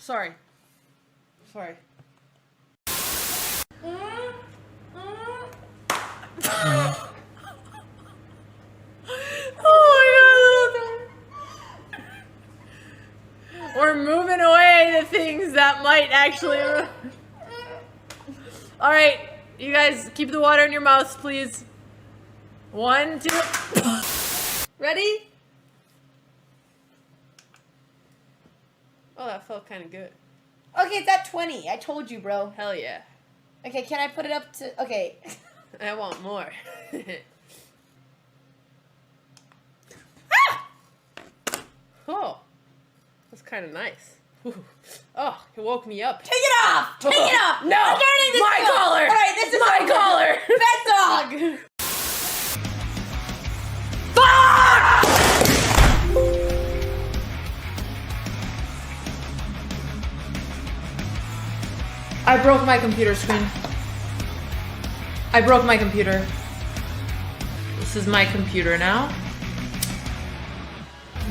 Sorry. Sorry. Oh my god. We're moving away to things that might actually... Alright, you guys keep the water in your mouths, please. 1, 2... Ready? Oh, that felt kind of good. Okay, it's at 20. I told you, bro. Hell yeah. Okay, can I put it up to... Okay. I want more. Ah! Oh, that's kind of nice. Ooh. Oh, it woke me up. Take it off! Take it off! No! I'm turning this My film. collar! Alright, this is my collar! Pet dog! Fuck! I broke my computer screen. I broke my computer. This is my computer now.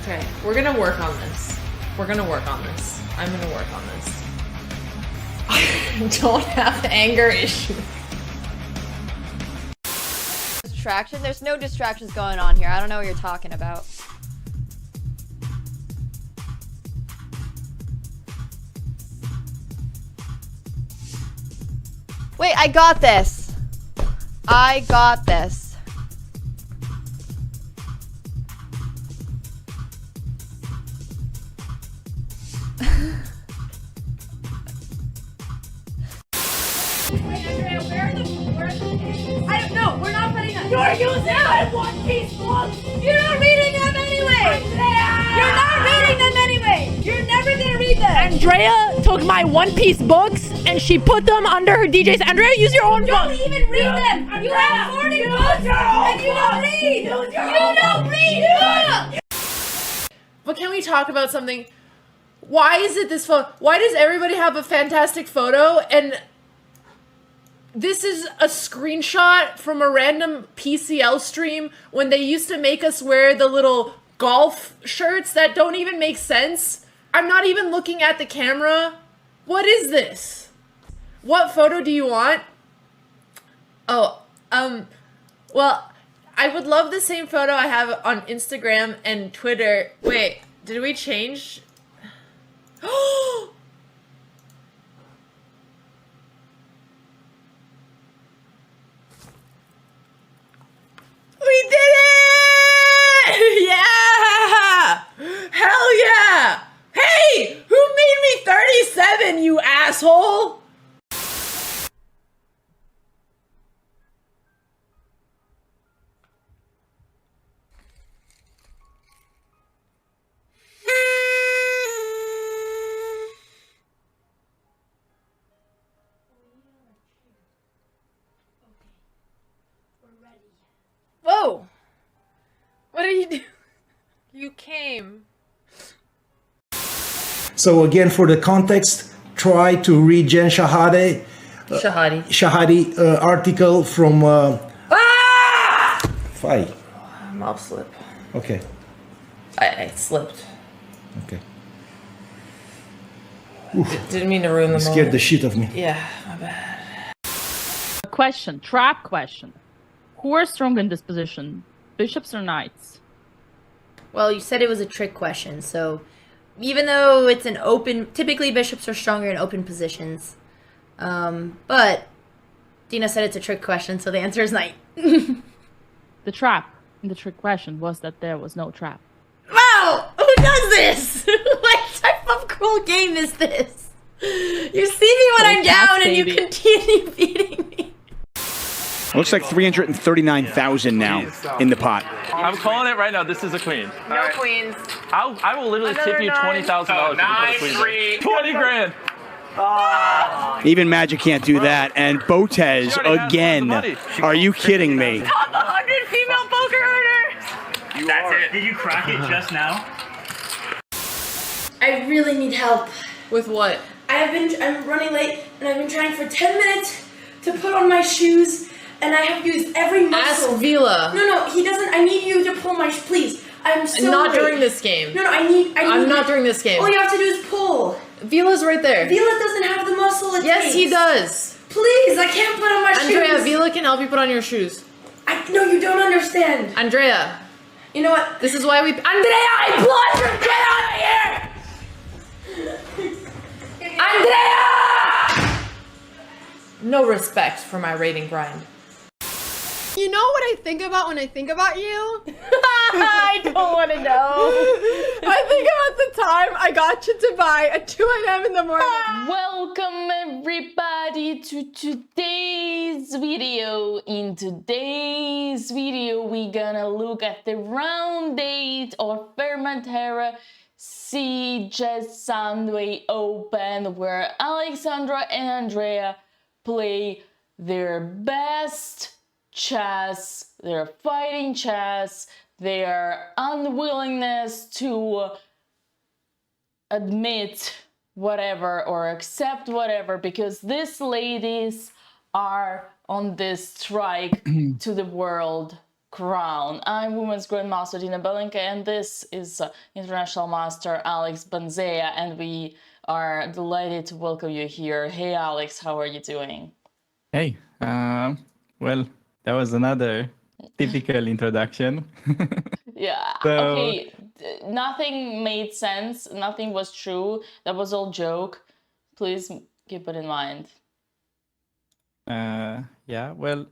Okay, we're gonna work on this. We're gonna work on this. I'm gonna work on this. I don't have anger issues. Distraction? There's no distractions going on here. I don't know what you're talking about. Wait, I got this. I got this. I don't know. We're not putting them. You're using my one-piece books. You're not reading them anyway. You're not reading them anyway. You're never gonna read them. Andrea took my one-piece books and she put them under her DJs. Andrea, use your own Don't books. even read them. You have 40 books and you don't read. You don't read. But can we talk about something? Why is it this photo? Why does everybody have a fantastic photo and this is a screenshot from a random PCL stream when they used to make us wear the little golf shirts that don't even make sense? I'm not even looking at the camera. What is this? What photo do you want? Oh, well, I would love the same photo I have on Instagram and Twitter. Wait, did we change? We did it! Yeah! Hell yeah! Hey! Who made me 37, you asshole? Whoa! What are you doing? You came. So again, for the context, try to read Jen Shahade. Shahadi article from... Fight. Mob slip. Okay. I slipped. Okay. Didn't mean to ruin the moment. Scared the shit of me. Yeah, my bad. Question, trap question. Who are strong in this position? Bishops or knights? Well, you said it was a trick question, so even though it's an open, typically bishops are stronger in open positions. But Dina said it's a trick question, so the answer is knight. The trap in the trick question was that there was no trap. Wow! Who does this? What type of cruel game is this? You see me when I'm down and you continue beating me. Looks like 339,000 now in the pot. I'm calling it right now. This is a queen. No queens. I will literally tip you $20,000 if you put a queen. 20 grand. Even Magic can't do that. And Botez again. Are you kidding me? Top 100 female poker owners. That's it. Did you crack it just now? I really need help. With what? I'm running late and I've been trying for 10 minutes to put on my shoes and I have used every muscle. Ask Vila. No, he doesn't. I need you to pull my, please. I'm so Not late. during this game. No, I need I'm not during this game. All you have to do is pull. Vila's right there. Vila doesn't have the muscle it Yes, takes. he does. Please, I can't put on my Andrea, shoes. Vila can help you put on your shoes. No, you don't understand. Andrea, You know what? this is why we. Andrea, I implore you, get out of here! Andrea! No respect for my rating grind. You know what I think about when I think about you? I don't want to know. I think about the time I got you to buy at 2 a.m. in the morning. Welcome everybody to today's video. In today's video, we're gonna look at the round 8 of Fermentera Siege Sunway Open, where Alexandra and Andrea play their best chess, their fighting chess, their unwillingness to admit whatever or accept whatever, because these ladies are on this strike to the world crown. I'm Women's Grandmaster Dina Belenka, and this is International Master Alex Banzea, and we are delighted to welcome you here. Hey Alex, how are you doing? Hey, well, that was another typical introduction. Yeah, So- okay, nothing made sense, nothing was true, that was all joke. Please keep it in mind. Yeah, well,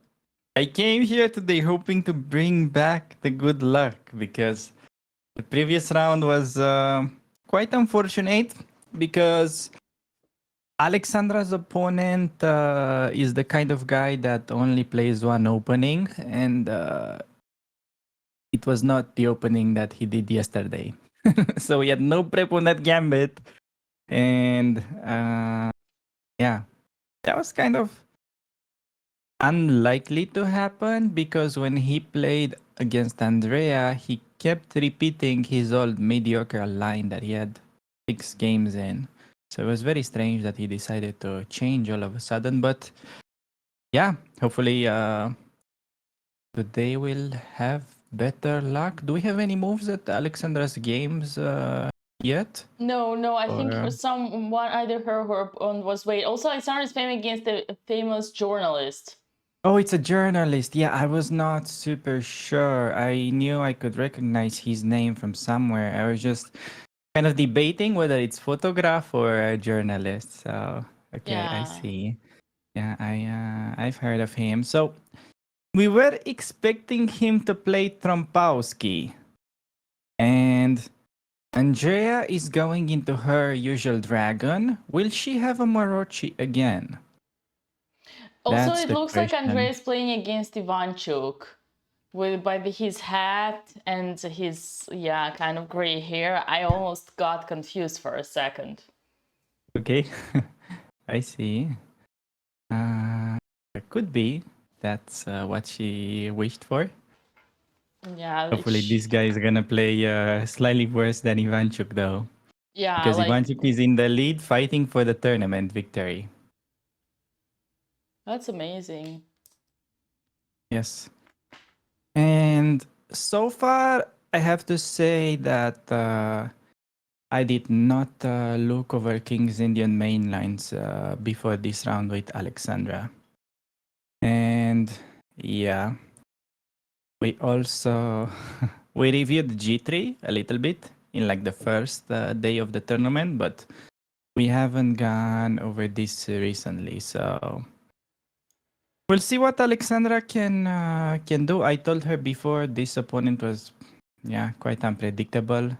I came here today hoping to bring back the good luck because the previous round was quite unfortunate because Alexandra's opponent is the kind of guy that only plays one opening, and it was not the opening that he did yesterday. So he had no prep on that gambit, and yeah, that was kind of unlikely to happen because when he played against Andrea, he kept repeating his old mediocre line that he had 6 games in. So it was very strange that he decided to change all of a sudden. But yeah, hopefully today we'll have better luck. Do we have any moves at Alexandra's games yet? No, I think Or, someone, either her or on was wait. Also, Alexandra is playing against a famous journalist. Oh, it's a journalist. Yeah, I was not super sure. I knew I could recognize his name from somewhere. I was just kind of debating whether it's photograph or a journalist. So, okay, I Yeah. see. Yeah, I've heard of him. So, we were expecting him to play Trompowski. And Andrea is going into her usual dragon. Will she have a Marochi again? Also, That's it the looks like question. Andrei is playing against Ivanchuk with his hat and his kind of gray hair. I almost got confused for a second. Okay, I see. It could be. That's what she wished for. Yeah, Hopefully, this guy is gonna play slightly worse than Ivanchuk, though. yeah, Because like Ivanchuk is in the lead fighting for the tournament victory. that's amazing. Yes. And so far, I have to say that I did not look over King's Indian mainlines before this round with Alexandra. And yeah, we also we reviewed G3 a little bit in like the first day of the tournament, but we haven't gone over this recently. So we'll see what Alexandra can do. I told her before this opponent was quite unpredictable.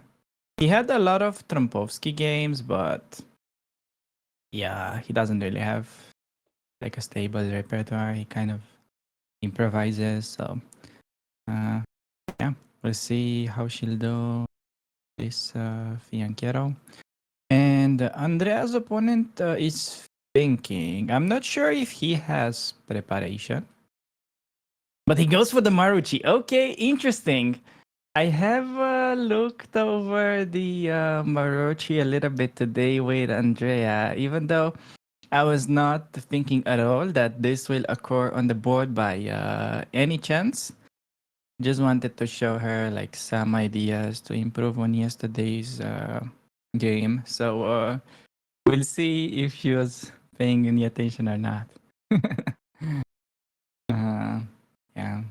He had a lot of Trompovsky games, but yeah, he doesn't really have like a stable repertoire. He kind of improvises. So yeah, we'll see how she'll do this Fianchero. And Andrea's opponent is thinking. I'm not sure if he has preparation, but he goes for the Maruchi. Okay, interesting. I have looked over the Maruchi a little bit today with Andrea, even though I was not thinking at all that this will occur on the board by any chance. Just wanted to show her like some ideas to improve on yesterday's game. So We'll see if she was paying any attention or not. Yeah.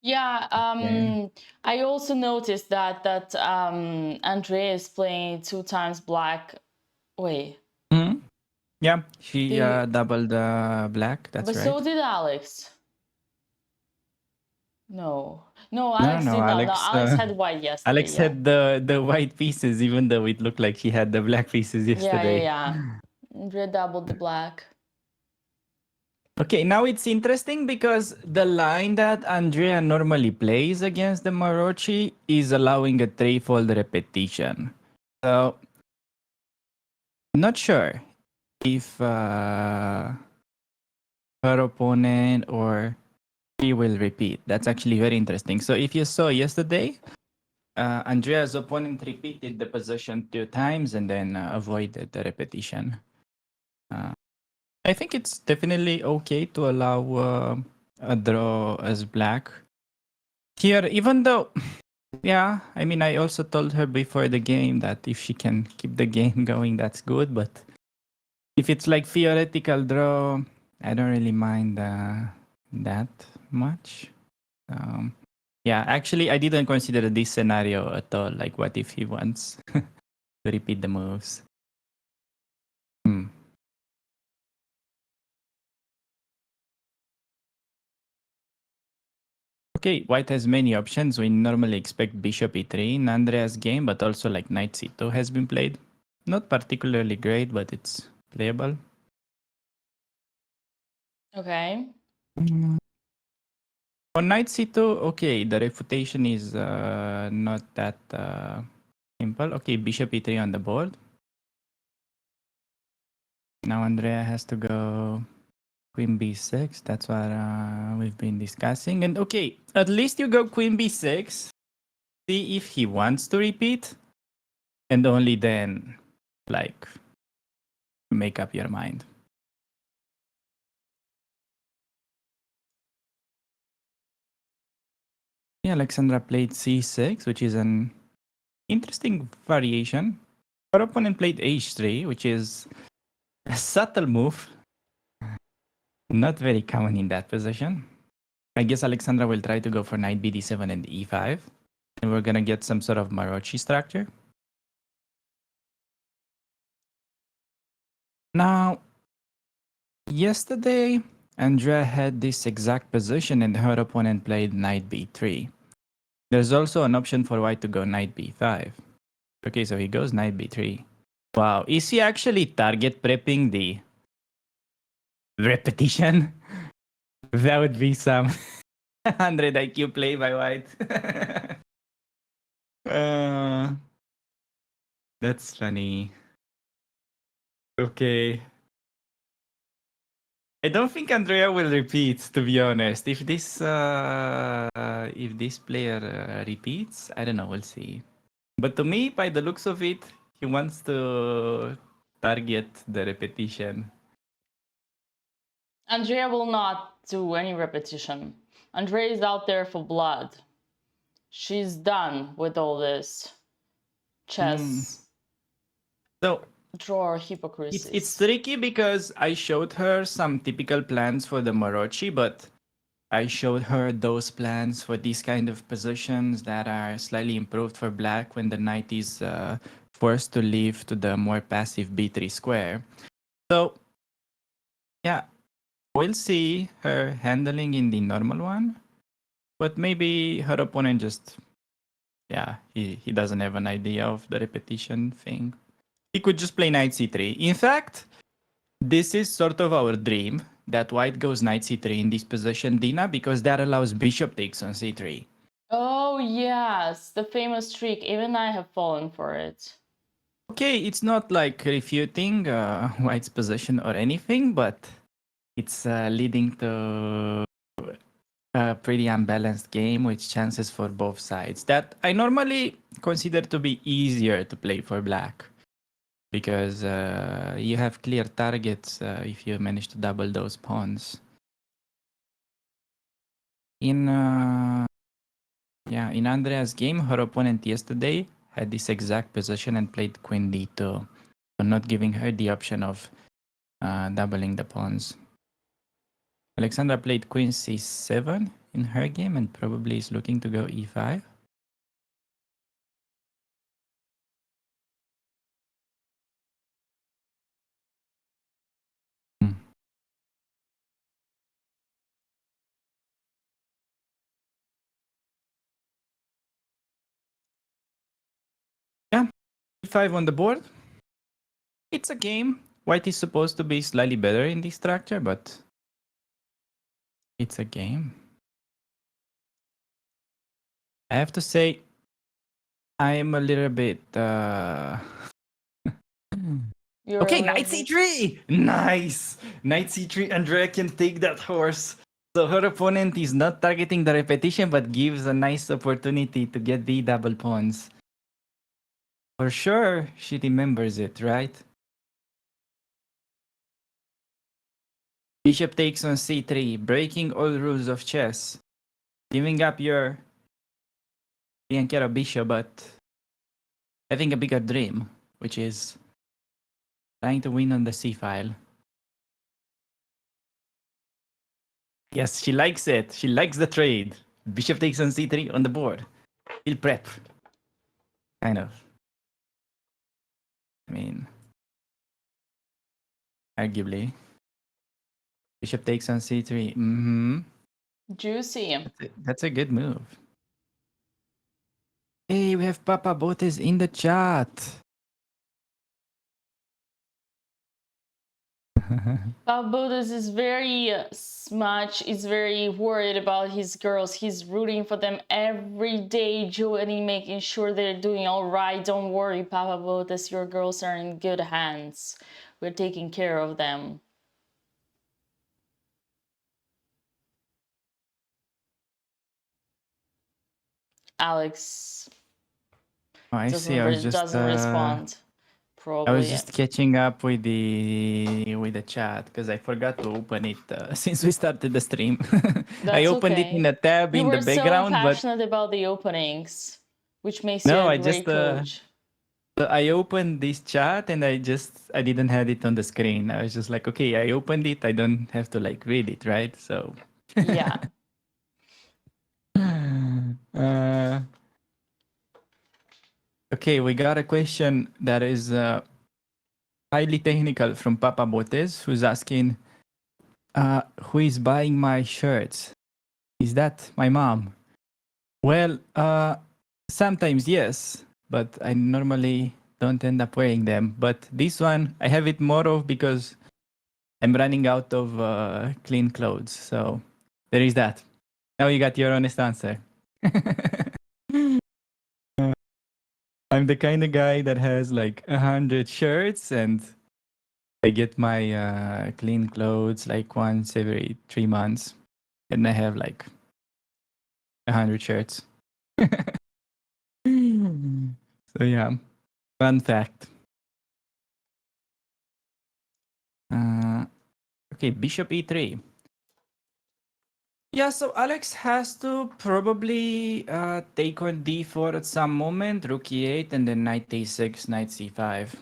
Yeah, Okay. I also noticed that Andrea is playing 2 times black. Wait, Hmm. Yeah, she the doubled black. That's but right. so did Alex. No, No, Alex no, did not. No, Alex. Alex had white yesterday. Alex Yeah, had the white pieces, even though it looked like she had the black pieces yesterday. yeah. Andrea doubled the black. Okay, now it's interesting because the line that Andrea normally plays against the Marochi is allowing a threefold repetition. So, not sure if her opponent or she will repeat. That's actually very interesting. So, if you saw yesterday, Andrea's opponent repeated the position 2 times and then avoided the repetition. I think it's definitely okay to allow a draw as black. Here, even though, yeah, I mean, I also told her before the game that if she can keep the game going, that's good. But if it's like theoretical draw, I don't really mind that much. Yeah, actually, I didn't consider this scenario at all. Like, what if he wants to repeat the moves? Hmm. Okay, white has many options. We normally expect bishop e3 in Andrea's game, but also like knight c2 has been played. Not particularly great, but it's playable. Okay. On knight c2, okay, the refutation is not that simple. Okay, bishop e3 on the board. Now Andrea has to go queen b6. That's what we've been discussing. And okay, at least you go queen b6. See if he wants to repeat. And only then, like, make up your mind. Yeah, Alexandra played c6, which is an interesting variation. Her opponent played h3, which is a subtle move. Not very common in that position. I guess Alexandra will try to go for knight bd7 and e5. And we're going to get some sort of Marochi structure. Now, yesterday, Andrea had this exact position and her opponent played knight b3. There's also an option for white to go knight b5. Okay, so he goes knight b3. Wow, is he actually target prepping the repetition? That would be some 100 IQ play by white. That's funny. Okay. I don't think Andrea will repeat, to be honest. If this player repeats, I don't know. We'll see. But to me, by the looks of it, he wants to target the repetition. Andrea will not do any repetition. Andrea is out there for blood. She's done with all this chess So drawer hypocrisy. it's tricky because I showed her some typical plans for the Marochi, but I showed her those plans for these kind of positions that are slightly improved for black when the knight is forced to leave to the more passive b3 square. So, yeah, we'll see her handling in the normal one, but maybe her opponent just, yeah, he doesn't have an idea of the repetition thing. He could just play knight c3. In fact, this is sort of our dream, that white goes knight c3 in this position, Dina, because that allows bishop takes on c3. Oh yes, the famous trick. Even I have fallen for it. Okay, it's not like refuting white's position or anything, but it's leading to a pretty unbalanced game with chances for both sides that I normally consider to be easier to play for black. Because you have clear targets if you manage to double those pawns. In Andrea's game, her opponent yesterday had this exact position and played queen d2, so not giving her the option of doubling the pawns. Alexandra played queen c7 in her game and probably is looking to go e5. Yeah, e5 on the board. It's a game. White is supposed to be slightly better in this structure, but it's a game. I have to say, I am a little bit... Okay, knight c3! Nice! Knight c3, Andrea can take that horse. So her opponent is not targeting the repetition, but gives a nice opportunity to get the double pawns. For sure, she remembers it, right? Bishop takes on c3, breaking all rules of chess. Giving up your Bianchero bishop, but having a bigger dream, which is trying to win on the c file. Yes, she likes it. She likes the trade. Bishop takes on c3 on the board. Still prep. Kind of. I mean, arguably. Bishop takes on c3. Mm-hmm. Juicy. That's a good move. Hey, we have Papa Botez in the chat. Bodas is very is very worried about his girls. He's rooting for them every day, joining, making sure they're doing all right. Don't worry, Papa Bodas, your girls are in good hands. We're taking care of them. Alex I see. I was just doesn't respond. Probably. I was just catching up with the chat because I forgot to open it since we started the stream. I opened it in a tab in the background. You were so passionate about the openings, which makes no, you a great coach. I opened this chat and I didn't have it on the screen. I was just like, okay, I opened it. I don't have to like read it, right? So yeah. Okay, we got a question that is highly technical from Papa Botez, who's asking, who is buying my shirts? Is that my mom? Well, sometimes yes, but I normally don't end up wearing them. But this one, I have it more of because I'm running out of clean clothes. So there is that. Now you got your honest answer. I'm the kind of guy that has like 100 shirts and I get my clean clothes like once every 3 months. And I have like 100 shirts. So yeah, fun fact. Okay, bishop e3. Yeah, so Alex has to probably take on d4 at some moment, rook e8, and then knight a6, knight c5.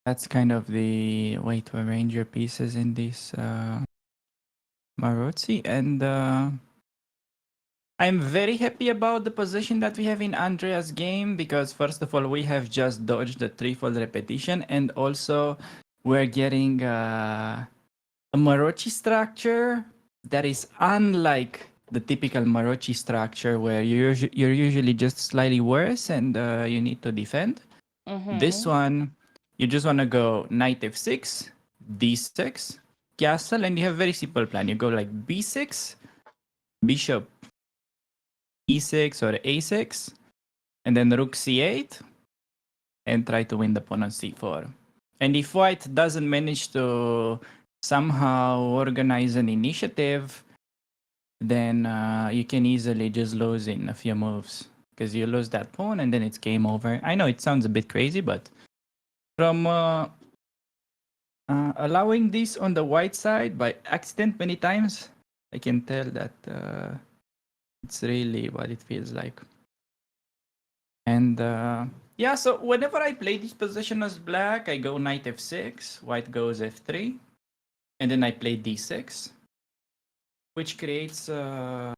That's kind of the way to arrange your pieces in this Marozzi, and I'm very happy about the position that we have in Andrea's game because first of all, we have just dodged the threefold repetition and also we're getting a Marozzi structure that is unlike the typical Marozzi structure where you're usually just slightly worse and you need to defend. This one, you just want to go knight f6, d6, castle, and you have a very simple plan. You go like b6, bishop e6 or a6, and then rook c8, and try to win the pawn on c4. And if white doesn't manage to somehow organize an initiative, then you can easily just lose in a few moves. Because you lose that pawn and then it's game over. I know it sounds a bit crazy, but from Allowing this on the white side by accident many times, I can tell that it's really what it feels like. And yeah, so whenever I play this position as black, I go knight f6, white goes f3, and then I play d6, which creates a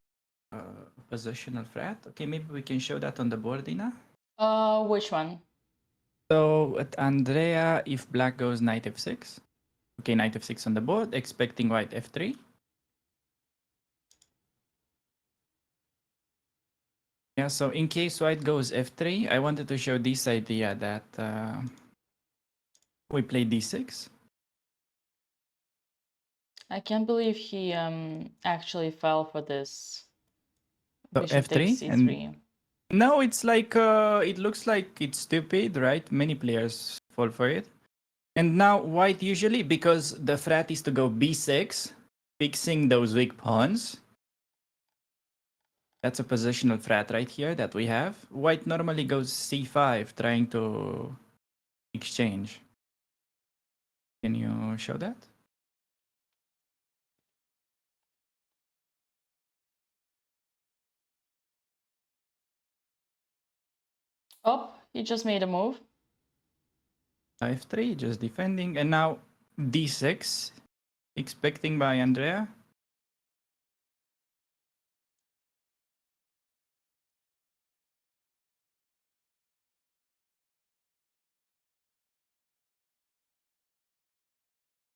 positional threat. Okay, maybe we can show that on the board, Dina. Which one? So at Andrea, if black goes knight f6, okay, knight f6 on the board, expecting white f3. Yeah, so in case white goes f3, I wanted to show this idea that we play d6. I can't believe he actually fell for this. So Bishop f3 takes c3. and no, it's like it looks like it's stupid, right? Many players fall for it. And now white usually, because the threat is to go b6, fixing those weak pawns. That's a positional threat right here that we have. White normally goes c5, trying to exchange. Can you show that? Oh, he just made a move. f3, just defending. And now d6, expecting by Andrea.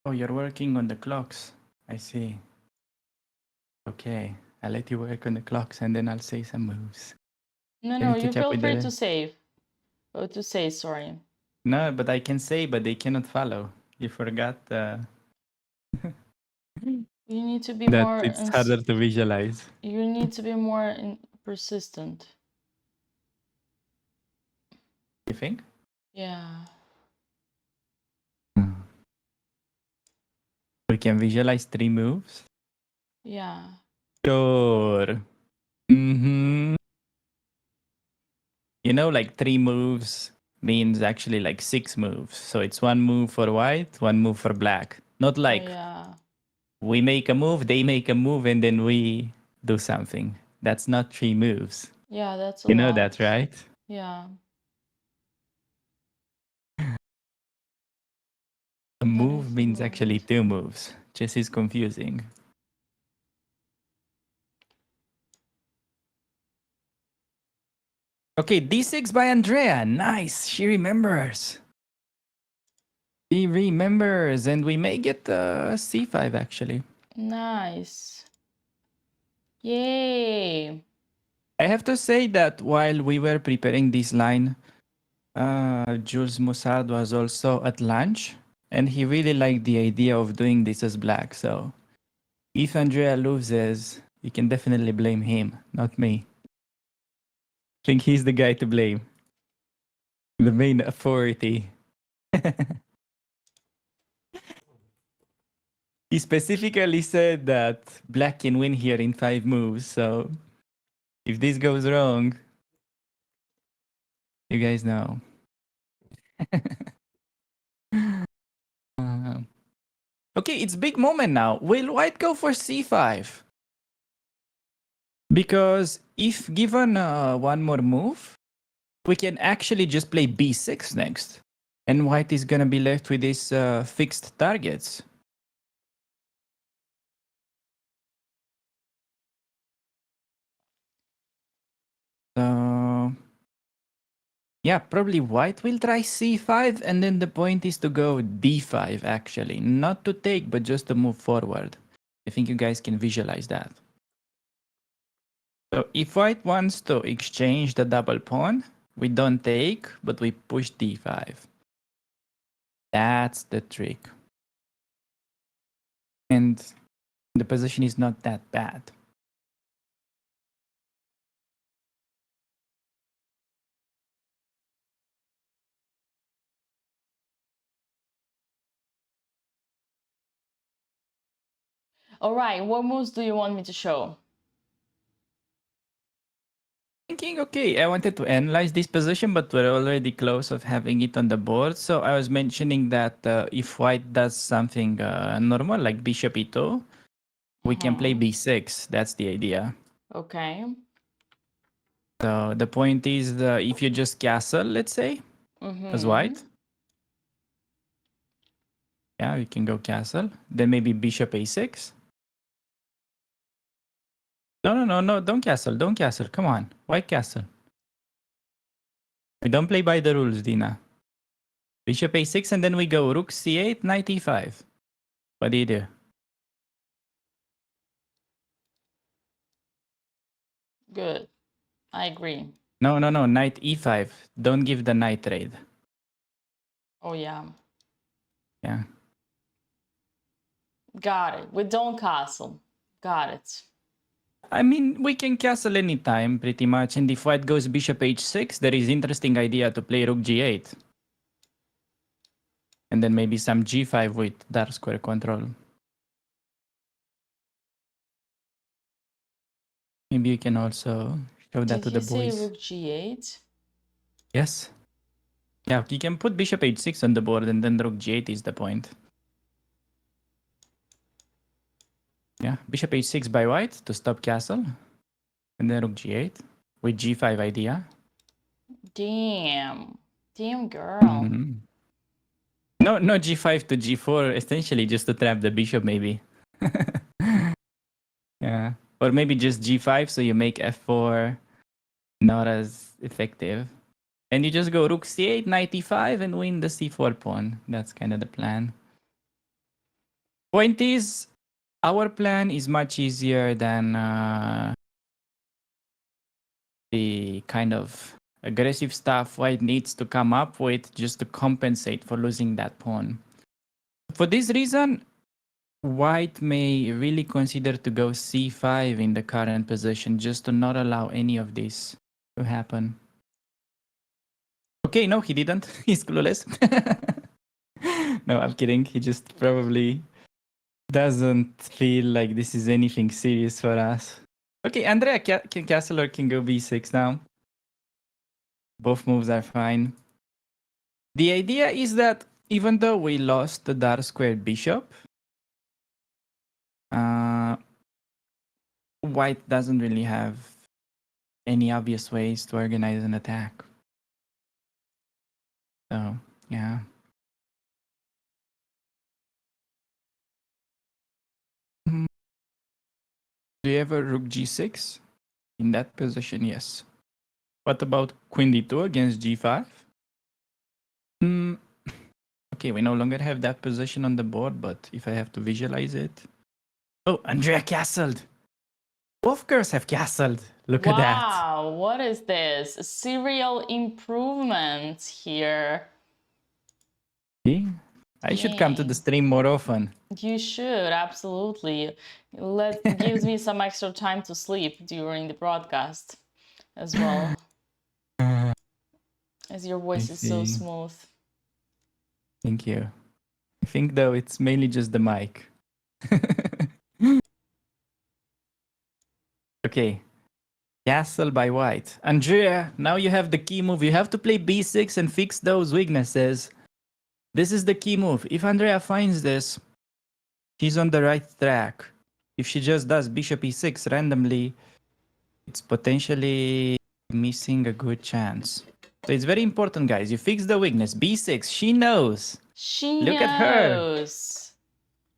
Oh, you're working on the clocks. I see. Okay, I'll let you work on the clocks and then I'll say some moves. No, Can no, you you catch up feel with free the... to save. Or to say sorry. No, but I can say, but they cannot follow. You forgot You need to be that more... it's harder to visualize. You need to be more persistent. You think? Yeah. We can visualize 3 moves? Yeah. Sure. Mm-hmm. You know, like 3 moves means actually like 6 moves. So it's 1 move for white, 1 move for black. Not like we make a move, they make a move, and then we do something. That's not 3 moves. Yeah, that's a You lot. know that, right? Yeah. A move means actually 2 moves. Chess is confusing. Okay, d6 by Andrea. Nice. She remembers. She remembers. And we may get c5 actually. Nice. Yay. I have to say that while we were preparing this line, Jules Moussard was also at lunch. And he really liked the idea of doing this as black. So if Andrea loses, you can definitely blame him, not me. I think he's the guy to blame. The main authority. He specifically said that black can win here in 5 moves, so if this goes wrong, you guys know. Okay, it's big moment now. Will white go for c5? Because if given one more move, we can actually just play b6 next. And white is gonna be left with these fixed targets. So yeah, probably white will try c5, and then the point is to go d5 actually. Not to take, but just to move forward. I think you guys can visualize that. So if white wants to exchange the double pawn, we don't take, but we push d5. That's the trick. And the position is not that bad. All right, what moves do you want me to show? thinking, okay, I wanted to analyze this position, but we're already close of having it on the board. So I was mentioning that if white does something normal, like bishop e2, we can play b6. That's the idea. Okay. So the point is, if you just castle, let's say, as white. Yeah, we can go castle. Then maybe bishop a6. No, don't castle, don't castle. Come on, white castle. We don't play by the rules, Dina. Bishop a6, and then we go rook c8, knight e5. What do you do? Good. I agree. No, knight e5. Don't give the knight raid. Oh, yeah. Yeah. Got it. We don't castle. Got it. I mean, we can castle anytime, pretty much. And if white goes bishop h6, there is interesting idea to play rook g8. And then maybe some g5 with dark square control. Maybe you can also show that to the boys. Did you say rook g8? Yes. Yeah, you can put bishop h6 on the board, and then rook g8 is the point. Yeah, bishop h6 by white to stop castle. And then rook g8 with g5 idea. Damn. Damn, girl. No, g5 to g4, essentially just to trap the bishop, maybe. Yeah. Or maybe just g5, so you make f4 not as effective. And you just go rook c8, knight e5, and win the c4 pawn. That's kind of the plan. Point is, our plan is much easier than the kind of aggressive stuff white needs to come up with just to compensate for losing that pawn. For this reason, white may really consider to go c5 in the current position just to not allow any of this to happen. Okay, no, he didn't. He's clueless. No, I'm kidding. He just probably doesn't feel like this is anything serious for us. Okay, Andrea can castle or can go b6 now. Both moves are fine. The idea is that even though we lost the dark squared bishop, white doesn't really have any obvious ways to organize an attack. So, yeah. Do you ever rook g6? In that position, yes. What about queen d2 against g5? Okay, we no longer have that position on the board, but if I have to visualize it... Oh, Andrea castled! Both girls have castled. Look at that. Wow, what is this? Serial improvement here. See? I should come to the stream more often. You should, absolutely. Gives me some extra time to sleep during the broadcast as well. As your voice is so smooth. Thank you. I think though it's mainly just the mic. Okay. Castle by white. Andrea, now you have the key move. You have to play b6 and fix those weaknesses. This is the key move. If Andrea finds this, she's on the right track. If she just does bishop e6 randomly, it's potentially missing a good chance. So it's very important, guys. You fix the weakness. b6, she knows. Look at her.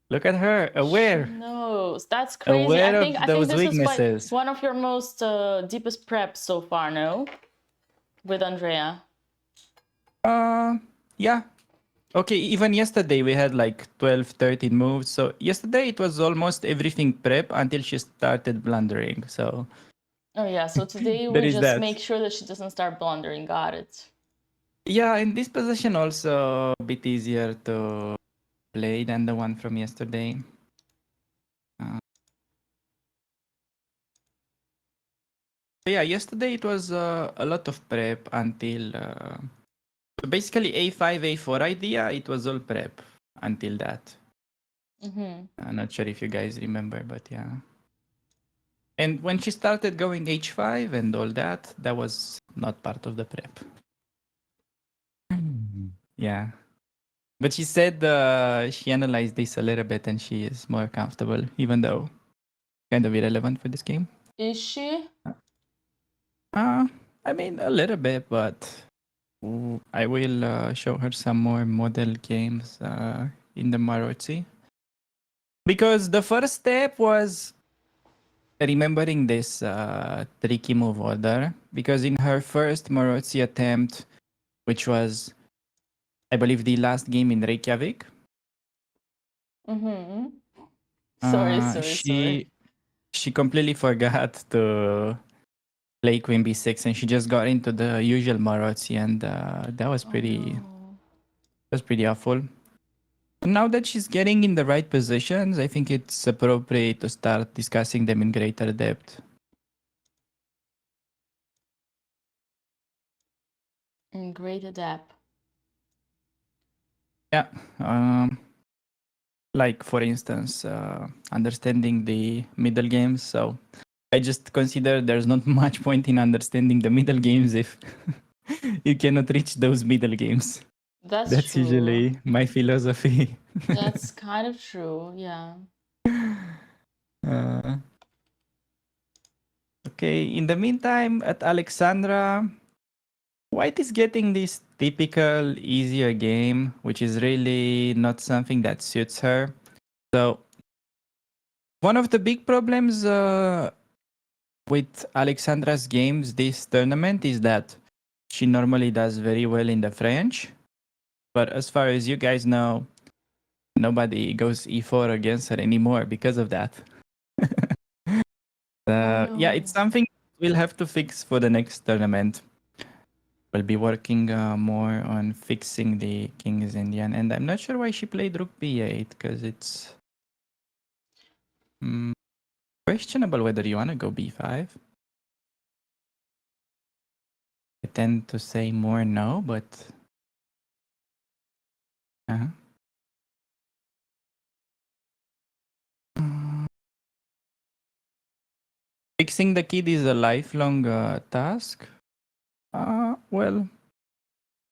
Look at her, aware. She knows. That's crazy. Aware I think those this weaknesses. is one of your most deepest preps so far, no? With Andrea. Yeah. Okay, even yesterday we had like 12, 13 moves. So yesterday it was almost everything prep until she started blundering. So Oh yeah, so today we just make sure that she doesn't start blundering. Got it. yeah, in this position also a bit easier to play than the one from yesterday. Yeah, yesterday it was a lot of prep until basically a5, a4 idea. It was all prep until that. I'm not sure if you guys remember, but yeah. And when she started going h5 and all that, that was not part of the prep. Yeah. But she said she analyzed this a little bit and she is more comfortable, even though kind of irrelevant for this game. Is she? I mean, a little bit, but I will show her some more model games in the Marozi. Because the first step was remembering this tricky move order. Because in her first Marozi attempt, which was, I believe, the last game in Reykjavik, Mm-hmm. She completely forgot to play Queen B6 and she just got into the usual Marozi and that was pretty awful. Now that she's getting in the right positions, I think it's appropriate to start discussing them in greater depth. In greater depth. Yeah. Like, for instance, understanding the middle games. So I just consider there's not much point in understanding the middle games if you cannot reach those middle games. That's true. usually my philosophy. That's kind of true, yeah. Okay, in the meantime, at Alexandra, White is getting this typical easier game, which is really not something that suits her. So, one of the big problems with Alexandra's games this tournament is that she normally does very well in the French. But as far as you guys know, nobody goes e4 against her anymore because of that. Yeah, it's something we'll have to fix for the next tournament. We'll be working more on fixing the King's Indian. And I'm not sure why she played Rook B8, because it's questionable whether you want to go B5. I tend to say more no, but... Fixing the kid is a lifelong task. Well,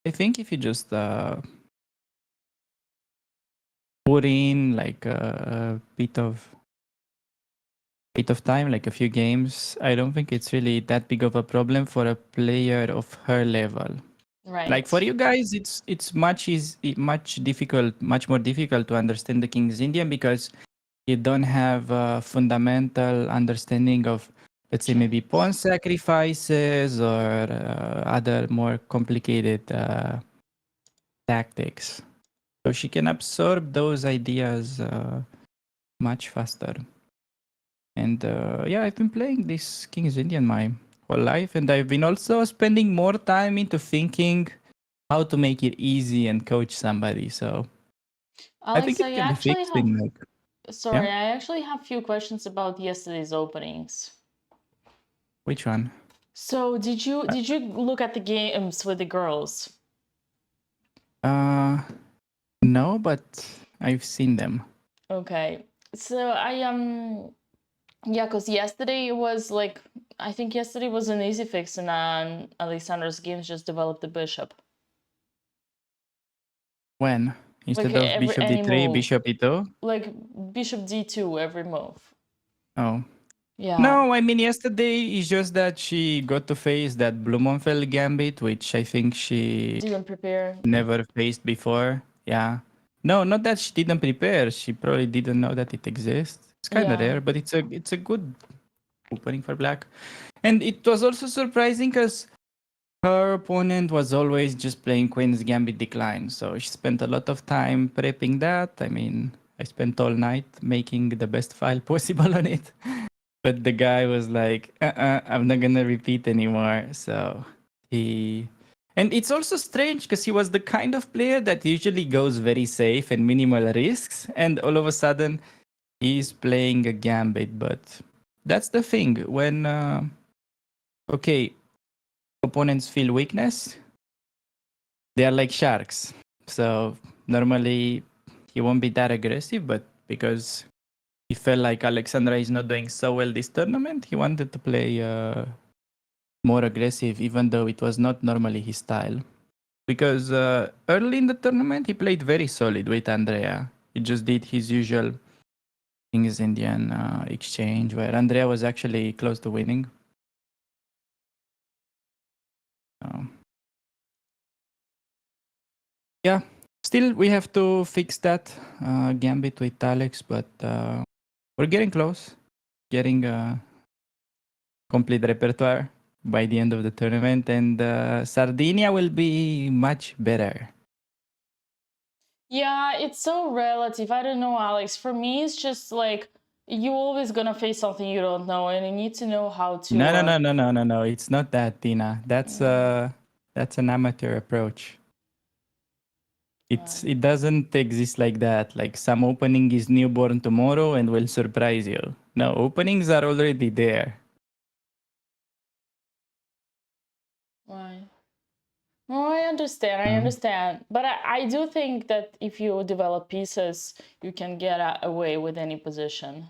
I think if you just put in like a bit of time, like a few games, I don't think it's really that big of a problem for a player of her level. Right. Like for you guys, it's much more difficult to understand the King's Indian because you don't have a fundamental understanding of, let's say, maybe pawn sacrifices or other more complicated tactics. So she can absorb those ideas much faster. And yeah, I've been playing this King's Indian my whole life, and I've been also spending more time into thinking how to make it easy and coach somebody. So I think it can be fixed in like... Sorry, I actually have a few questions about yesterday's openings. Which one? So did you look at the games with the girls? No, but I've seen them. Okay. So yeah, because yesterday was like, I think yesterday was an easy fix and Alexandra's games just developed the bishop. When? Instead of bishop d3, bishop e2? Like bishop d2 every move. Oh. Yeah. No, I mean, yesterday is just that she got to face that Blumenfeld gambit, which I think she didn't prepare. Never faced before. Yeah. No, not that she didn't prepare. She probably didn't know that it exists. It's kind of rare, but it's a good opening for black. And it was also surprising because her opponent was always just playing Queen's Gambit Decline. So she spent a lot of time prepping that. I mean, I spent all night making the best file possible on it. But the guy was like, I'm not gonna repeat anymore. So and it's also strange because he was the kind of player that usually goes very safe and minimal risks. And all of a sudden, he's playing a gambit. But that's the thing. When, opponents feel weakness, they are like sharks. So normally, he won't be that aggressive. But because he felt like Alexandra is not doing so well this tournament. He wanted to play more aggressive, even though it was not normally his style. Because early in the tournament, he played very solid with Andrea. He just did his usual Kings Indian exchange, where Andrea was actually close to winning. Yeah, still we have to fix that gambit with Alex, but we're getting close. Getting a complete repertoire by the end of the tournament, and Sardinia will be much better. Yeah, it's so relative. I don't know, Alex. For me, it's just like you're always gonna face something you don't know, and you need to know how to. No. It's not that, Tina. That's an amateur approach. It doesn't exist like that. Like some opening is newborn tomorrow and will surprise you. No, openings are already there. Right. No, I understand. But I do think that if you develop pieces, you can get away with any position.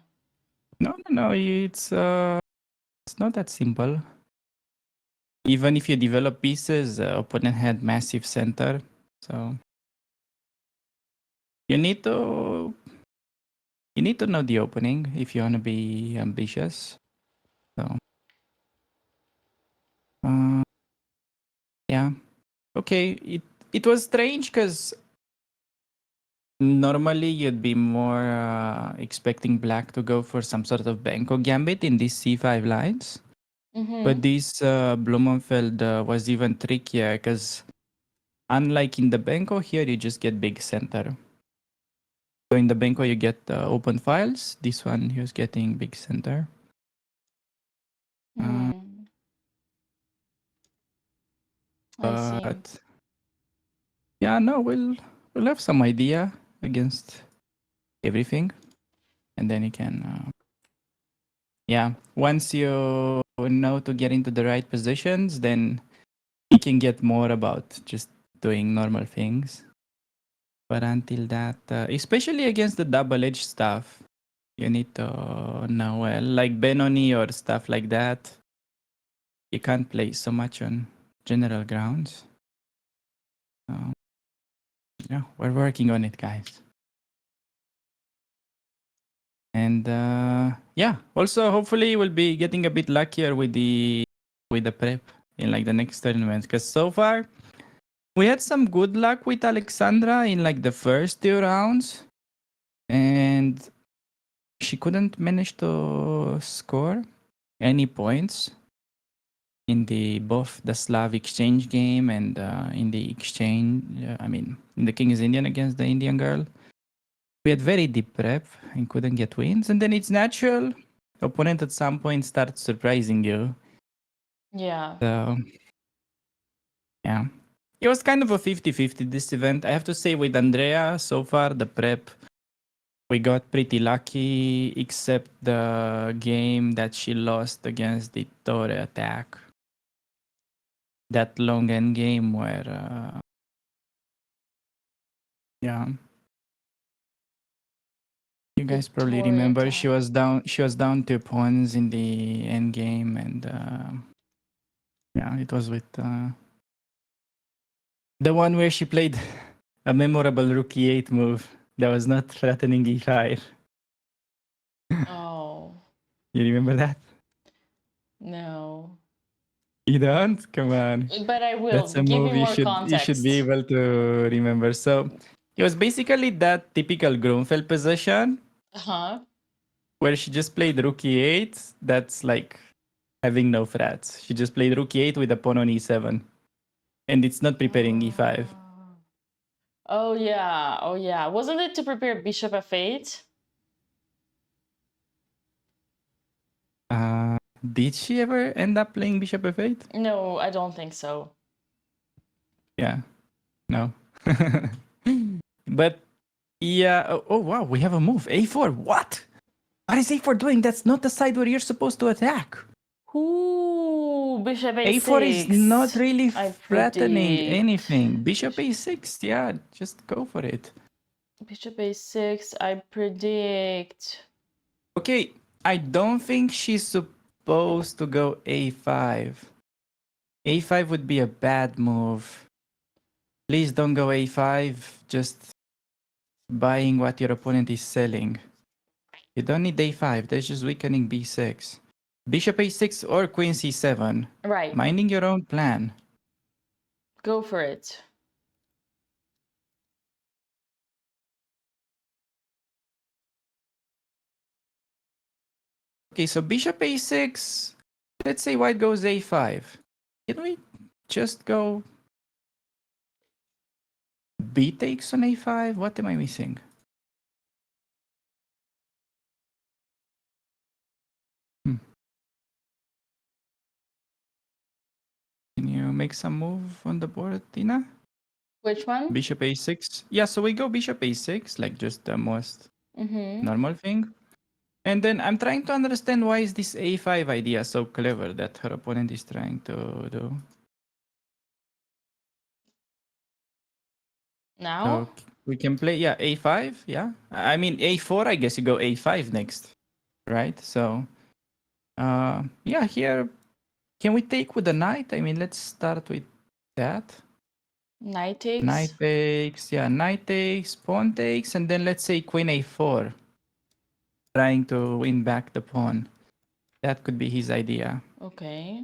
No. It's not that simple. Even if you develop pieces, opponent had massive center, so you need to know the opening if you want to be ambitious. So, yeah, okay. It was strange because normally you'd be more expecting black to go for some sort of Benko gambit in these c5 lines. But this Blumenfeld was even trickier because unlike in the Benko, here you just get big center. So in the Benko you get open files. This one he was getting big center. I see. Yeah, no, we'll have some idea against everything, and then you can. Yeah, once you know to get into the right positions, then you can get more about just doing normal things. But until that, especially against the double-edged stuff, you need to know well, like Benoni or stuff like that. You can't play so much on general grounds. Yeah, we're working on it, guys. And yeah, also hopefully we'll be getting a bit luckier with the prep in like the next tournament, because so far we had some good luck with Alexandra in like the first 2 rounds, and she couldn't manage to score any points in both the Slav exchange game and in the exchange. In the King's Indian against the Indian girl. We had very deep prep and couldn't get wins, and then it's natural. Opponent at some point starts surprising you. Yeah. So, yeah. It was kind of a 50-50 this event. I have to say with Andrea, so far the prep, we got pretty lucky, except the game that she lost against the Torre attack. That long end game where, yeah. You guys probably remember she was down 2 pawns in the end game, and yeah, it was with the one where she played a memorable rook e8 move that was not threatening e5. Oh. You remember that? No. You don't? Come on. But I will. That's a Give move me more you should be context. able to remember. So it was basically that typical Grunfeld position. Where she just played rook e8. That's like having no threats. She just played rook e8 with a pawn on e7. And it's not preparing e5. Oh yeah. Wasn't it to prepare bishop f8? Did she ever end up playing bishop f8? No, I don't think so. Yeah. No. But yeah. Oh wow, we have a move. a4. What? What is a4 doing? That's not the side where you're supposed to attack. Ooh, bishop a6. a4 is not really threatening anything. Bishop a6, yeah, just go for it. Bishop a6, I predict. Okay, I don't think she's supposed to go a5. a5 would be a bad move. Please don't go a5. Just buying what your opponent is selling. You don't need a5. That's just weakening b6. Bishop a6 or queen c7. Right. Minding your own plan. Go for it. Okay, so bishop a6. Let's say white goes a5. Can we just go b takes on a5? What am I missing? Can you make some move on the board, Tina? Which one? Bishop a6. Yeah, so we go bishop a6, like just the most normal thing. And then I'm trying to understand why is this a5 idea so clever that her opponent is trying to do. Now? So we can play, yeah, a5, yeah. I mean, a4, I guess you go a5 next, right? So, yeah, here, can we take with the knight? I mean, let's start with that. Knight takes? Knight takes, yeah, knight takes, pawn takes, and then let's say queen a4. Trying to win back the pawn. That could be his idea. Okay.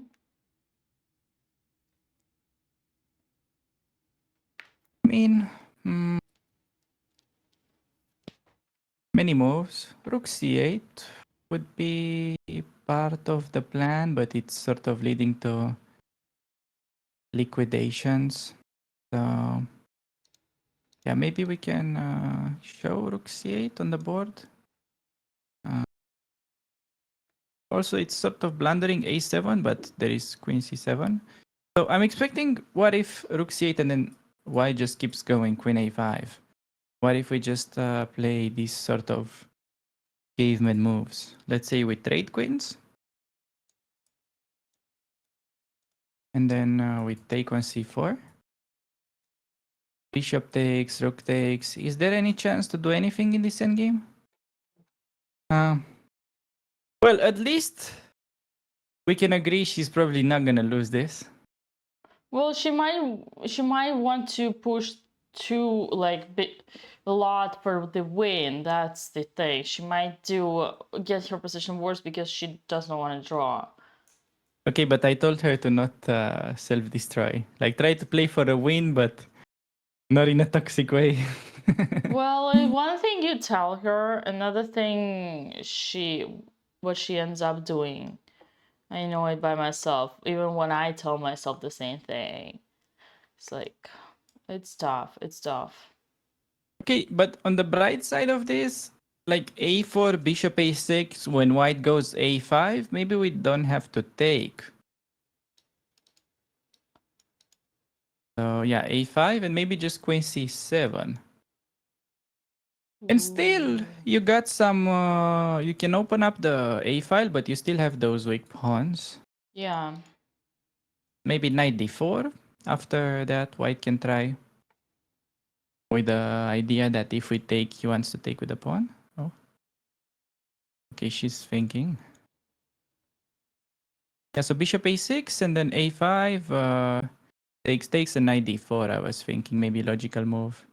I mean, many moves. Rook c8 would be part of the plan, but it's sort of leading to liquidations. So, yeah, maybe we can show Rook c8 on the board. Also, it's sort of blundering a7, but there is queen c7. So I'm expecting, what if Rook c8 and then white just keeps going queen a5? What if we just play these sort of caveman moves? Let's say we trade queens. And then we take on c4. Bishop takes, rook takes. Is there any chance to do anything in this endgame? Well, at least we can agree she's probably not gonna lose this. Well, she might want to push too a lot for the win. That's the thing. She might get her position worse because she doesn't want to draw. Okay, but I told her to not self-destroy. Like, try to play for a win, but not in a toxic way. Well, one thing you tell her, another thing what she ends up doing. I know it by myself, even when I tell myself the same thing. It's like, it's tough. It's tough. Okay, but on the bright side of this, like a4, bishop a6, when white goes a5, maybe we don't have to take. So yeah, a5 and maybe just queen c7. And still, you got some, you can open up the a file, but you still have those weak pawns. Yeah. Maybe knight d4. After that, white can try with the idea that if we take, he wants to take with the pawn. Oh. Okay, she's thinking. Yeah, so bishop a6 and then a5, takes and knight d4. I was thinking maybe logical move.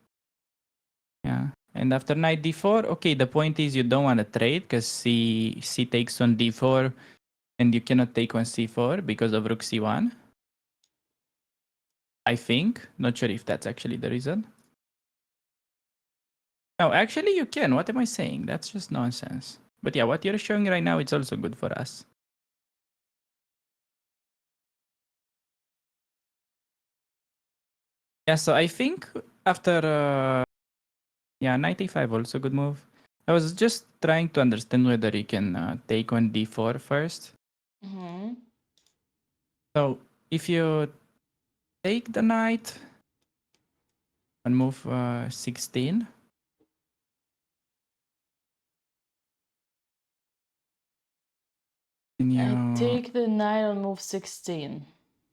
Yeah. And after knight d4, okay, the point is you don't want to trade because c takes on d4 and you cannot take on c4 because of rook c1. I think. Not sure if that's actually the reason. No, actually you can. What am I saying? That's just nonsense. But yeah, what you're showing right now, it's also good for us. Yeah, so I think after... yeah, knight a5 also good move. I was just trying to understand whether you can take on d4 first. So if you take the knight on move 16... I take the knight on move 16.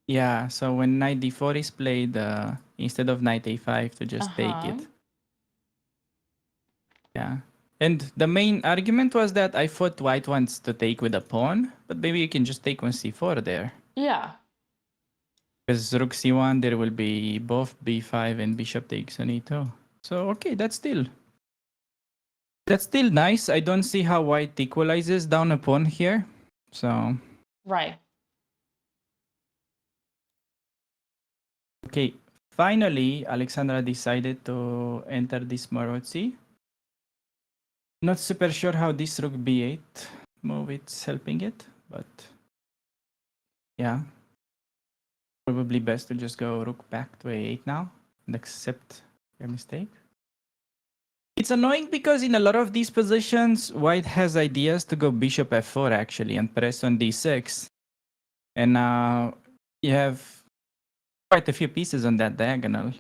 Yeah, so when knight d4 is played, instead of knight a5 to just take it. Yeah. And the main argument was that I thought white wants to take with a pawn, but maybe you can just take on c4 there. Yeah. Because rook c1, there will be both b5 and bishop takes on e2. So, okay, that's still nice. I don't see how white equalizes down a pawn here. So... Right. Okay, finally, Alexandra decided to enter this Marozi. Not super sure how this rook b8 move is helping it, but yeah. Probably best to just go rook back to a8 now and accept your mistake. It's annoying because in a lot of these positions, white has ideas to go bishop f4 actually and press on d6. And now you have quite a few pieces on that diagonal.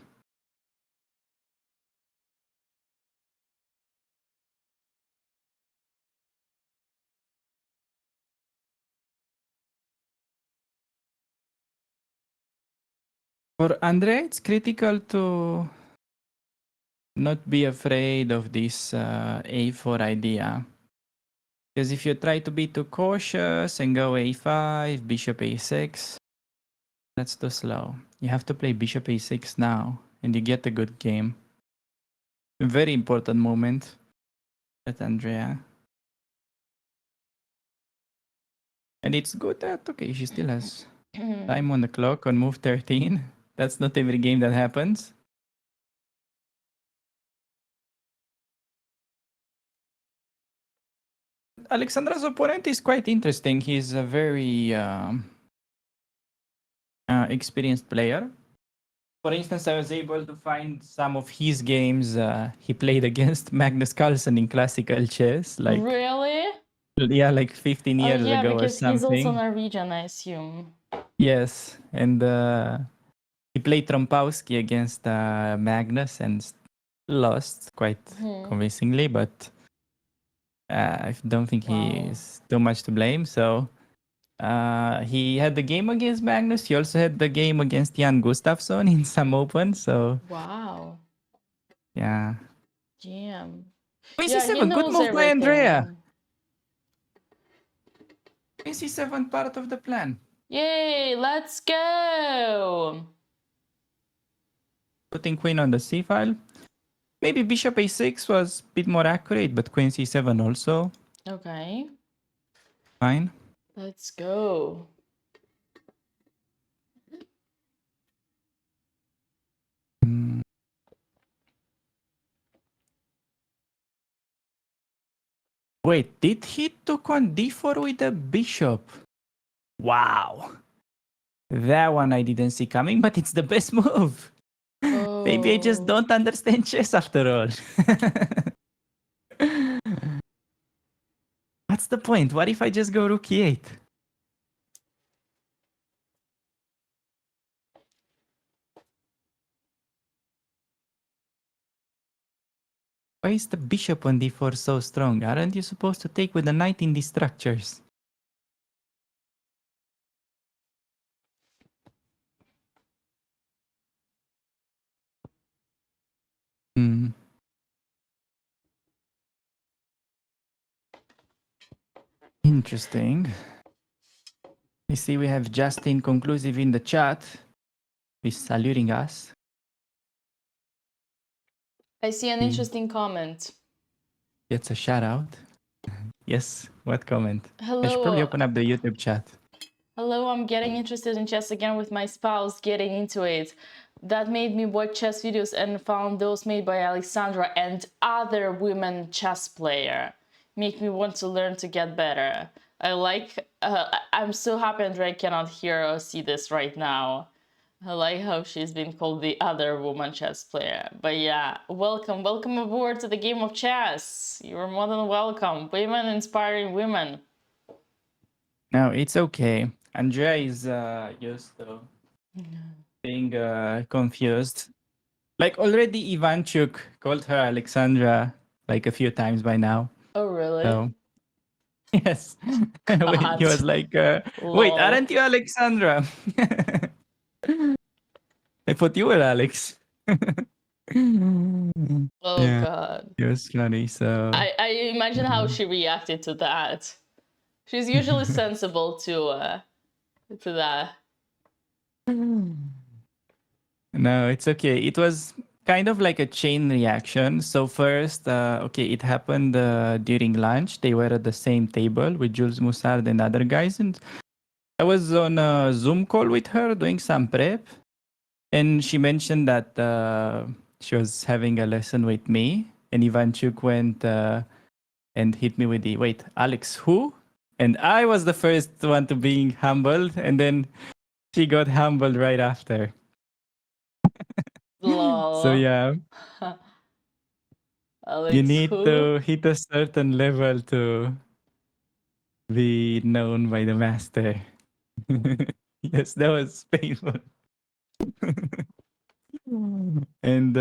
For Andrea, it's critical to not be afraid of this a4 idea. Because if you try to be too cautious and go a5, bishop a6, that's too slow. You have to play bishop a6 now, and you get a good game. A very important moment at Andrea. And it's good that, okay, she still has time on the clock on move 13. That's not every game that happens. Alexandra's opponent is quite interesting. He's a very experienced player. For instance, I was able to find some of his games he played against Magnus Carlsen in classical chess. Like, really? Yeah, like 15 years yeah, ago or because something. he's also Norwegian, I assume. Yes, and he played Trompowsky against Magnus and lost quite convincingly, but I don't think he is too much to blame. So he had the game against Magnus. He also had the game against Jan Gustafsson in some Open. So wow, yeah. damn. Queen Yeah, he c7, good knows move by everything. Andrea. Queen c7 part of the plan. Yay, let's go. Putting queen on the c file. Maybe bishop a6 was a bit more accurate, but queen c7 also. Okay. Fine. Let's go. Wait, did he took on d4 with the bishop? Wow. That one I didn't see coming, but it's the best move. Oh. Maybe I just don't understand chess after all. What's the point? What if I just go rook e8? Why is the bishop on d4 so strong? Aren't you supposed to take with the knight in these structures? Interesting. You see, we have Justin Conclusive in the chat. He's saluting us. I see an interesting comment. Gets a shout out. Yes, what comment? Hello. I should probably open up the YouTube chat. Hello, I'm getting interested in chess again with my spouse getting into it. That made me watch chess videos and found those made by Alexandra and other women chess player. Make me want to learn to get better. I'm so happy Andrea cannot hear or see this right now. I like how she's been called the other woman chess player. But yeah, welcome aboard to the game of chess. You're more than welcome. Women inspiring women. No, it's okay. Andrea is used to being confused. Like already Ivanchuk called her Alexandra like a few times by now. Oh, really? So, yes. He was like, wait, aren't you Alexandra? I thought you were Alex. Oh Yeah, god. it was funny. So I imagine how she reacted to that. She's usually sensible to that. no, it's okay. It was kind of like a chain reaction. So first, okay, it happened during lunch. They were at the same table with Jules Moussard and other guys, and I was on a Zoom call with her doing some prep, and she mentioned that she was having a lesson with me, and Ivanchuk went and hit me with the wait, Alex, who? And I was the first one to being humbled, and then she got humbled right after. Lol. So yeah, Alex, you need who? to hit a certain level to be known by the master. Yes, that was painful. And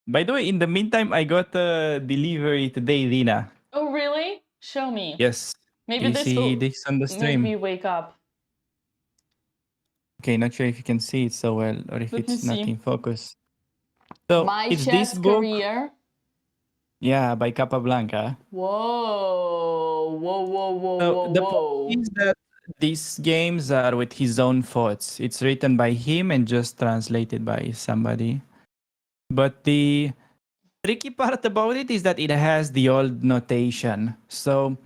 by the way, in the meantime, I got a delivery today, Lina. Oh really? Show me. Yes. Maybe You this see will this on the make me stream? wake up. Okay, not sure if you can see it so well or if Let me it's not see. in focus. So My it's this chess book, career. yeah, by Capablanca. Whoa. Whoa, whoa, whoa, So whoa, the point whoa. is that these games are with his own thoughts. It's written by him and just translated by somebody. But the tricky part about it is that it has the old notation. So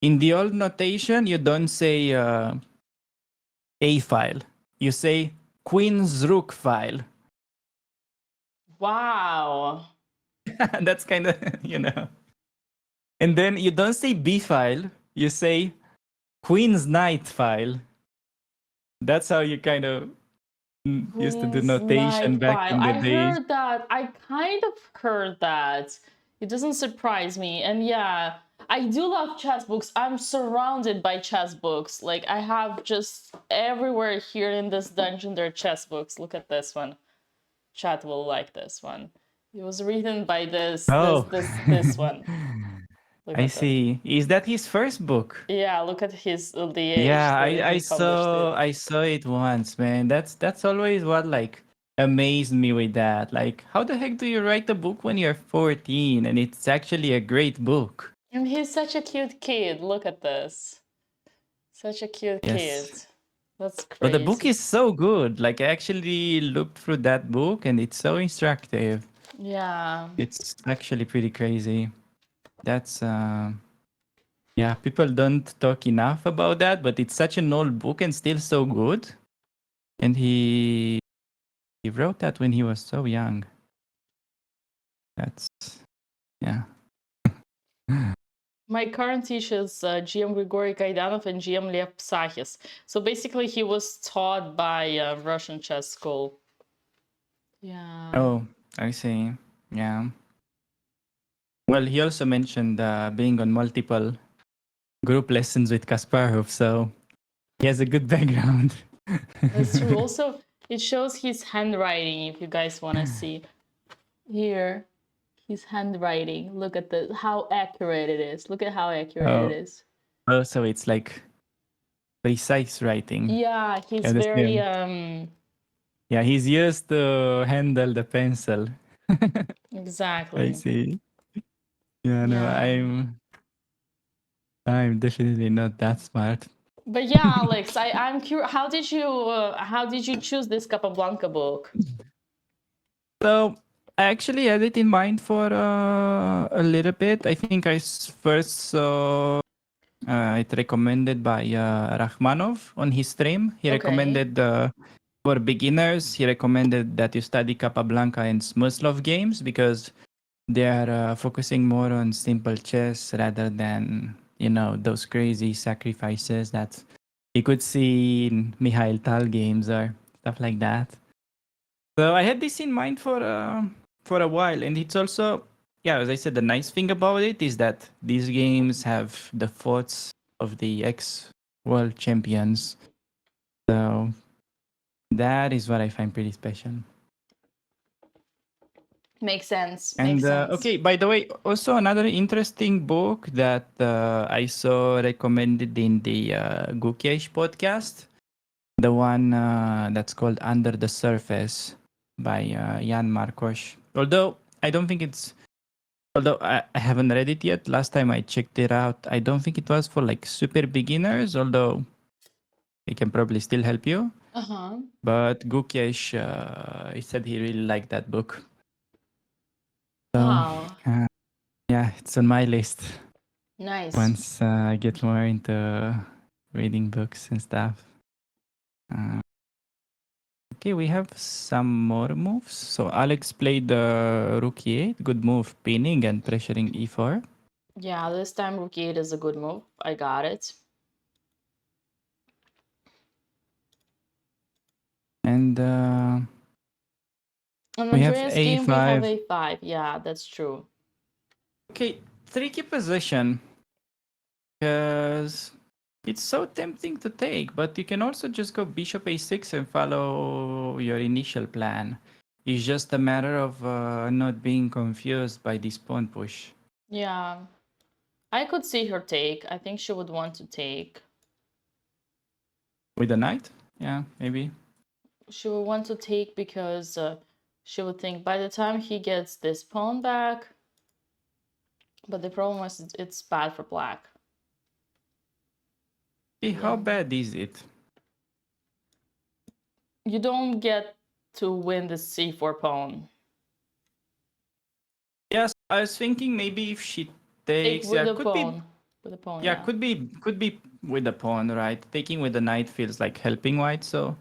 in the old notation, you don't say A file. You say Queen's Rook file. Wow. That's kind of, you know. And then you don't say B file. You say Queen's Knight file. That's how you kind of used to do Queen's notation Knight back file. in the I days. heard that. I kind of heard that. It doesn't surprise me. And yeah, I do love chess books. I'm surrounded by chess books. Like I have just everywhere here in this dungeon there are chess books. Look at this one. Chat will like this one. It was written by this Oh, one. Look I at that. see. Is that his first book? Yeah, look at his the age Yeah, that I he published it. saw it once, man. That's always what like amazed me with that. Like, how the heck do you write a book when you're 14 and it's actually a great book? And he's such a cute kid. Look at this. Such a cute kid. Yes. That's But the book crazy. is so good. Like I actually looked through that book and it's so instructive. Yeah. It's actually pretty crazy. That's yeah, people don't talk enough about that, but it's such an old book and still so good. And he wrote that when he was so young. That's yeah. My current teacher is GM Grigory Kaidanov and GM Lev Psachis. So basically he was taught by Russian chess school. Yeah. Oh, I see. Yeah. Well, he also mentioned being on multiple group lessons with Kasparov, so he has a good background. That's true. Also, it shows his handwriting if you guys want to see. Here, his handwriting. Look at the how accurate it is. Look at how accurate it is. Oh, so it's like precise writing. Yeah, he's Yeah, the very same. Yeah, he's used to handle the pencil. exactly. I see. Yeah, no, Yeah. I'm definitely not that smart. But yeah, Alex, I'm curious. How did you choose this Capablanca book? So I actually had it in mind for a little bit. I think I first saw it recommended by Rachmanov on his stream. He recommended for beginners. He recommended that you study Capablanca and Smyslov games because they are focusing more on simple chess rather than those crazy sacrifices that you could see in Mikhail Tal games or stuff like that. So I had this in mind for a while, and it's also, yeah, as I said, the nice thing about it is that these games have the thoughts of the ex-world champions. So that is what I find pretty special. Makes sense. And Makes sense. okay, by the way, also another interesting book that I saw recommended in the Gukiesh podcast, the one that's called Under the Surface by Jan Markos. Although I don't think it's. Although I haven't read it yet. Last time I checked it out, I don't think it was for like super beginners. Although it can probably still help you. But Gukesh, he said he really liked that book. So, Wow. yeah, it's on my list. Nice. Once I get more into reading books and stuff. Okay, we have some more moves. So Alex played Rook E8. Good move, pinning and pressuring E4. Yeah, this time Rook 8 is a good move. I got it. And On we have Andreas' game, we have A5. A5. Yeah, that's true. Okay, tricky position. Because it's so tempting to take, but you can also just go bishop a6 and follow your initial plan. It's just a matter of not being confused by this pawn push. Yeah. I could see her take. I think she would want to take. With the knight? Yeah, maybe. She would want to take because she would think by the time he gets this pawn back. But the problem is it's bad for black. Okay, how bad is it? You don't get to win the c4 pawn. Yes, I was thinking maybe if she takes, With yeah, the could be. pawn. With the pawn, Yeah, yeah. could be with the pawn, right? Taking with the knight feels like helping white, so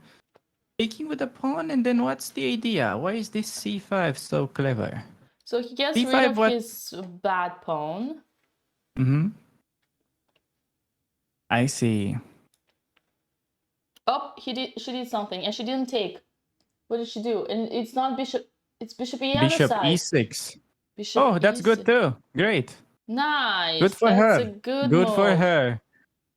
taking with the pawn, and then what's the idea? Why is this c5 so clever? So he gets c5 rid of what? his bad pawn. Mm-hmm. I see. Oh, she did something, and she didn't take. What did she do? And it's not bishop. It's bishop E other Bishop side. e6. Bishop Oh, that's good E6. too. Great. Nice. Good for That's her. a good Good move. for her.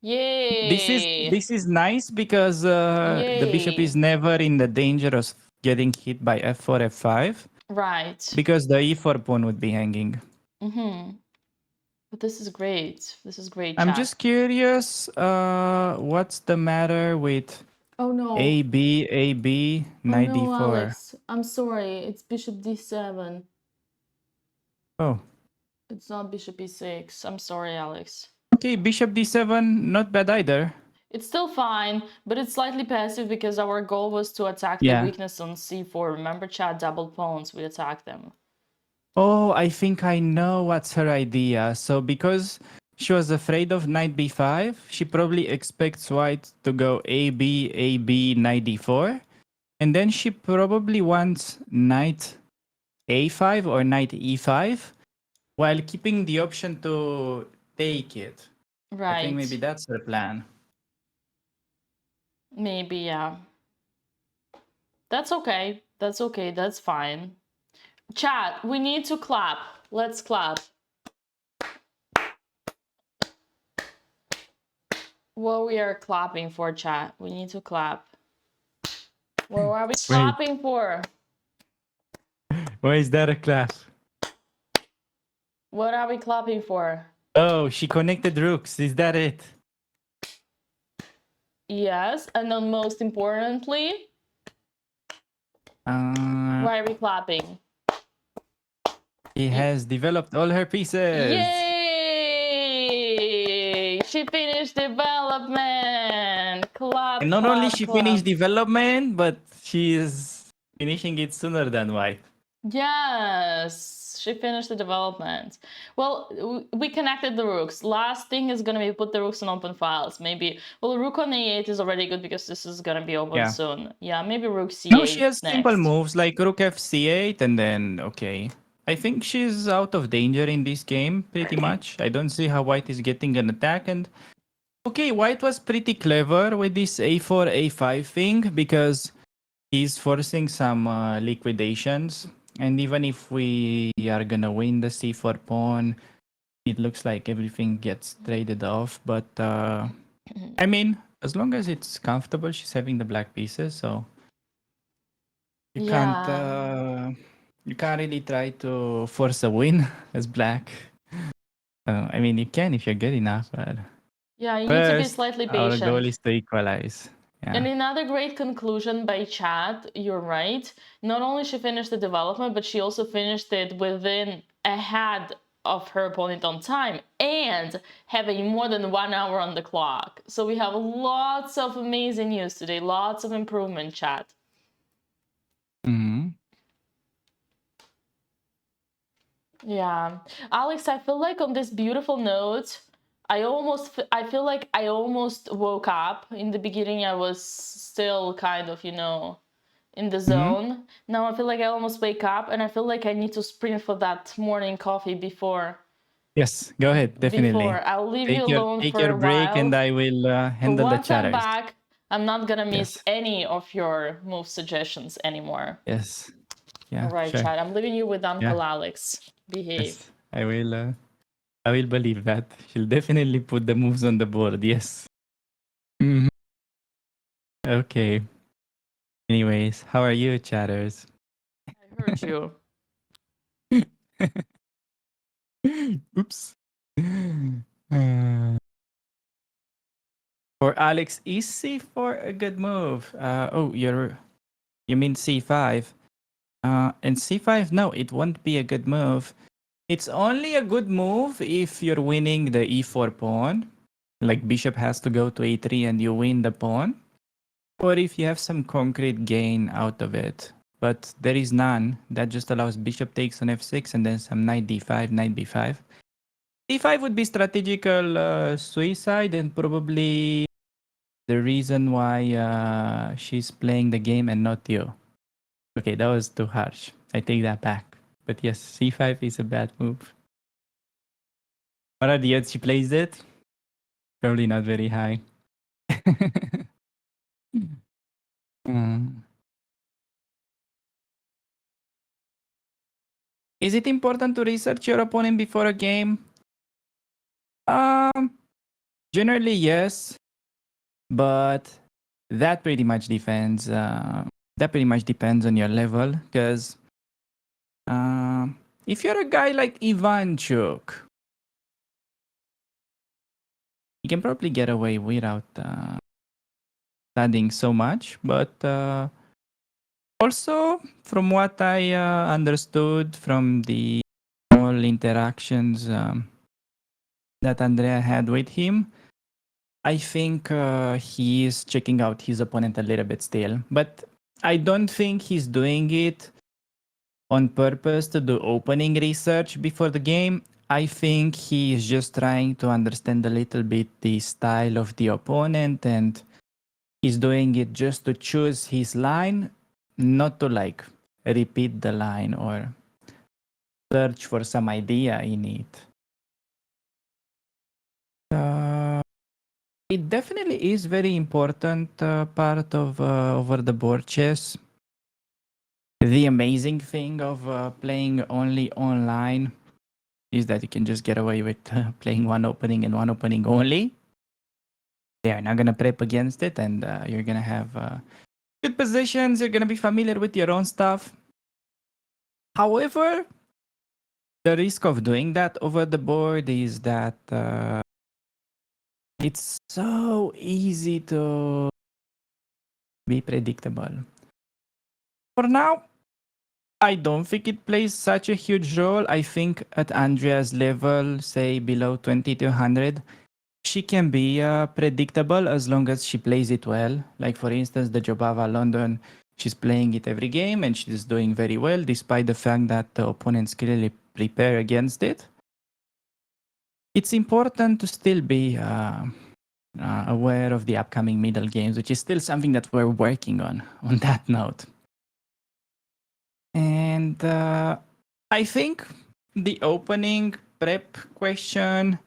Yay. This is nice because the bishop is never in the danger of getting hit by f4, f5. Right. Because the e4 pawn would be hanging. Mm-hmm. But this is great. This is great, I'm chat. just curious, what's the matter with Oh no. AB, knight Oh no, d4? Alex. I'm sorry. It's bishop d7. Oh. It's not bishop e6. I'm sorry, Alex. Okay, bishop d7, not bad either. It's still fine, but it's slightly passive because our goal was to attack the weakness on c4. Remember, chat, double pawns, we attack them. Oh, I think I know what's her idea. So because she was afraid of knight b5, she probably expects white to go AB, knight d4. And then she probably wants knight a5 or knight e5 while keeping the option to take it. Right. I think maybe that's her plan. Maybe, yeah. That's okay. That's okay. That's fine. Chat, we need to clap. Let's clap. What we are clapping for, chat? We need to clap. What are we clapping for? Why is that a clap? What are we clapping for? Oh, she connected rooks. Is that it? Yes, and then most importantly, why are we clapping? He has developed all her pieces. Yay! She finished development. Clap. And not clap, only she clap. finished development, but she is finishing it sooner than white. Yes, she finished the development. Well, we connected the rooks. Last thing is gonna be put the rooks in open files. Maybe, well, rook on e8 is already good because this is gonna be open soon. Yeah, maybe rook c8 No, she has next. simple moves like rook fc8 and then, okay. I think she's out of danger in this game, pretty much. I don't see how white is getting an attack. And okay, white was pretty clever with this a4, a5 thing because he's forcing some liquidations. And even if we are gonna win the c4 pawn, it looks like everything gets traded off. But I mean, as long as it's comfortable, she's having the black pieces, so you can't really try to force a win as black. I mean, you can if you're good enough, but yeah, you need to be slightly our patient. goal is to equalize. And another great conclusion by chat, you're right. Not only she finished the development, but she also finished it within ahead of her opponent on time and having more than 1 hour on the clock. So we have lots of amazing news today, lots of improvement, chat. Yeah. Alex, I feel like on this beautiful note, I feel like I almost woke up. In the beginning, I was still kind of, you know, in the zone. Now I feel like I almost wake up and I feel like I need to sprint for that morning coffee before. Yes, go ahead, definitely. I'll leave you alone take for your a break while. and I will handle the Once I'm chatters. back, I'm not gonna miss any of your move suggestions anymore. Yes. Yeah, All right, sure. chat. I'm leaving you with Uncle Alex. Behave. Yes, I will believe that. She'll definitely put the moves on the board, yes. Okay. Anyways, how are you, chatters? I heard you. Oops. For Alex, is C4 a good move? You mean C5? And C5, no, it won't be a good move. It's only a good move if you're winning the E4 pawn. Like bishop has to go to A3 and you win the pawn. Or if you have some concrete gain out of it. But there is none. That just allows bishop takes on F6 and then some knight D5, knight B5. D5 would be strategical suicide and probably the reason why she's playing the game and not you. Okay, that was too harsh. I take that back. But yes, C5 is a bad move. What are the odds she plays it? Probably not very high. Is it important to research your opponent before a game? Generally, yes. But that pretty much depends. That pretty much depends on your level. Because if you're a guy like Ivanchuk, you can probably get away without studying so much. But also, from what I understood from the small interactions that Andrea had with him, I think he is checking out his opponent a little bit still. But I don't think he's doing it on purpose to do opening research before the game. I think he is just trying to understand a little bit the style of the opponent, and he's doing it just to choose his line, not to like repeat the line or search for some idea in it. It definitely is very important part of over the board chess. The amazing thing of playing only online is that you can just get away with playing one opening and one opening only. They are not going to prep against it, and you're going to have good positions. You're going to be familiar with your own stuff. However, the risk of doing that over the board is that it's so easy to be predictable. For now, I don't think it plays such a huge role. I think at Andrea's level, say below 2200, she can be predictable as long as she plays it well. Like for instance, the Jobava London, she's playing it every game and she's doing very well despite the fact that the opponents clearly prepare against it. It's important to still be aware of the upcoming middle games, which is still something that we're working on that note. And I think the opening prep question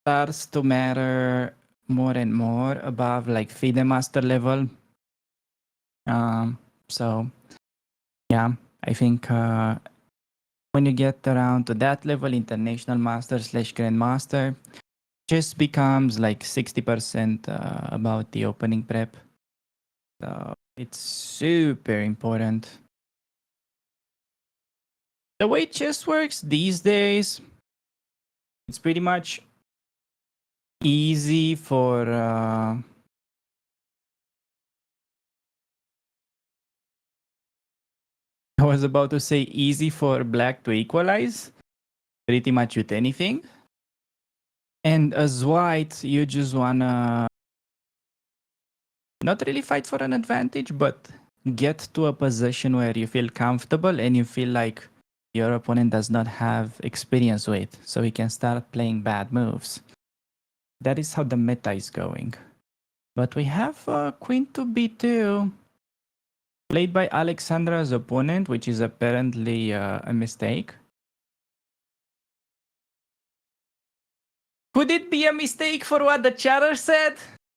starts to matter more and more above like FIDE master level. So yeah, I think when you get around to that level, international master / grandmaster, just becomes like 60% about the opening prep. So it's super important. The way chess works these days, it's pretty much easy for was about to say easy for black to equalize pretty much with anything. And as white, you just wanna not really fight for an advantage, but get to a position where you feel comfortable and you feel like your opponent does not have experience with, so he can start playing bad moves. That is how the meta is going. But we have queen to b2, played by Alexandra's opponent, which is apparently a mistake. Could it be a mistake for what the chatter said?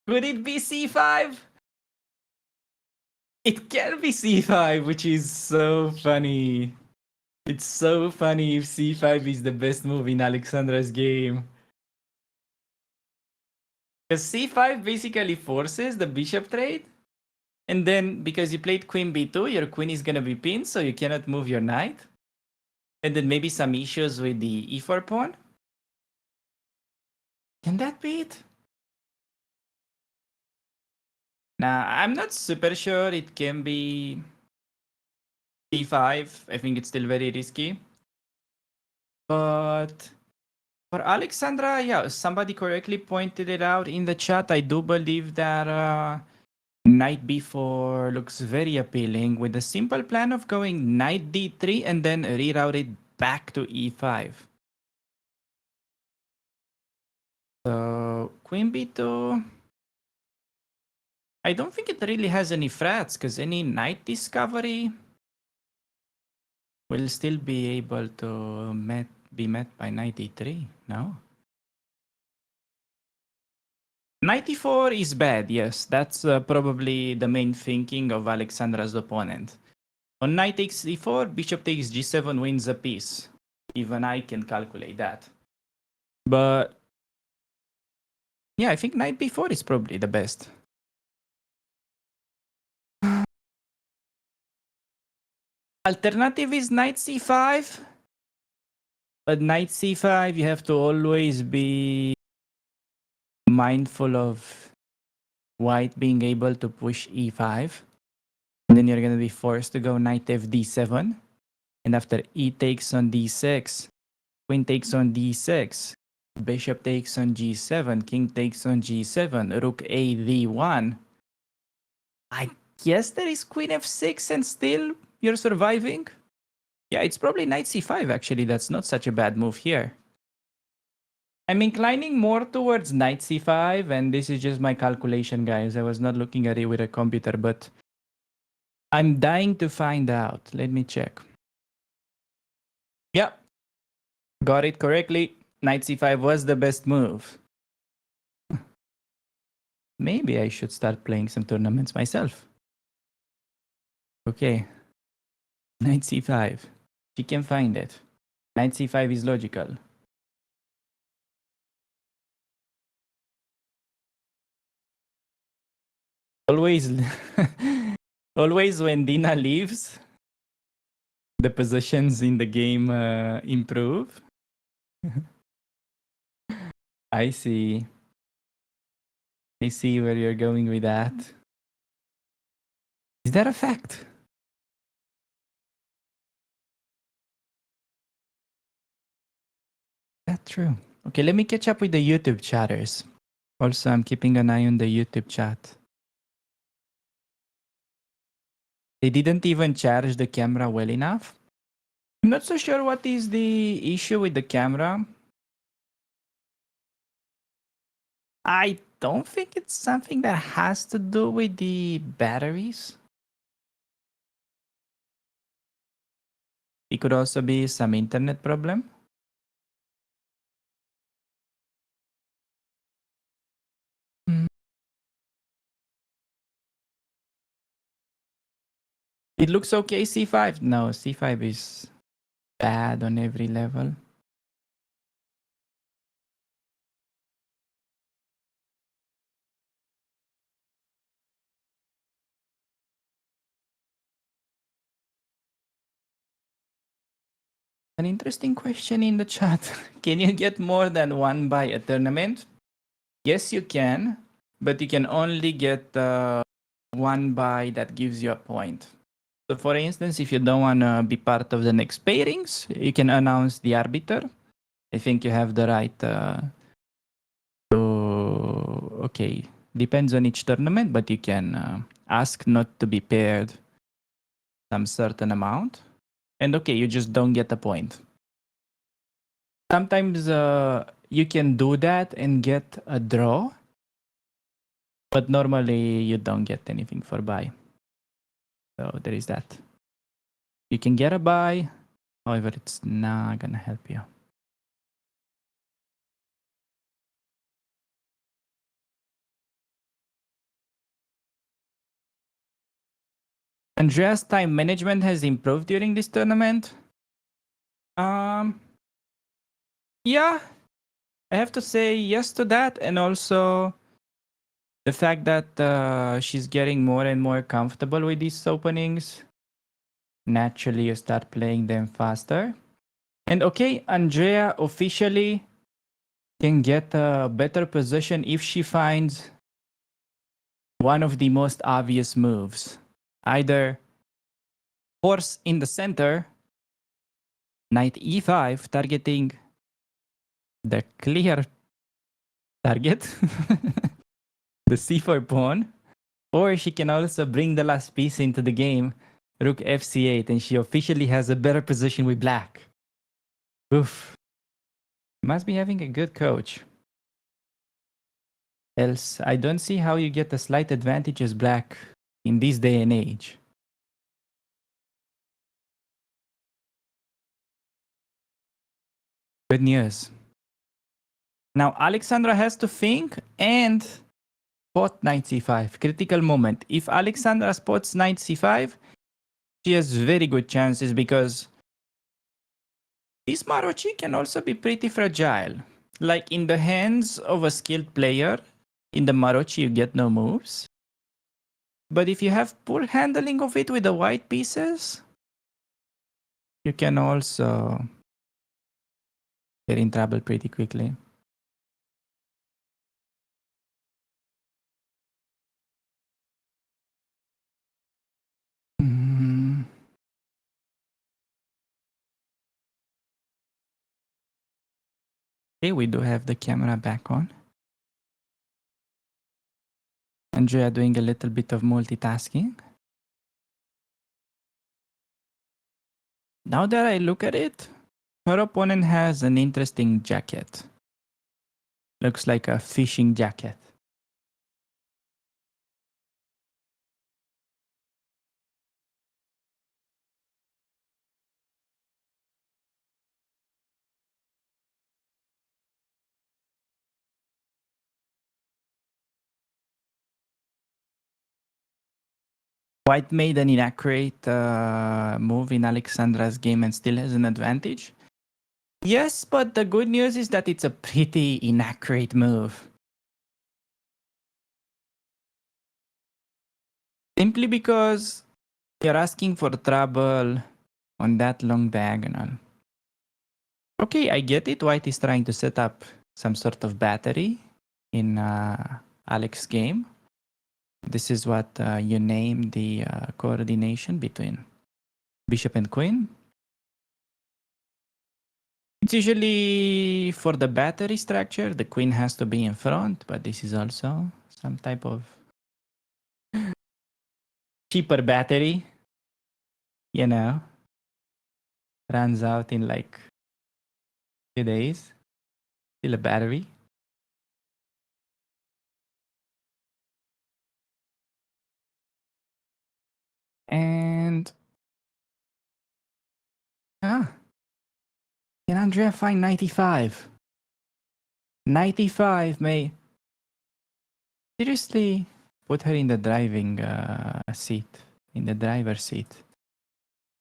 Could it be c5? It can be c5, which is so funny. It's so funny if c5 is the best move in Alexandra's game. Because c5 basically forces the bishop trade. And then because you played queen b2, your queen is going to be pinned, so you cannot move your knight. And then maybe some issues with the e4 pawn. Can that be it? Nah, I'm not super sure it can be c5. I think it's still very risky. But for Alexandra, yeah, somebody correctly pointed it out in the chat. I do believe that knight b4 looks very appealing with the simple plan of going knight d3 and then reroute it back to e5. So queen b2. I don't think it really has any threats because any knight discovery will still be able to be met by knight e3, no? Knight e4 is bad, yes. That's probably the main thinking of Alexandra's opponent. On knight takes e4, bishop takes g7 wins a piece. Even I can calculate that. But yeah, I think knight b4 is probably the best. Alternative is knight c5. But knight c5, you have to always be mindful of white being able to push e5. And then you're going to be forced to go knight fd7. And after e takes on d6, queen takes on d6, bishop takes on g7, king takes on g7, rook a d1. I guess there is queen f6 and still you're surviving. Yeah, it's probably knight c5 actually. That's not such a bad move here. I'm inclining more towards knight c5, and this is just my calculation, guys. I was not looking at it with a computer, but I'm dying to find out. Let me check. Yep. Got it correctly. Knight c5 was the best move. Maybe I should start playing some tournaments myself. Okay. Knight c5. She can find it. Knight c5 is logical. Always, always when Dina leaves, the positions in the game improve. I see. I see where you're going with that. Is that a fact? That's true. Okay, let me catch up with the YouTube chatters. Also, I'm keeping an eye on the YouTube chat. They didn't even charge the camera well enough. I'm not so sure what is the issue with the camera. I don't think it's something that has to do with the batteries. It could also be some internet problem. It looks okay, c5. No, c5 is bad on every level. An interesting question in the chat. Can you get more than one buy a tournament? Yes, you can, but you can only get one buy that gives you a point. So for instance, if you don't want to be part of the next pairings, you can announce the arbiter. I think you have the right to, okay, depends on each tournament, but you can ask not to be paired some certain amount. And okay, you just don't get a point. Sometimes you can do that and get a draw, but normally you don't get anything for buy. So there is that. You can get a buy, however, it's not gonna help you. Andrea's time management has improved during this tournament. Yeah, I have to say yes to that, and also the fact that she's getting more and more comfortable with these openings. Naturally, you start playing them faster. And okay, Andrea officially can get a better position if she finds one of the most obvious moves. Either horse in the center, knight e5, targeting the clear target, the c4 pawn, or she can also bring the last piece into the game, rook fc8, and she officially has a better position with black. Oof. Must be having a good coach. Else, I don't see how you get a slight advantage as black in this day and age. Good news. Now Alexandra has to think and spot knight c5. Critical moment. If Alexandra spots knight c5, she has very good chances because this Marochi can also be pretty fragile. Like in the hands of a skilled player, in the Marochi you get no moves. But if you have poor handling of it with the white pieces, you can also get in trouble pretty quickly. Okay, we do have the camera back on. Andrea doing a little bit of multitasking. Now that I look at it, her opponent has an interesting jacket. Looks like a fishing jacket. White made an inaccurate move in Alexandra's game and still has an advantage. Yes, but the good news is that it's a pretty inaccurate move. Simply because you're asking for trouble on that long diagonal. Okay, I get it. White is trying to set up some sort of battery in Alex's game. This is what you name the coordination between bishop and queen. It's usually for the battery structure, the queen has to be in front, but this is also some type of cheaper battery, you know, runs out in like 2 days. Still a battery. And can Andrea find 95? 95 may seriously put her in the driving seat, in the driver's seat.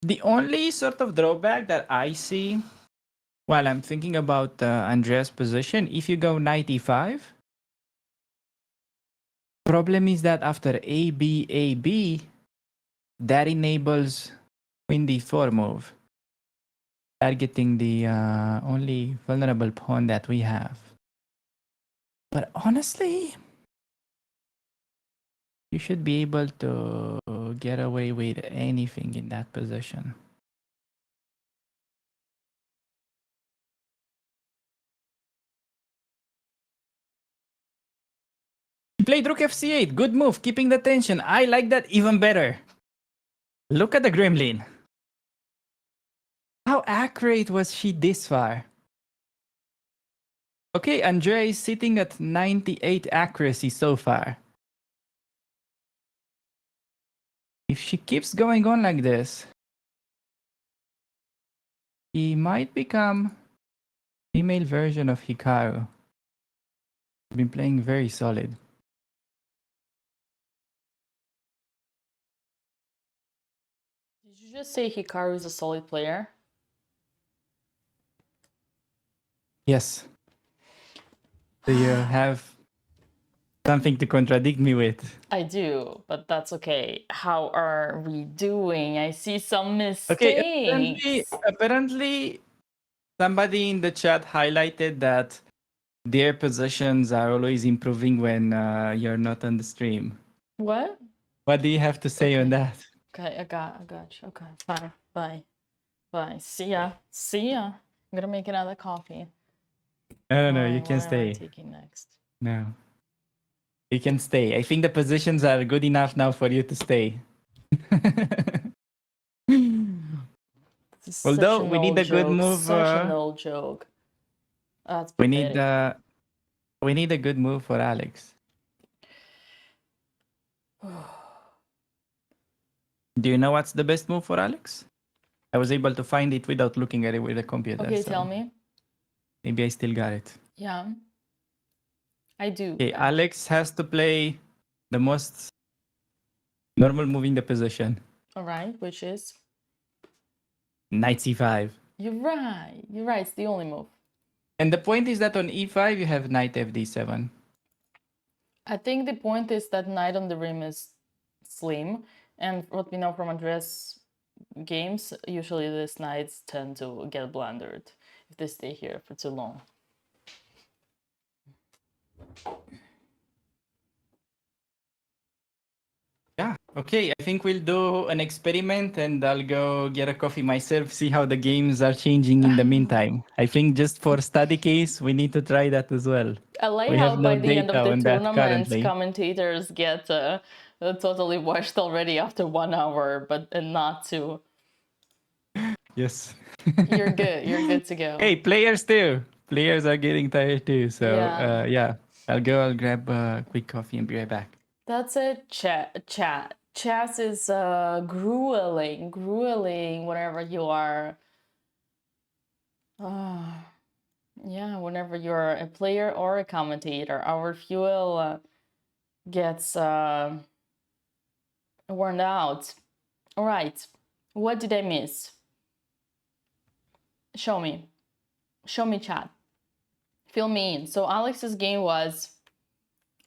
The only sort of drawback that I see while I'm thinking about Andrea's position, if you go 95, problem is that after AB, AB, that enables queen d4 move, targeting the only vulnerable pawn that we have. But honestly, You should be able to get away with anything in that position. He played rook fc8. Good move, keeping the tension. I like that even better. Look at the gremlin. How accurate was she this far? Okay, Andrea is sitting at 98 accuracy so far. If she keeps going on like this, he might become female version of Hikaru. Been playing very solid. Did you just say Hikaru is a solid player? Yes. Do you have something to contradict me with? I do, but that's okay. How are we doing? I see some mistakes. Okay, apparently somebody in the chat highlighted that their positions are always improving when you're not on the stream. What? What do you have to say on that? Okay, I got you. Okay, fine. Bye. See ya. I'm gonna make another coffee. No, you can What am I stay. taking next? No. You can stay. I think the positions are good enough now for you to stay. Although we need a good move. Such an old joke. That's we pathetic. need a good move for Alex. Do you know what's the best move for Alex? I was able to find it without looking at it with a computer. Okay, so tell me. Maybe I still got it. Yeah. I do. Okay, Alex has to play the most normal move in the position. All right, which is? Knight c5. You're right. It's the only move. And the point is that on e5 you have knight fd7. I think the point is that knight on the rim is slim, and what we know from Andreas games, usually these knights tend to get blundered if they stay here for too long. Yeah, okay, I think we'll do an experiment and I'll go get a coffee myself, see how the games are changing in the meantime. I think just for study case, we need to try that as well. I like we how have by no the end of data the on that tournament, currently. commentators get totally washed already after 1 hour, and not 2. Yes. You're good to go. Hey, players too. Players are getting tired too. So Yeah. I'll grab a quick coffee and be right back. That's it, chat. Chess is grueling, whenever you are. Yeah, whenever you're a player or a commentator. Our fuel gets worn out. All right, what did I miss? Show me, chat. Fill me in. So Alex's game was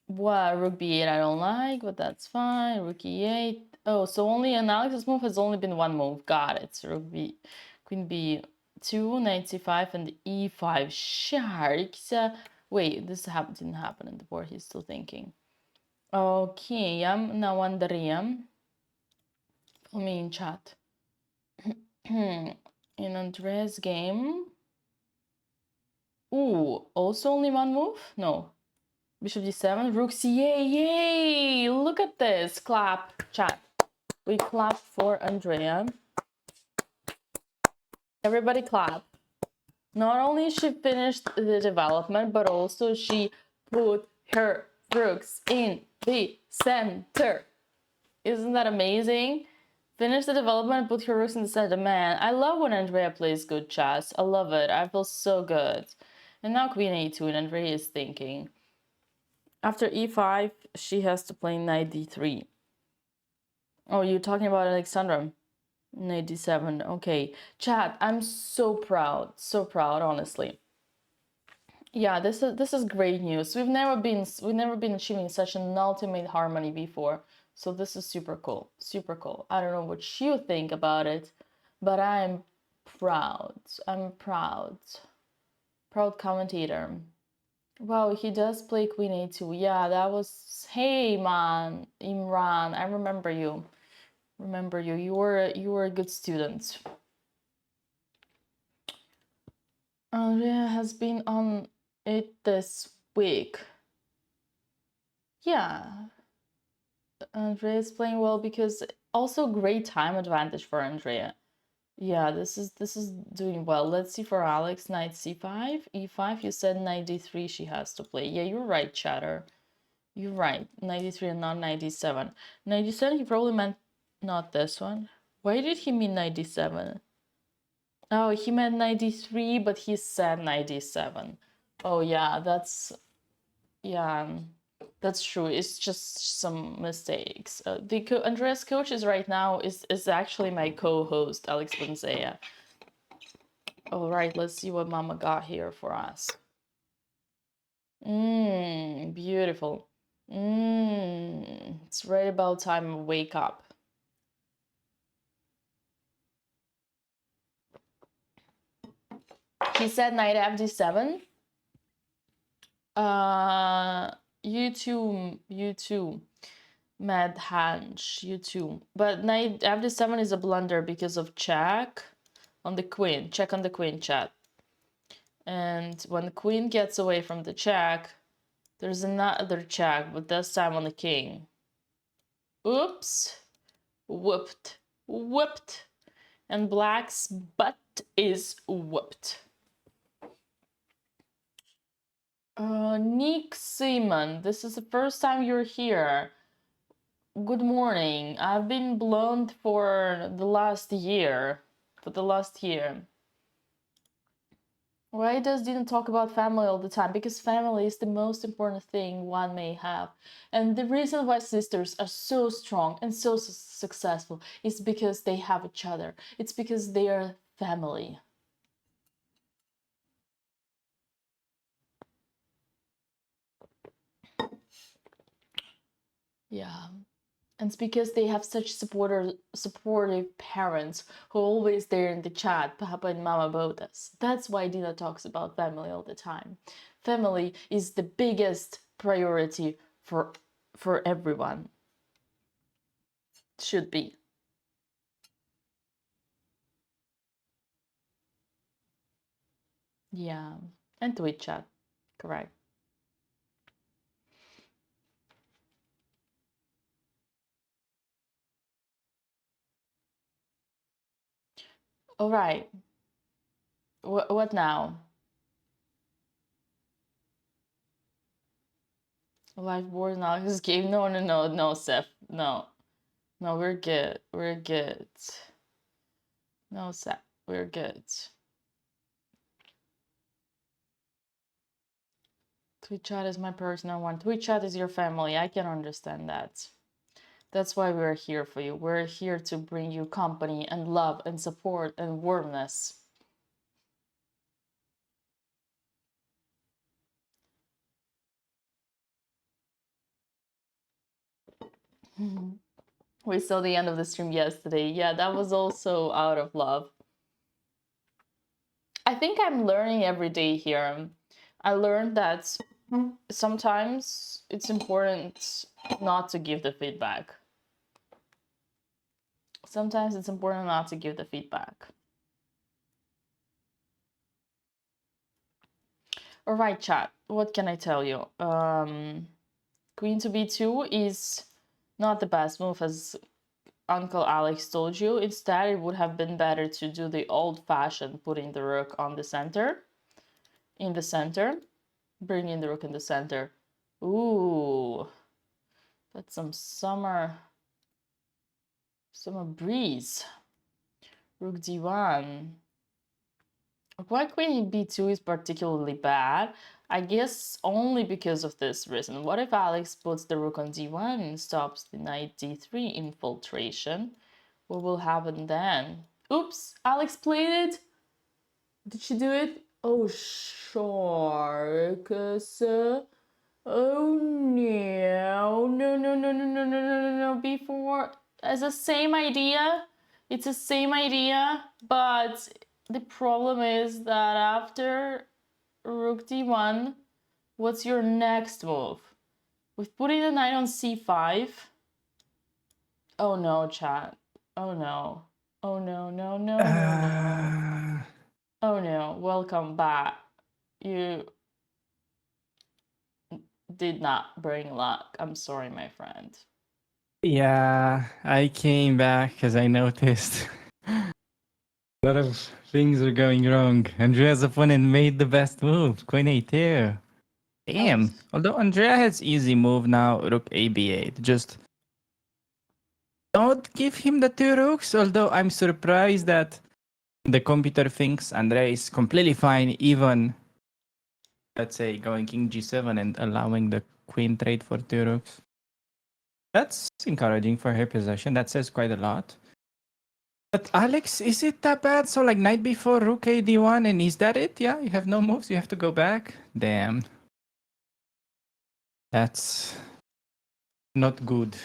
what? Rook b8 I don't like, but that's fine. Rook e8. Oh, so only an Alex's move has only been one move. Got it. So rook b, queen b2, knight c5, and e5. Sharks. Wait, this didn't happen in the board. He's still thinking. Okay, now Andrea. Fill me in, chat. In Andrea's game. Ooh, also only one move? No. Bishop d7, rook c8, yay! Look at this, clap, chat. We clap for Andrea. Everybody clap. Not only she finished the development, but also she put her rooks in the center. Isn't that amazing? Finish the development, put her rooks in the center. Man, I love when Andrea plays good chess. I love it. I feel so good. And now queen a2, and Andrea is thinking. After e5, she has to play knight d3. Oh, you're talking about Alexandra. Knight d7. Okay, chat. I'm so proud, honestly. Yeah, this is great news. We've never been achieving such an ultimate harmony before. So this is super cool. I don't know what you think about it, but I'm proud. I'm proud. Proud commentator. Wow, he does play Queen A2. Yeah, that was... Hey, man, Imran, I remember you. Remember you. You were a good student. Andrea has been on it this week. Yeah. Andrea is playing well because also great time advantage for Andrea. Yeah, this is doing well. Let's see for Alex. Knight c5, e5. You said knight d3 she has to play. Yeah, you're right, chatter. You're right. 93 and not 97. 97 he probably meant not this one. Why did he mean 97? Oh, he meant 93, but he said 97. Oh yeah, that's true. It's just some mistakes. Andrea's coach is right now is actually my co-host Alex Bonzea. All right, let's see what Mama got here for us. Beautiful. It's right about time to wake up. He said knight fd7. You too, Mad Hanch, you too. But knight fd7 is a blunder because of check on the queen. Check on the queen, chat. And when the queen gets away from the check, there's another check, but this time on the king. Oops. Whooped. Whooped. And black's butt is whooped. Nick Seaman, this is the first time you're here. Good morning. I've been blonde for the last year. Why does Dina talk about family all the time? Because family is the most important thing one may have. And the reason why sisters are so strong and so successful is because they have each other. It's because they are family. Yeah. And it's because they have such supportive parents who are always there in the chat, Papa and Mama Botas. That's why Dina talks about family all the time. Family is the biggest priority for everyone. Should be. Yeah. And Twitch chat. Correct. All right. What now? Live board now this game. No, Seth. No, we're good. No, Seth. We're good. Twitch chat is my personal one. Twitch chat is your family. I can understand that. That's why we're here for you. We're here to bring you company and love and support and warmness. We saw the end of the stream yesterday. Yeah, that was also out of love. I think I'm learning every day here. I learned that sometimes it's important not to give the feedback. Sometimes it's important not to give the feedback. All right, chat. What can I tell you? Queen to b2 is not the best move, as Uncle Alex told you. Instead, it would have been better to do the old-fashioned putting the rook on the center. In the center. Bringing the rook in the center. Ooh. That's some summer breeze. Rook d1. Why queen b2 is particularly bad? I guess only because of this reason. What if Alex puts the rook on d1 and stops the knight d3 infiltration? What will happen then? Oops, Alex played it. Did she do it? Oh, sure. Because, oh no. Before, it's the same idea. It's the same idea, but the problem is that after rook d1, What's your next move? With putting the knight on c5. Oh no, chat. Oh no. Oh no, no, no, no, no. Oh no, welcome back. You did not bring luck. I'm sorry, my friend. Yeah, I came back because I noticed a lot of things are going wrong. Andrea's opponent made the best move, Queen A2. Damn. Although Andrea has easy move now, Rook AB8. Just don't give him the two rooks. Although I'm surprised that the computer thinks Andrea is completely fine, even let's say going King G7 and allowing the queen trade for two rooks. That's encouraging for her possession. That says quite a lot. But Alex, is it that bad? So like knight before rook AD1, and is that it? Yeah, you have no moves. You have to go back. Damn. That's not good.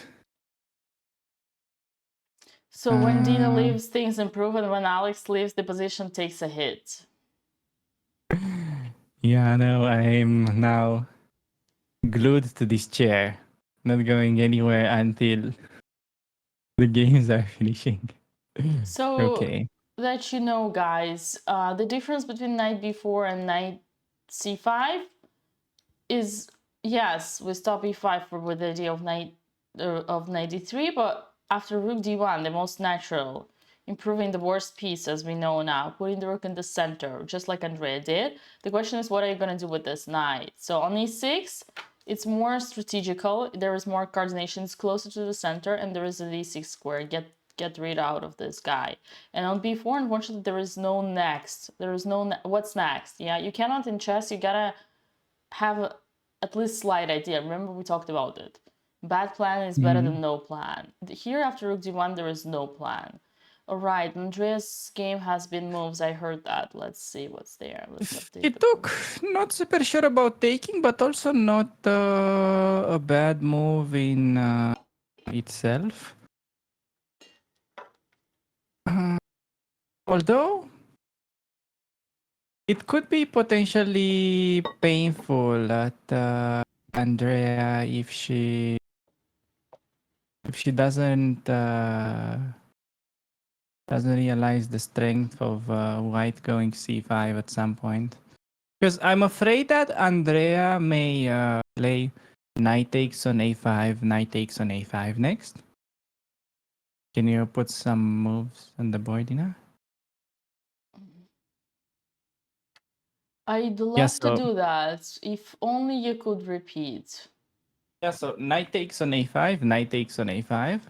So when Dina leaves, things improve, and when Alex leaves, the position takes a hit. Yeah, no, I'm now glued to this chair, not going anywhere until the games are finishing. So okay. that you know, guys, the difference between knight b4 and knight c5 is, yes, we stop e5 with the idea of knight d3, but after rook d1, the most natural, improving the worst piece as we know now, putting the rook in the center, just like Andrea did. The question is, what are you going to do with this knight? So on e6, it's more strategical. There is more coordination. It's closer to the center, and there is a d6 square. Get rid out of this guy. And on b4, unfortunately, there is no next. There is no what's next. Yeah, you cannot in chess. You gotta have at least slight idea. Remember we talked about it. Bad plan is better than no plan. Here after rook d1 there is no plan. Alright, Andrea's game has been moves. I heard that. Let's see what's there. Let's update. It took not super sure about taking, but also not a bad move in itself. Although it could be potentially painful at Andrea if she doesn't realize the strength of white going c5 at some point. Because I'm afraid that Andrea may play knight takes on a5, knight takes on a5 next. Can you put some moves on the board, Dina? I'd love to do that. If only you could repeat. Yeah, so knight takes on a5, knight takes on a5.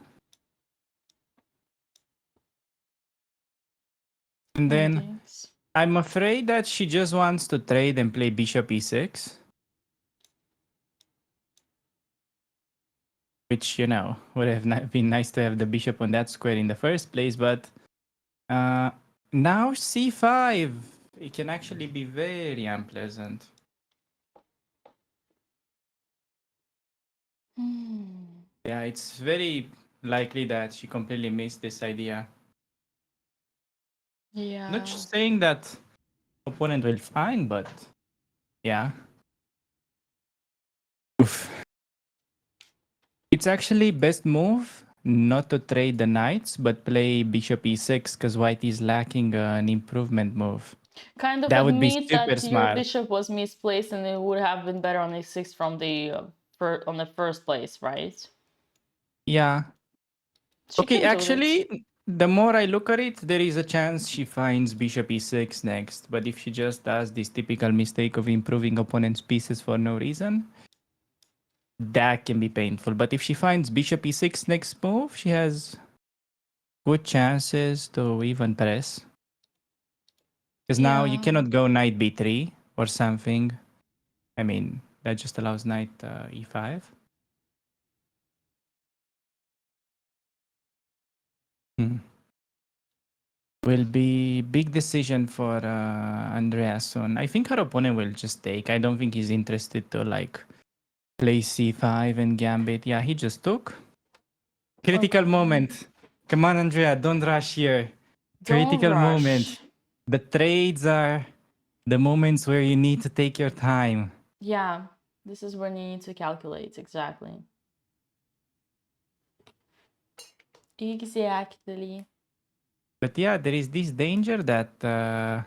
And then I'm afraid that she just wants to trade and play bishop e6. Which, you know, would have been nice to have the bishop on that square in the first place. But now c5, it can actually be very unpleasant. Yeah, it's very likely that she completely missed this idea. Yeah. Not saying that opponent will find, but yeah. Oof. It's actually best move not to trade the knights, but play bishop e6 because white is lacking an improvement move. Kind of that would be admit super that smart. your bishop was misplaced and it would have been better on a6 from the on the first place, right? Yeah. Okay, actually, the more I look at it, there is a chance she finds bishop e6 next. But if she just does this typical mistake of improving opponent's pieces for no reason, that can be painful. But if she finds bishop e6 next move, she has good chances to even press. Because now you cannot go knight b3 or something. I mean, that just allows knight e5. Will be big decision for Andrea soon. I think her opponent will just take. I don't think he's interested to like play c5 and gambit. Yeah, he just took. Critical moment. Come on, Andrea, don't rush here. Critical moment. The trades are the moments where you need to take your time. Yeah, this is when you need to calculate, exactly. Exactly. But yeah, there is this danger that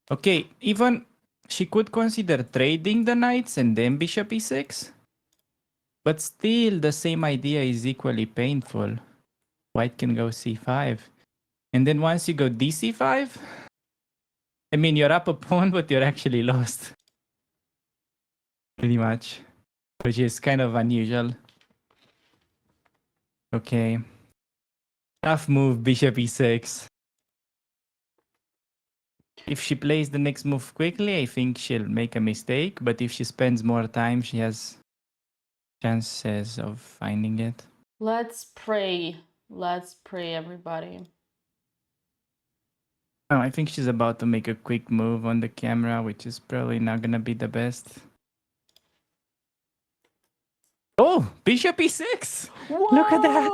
okay, even she could consider trading the knights and then bishop e6. But still, the same idea is equally painful. White can go c5. And then once you go dc5, I mean, you're up a pawn, but you're actually lost. Pretty much. Which is kind of unusual. Okay. Tough move, bishop e6. If she plays the next move quickly, I think she'll make a mistake. But if she spends more time, she has chances of finding it. Let's pray. Let's pray, everybody. Oh, I think she's about to make a quick move on the camera, which is probably not gonna be the best. Oh, bishop e6! Whoa, Look at that!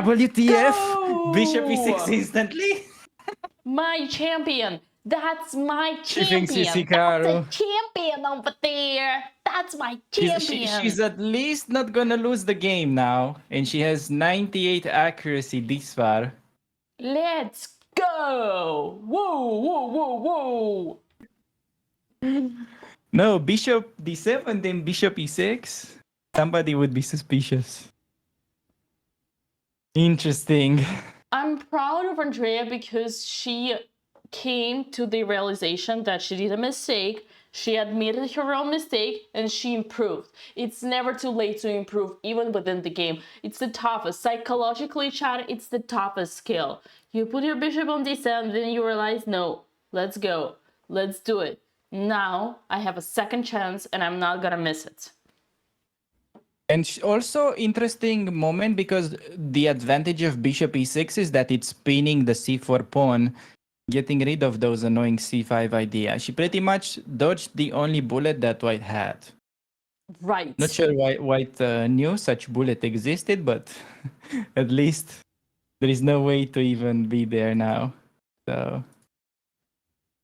WTF! go! Bishop e6 instantly! My champion! That's my She thinks she's champion! That's a Hikaru. champion over there! That's my champion! She's at least not gonna lose the game now, and she has 98 accuracy this far. Let's go! Whoa, whoa, whoa, whoa! No, bishop d7, then bishop e6. Somebody would be suspicious. Interesting. I'm proud of Andrea because she came to the realization that she did a mistake, she admitted her own mistake, and she improved. It's never too late to improve, even within the game. It's the toughest. Psychologically, chat, it's the toughest skill. You put your bishop on d7, then you realize, no, let's go. Let's do it. Now I have a second chance and I'm not gonna miss it. And also interesting moment because the advantage of bishop e6 is that it's pinning the c4 pawn, getting rid of those annoying c5 ideas. She pretty much dodged the only bullet that white had. Right. Not sure why white knew such bullet existed, but at least there is no way to even be there now. So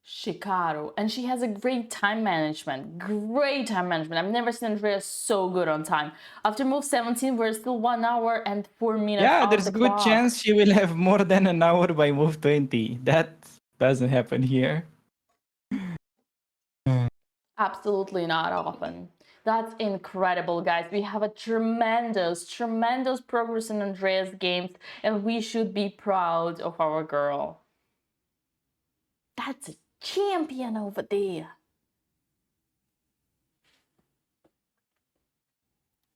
Hikaru, and she has a great time management. Great time management. I've never seen Andrea so good on time. After move 17, we're still 1 hour and 4 minutes. Yeah, on there's the a good clock. chance she will have more than an hour by move 20. That doesn't happen here. Absolutely not often. That's incredible, guys. We have a tremendous progress in Andrea's games, and we should be proud of our girl. That's a champion over there.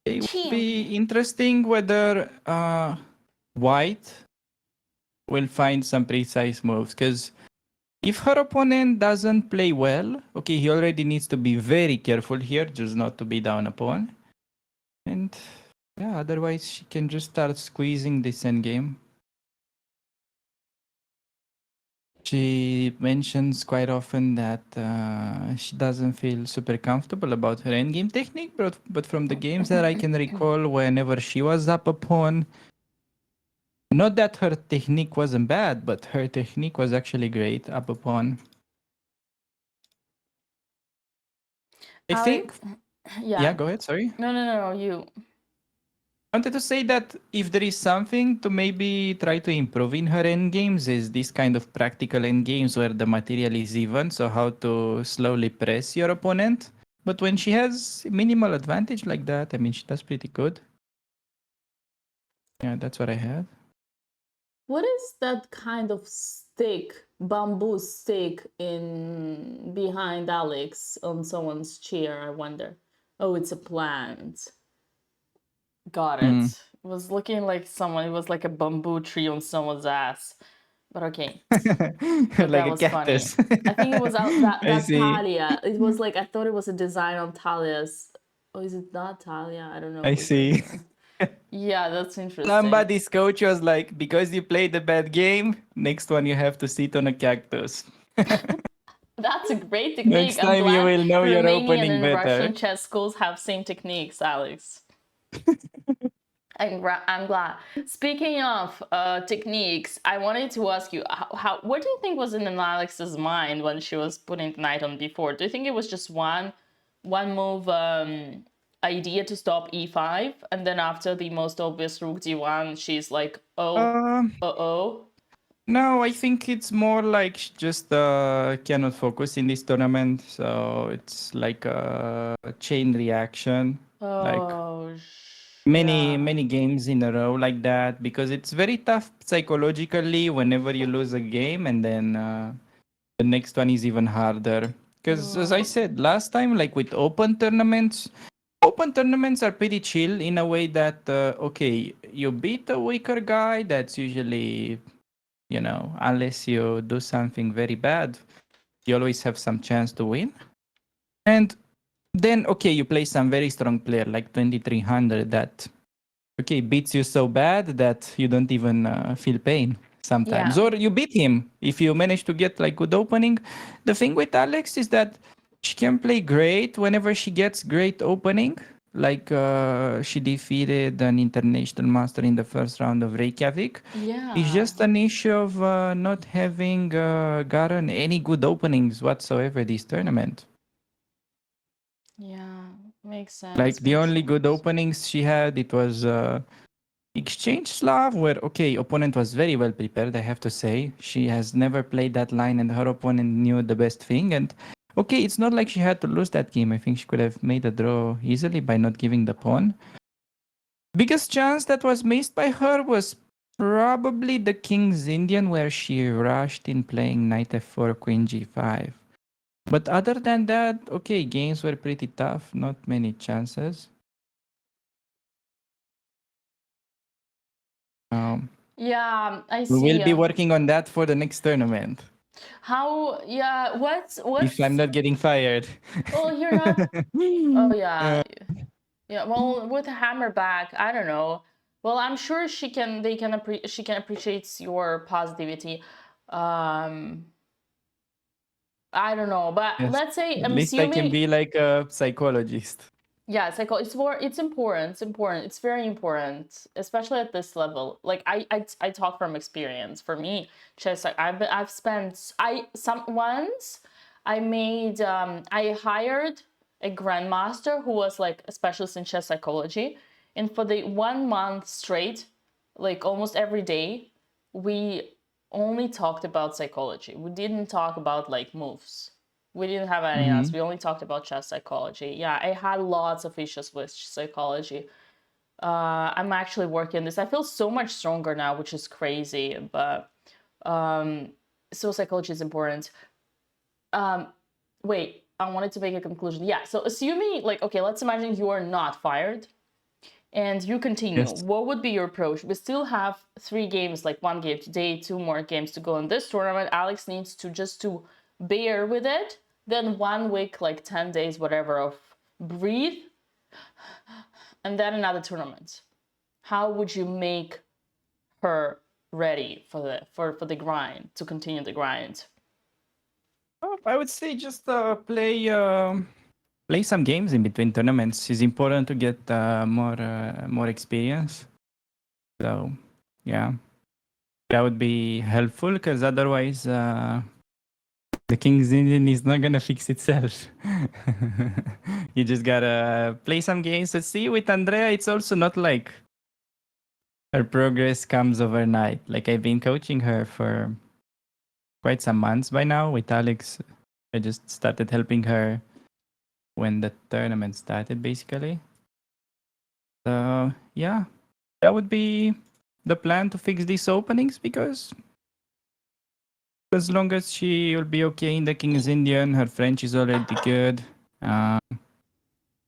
It would be interesting whether white will find some precise moves, because if her opponent doesn't play well, okay, he already needs to be very careful here, just not to be down a pawn. And yeah, otherwise she can just start squeezing this endgame. She mentions quite often that she doesn't feel super comfortable about her endgame technique, but from the games that I can recall, whenever she was up a pawn, not that her technique wasn't bad, but her technique was actually great up a pawn. I think... Yeah, go ahead, sorry. No, you. I wanted to say that if there is something to maybe try to improve in her endgames is this kind of practical endgames where the material is even, so how to slowly press your opponent. But when she has minimal advantage like that, I mean, she does pretty good. Yeah, that's what I had. What is that kind of stick, bamboo stick in behind Alex on someone's chair, I wonder? Oh, it's a plant. Got it. It was looking like someone, it was like a bamboo tree on someone's ass. But okay. But like that was a cactus. funny. I think it was that see. Talia. It was like, I thought it was a design on Talia's. Oh, is it not Talia? I don't know. I see. Yeah, that's interesting. Somebody's coach was like, because you played a bad game, next one you have to sit on a cactus. That's a great technique. Next time you will know your Romanian opening and better. Russian chess schools have same techniques, Alex. I'm glad. Speaking of techniques, I wanted to ask you, what do you think was in Alex's mind when she was putting the knight on b4? Do you think it was just one one move idea to stop e5, and then after the most obvious rook d1, she's like, oh. No, I think it's more like she just cannot focus in this tournament, so it's like a chain reaction, like many games in a row like that, because it's very tough psychologically whenever you lose a game, and then the next one is even harder. Because as I said last time, like with open tournaments are pretty chill in a way that okay, you beat a weaker guy, that's usually, unless you do something very bad, you always have some chance to win. And then, okay, you play some very strong player like 2300 that, okay, beats you so bad that you don't even feel pain sometimes. Yeah. Or you beat him if you manage to get like good opening. The thing with Alex is that she can play great whenever she gets great opening. Like she defeated an international master in the first round of Reykjavik. Yeah. It's just an issue of not having gotten any good openings whatsoever this tournament. Yeah, makes sense. Like the only good openings she had, it was Exchange Slav, where, okay, opponent was very well prepared, I have to say. She has never played that line and her opponent knew the best thing. And okay, it's not like she had to lose that game. I think she could have made a draw easily by not giving the pawn. Biggest chance that was missed by her was probably the King's Indian, where she rushed in playing knight f4, queen g5. But other than that, okay, games were pretty tough, not many chances. Yeah, I see. We will be working on that for the next tournament. How? Yeah. What's? If I'm not getting fired. Oh, you're not. Oh yeah. Yeah. Well, with a hammer back, I don't know. Well, I'm sure she can. She can appreciate your positivity. I don't know, but Yes. let's say At least I can be like a psychologist. Yeah, it's important. It's important. It's very important, especially at this level. Like I talk from experience. For me, chess, like I've spent once I made I hired a grandmaster who was like a specialist in chess psychology, and for the 1 month straight, like almost every day, we only talked about psychology. We didn't talk about like moves. We didn't have any else. We only talked about chess psychology. Yeah, I had lots of issues with psychology. I'm actually working on this. I feel so much stronger now, which is crazy. But so psychology is important. Wait, I wanted to make a conclusion. Yeah, so assuming like, okay, let's imagine you are not fired and you continue. Yes. What would be your approach? We still have 3 games, like 1 game today, 2 more games to go in this tournament. Alex needs to just to bear with it, then 1 week, like 10 days, whatever, of breathe, and then another tournament. How would you make her ready for the grind, to continue the grind? I would say just play some games in between tournaments. It's important to get more experience. So yeah, that would be helpful, because otherwise the King's Indian is not gonna fix itself. You just gotta play some games. Let's see, with Andrea, it's also not like her progress comes overnight. Like, I've been coaching her for quite some months by now. With Alex, I just started helping her when the tournament started, basically. So yeah, that would be the plan, to fix these openings, because as long as she will be okay in the King's Indian, her French is already good.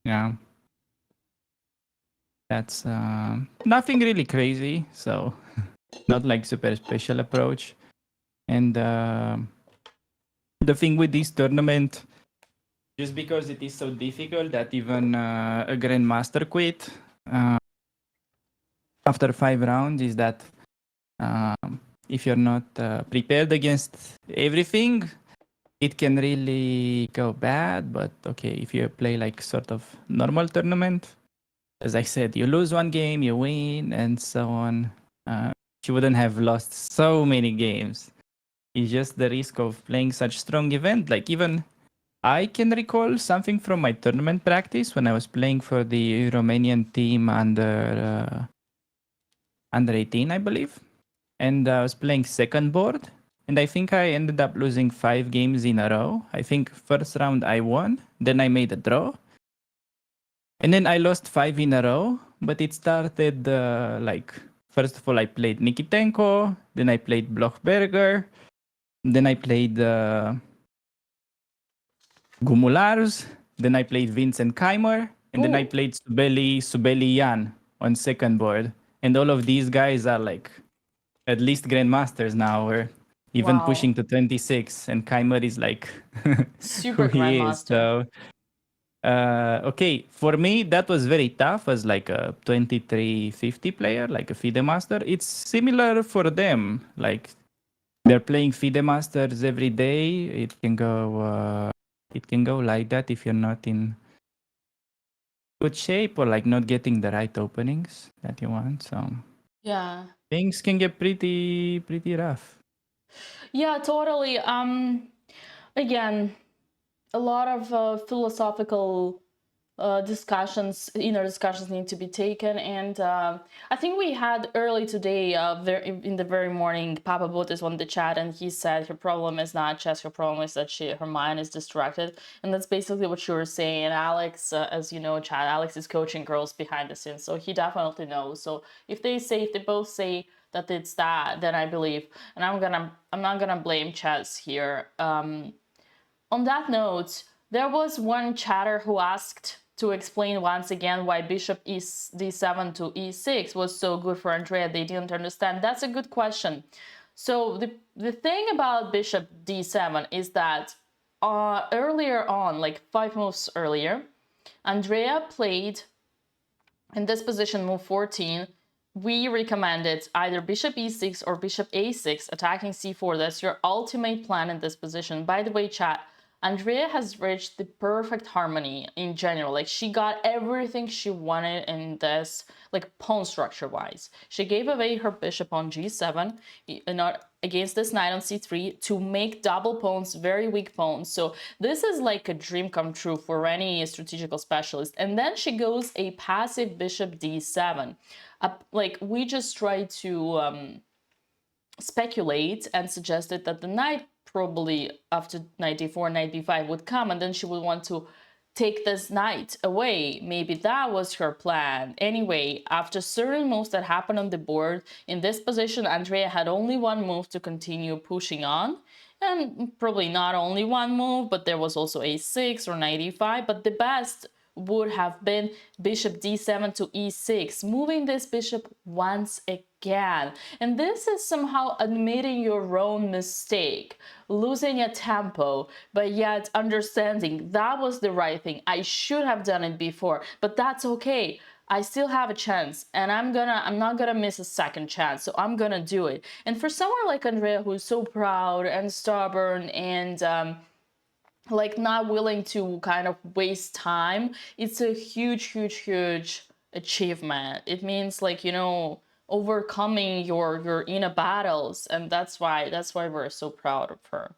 Yeah, that's nothing really crazy, so not like super special approach. And the thing with this tournament, just because it is so difficult that even a grandmaster quit after 5 rounds, is that if you're not prepared against everything, it can really go bad. But okay, if you play like sort of normal tournament, as I said, you lose 1 game, you win, and so on. She wouldn't have lost so many games. It's just the risk of playing such strong event. Like, even I can recall something from my tournament practice when I was playing for the Romanian team under 18, I believe. And I was playing second board. And I think I ended up losing 5 games in a row. I think first round I won. Then I made a draw. And then I lost 5 in a row. But it started first of all, I played Nikitenko. Then I played Blochberger. Then I played Gumulars. Then I played Vincent Keimer. And then I played Subeli Jan on second board. And all of these guys are like at least grandmasters now, or even pushing to 26. And Keimer is like Super who he is. grandmaster. So, okay, for me, that was very tough as like a 2350 player, like a FIDE master. It's similar for them. Like they're playing FIDE masters every day. It can go like that if you're not in good shape or like not getting the right openings that you want. So Yeah. things can get pretty rough. Yeah, totally. Again, a lot of philosophical discussions, inner discussions need to be taken. And I think we had early today, in the very morning, Papa Botes on the chat, and he said her problem is not chess, her problem is that her mind is distracted. And that's basically what you were saying. And Alex, as you know, chat, Alex is coaching girls behind the scenes, so he definitely knows. So if they both say that it's that, then I believe, and I'm not gonna blame chess here. On that note, there was one chatter who asked to explain once again why bishop d7 to e6 was so good for Andrea. They didn't understand. That's a good question. So the thing about bishop d7 is that earlier on, like 5 moves earlier, Andrea played in this position, move 14. We recommended either bishop e6 or bishop a6, attacking c4. That's your ultimate plan in this position. By the way, chat, Andrea has reached the perfect harmony in general. Like, she got everything she wanted in this, like, pawn structure wise. She gave away her bishop on g7, not against this knight on c3, to make double pawns, very weak pawns. So this is like a dream come true for any strategical specialist. And then she goes a passive bishop d7. Like, we just try to speculate and suggested that the knight probably after knight d4, knight b5 would come, and then she would want to take this knight away. Maybe that was her plan. Anyway, after certain moves that happened on the board, in this position, Andrea had only one move to continue pushing on. And probably not only one move, but there was also a6 or knight e5, but the best would have been bishop d7 to e6, moving this bishop once again. And this is somehow admitting your own mistake, losing a tempo, but yet understanding that was the right thing. I should have done it before, but that's okay. I still have a chance, and I'm not gonna miss a second chance, so I'm gonna do it. And for someone like Andrea, who's so proud and stubborn and like not willing to kind of waste time, it's a huge achievement. It means, like, you know, overcoming your inner battles, and that's why we're so proud of her.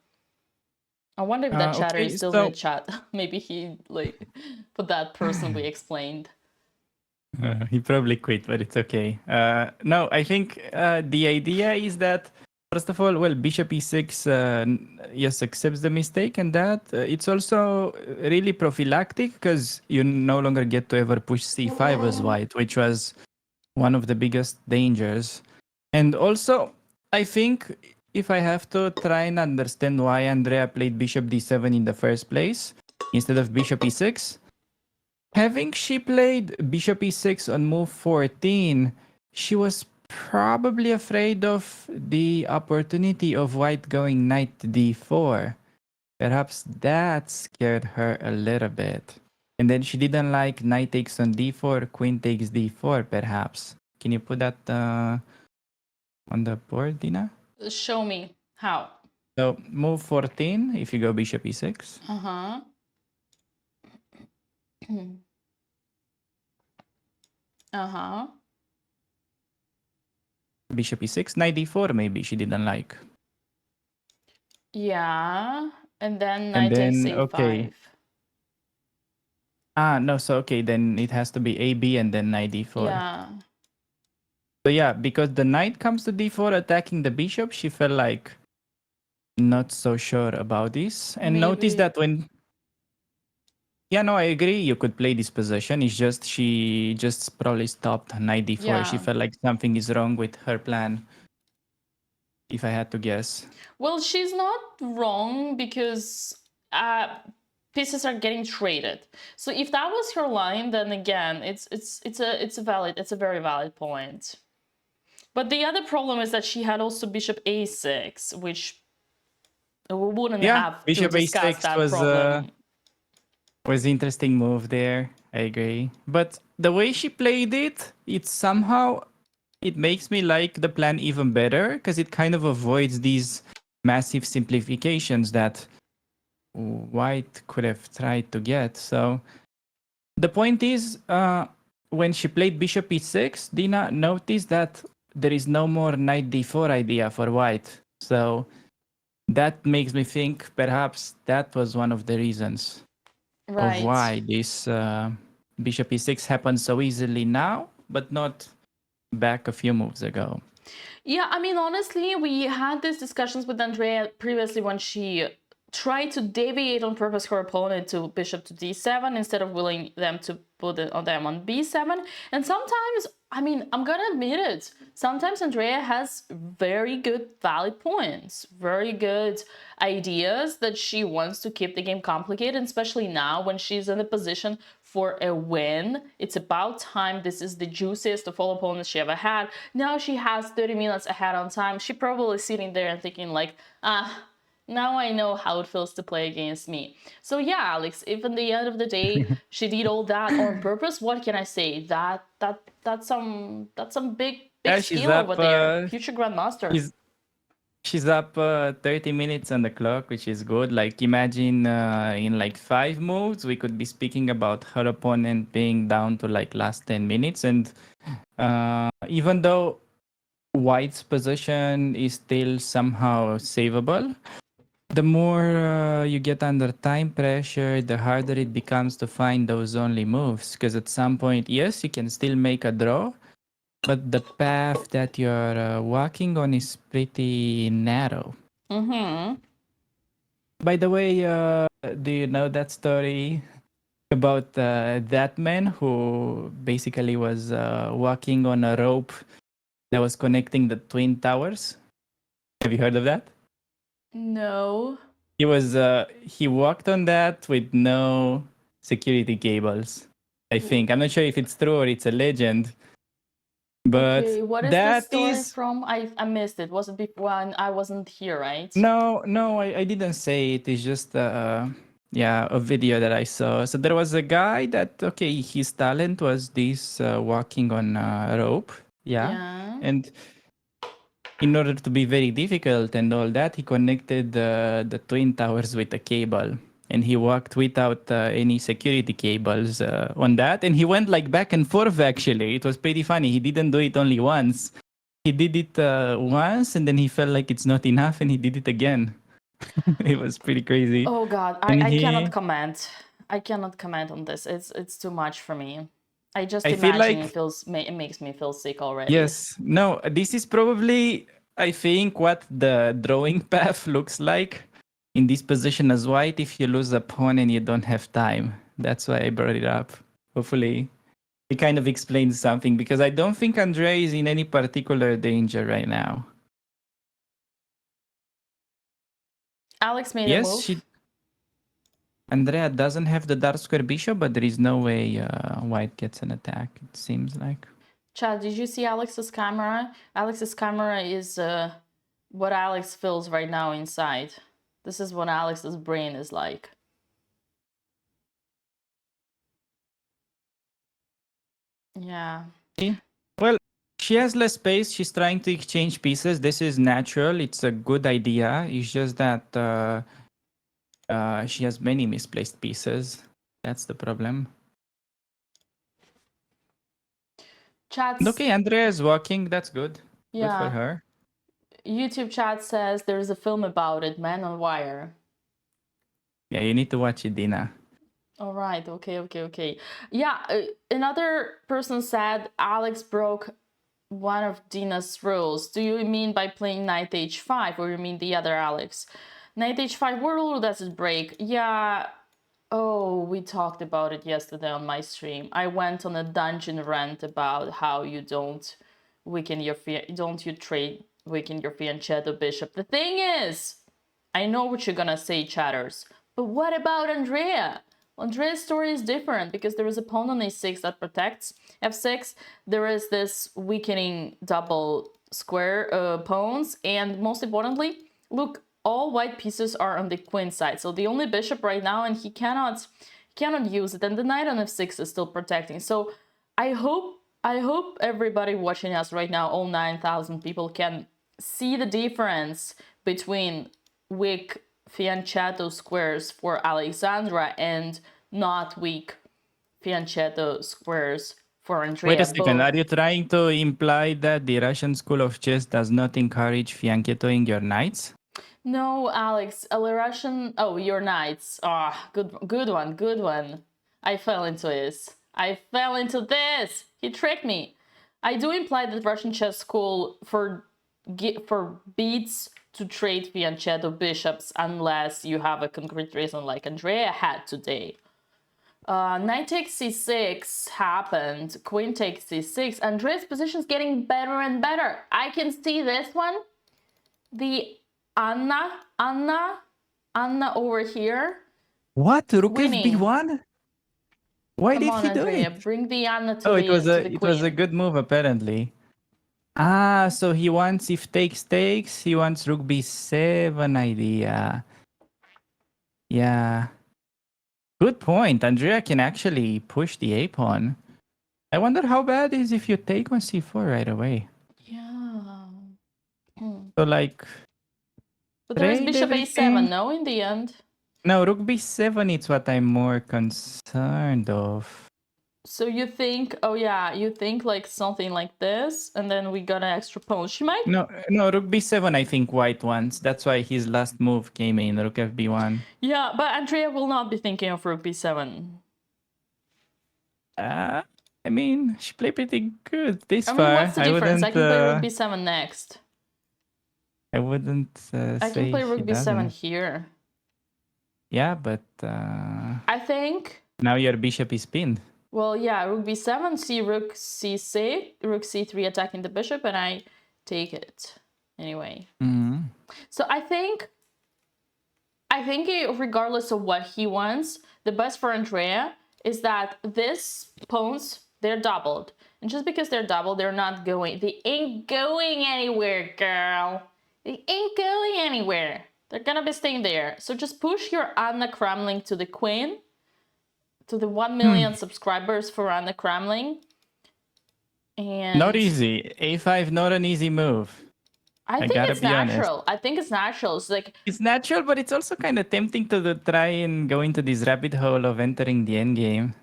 I wonder if that chatter is still in the chat. Maybe he like put that person we explained. He probably quit, but it's okay. No, I think the idea is that, first of all, well, bishop e6, yes, accepts the mistake, and that it's also really prophylactic because you no longer get to ever push c5 as white, which was one of the biggest dangers. And also, I think if I have to try and understand why Andrea played bishop d7 in the first place instead of bishop e6, having she played bishop e6 on move 14, she was probably afraid of the opportunity of white going knight d4. Perhaps that scared her a little bit. And then she didn't like knight takes on d4, queen takes d4, perhaps. Can you put that on the board, Dina? Show me how. So move 14, if you go bishop e6. Uh-huh. Uh-huh. Bishop e6, knight d4 maybe she didn't like. Yeah. And then And knight takes then, a5. okay. No, so okay, then it has to be AB and then knight d4. Yeah. So yeah, because the knight comes to d4 attacking the bishop, she felt like not so sure about this. And notice that when... Yeah, no, I agree. You could play this position. It's just she just probably stopped knight d4. Yeah. She felt like something is wrong with her plan, if I had to guess. Well, she's not wrong because pieces are getting traded. So if that was her line, then again, it's a very valid point. But the other problem is that she had also bishop a6, which we wouldn't have bishop to discuss a6 that problem. Was interesting move there. I agree. But the way she played it, it makes me like the plan even better because it kind of avoids these massive simplifications that White could have tried to get. So the point is, when she played bishop e6, Dina noticed that there is no more knight d4 idea for White. So that makes me think perhaps that was one of the reasons of why this bishop e6 happens so easily now, but not back a few moves ago. Yeah, I mean, honestly, we had these discussions with Andrea previously when she tried to deviate on purpose her opponent to bishop to d7 instead of willing them to put it on them on b7. And sometimes, I mean, I'm gonna admit it, sometimes Andrea has very good valid points, very good ideas that she wants to keep the game complicated, especially now when she's in the position for a win. It's about time. This is the juiciest of all opponents she ever had. Now she has 30 minutes ahead on time. She probably sitting there and thinking like, now I know how it feels to play against me. So yeah, Alex, if in the end of the day she did all that on purpose, what can I say? That's some big skill over there. Future grandmaster. She's up 30 minutes on the clock, which is good. Like imagine in like 5 moves, we could be speaking about her opponent being down to like last 10 minutes. And even though White's position is still somehow savable, the more you get under time pressure, the harder it becomes to find those only moves. Because at some point, yes, you can still make a draw, but the path that you're walking on is pretty narrow. Mm-hmm. By the way, do you know that story about that man who basically was walking on a rope that was connecting the twin towers? Have you heard of that? No. He walked on that with no security cables. I think. I'm not sure if it's true or it's a legend. But okay, what is the story from? I missed it. Was it before when I wasn't here, right? No, I didn't say it. It's just a video that I saw. So there was a guy that his talent was this walking on a rope. Yeah. And in order to be very difficult and all that, he connected the twin towers with a cable. And he walked without any security cables on that. And he went like back and forth, actually. It was pretty funny. He didn't do it only once. He did it once, and then he felt like it's not enough, and he did it again. It was pretty crazy. Oh God, I cannot comment. I cannot comment on this. It's too much for me. I imagine like it makes me feel sick already. Yes. No, this is probably, I think, what the drawing path looks like in this position as White if you lose a pawn and you don't have time. That's why I brought it up. Hopefully it kind of explains something, because I don't think Andrea is in any particular danger right now. Alex made a move. Andrea doesn't have the dark square bishop, but there is no way White gets an attack, it seems like. Chad, did you see Alex's camera? Alex's camera is what Alex feels right now inside. This is what Alex's brain is like. Yeah. Well, she has less space. She's trying to exchange pieces. This is natural. It's a good idea. It's just that she has many misplaced pieces. That's the problem. Okay, Andrea is walking. That's good. Yeah. Good for her. YouTube chat says there's a film about it, Man on Wire. Yeah, you need to watch it, Dina. All right. Okay. Yeah. Another person said Alex broke one of Dina's rules. Do you mean by playing knight h5, or you mean the other Alex? Knight h5, what rule does it break? Yeah. Oh, we talked about it yesterday on my stream. I went on a dungeon rant about how you don't weaken your weaken your fianchetto bishop. The thing is, I know what you're gonna say, chatters, but what about Andrea? Andrea's story is different because there is a pawn on a6 that protects f6. There is this weakening double square pawns, and most importantly, look, all white pieces are on the queen side. So the only bishop right now, and he cannot use it, and the knight on f6 is still protecting. So I hope everybody watching us right now, all 9,000 people, can see the difference between weak fianchetto squares for Alexandra and not weak fianchetto squares for Andrea. Wait a second, are you trying to imply that the Russian School of Chess does not encourage fianchettoing your knights? No, Alex, a Russian... Oh, your knights. Ah, good one. I fell into this. He tricked me. I do imply that Russian chess school forbids to trade fianchetto bishops unless you have a concrete reason like Andrea had today. Knight takes c6 happened, queen takes c6. Andrea's position is getting better and better. I can see this one. The Anna over here. What? Rook winning. FB1? Why Come did on, he do Andrea, it? bring the Anna to Oh, the it was a good move apparently. Ah, so he wants if takes, he wants rook b7 idea. Yeah. Good point. Andrea can actually push the a pawn. I wonder how bad it is if you take on c4 right away. Yeah. So like... But there is trade bishop everything. a7, no, in the end? No, rook b7 is what I'm more concerned of. So you think, oh yeah, you think like something like this, and then we got an extra pawn. She might... No, rook b7 I think white wants. That's why his last move came in, rook fb1. Yeah, but Andrea will not be thinking of rook b7. I mean, she played pretty good this I mean, far. what's the difference? I Wouldn't, can play rook b7 next. I wouldn't I can play rook she b7 doesn't. here. Yeah, but I think... now your bishop is pinned. Well, yeah, rook b7, see rook c6, rook c3 attacking the bishop, and I take it anyway. Mm-hmm. So I think regardless of what he wants, the best for Andrea is that these pawns, they're doubled. And just because they're doubled, they ain't going anywhere, girl. They ain't going anywhere. They're gonna be staying there. So just push your Anna Kramling to the queen, to the 1 million subscribers for Anna Kramling. And not easy. a5, not an easy move. I think it's natural. I think it's natural. It's like... It's natural, but it's also kind of tempting to try and go into this rabbit hole of entering the endgame.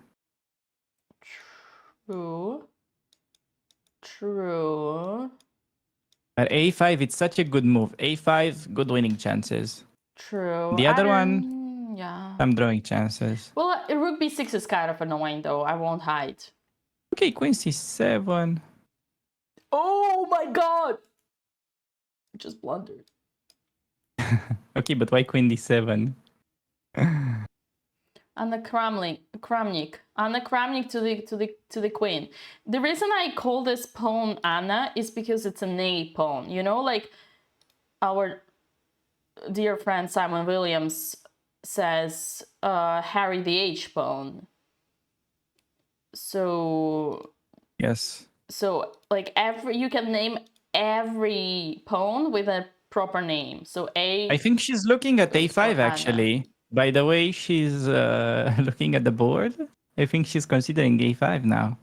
True. But a5, it's such a good move. a5, good winning chances. True. The other one, yeah, I'm drawing chances. Well, rook b6 is kind of annoying, though. I won't hide. Okay, queen c7. Oh my god! I just blundered. Okay, but why queen d7? Anna Kramnik. Anna Kramnik to the queen. The reason I call this pawn Anna is because it's an A pawn. You know, like our dear friend Simon Williams says, Harry the H pawn. So Yes. So like you can name every pawn with a proper name. So I think she's looking at a5 actually. By the way she's looking at the board, I think she's considering a5 now.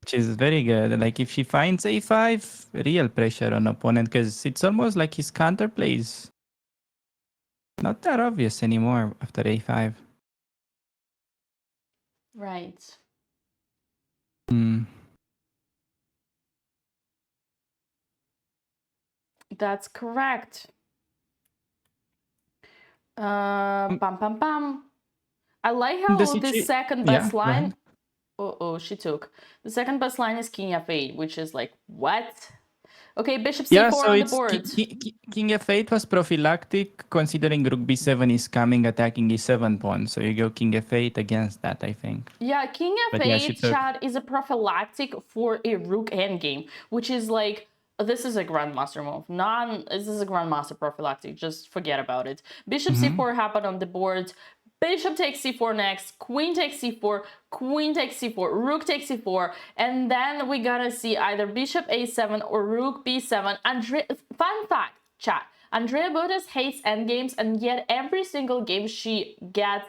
Which is very good. Like if she finds a5, real pressure on opponent, because it's almost like his counterplay is not that obvious anymore after a5. Right. That's correct. Pam pam pam. I like The how the second yeah, best go ahead. line. Oh, she took. The second best line is King F8, which is like, what? Okay, Bishop C4 Yeah, so on the it's board. King F8 was prophylactic, considering Rook B7 is coming, attacking E7 pawn. So you go King F8 against that, I think. Yeah, King But yeah, she F8 took. chat is a prophylactic for a Rook endgame, which is like, this is a Grandmaster move. This is a Grandmaster prophylactic. Just forget about it. Bishop C4 happened on the board. Bishop takes C4 next. Queen takes C4. Queen takes C4. Rook takes C4. And then we gotta see either Bishop A7 or Rook B7. Fun fact, chat. Andrea Botez hates endgames, and yet every single game she gets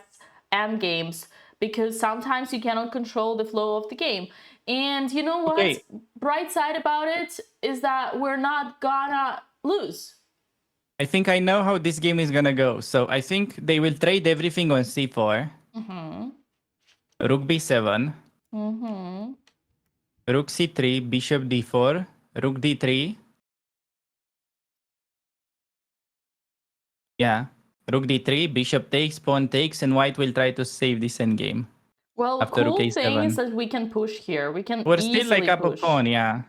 endgames because sometimes you cannot control the flow of the game. And you know what? Okay. Bright side about it is that we're not gonna lose. I think I know how this game is gonna go. So I think they will trade everything on C4. Rook B7. Rook C3, Bishop D4, Rook D3. Yeah. Rook D3, Bishop takes, Pawn takes, and White will try to save this endgame. Well, After Rook cool thing is A7. that we can push here. We can We're easily still like up a push. pawn, yeah.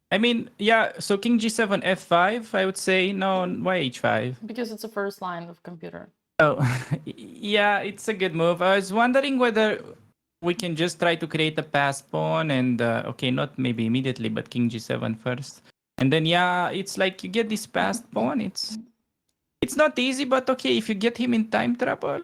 I mean, yeah, so King G7, F5, I would say. No, why H5? Because it's a first line of computer. Oh, yeah, it's a good move. I was wondering whether we can just try to create a passed pawn and, okay, not maybe immediately, but King G7 first. And then, yeah, it's like you get this passed pawn. It's not easy, but okay, if you get him in time trouble,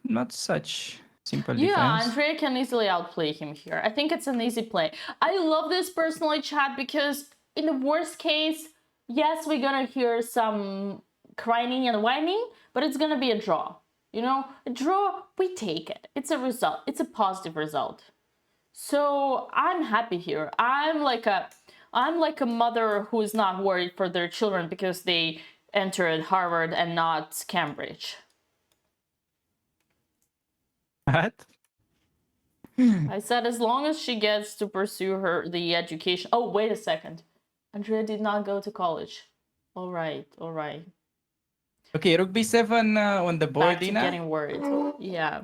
not such simple defense. Yeah, Andrea can easily outplay him here. I think it's an easy play. I love this personally, chat, because in the worst case, yes, we're gonna hear some crying and whining, but it's gonna be a draw. You know, a draw, we take it. It's a result. It's a positive result. So I'm happy here. I'm like a mother who is not worried for their children because they entered Harvard and not Cambridge. What? I said as long as she gets to pursue the education. Oh, wait a second. Andrea did not go to college. All right. Okay, Rook B7 on the board, Back to Dina. getting worried. Yeah.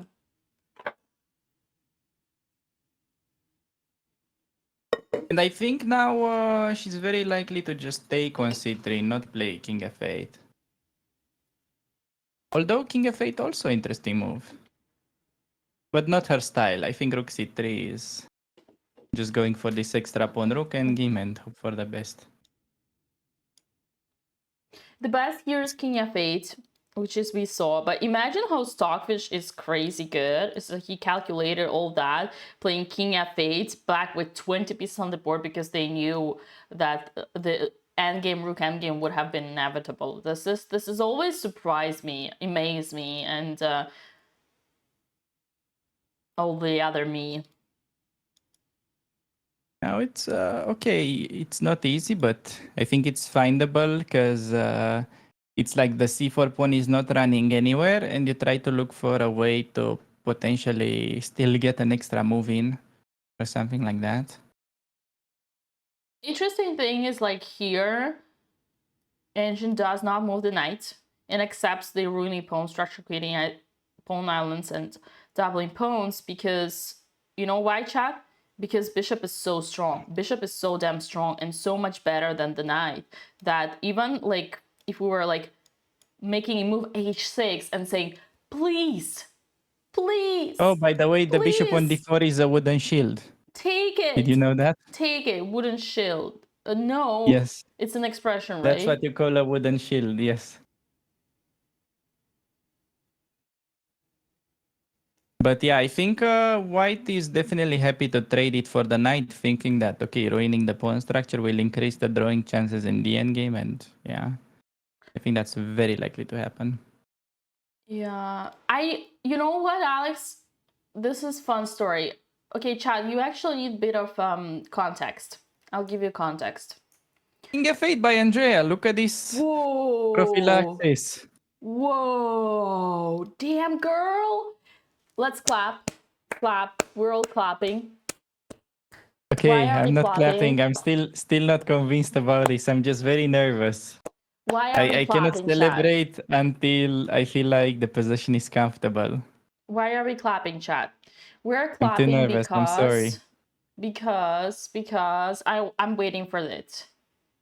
And I think now she's very likely to just take on C3, not play King F8. Although King F8 also interesting move. But not her style. I think Rook C3 is just going for this extra pawn Rook and game and hope for the best. The best here is King F8, which is we saw. But imagine how Stockfish is crazy good. It's like he calculated all that, playing King F8 back with 20 pieces on the board because they knew that the endgame Rook endgame would have been inevitable. This has always surprised me, amazed me, and all the other me. Now it's okay. It's not easy, but I think it's findable because it's like the C4 pawn is not running anywhere, and you try to look for a way to potentially still get an extra move in or something like that. Interesting thing is like here, Engine does not move the knight and accepts the ruining pawn structure, creating pawn islands and doubling pawns because, you know why, chat? Because bishop is so strong. Bishop is so damn strong and so much better than the knight that even like if we were like making a move h6 and saying, please, Oh, by the way, the bishop on d4 is a wooden shield. Take it. Did you know that? Take it. Wooden shield. No. Yes. It's an expression, right? That's what you call a wooden shield, yes. But yeah, I think White is definitely happy to trade it for the knight, thinking that, okay, ruining the pawn structure will increase the drawing chances in the endgame, and yeah, I think that's very likely to happen. Yeah, you know what, Alex? This is fun story. Okay, Chad, you actually need a bit of context. I'll give you context. King F8 by Andrea. Look at this. Whoa. Prophylaxis. Whoa. Damn, girl. Let's clap. Clap. We're all clapping. Okay, I'm not clapping. I'm still not convinced about this. I'm just very nervous. Why are we I cannot clapping, chat? celebrate until I feel like the position is comfortable. Why are we clapping, chat? We're I'm too clapping nervous. I'm sorry. because I'm waiting for it.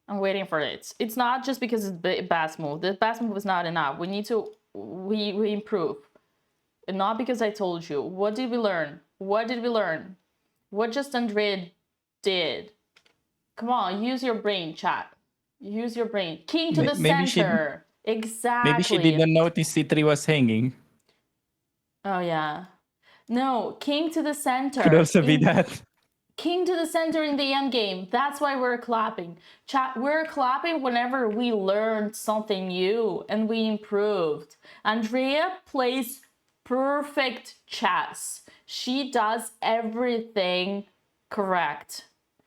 I'm waiting for it. It's not just because it's best move. The best move is not enough. We need to we improve. And not because I told you. What did we learn? What did we learn? What just Andrea did? Come on, use your brain, chat. Use your brain. King to the center. Exactly. Maybe she didn't notice C3 was hanging. Oh yeah. No, king to the center. Could also be that. King to the center in the end game. That's why we're clapping. Chat, we're clapping whenever we learned something new and we improved. Andrea plays perfect chess. She does everything correct.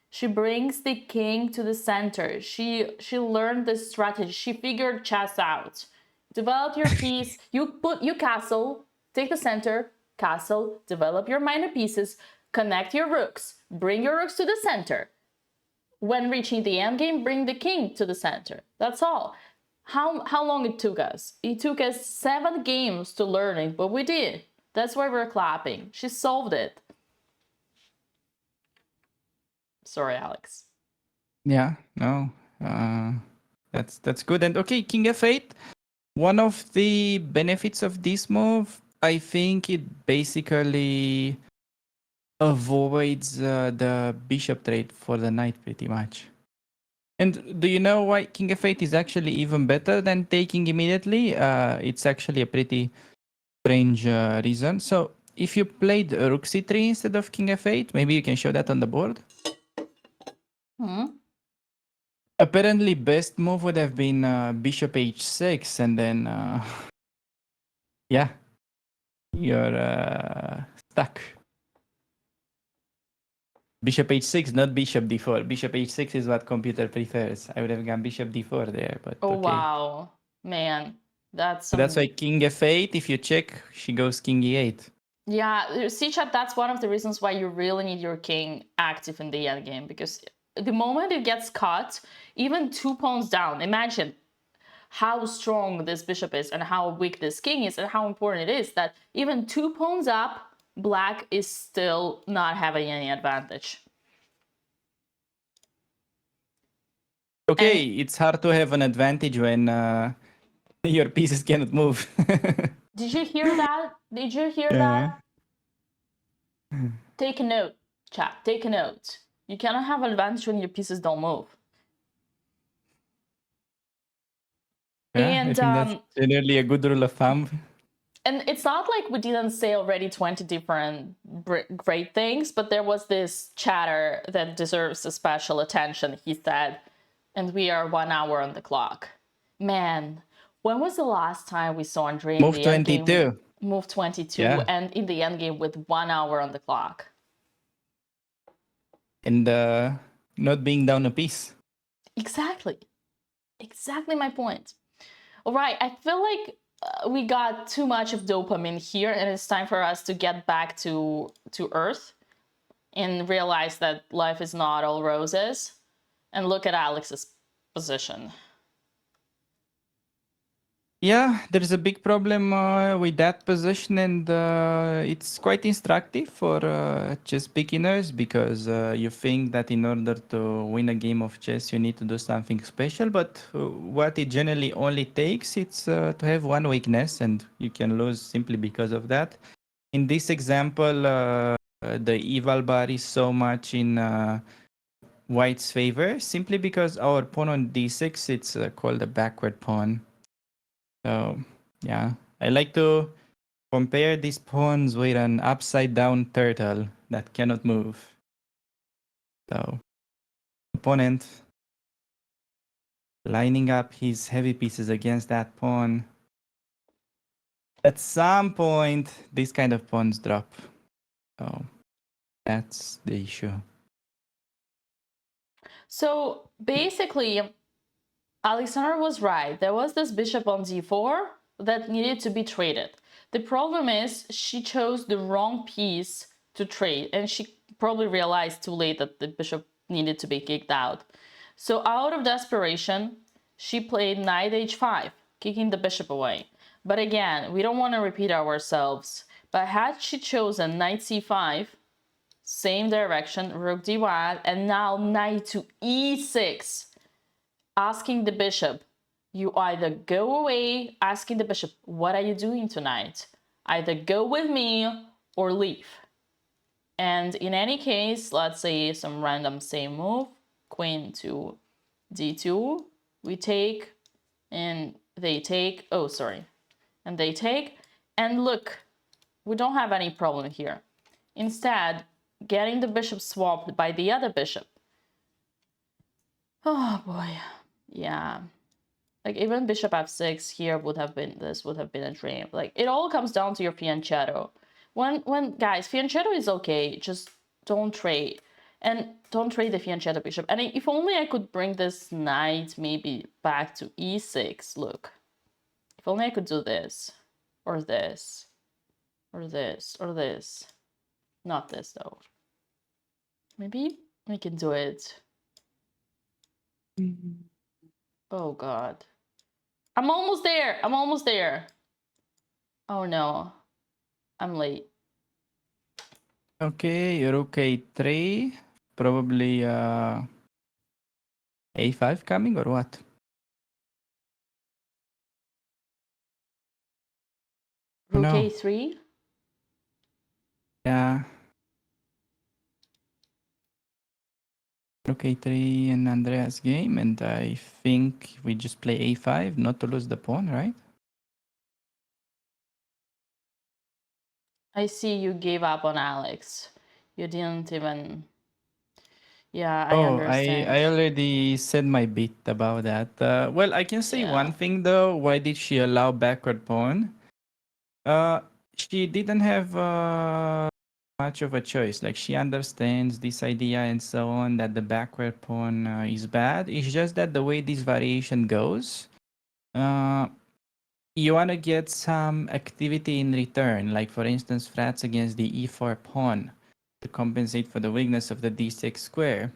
She brings the king to the center. She learned the strategy. She figured chess out. Develop your piece. You castle, take the center, castle, develop your minor pieces, connect your rooks, bring your rooks to the center. When reaching the end game, bring the king to the center. That's all. How long it took us? It took us 7 games to learn it, but we did. That's why we're clapping. She solved it. Sorry, Alex. Yeah, no. That's good. And okay, King F8. One of the benefits of this move, I think it basically avoids the bishop trade for the knight pretty much. And do you know why King F8 is actually even better than taking immediately? It's actually a pretty strange reason. So if you played Rook C3 instead of King F8, maybe you can show that on the board. Apparently, best move would have been Bishop H6, and then yeah, you're stuck. Bishop H6, not Bishop D4. Bishop H6 is what computer prefers. I would have gone Bishop D4 there, but oh okay. wow, man, that's So that's why King F8. If you check, she goes King E8. Yeah, see, chat, that's one of the reasons why you really need your king active in the end game, because the moment it gets caught, even 2 pawns down, imagine how strong this bishop is and how weak this king is and how important it is that even 2 pawns up, black is still not having any advantage. Okay, it's hard to have an advantage when your pieces cannot move. Did you hear that? Did you hear that? Take a note, chat. Take a note. You cannot have advantage when your pieces don't move. Yeah, And I think that's generally a good rule of thumb. And it's not like we didn't say already 20 different great things, but there was this chatter that deserves a special attention, he said. And we are 1 hour on the clock. Man, when was the last time we saw Andre in the end game? Move 22. Move 22, Yeah. and in the end game with 1 hour on the clock. And not being down a piece. Exactly. Exactly my point. All right, I feel like we got too much of dopamine here, and it's time for us to get back to Earth and realize that life is not all roses. And look at Alex's position. Yeah, there's a big problem with that position, and it's quite instructive for chess beginners because you think that in order to win a game of chess, you need to do something special. But what it generally only takes is to have one weakness, and you can lose simply because of that. In this example, the eval bar is so much in white's favor simply because our pawn on d6, it's called a backward pawn. So, yeah, I like to compare these pawns with an upside-down turtle that cannot move. So, opponent lining up his heavy pieces against that pawn. At some point, these kind of pawns drop. So, that's the issue. So, basically, Alexander was right. There was this bishop on d4 that needed to be traded. The problem is she chose the wrong piece to trade, and she probably realized too late that the bishop needed to be kicked out. So out of desperation, she played knight h5, kicking the bishop away. But again, we don't want to repeat ourselves. But had she chosen knight c5, same direction, rook d1, and now knight to e6, asking the bishop, you either go away, asking the bishop, what are you doing tonight? Either go with me or leave. And in any case, let's say some random same move, queen to d2, we take, and they take, oh, sorry, and they take, and look, we don't have any problem here. Instead, getting the bishop swapped by the other bishop. Oh boy, yeah. Like even bishop f6 here would have been, this would have been a dream. Like it all comes down to your fianchetto. When guys, fianchetto is okay, just don't trade. And don't trade the fianchetto bishop. And if only I could bring this knight maybe back to e6, look. If only I could do this, or this, or this, or this. Not this though. Maybe we can do it. Oh God. I'm almost there. I'm almost there. Oh no. I'm late. Okay, rook a3. Probably a5 coming or what? Rook No. a3? Yeah. Rook a3 in Andrea's game, and I think we just play a5, not to lose the pawn, right? I see you gave up on Alex. You didn't even... Yeah, I Oh, understand. I already said my bit about that. Well, I can say one thing though. Why did she allow backward pawn? She didn't have much of a choice. Like she understands this idea and so on that the backward pawn is bad. It's just that the way this variation goes, you want to get some activity in return. Like for instance, frats against the e4 pawn to compensate for the weakness of the d6 square.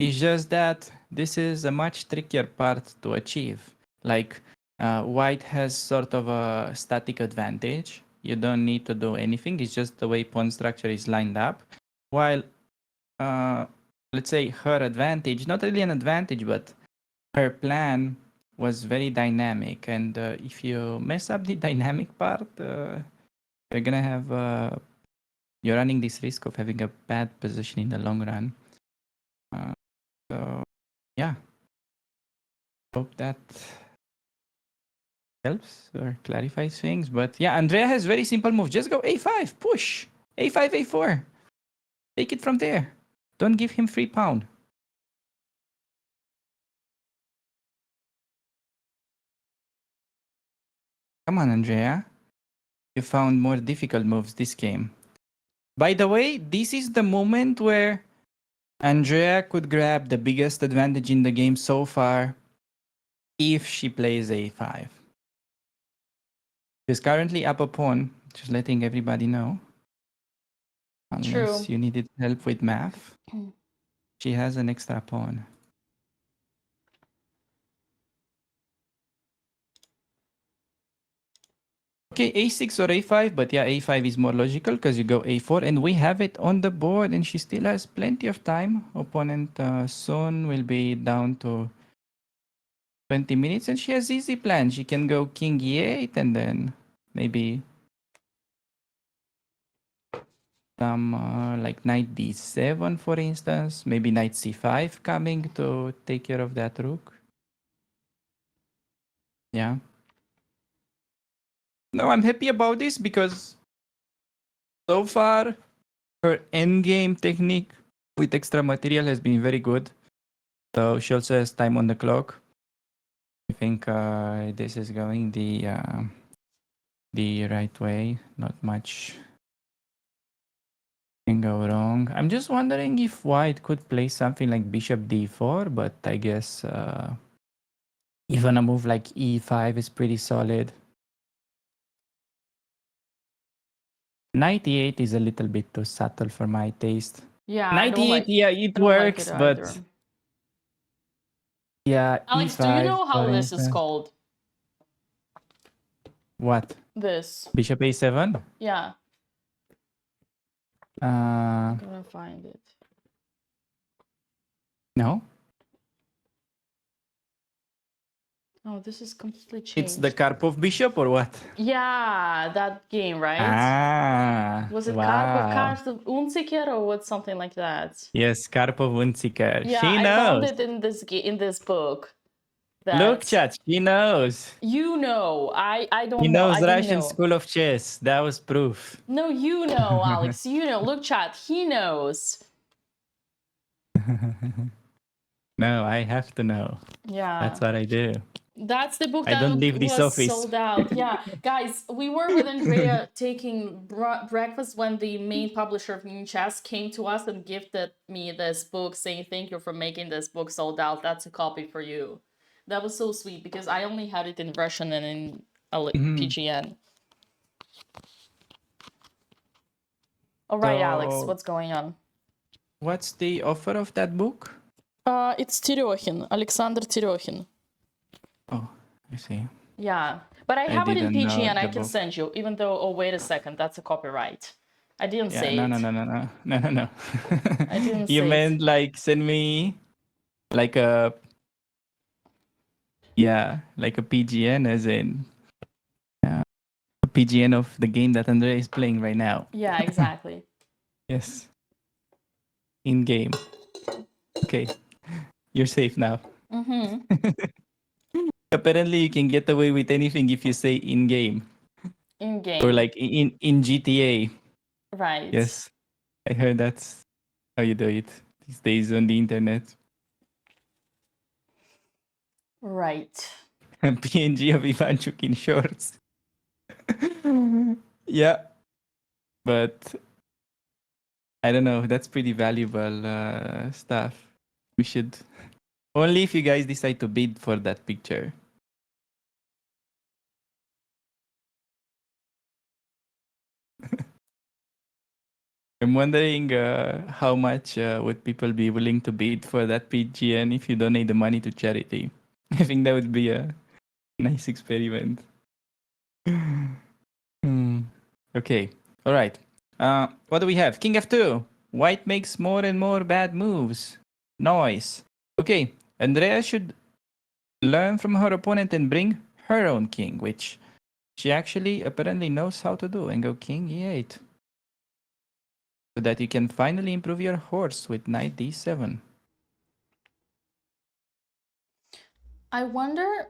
It's just that this is a much trickier part to achieve. Like white has sort of a static advantage. You don't need to do anything. It's just the way pawn structure is lined up. While, let's say, her advantage, not really an advantage, but her plan was very dynamic. And if you mess up the dynamic part, you're going to have, you're running this risk of having a bad position in the long run. So, yeah. Hope that helps or clarifies things. But yeah, Andrea has very simple moves. Just go a5, push. a5, a4. Take it from there. Don't give him free pawn. Come on, Andrea. You found more difficult moves this game. By the way, this is the moment where Andrea could grab the biggest advantage in the game so far if she plays a5. She's currently up a pawn, just letting everybody know. Unless you needed help with math. She has an extra pawn. Okay, a6 or a5, but yeah, a5 is more logical because you go a4 and we have it on the board and she still has plenty of time. Opponent soon will be down to 20 minutes and she has easy plans. She can go king e8 and then maybe some like knight d7 for instance, maybe knight c5 coming to take care of that rook. Yeah. No, I'm happy about this because so far her endgame technique with extra material has been very good. So she also has time on the clock. I think this is going the right way. Not much can go wrong. I'm just wondering if white could play something like bishop d4, but I guess even a move like e5 is pretty solid. Knight e8 is a little bit too subtle for my taste. Yeah, Knight e8, yeah, it works, but Yeah, Alex, do you E5, know how for this is instance. called? What? This. Bishop A7? Yeah. Uh, I'm gonna find it. no. Oh, this is completely changed. It's the Karpov bishop or what? Yeah, that game, right? Ah, Was it wow. Karpov Unsiker or what, something like that? Yes, Karpov Unsiker. Yeah, She I found knows. it in this book. Look, That chat, she knows. you know, I She don't know. knows I didn't Russian know. School of Chess. That was proof. No, you know, Alex. You know. Look, chat. He knows. No, I have to know. Yeah. That's what I do. That's the book I that don't leave this was office. sold out. Yeah, guys, we were with Andrea taking breakfast when the main publisher of New Chess came to us and gifted me this book, saying thank you for making this book sold out. That's a copy for you. That was so sweet because I only had it in Russian and in PGN. All right, Alex, what's going on? What's the offer of that book? It's Terехин, Alexander Terехin. Oh, I see. Yeah, but I have it in didn't know PG and I the can book. send you, even though, oh, wait a second, that's a copyright. I didn't Yeah, say no, it. no. I didn't You say meant it. like send me like a like a PGN as in a PGN of the game that Andrea is playing right now. Yeah, exactly. Yes. In game. Okay. You're safe now. Mm-hmm. Apparently you can get away with anything if you say in game. In game. Or like in GTA. Right. Yes. I heard that's how you do it these days on the internet. Right. PNG of Ivanchuk in shorts. Yeah. But I don't know. That's pretty valuable stuff. We should only if you guys decide to bid for that picture. I'm wondering how much would people be willing to bid for that PGN if you donate the money to charity. I think that would be a nice experiment. Okay. All right. What do we have? King F2. White makes more and more bad moves. Nice. Okay. Andrea should learn from her opponent and bring her own king, which she actually apparently knows how to do, and go king e8. So that you can finally improve your horse with knight d7. I wonder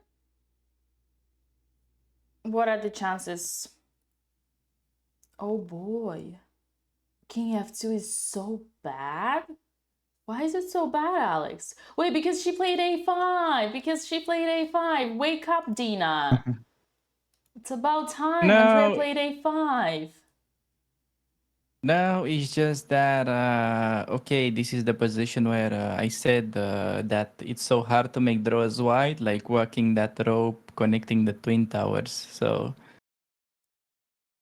what are the chances. Oh boy. King F2 is so bad? Why is it so bad, Alex? Wait, because she played a5. Because she played a5. Wake up, Dina. It's about time. Andrea played a5. No, it's just that, okay, this is the position where I said that it's so hard to make draws wide, like walking that rope, connecting the twin towers. So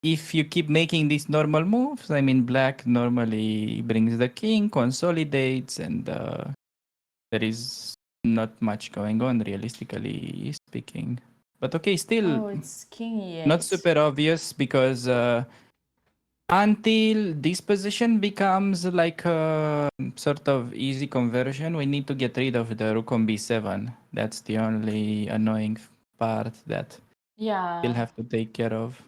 if you keep making these normal moves, I mean, black normally brings the king, consolidates, and there is not much going on, realistically speaking. But okay, still Oh, it's king e8. not super obvious because until this position becomes like a sort of easy conversion, we need to get rid of the rook on b7. That's the only annoying part that we'll have to take care of.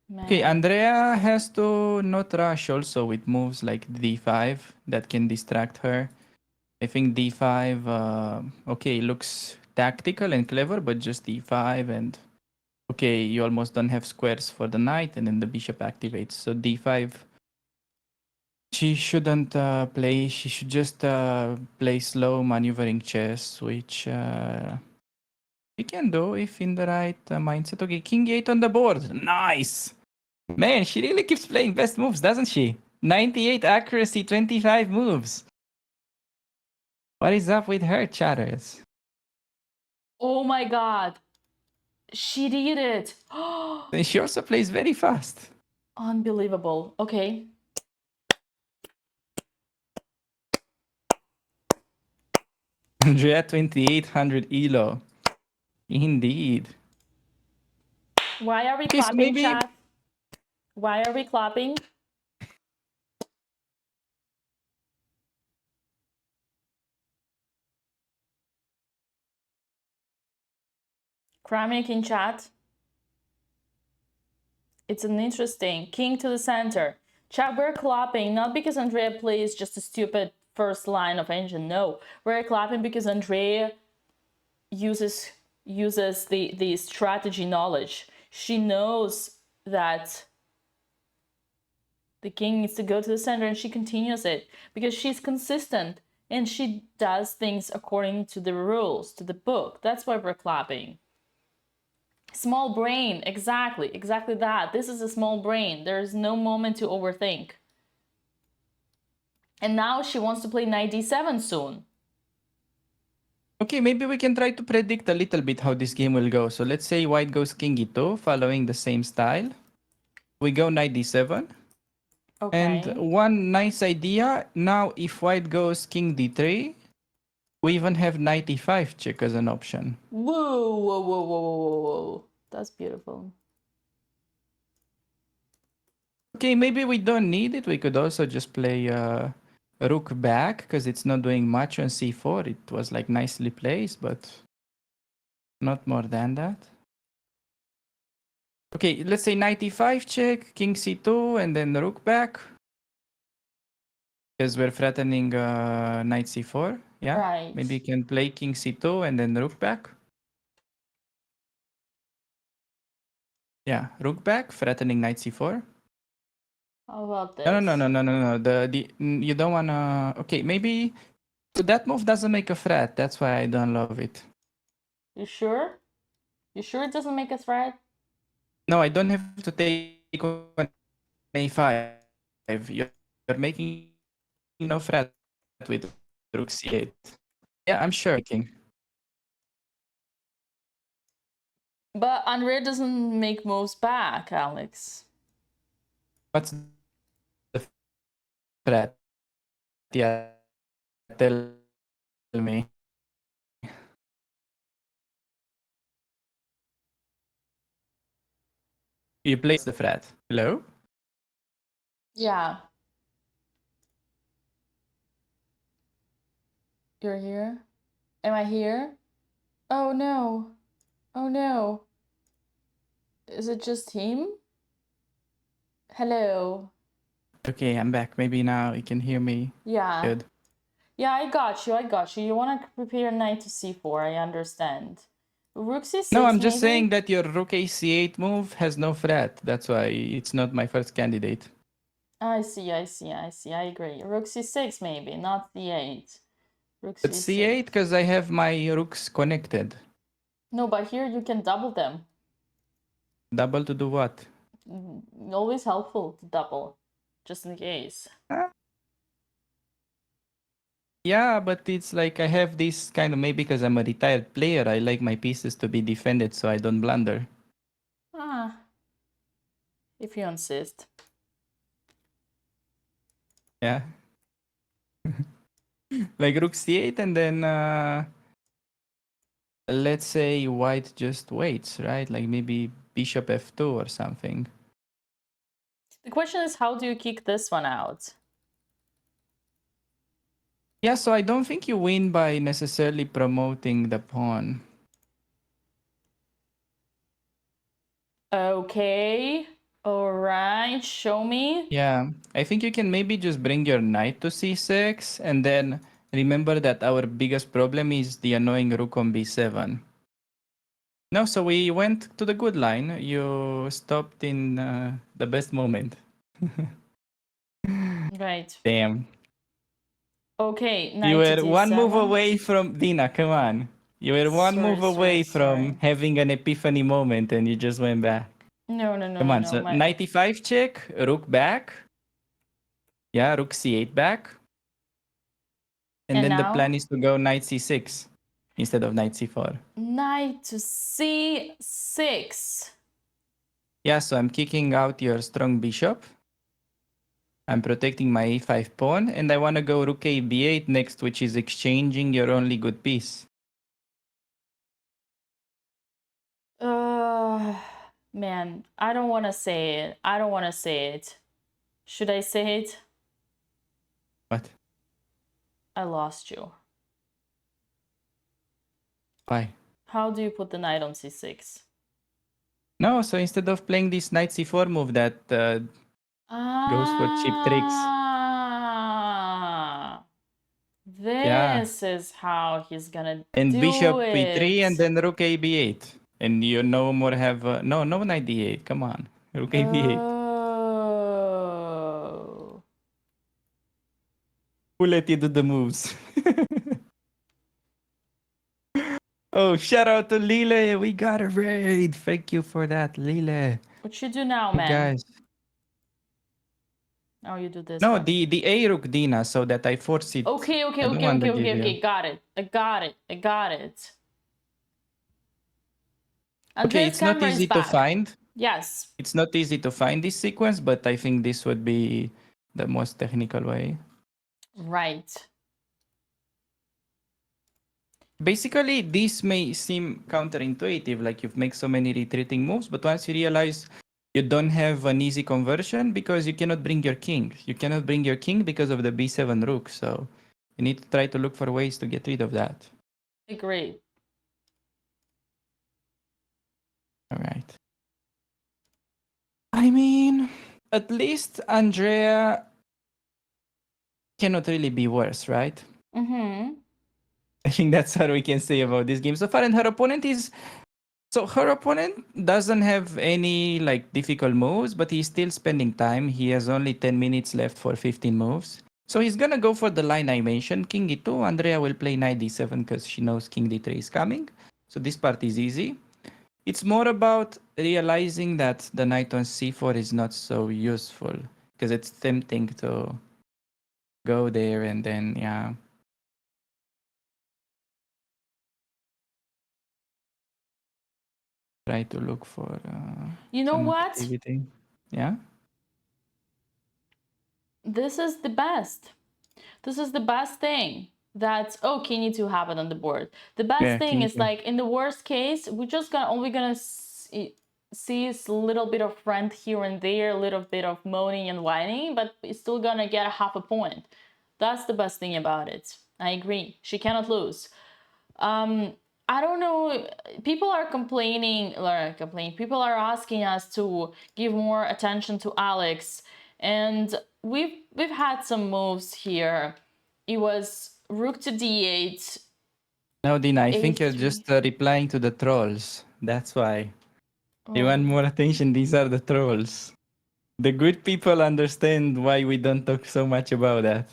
Man. Okay, Andrea has to not rush also with moves like d5 that can distract her. I think d5, okay, looks tactical and clever, but just d5 and okay, you almost don't have squares for the knight, and then the bishop activates. So d5, she shouldn't play. She should just play slow maneuvering chess, which we can do if in the right mindset. Okay, king 8 on the board. Nice! Man, she really keeps playing best moves, doesn't she? 98 accuracy, 25 moves. What is up with her, chatters? Oh my god. She did it. And she also plays very fast. Unbelievable. Okay. Andrea 2800 elo. Indeed. Why are we Okay, so clapping, maybe chat? Why are we clapping? Kramik in chat. It's an interesting king to the center. Chat, we're clapping not because Andrea plays just a stupid first line of engine. No, we're clapping because Andrea uses the strategy knowledge. She knows that the king needs to go to the center, and she continues it because she's consistent and she does things according to the rules, to the book. That's why we're clapping. Small brain, exactly that. This is a small brain. There's no moment to overthink. And now she wants to play knight d7 soon. okay, maybe we can try to predict a little bit how this game will go. So let's say white goes king e2, following the same style. We go knight d7. Okay. And one nice idea, now if white goes king d3, we even have knight e5 check as an option. Whoa, whoa, whoa, whoa, whoa, whoa. That's beautiful. Okay, maybe we don't need it. We could also just play rook back because it's not doing much on c4. It was like nicely placed, but not more than that. Okay, let's say knight e5 check, king c2, and then rook back. Because we're threatening knight c4. Yeah, right. Maybe you can play king c2 and then rook back. Yeah, rook back, threatening knight c4. How about this? No. You don't wanna. Okay, maybe. So that move doesn't make a threat. That's why I don't love it. You sure? You sure it doesn't make a threat? No, I don't have to take on a5. You're making no threat with rook c8. Yeah, I'm sure. But Andrea doesn't make moves back, Alex. What's the threat? Yeah, tell me. You place the threat. Hello? Yeah. You're here? Am I here? Oh no. Oh no. Is it just him? Hello. Okay, I'm back. Maybe now you can hear me. Yeah. Good. Yeah, I got you. You want to prepare knight to c4, I understand. Rook c6, No, I'm just maybe? saying that your rook a c8 move has no threat. That's why it's not my first candidate. I see. I agree. Rook c6 maybe, not c8. Rook But c6. c8 because I have my rooks connected. No, but here you can double them. Double to do what? Always helpful to double, just in case. Yeah, but it's like I have this kind of, maybe because I'm a retired player, I like my pieces to be defended so I don't blunder. Ah, if you insist. Yeah. Like rook c8 and then let's say white just waits, right? Like maybe bishop f2 or something. The question is, how do you kick this one out? Yeah, so I don't think you win by necessarily promoting the pawn. Okay. All right. Show me. Yeah, I think you can maybe just bring your knight to c6 and then remember that our biggest problem is the annoying rook on b7. No, so we went to the good line. You stopped in the best moment. Right. Damn. Okay, You knight to were one move d7. away from Dina, come on. You were one move away from having an epiphany moment and you just went back. No. Come on, so knight e5 check, rook back. Yeah, rook c8 back. And then the now? plan is to go knight c6 instead of knight c4. Knight to c6. Yeah, so I'm kicking out your strong bishop. I'm protecting my a5 pawn, and I want to go rook a b8 next, which is exchanging your only good piece. Man, I don't want to say it. I don't want to say it. Should I say it? What? I lost you. Why? How do you put the knight on c6? No, so instead of playing this knight c4 move that goes for cheap tricks. Yeah. This is how he's gonna And do bishop it. b3 and then rook a b8. And you no more have... no knight d8. Come on. Rook a b8. Oh. Who let you do the moves? Oh, shout out to Lile. We got a raid. Thank you for that, Lile. What you do now, You man? guys. Oh, you do this No, one. the a rook, Dina, so that I force it. Okay. I don't want to give you. Got it. I got it. Okay, it's not easy to find. Yes. It's not easy to find this sequence, but I think this would be the most technical way. Right. Basically, this may seem counterintuitive, like you've made so many retreating moves, but once you realize you don't have an easy conversion because you cannot bring your king. You cannot bring your king because of the b7 rook, so you need to try to look for ways to get rid of that. Agreed. All right. I mean, at least Andrea cannot really be worse, right? Mm-hmm. I think that's what we can say about this game so far. And her opponent is... So her opponent doesn't have any like difficult moves, but he's still spending time. He has only 10 minutes left for 15 moves. So he's gonna go for the line I mentioned, King E2. Andrea will play Knight D7 because she knows King D3 is coming. So this part is easy. It's more about realizing that the Knight on C4 is not so useful because it's tempting to go there and then, yeah. Try to look for You know some what? activity. Yeah? This is the best. This is the best thing. That's King E2 happened on the board. The best thing is like in the worst case, we're just only gonna see a little bit of rent here and there, a little bit of moaning and whining, but it's still gonna get a half a point. That's the best thing about it. I agree. She cannot lose. I don't know. People are complaining. People are asking us to give more attention to Alex, and we've had some moves here. It was rook to d8. No, Dina, I think you're just replying to the trolls. That's why. You want more attention? These are the trolls. The good people understand why we don't talk so much about that.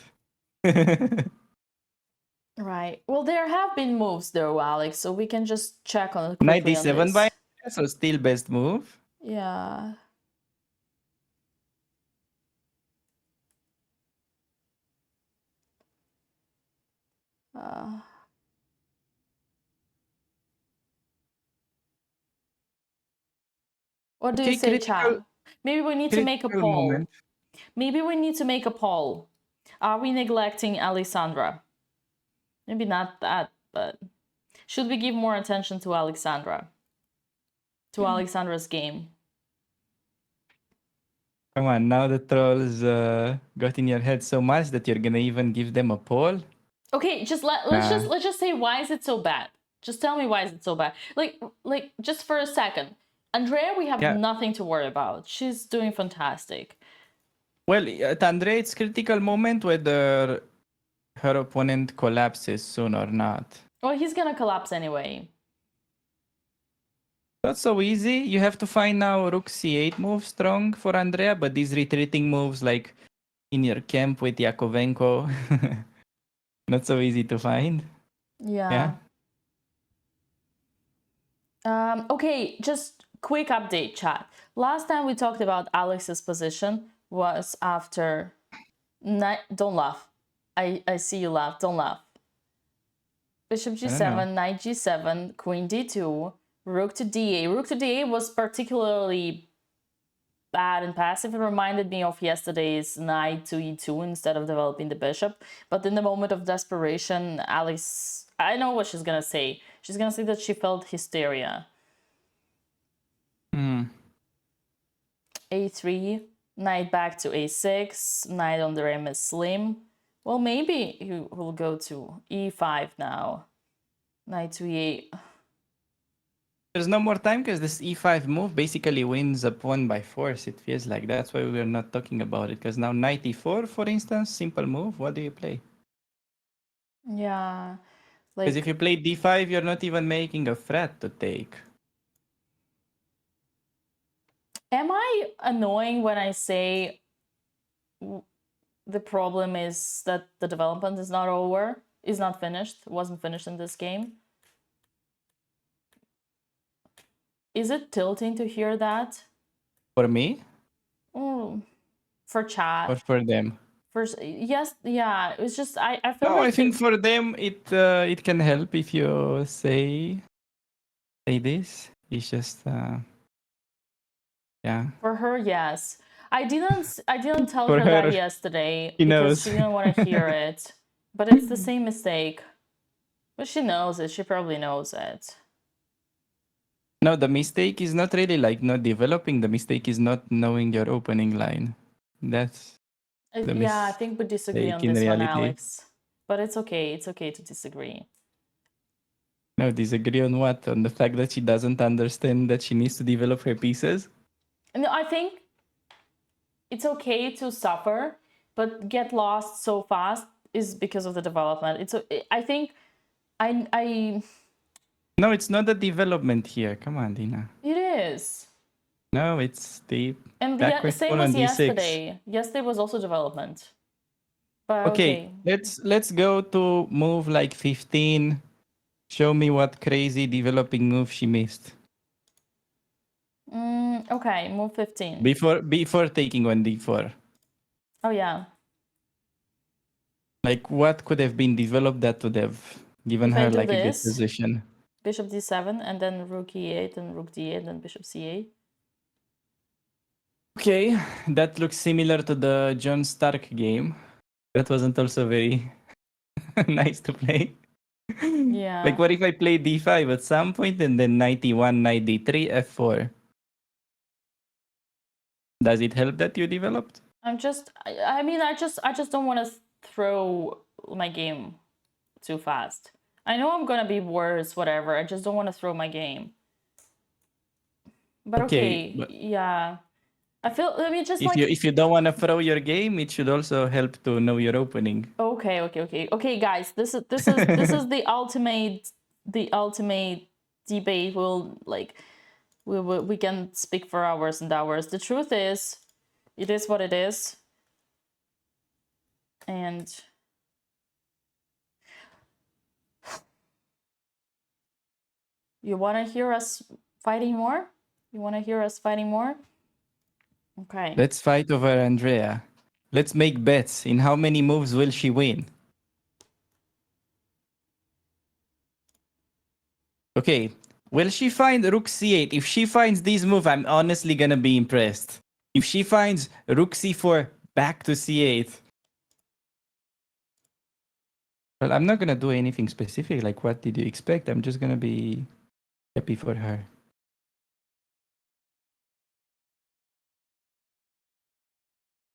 Right. Well, there have been moves though, Alex, so we can just check on it Knight quickly on D7 this. by so still best move. Yeah. What do you say, chat? Maybe we need to make a poll. Moment. Maybe we need to make a poll. Are we neglecting Alexandra? Maybe not that, but should we give more attention to Alexandra? To Alexandra's game? Come on, now the trolls got in your head so much that you're gonna even give them a poll. Okay, let's just say why is it so bad? Just tell me why is it so bad? Like just for a second. Andrea, we have nothing to worry about. She's doing fantastic. Well, at Andrea, it's critical moment whether her opponent collapses soon or not. Well, he's gonna collapse anyway. Not so easy. You have to find now rook c8 move strong for Andrea, but these retreating moves like in your camp with Yakovenko, not so easy to find. Yeah. Okay, just quick update, chat. Last time we talked about Alex's position was after... Don't laugh. I see you laugh. Don't laugh. Bishop g7, knight g7, queen d2, rook to d8. Rook to d8 was particularly bad and passive. It reminded me of yesterday's knight to e2 instead of developing the bishop. But in the moment of desperation, Alex, I know what she's gonna say. She's gonna say that she felt hysteria. A3, knight back to a6, knight on the rim is slim. Well, maybe he will go to e5 now. Knight to e8. There's no more time because this e5 move basically wins a pawn by force. It feels like that's why we're not talking about it. Because now knight e4, for instance, simple move. What do you play? Yeah. Because if you play d5, you're not even making a threat to take. Am I annoying when I say the problem is that the development is not over, is not finished, wasn't finished in this game? Is it tilting to hear that? For me? For chat. Or for them? Yes, yeah. It's just I feel No, like I think for them it can help if you say this. It's just yeah. For her, yes. I didn't tell For her that her, yesterday she because knows. she didn't want to hear it. But it's the same mistake. But she knows it. She probably knows it. No, the mistake is not really like not developing. The mistake is not knowing your opening line. That's the Yeah, I think we disagree on in this one, reality. Alex. But it's okay. It's okay to disagree. No, disagree on what? On the fact that she doesn't understand that she needs to develop her pieces? No, I think it's okay to suffer, but get lost so fast is because of the development. I think I No, it's not the development here. Come on, Dina. it is. No, it's the And backward same pawn as on d6. yesterday. Yesterday was also development. But Okay, let's go to move like 15. Show me what crazy developing move she missed. Okay, move 15. Before taking on d4. Oh yeah. Like what could have been developed that would have given If I her do like a good this, position? Bishop d7 and then rook e8 and rook d8 and bishop c8. Okay, that looks similar to the John Stark game. That wasn't also very nice to play. Yeah. Like what if I play d5 at some point and then knight e1, knight d3, f4? Does it help that you developed? I just don't want to throw my game too fast. I know I'm gonna be worse, whatever. I just don't want to throw my game. But okay, yeah. If you don't want to throw your game, it should also help to know your opening. Okay, guys. This is the ultimate debate. We can speak for hours and hours. The truth is, it is what it is, and you want to hear us fighting more? You want to hear us fighting more? Okay. Let's fight over Andrea. Let's make bets. In how many moves will she win? Okay. Will she find rook c8? If she finds this move, I'm honestly gonna be impressed. If she finds rook c4 back to c8. Well, I'm not gonna do anything specific. Like, what did you expect? I'm just gonna be happy for her.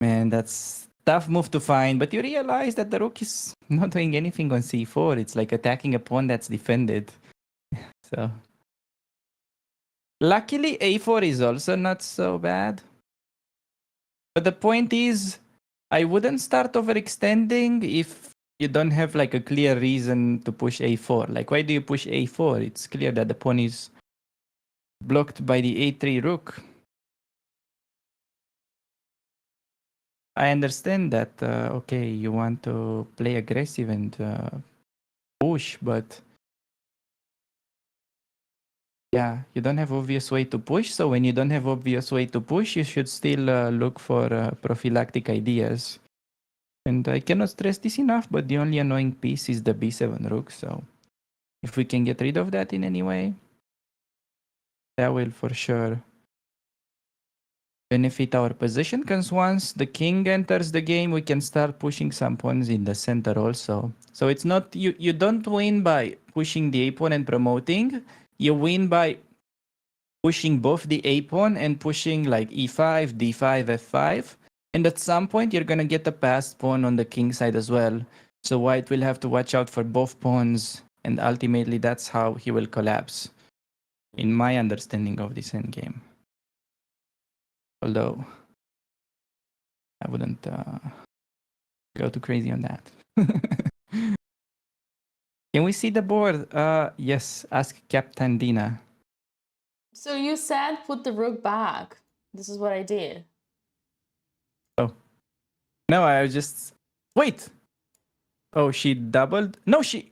Man, that's tough move to find, but you realize that the rook is not doing anything on c4. It's like attacking a pawn that's defended. So, luckily, a4 is also not so bad. But the point is, I wouldn't start overextending if you don't have like a clear reason to push a4. Like, why do you push a4? It's clear that the pawn is blocked by the a3 rook. I understand that, okay, you want to play aggressive and push, but yeah, you don't have obvious way to push. So when you don't have obvious way to push, you should still look for prophylactic ideas. And I cannot stress this enough, but the only annoying piece is the b7 rook. So if we can get rid of that in any way, that will for sure benefit our position, because once the king enters the game, we can start pushing some pawns in the center also. So it's not, you don't win by pushing the a-pawn and promoting. You win by pushing both the a-pawn and pushing like e5, d5, f5. And at some point, you're going to get a passed pawn on the king side as well. So white will have to watch out for both pawns. And ultimately, that's how he will collapse, in my understanding of this endgame. Although, I wouldn't go too crazy on that. Can we see the board? Yes, ask Captain Dina. So you said put the rook back. This is what I did. Oh. No, I just... Wait! Oh, she doubled? No, she...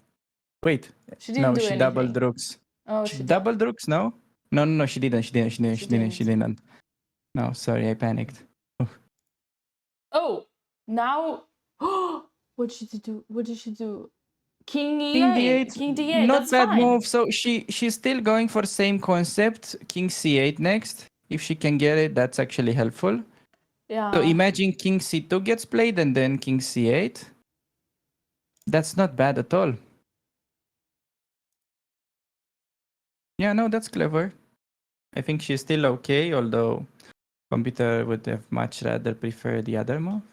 Wait. She didn't do she anything. Doubled rooks. Oh, she doubled rooks, no? No, she didn't. She didn't. No, sorry, I panicked. Oh, now... What did she do? What did she do? King e8. King d8. Not That's bad fine. move. So she's still going for same concept. King c8 next. If she can get it, that's actually helpful. Yeah. So imagine King c2 gets played and then King c8. That's not bad at all. Yeah, no, that's clever. I think she's still okay, although computer would have much rather prefer the other move.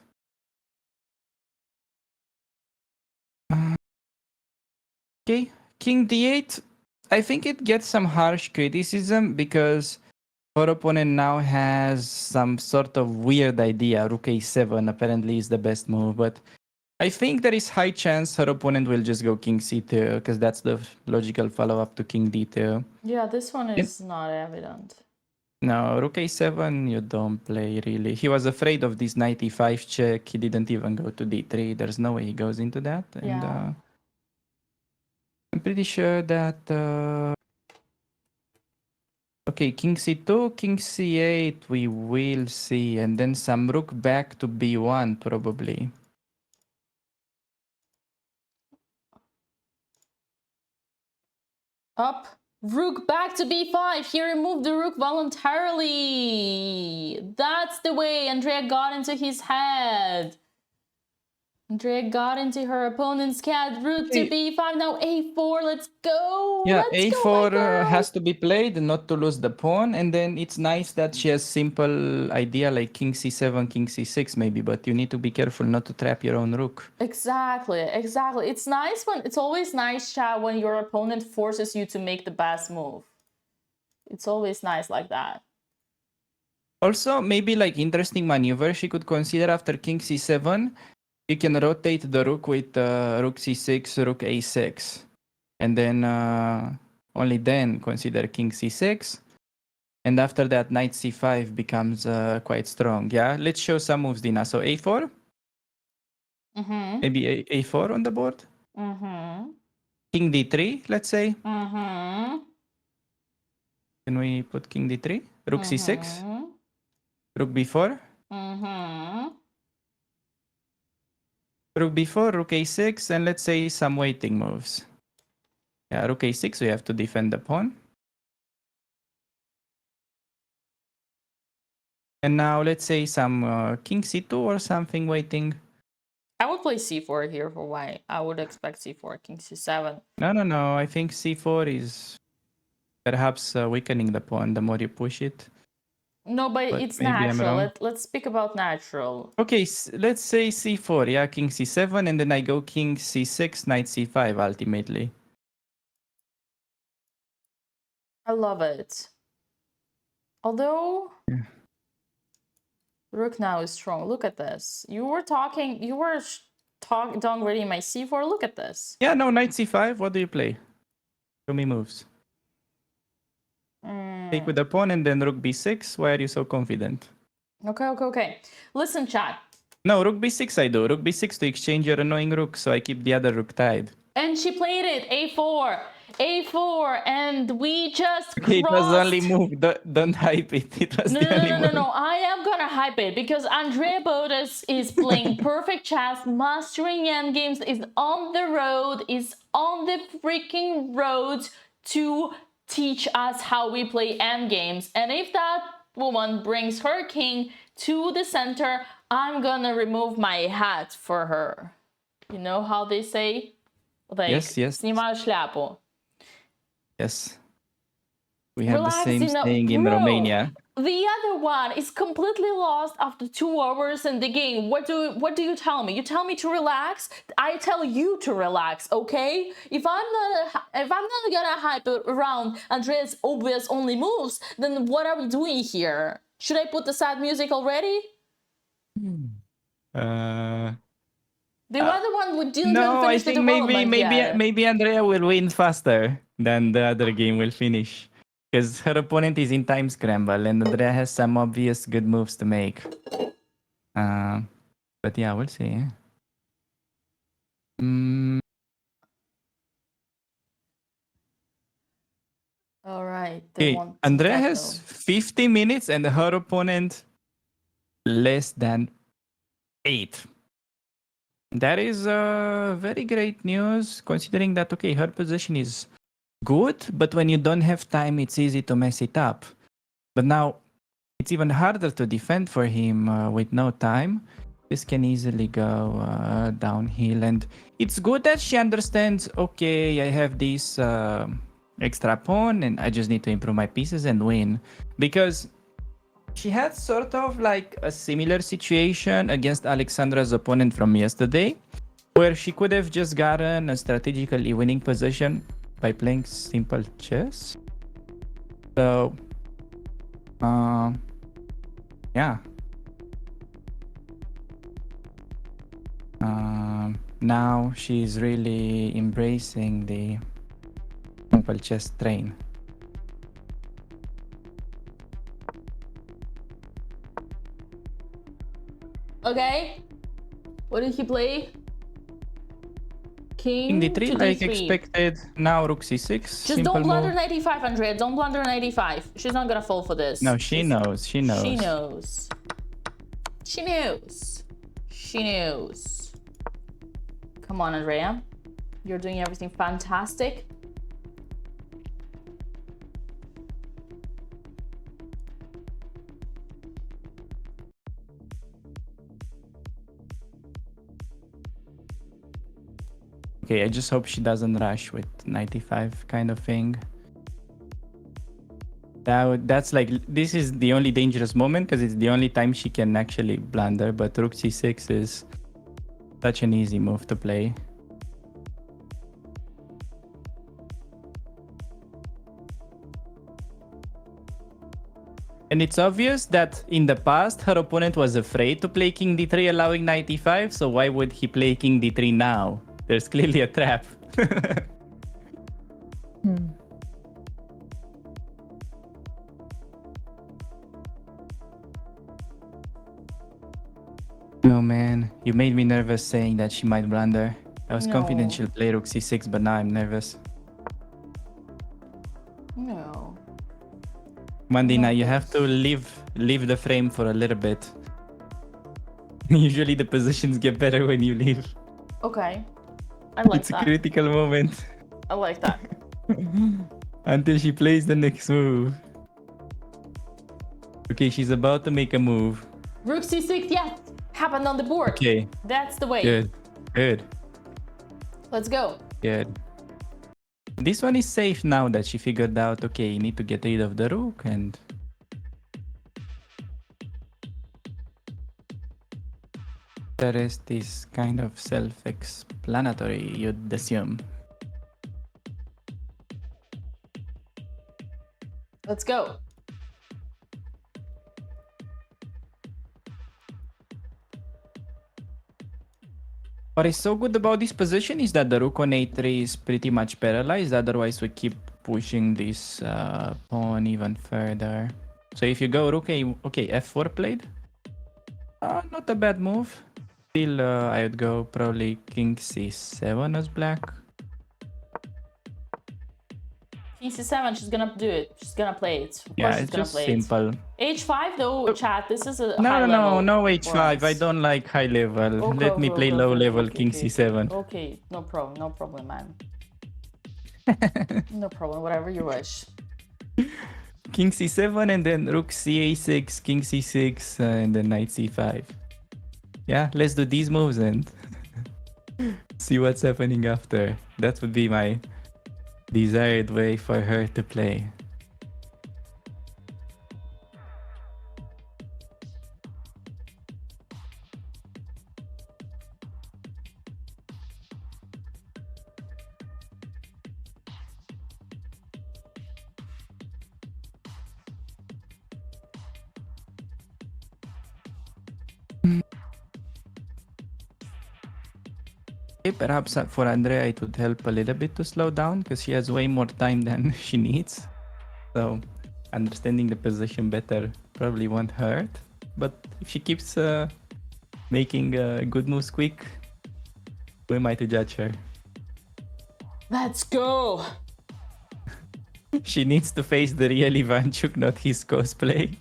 Okay, King d8. I think it gets some harsh criticism because her opponent now has some sort of weird idea. Rook a7 apparently is the best move, but I think there is high chance her opponent will just go King c2 because that's the logical follow-up to King d2. Yeah, this one is not evident. No, Rook a7 you don't play really. He was afraid of this knight e5 check. He didn't even go to d3. There's no way he goes into that. And Yeah. I'm pretty sure that... Okay, King c2, King c8 we will see. And then some rook back to b1 probably. Up. Rook back to b5. He removed the rook voluntarily. That's the way Andrea got into his head. Andrea got into her opponent's head. Rook to b5. Now a4. Let's go. Yeah, Let's a4 go, has to be played not to lose the pawn. And then it's nice that she has simple idea like King c7, King c6 maybe. But you need to be careful not to trap your own rook. Exactly. It's nice when... It's always nice, chat, when your opponent forces you to make the best move. It's always nice like that. Also, maybe like interesting maneuver she could consider after King c7. You can rotate the rook with rook c6, rook a6. And then only then consider King c6. And after that, knight c5 becomes quite strong. Yeah, let's show some moves, Dina. So a4? Mm-hmm. Maybe a4 on the board? Mm-hmm. King d3, let's say. Mm-hmm. Can we put King d3? Rook c6? Rook b4? Mm-hmm. Rook b4, rook a6, and let's say some waiting moves. Yeah, rook a6, we have to defend the pawn. And now let's say some king c2 or something waiting. I would play c4 here for white. I would expect c4, king c7. No. I think c4 is perhaps weakening the pawn the more you push it. No, but it's natural. Let's speak about natural. Okay, let's say c4. Yeah, king c7, and then I go king c6, knight c5 ultimately. I love it. Although... Yeah. Rook now is strong. Look at this. You were downgrading my c4. Look at this. Yeah, no, knight c5. What do you play? Show me moves. Take with the pawn and then rook b6. Why are you so confident? Okay. Listen, chat. No, rook b6 I do. Rook b6 to exchange your annoying rook, so I keep the other rook tied. And she played it. A4, and we just Okay, it was only move. Don't hype it. It was the only move. No. I am gonna hype it because Andrea Botez is playing perfect chess, mastering endgames, is on the road, is on the freaking road to teach us how we play endgames. And if that woman brings her king to the center, I'm gonna remove my hat for her. You know how they say? Like, Yes, yes. Снимаю шляпу. Yes. We have the same saying in Bro, Romania. the other one is completely lost after 2 hours in the game. What do you tell me? You tell me to relax? I tell you to relax, okay? If I'm not gonna hype around Andrea's obvious only moves, then what are we doing here? Should I put the sad music already? The other one didn't even No, I finish the think development yet. maybe Andrea will win faster than the other game will finish. Because her opponent is in time scramble and Andrea has some obvious good moves to make. But yeah, we'll see. All right. Okay, Andrea has 50 minutes and her opponent less than 8. That is very great news, considering that, okay, her position is good, but when you don't have time, it's easy to mess it up. But now, it's even harder to defend for him with no time. This can easily go downhill, and it's good that she understands, okay, I have this extra pawn, and I just need to improve my pieces and win. Because she had sort of like a similar situation against Alexandra's opponent from yesterday, where she could have just gotten a strategically winning position by playing simple chess. So, yeah. Now she's really embracing the simple chess train. Okay. What did he play? King d3 like expected. Now rook c6. Just don't blunder knight e5, Andrea. Don't blunder knight e5. She's not gonna fall for this. No, she knows. She knows. She knows. She knows. She knows. Come on, Andrea. You're doing everything fantastic. Okay, I just hope she doesn't rush with 95 kind of thing. That's like, this is the only dangerous moment because it's the only time she can actually blunder, but rook c6 is such an easy move to play. And it's obvious that in the past, her opponent was afraid to play king d3 allowing knight e5, so why would he play king d3 now? There's clearly a trap. No, man. You made me nervous saying that she might blunder. I was confident she'll play rook c6, but now I'm nervous. No. Mandina, you have to leave the frame for a little bit. Usually the positions get better when you leave. Okay. I like It's that. a critical moment. I like that. Until she plays the next move. Okay, she's about to make a move. Rook c6, yes. Happened on the board. Okay. That's the way. Good. Good. Let's go. Good. This one is safe now that she figured out, okay, you need to get rid of the rook and... The rest is kind of self-explanatory, you'd assume. Let's go. What is so good about this position is that the rook on a3 is pretty much paralyzed, otherwise we keep pushing this pawn even further. So if you go rook a... Okay, f4 played. Not a bad move. Still, I would go probably king c7 as black. King c7, she's gonna do it. She's gonna play it. Of Yeah, course she's it's gonna just play simple. it. h5 though, chat, this is a No, high level. no h5. for us. I don't like high level. Okay, Let me okay, play okay, low okay, level okay, king okay, c7. Okay, no problem, man. No problem, whatever you wish. King c7 and then rook ca6, king c6, and then knight c5. Yeah, let's do these moves and see what's happening after. That would be my desired way for her to play. Perhaps for Andrea it would help a little bit to slow down because she has way more time than she needs. So understanding the position better probably won't hurt. But if she keeps making good moves quick, who am I to judge her? Let's go. She needs to face the real Ivanchuk, not his cosplay.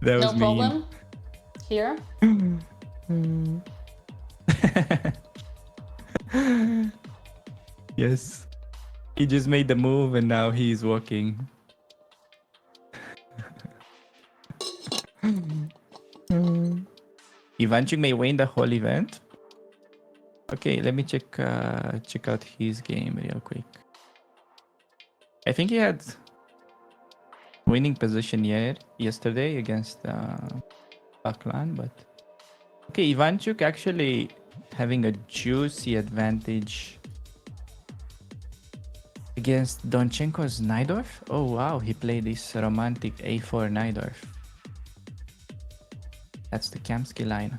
That was no problem. Here. Yes. He just made the move and now he's walking. Ivanchuk may win the whole event. Okay, let me check out his game real quick. I think he had winning position yesterday against Paklan, but okay, Ivanchuk actually having a juicy advantage against Donchenko's Najdorf. Oh wow, he played this romantic a4 Najdorf. That's the Kamsky line.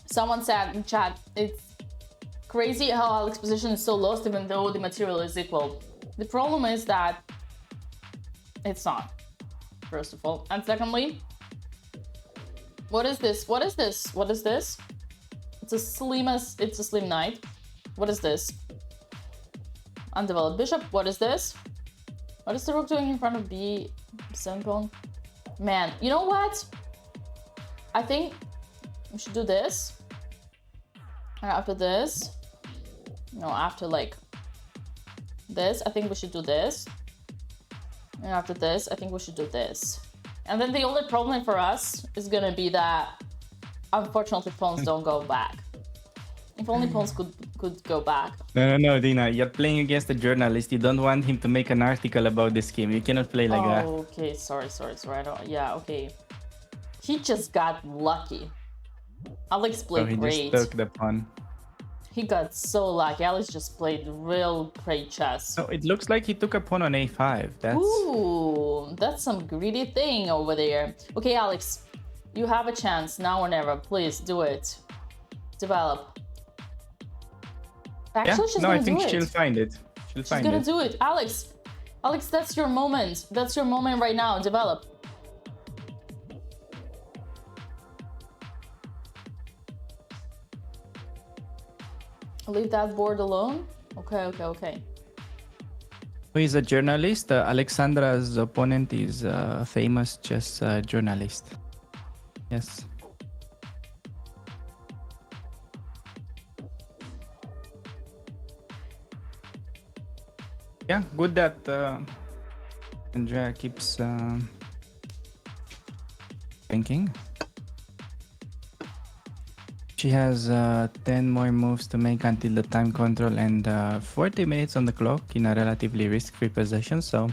Someone said in chat, it's crazy how Alex's position is so lost even though the material is equal. The problem is that it's not, first of all. And secondly, what is this? What is this? What is this? It's a slim knight. What is this? Undeveloped bishop. What is this? What is the rook doing in front of b7 pawn? Man, you know what? I think we should do this. And after this, no, after like this, I think we should do this. And after this, I think we should do this. And then the only problem for us is gonna be that unfortunately pawns don't go back. If only pawns could go back. No, Dina, you're playing against a journalist. You don't want him to make an article about this game. You cannot play like that. Oh, okay, sorry. Yeah, okay. He just got lucky. Alex played great. He just took the pawn. He got so lucky. Alex just played real great chess. No, it looks like he took a pawn on a5. Ooh, that's some greedy thing over there. Okay, Alex, you have a chance now or never. Please do it. Develop. Actually, she's gonna do it. I think she'll find it. She's gonna do it. Alex, that's your moment. That's your moment right now. Develop. Leave that board alone. Okay. Who is a journalist? Alexandra's opponent is a famous chess journalist. Yes. Yeah, good that Andrea keeps thinking. She has 10 more moves to make until the time control and 40 minutes on the clock in a relatively risk-free position, so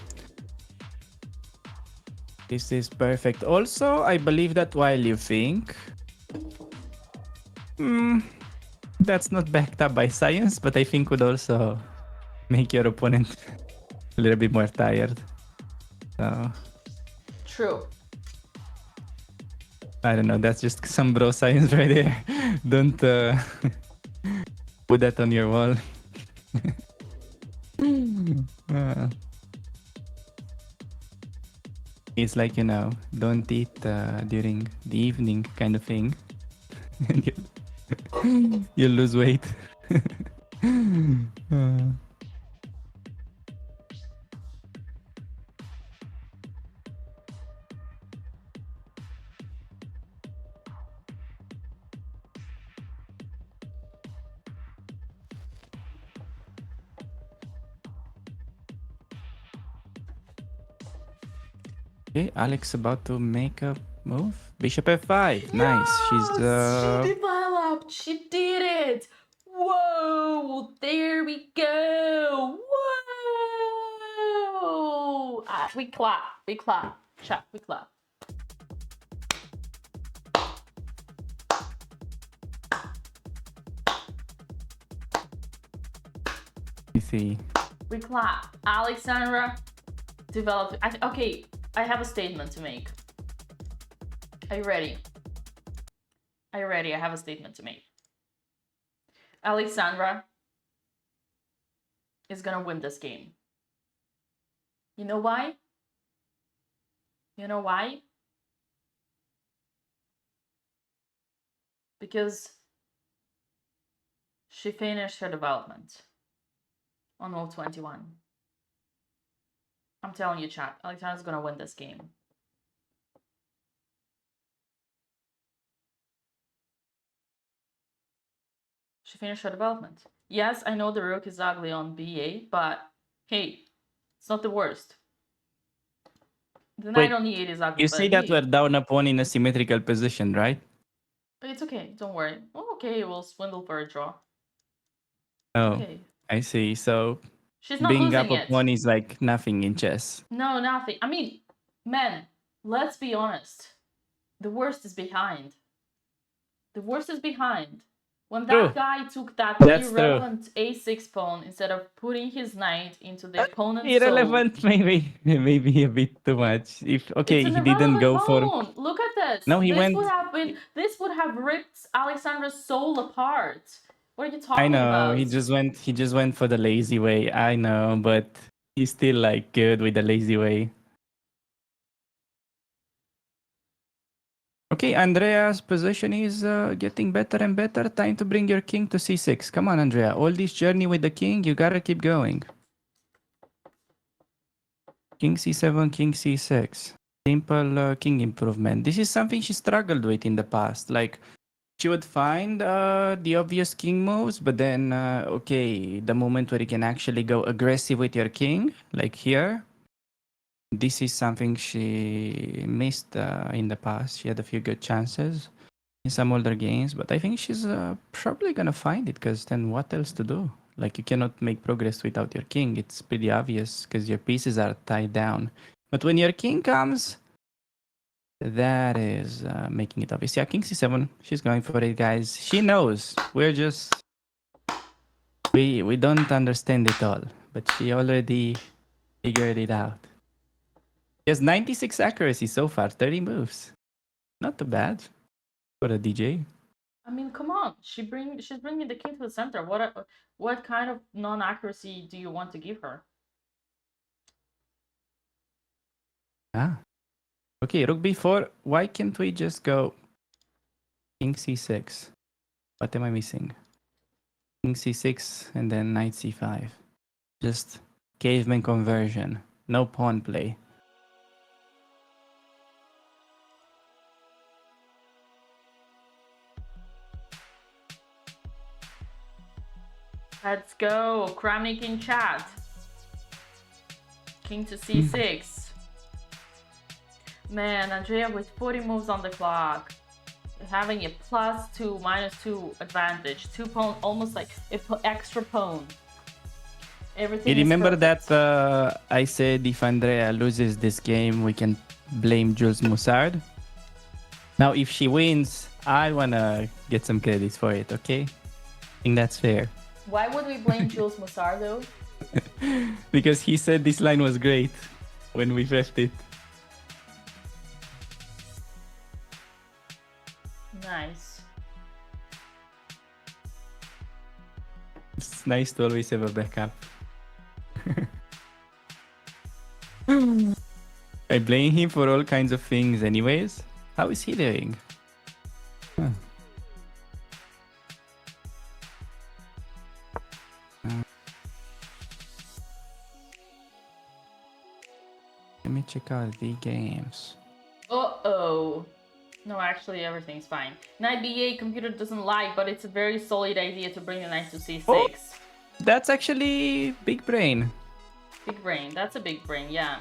this is perfect. Also, I believe that while you think that's not backed up by science, but I think would also make your opponent a little bit more tired. So true. I don't know, that's just some bro science right there. Don't put that on your wall. It's like, you know, don't eat during the evening kind of thing. You'll lose weight. Okay, Alex about to make a move. Bishop f5. Nice. She's She developed. She did it. Whoa! There we go. Whoa! We clap. We clap. Chat. We clap. You see. We clap. Alexandra developed. Okay, I have a statement to make. Are you ready? Are you ready? I have a statement to make. Alexandra is gonna win this game. You know why? You know why? Because she finished her development on World 21. I'm telling you, chat, Alexandra's gonna win this game. She finished her development. Yes, I know the rook is ugly on BA, but hey, it's not the worst. The knight on E8 is ugly. You say that we're down a pawn in a symmetrical position, right? It's okay, don't worry. Oh, okay, we'll swindle for a draw. Oh, Okay. I see. So She's not being losing up a it. pawn is like nothing in chess. No, nothing. I mean, man, let's be honest. The worst is behind. The worst is behind. When that guy took that irrelevant a6 pawn instead of putting his knight into the opponent's Irrelevant, soul, maybe a bit too much. If okay, it's an he didn't go irrelevant for. pawn. Look at this. No, he this went. This would have ripped Alexandra's soul apart. What are you I talking know about? he just went. He just went for the lazy way. I know, but he's still like good with the lazy way. Okay, Andrea's position is getting better and better. Time to bring your king to c6. Come on, Andrea. All this journey with the king, you gotta keep going. King c7, king c6. Simple king improvement. This is something she struggled with in the past. Like, she would find the obvious king moves, but then, okay, the moment where you can actually go aggressive with your king, like here, this is something she missed in the past. She had a few good chances in some older games, but I think she's probably gonna find it, because then what else to do? Like, you cannot make progress without your king. It's pretty obvious because your pieces are tied down. But when your king comes, that is making it obvious. Yeah, king c7. She's going for it, guys. She knows. We're just... We don't understand it all, but she already figured it out. She has 96 accuracy so far, 30 moves. Not too bad for a DJ. I mean, come on. She's bringing the king to the center. What kind of non-accuracy do you want to give her? Ah. Okay, rook b4. Why can't we just go king c6? What am I missing? King c6 and then knight c5. Just caveman conversion. No pawn play. Let's go. Kramnik in chat. King to c6. Man, Andrea with 40 moves on the clock. Having a +2, -2 advantage. 2 pawn, almost like an extra pawn. Everything. You remember that I said if Andrea loses this game, we can blame Jules Moussard? Now, if she wins, I wanna get some credits for it, okay? I think that's fair. Why would we blame Jules Moussard though? Because he said this line was great when we left it. Nice. It's nice to always have a backup. I blame him for all kinds of things anyways. How is he doing? Huh. Let me check out the games. Uh-oh. No, actually, everything's fine. Knight b8, computer doesn't like, but it's a very solid idea to bring the knight to c6. Oh, that's actually big brain. Big brain. That's a big brain, yeah.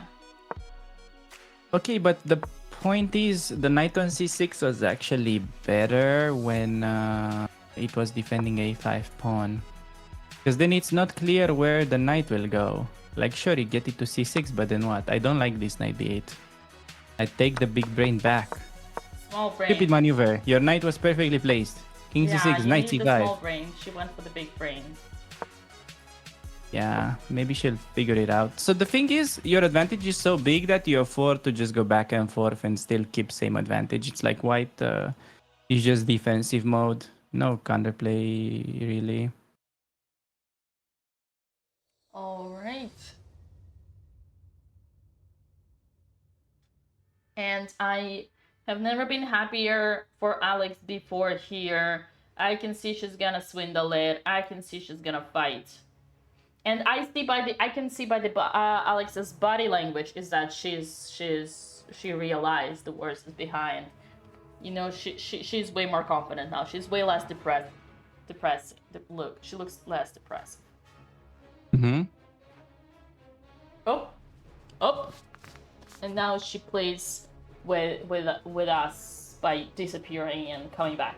Okay, but the point is, the knight on c6 was actually better when it was defending a5 pawn. Because then it's not clear where the knight will go. Like, sure, you get it to c6, but then what? I don't like this knight d8. I take the big brain back. Small brain. Stupid maneuver. Your knight was perfectly placed. King c6, you knight need the c5. small brain. She went for the big brain. Yeah, maybe she'll figure it out. So the thing is, your advantage is so big that you afford to just go back and forth and still keep same advantage. It's like white is just defensive mode. No counterplay, really. All right. And I have never been happier for Alex before here. I can see she's gonna swindle it. I can see she's gonna fight. And I can see by the Alex's body language is that she realized the worst is behind. You know, she's way more confident now. She's way less depressed. Look, she looks less depressed. Mm-hmm. Oh, and now she plays with us by disappearing and coming back.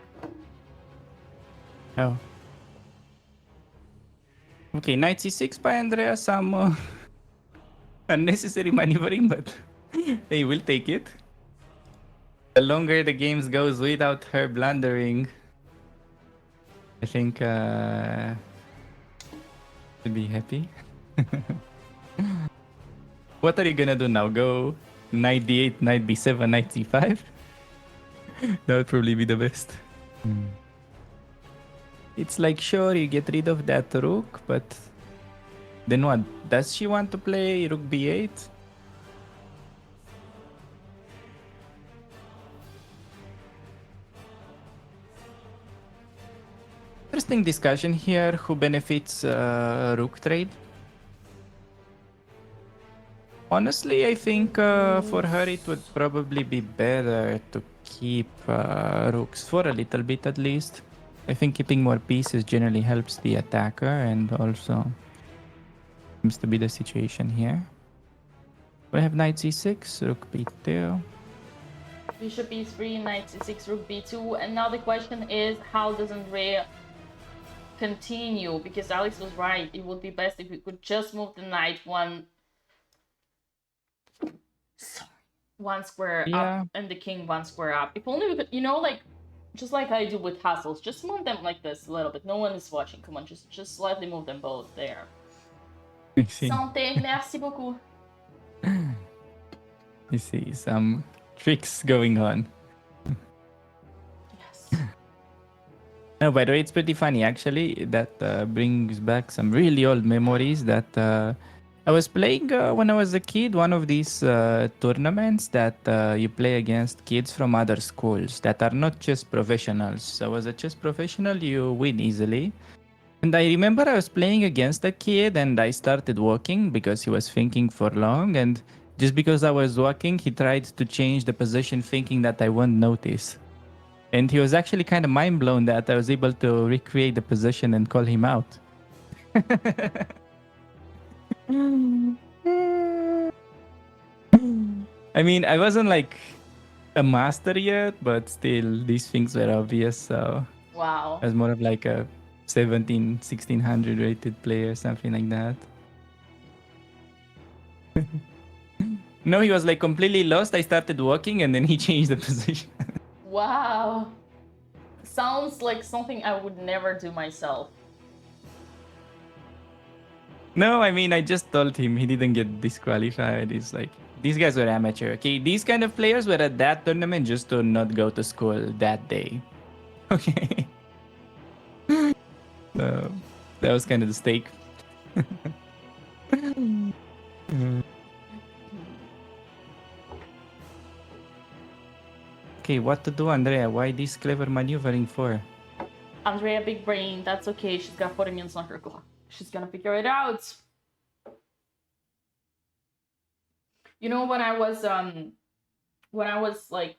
Oh. Okay, knight c6 by Andrea. Some unnecessary maneuvering, but hey, we'll take it. The longer the games goes without her blundering, I think she'll be happy. What are you gonna do now? Go knight d8, knight b7, knight c5? That would probably be the best. It's like, sure, you get rid of that rook, but then what? Does she want to play rook b8? Interesting discussion here. Who benefits rook trade? Honestly, I think for her it would probably be better to keep rooks for a little bit at least. I think keeping more pieces generally helps the attacker, and also seems to be the situation here. We have knight c6, rook b2. Bishop e3, knight c6, rook b2, and now the question is, how does Andrea continue? Because Alex was right, it would be best if we could just move the knight one square up and the king one square up. If only we could, you know, like, just like I do with castles, just move them like this a little bit. No one is watching. Come on, just slightly move them both there. Santé, merci beaucoup. You see some tricks going on. Yes. No, by the way, it's pretty funny actually. That brings back some really old memories that I was playing when I was a kid. One of these tournaments that you play against kids from other schools that are not chess professionals. So as a chess professional, you win easily. And I remember I was playing against a kid and I started walking because he was thinking for long. And just because I was walking, he tried to change the position thinking that I won't notice. And he was actually kind of mind blown that I was able to recreate the position and call him out. I mean, I wasn't like a master yet, but still these things were obvious. So wow. I was more of like a 1600 rated player, something like that. No, he was like completely lost. I started walking and then he changed the position. Wow. Sounds like something I would never do myself. No, I mean, I just told him he didn't get disqualified. It's like, these guys were amateur. Okay, these kind of players were at that tournament just to not go to school that day. Okay. So that was kind of the stake. Okay, what to do, Andrea? Why this clever maneuvering for? Andrea, big brain. That's okay. She's got 40 minutes on her clock. She's gonna figure it out. You know, when I was like,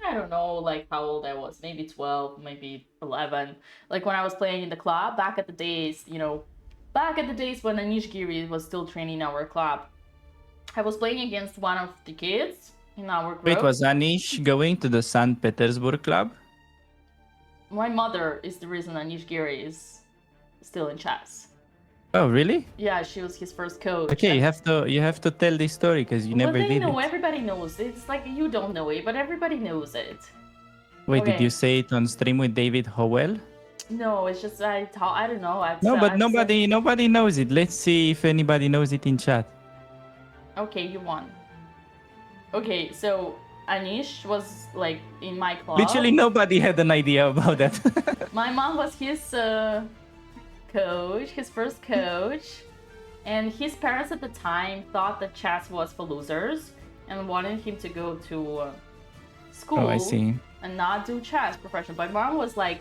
I don't know, like how old I was, maybe 12, maybe 11. Like when I was playing in the club back at the days, you know, back at the days when Anish Giri was still training our club. I was playing against one of the kids in our group. Wait, was Anish going to the St. Petersburg club? My mother is the reason Anish Giri is still in chess. Oh, really? Yeah, she was his first coach. Okay, you have to tell this story because you never they did know, it. everybody knows. It's like you don't know it, but everybody knows it. Wait, did you say it on stream with David Howell? No, it's just I don't know. No, but nobody knows it. Let's see if anybody knows it in chat. Okay, you won. Okay, so Anish was like in my club. Literally nobody had an idea about that. My mom was his coach, his first coach, and his parents at the time thought that chess was for losers and wanted him to go to school. Oh, I see. And not do chess professional. But mom was like,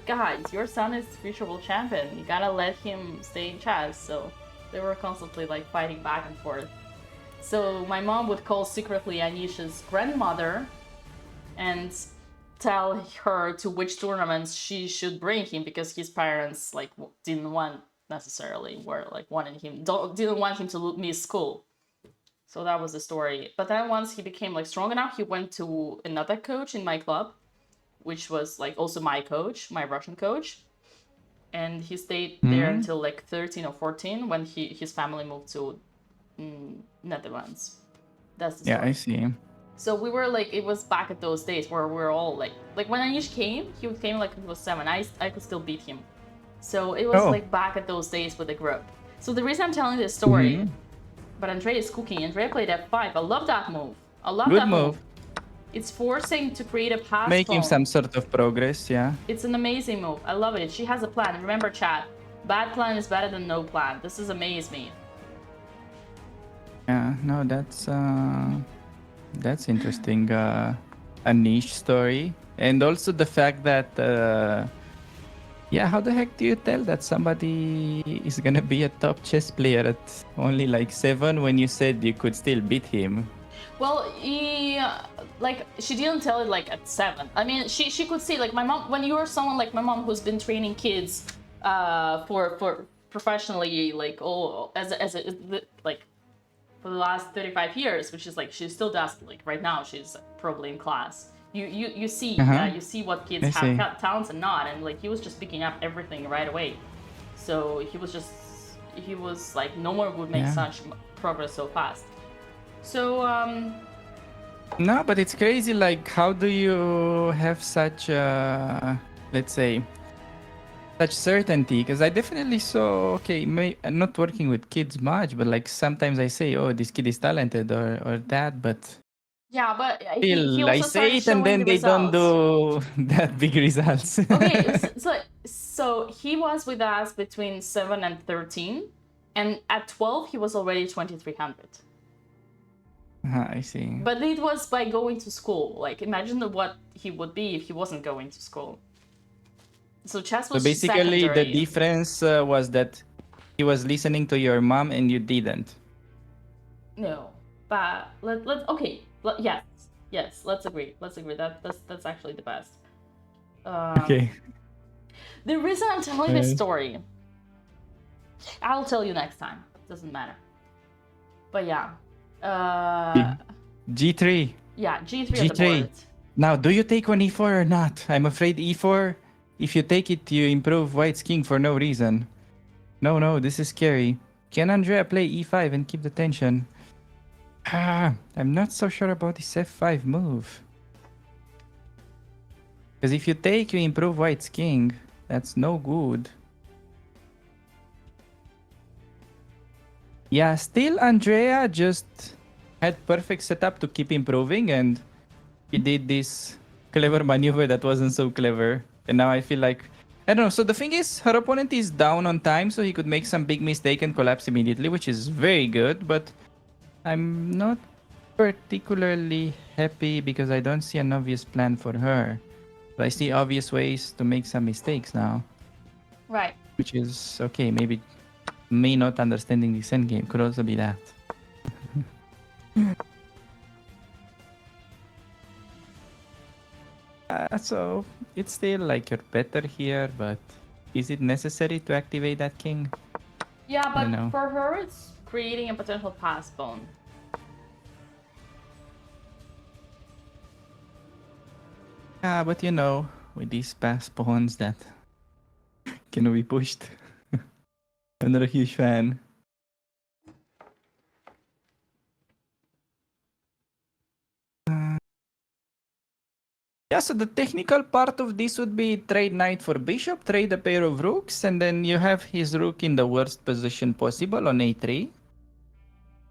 guys, your son is future world champion. You gotta let him stay in chess. So they were constantly like fighting back and forth. So my mom would call secretly Anish's grandmother and tell her to which tournaments she should bring him because his parents like didn't want necessarily didn't want him to miss school. So that was the story. But then once he became like strong enough, he went to another coach in my club, which was like also my coach, my Russian coach. And he stayed there until like 13 or 14 when his family moved to Netherlands. That's the story. Yeah, I see. So we were like, it was back at those days where we were all like when Anish came, he came like he was 7. I could still beat him. So it was like back at those days with the group. So the reason I'm telling this story, but Andrea is cooking. Andrea played f5. I love that move. I love that move. It's forcing to create a pass. Making some sort of progress, yeah. It's an amazing move. I love it. She has a plan. Remember, chat, bad plan is better than no plan. This is amazed me. Yeah, no, that's interesting. A niche story. And also the fact that, how the heck do you tell that somebody is gonna be a top chess player at only like 7 when you said you could still beat him? Well, she didn't tell it like at 7. I mean, she could see like my mom. When you are someone like my mom who's been training kids, for professionally, like for the last 35 years, which is like she still does. Like right now, she's probably in class. You see, you see what kids have talents and not, and like he was just picking up everything right away. So he was like no one would make such progress so fast. So no, but it's crazy. Like, how do you have such let's say, such certainty? Because I definitely saw, I'm not working with kids much, but like sometimes I say, oh, this kid is talented or that, but yeah, but still, I say it and then they don't do that big results. Okay, so he was with us between 7 and 13, and at 12 he was already 2300. I see. But it was by going to school. Like, imagine what he would be if he wasn't going to school. So chess was basically secondary. The difference was that he was listening to your mom and you didn't. No, but yes, let's agree. That's actually the best. Okay. The reason I'm telling this story, I'll tell you next time. Doesn't matter. But yeah. G3. Yeah, G3 at the board. Now, do you take on E4 or not? I'm afraid E4, if you take it, you improve White's king for no reason. No, this is scary. Can Andrea play E5 and keep the tension? I'm not so sure about this F5 move. Because if you take, you improve White's king. That's no good. Yeah, still Andrea just had perfect setup to keep improving, and he did this clever maneuver that wasn't so clever. And now I feel like, I don't know. So the thing is, her opponent is down on time, so he could make some big mistake and collapse immediately, which is very good. But I'm not particularly happy because I don't see an obvious plan for her. But I see obvious ways to make some mistakes now. Right. Which is okay, maybe me not understanding this endgame could also be that. So it's still like you're better here, but is it necessary to activate that king? Yeah, but for her, it's creating a potential pass pawn. Yeah, but you know, with these pass pawns that can be pushed. I'm not a huge fan. Yeah, so the technical part of this would be trade knight for bishop, trade a pair of rooks, and then you have his rook in the worst position possible on a3.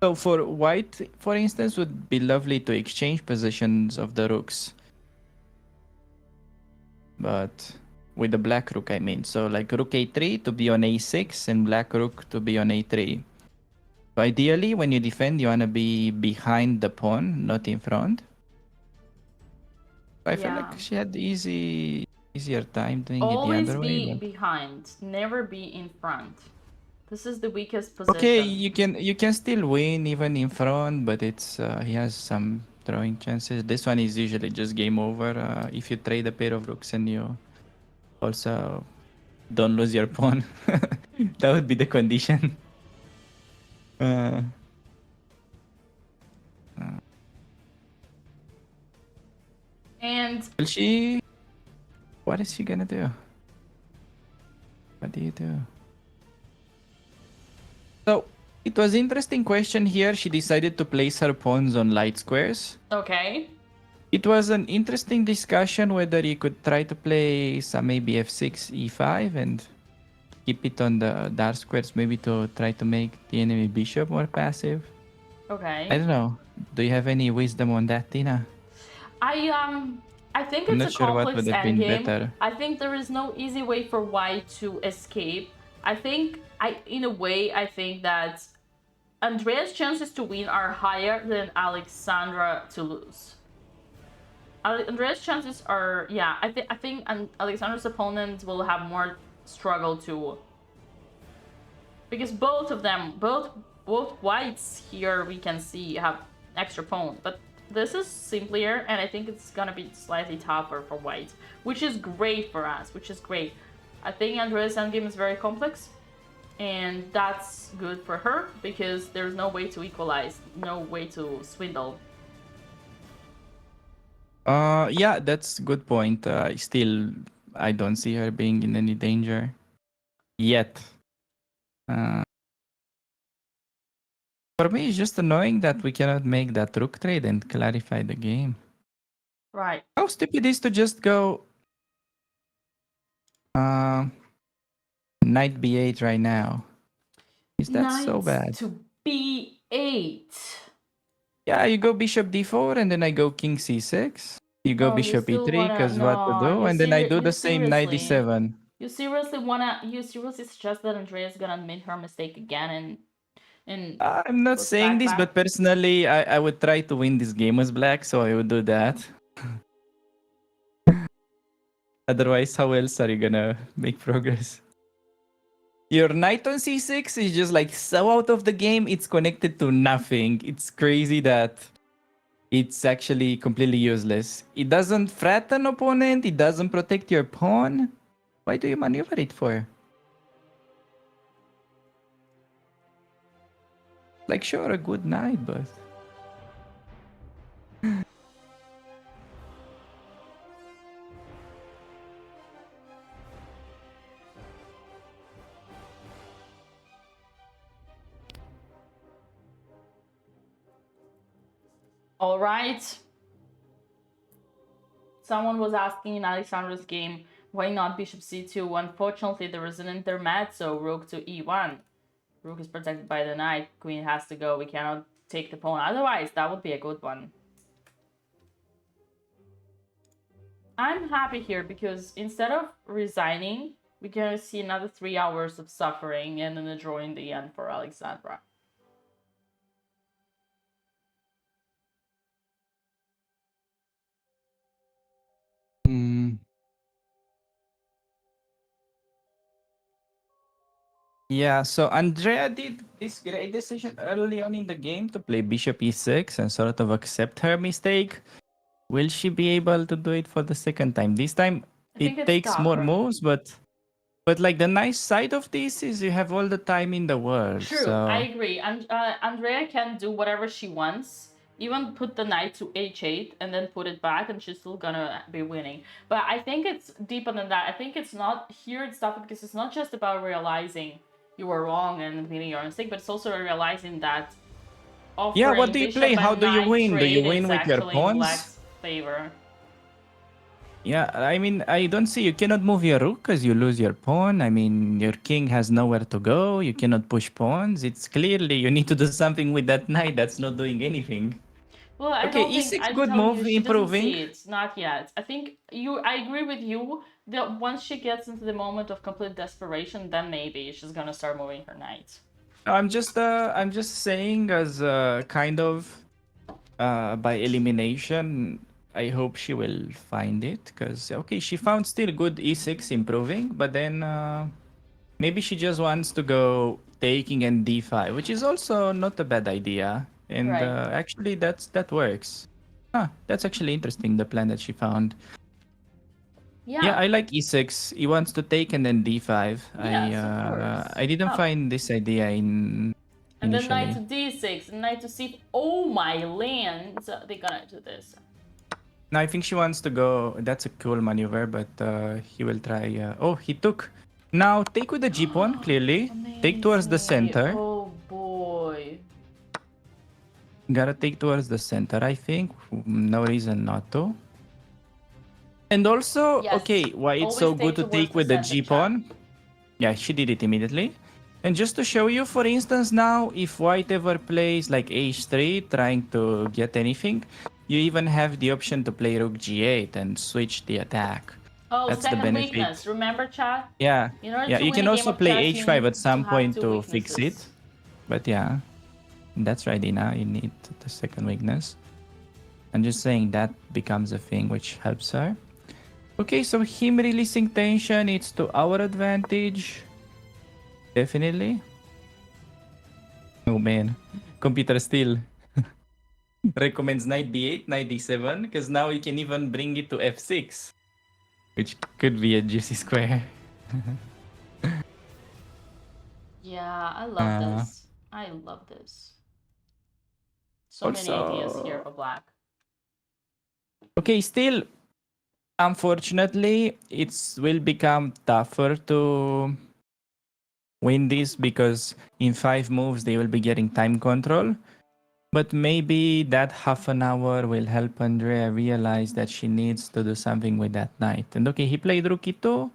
So for white, for instance, would be lovely to exchange positions of the rooks. But with the black rook, I mean. So like rook a3 to be on a6 and black rook to be on a3. So ideally, when you defend, you want to be behind the pawn, not in front. I feel like she had easier time doing it the other way. Always be behind, never be in front. This is the weakest position. Okay, you can still win even in front, but it's he has some throwing chances. This one is usually just game over if you trade a pair of rooks and you also don't lose your pawn. That would be the condition. And will she? What is she gonna do? What do you do? So it was interesting question here. She decided to place her pawns on light squares. okay. It was an interesting discussion whether you could try to play some maybe f6, e5 and keep it on the dark squares, maybe to try to make the enemy bishop more passive. Okay. I don't know. Do you have any wisdom on that, Tina? I think I'm it's not a sure what complex would have been endgame. better. I think there is no easy way for white to escape. I think in a way I think that Andrea's chances to win are higher than Alexandra to lose. Andrea's chances are, yeah, I think Alexandra's opponent will have more struggle to, because both of them, both whites here we can see have extra pawn, but this is simpler and I think it's gonna be slightly tougher for white, which is great for us, which is great. I think Andrea's endgame is very complex and that's good for her because there's no way to equalize, no way to swindle. Yeah, that's a good point. Still, I don't see her being in any danger yet. For me, it's just annoying that we cannot make that rook trade and clarify the game. Right. How stupid is to just go knight b8 right now? Is that so bad? To b8. Yeah, you go bishop d4 and then I go king c6. You go bishop e3 because what to do, and then I do the same knight d7. You seriously suggest that Andrea's gonna admit her mistake again and I'm not saying this, but personally, I would try to win this game as black, so I would do that. Otherwise, how else are you gonna make progress? Your knight on c6 is just like so out of the game, it's connected to nothing. It's crazy that it's actually completely useless. It doesn't threaten opponent, it doesn't protect your pawn. Why do you maneuver it for? Like, sure, a good knight, but... All right. Someone was asking in Alexandra's game, why not bishop c2? Unfortunately, there is an intermezzo, rook to e1. Rook is protected by the knight, queen has to go, we cannot take the pawn. Otherwise, that would be a good one. I'm happy here because instead of resigning, we're gonna see another 3 hours of suffering and then a draw in the end for Alexandra. Yeah, so Andrea did this great decision early on in the game to play bishop e6 and sort of accept her mistake. Will she be able to do it for the second time? This time, it takes more moves, but But like the nice side of this is you have all the time in the world. True, So I agree. And Andrea can do whatever she wants. Even put the knight to h8 and then put it back, and she's still gonna be winning. But I think it's deeper than that. I think it's not here. It's tough because it's not just about realizing you were wrong and admitting your mistake, but it's also realizing that offering yeah, what do you bishop play? and How do you knight win? Do you trade win is with your actually in pawns? black's favor. Yeah, I mean, I don't see you cannot move your rook because you lose your pawn. I mean, your king has nowhere to go. You cannot push pawns. It's clearly you need to do something with that knight that's not doing anything. Well, I Okay, don't think e6, I'm good telling you move, she doesn't improving. see it. Not yet. I think I agree with you that once she gets into the moment of complete desperation, then maybe she's gonna start moving her knight. I'm just saying as kind of by elimination. I hope she will find it because okay, she found still good e6 improving, but then maybe she just wants to go taking and d5, which is also not a bad idea. And Right. actually, that works. That's actually interesting. The plan that she found. Yeah, I like e6. He wants to take and then d5. Yes, of course. I didn't find this idea in And then knight initially. to d6, and knight to c. Oh my lands! They're gonna do this. No, I think she wants to go. That's a cool maneuver, but he will try. Oh, he took. Now take with the g pawn. Clearly, take towards the center. Oh boy. Gotta take towards the center. I think no reason not to. And also, Yes, okay, why it's so always good to take take towards the with the center, g pawn? Yeah, she did it immediately. And just to show you, for instance, now if white ever plays like h3, trying to get anything, you even have the option to play rook g8 and switch the attack. Oh, That's the second benefit. weakness. Remember, chat? Yeah, In order yeah. to You win can a also game of play chess, you h5 need at some have point two to fix it. weaknesses. But yeah, that's right, Dina. You need the second weakness. I'm just saying that becomes a thing which helps her. Okay, so him releasing tension, it's to our advantage. Definitely. Oh man, computer still recommends knight d8, knight d7, because now you can even bring it to f6, which could be a juicy square. Yeah, I love this. I love this. So many ideas here for black. Okay, still, unfortunately, it will become tougher to win this because in 5 moves they will be getting time control. But maybe that half an hour will help Andrea realize that she needs to do something with that knight. And okay, he played rook e2.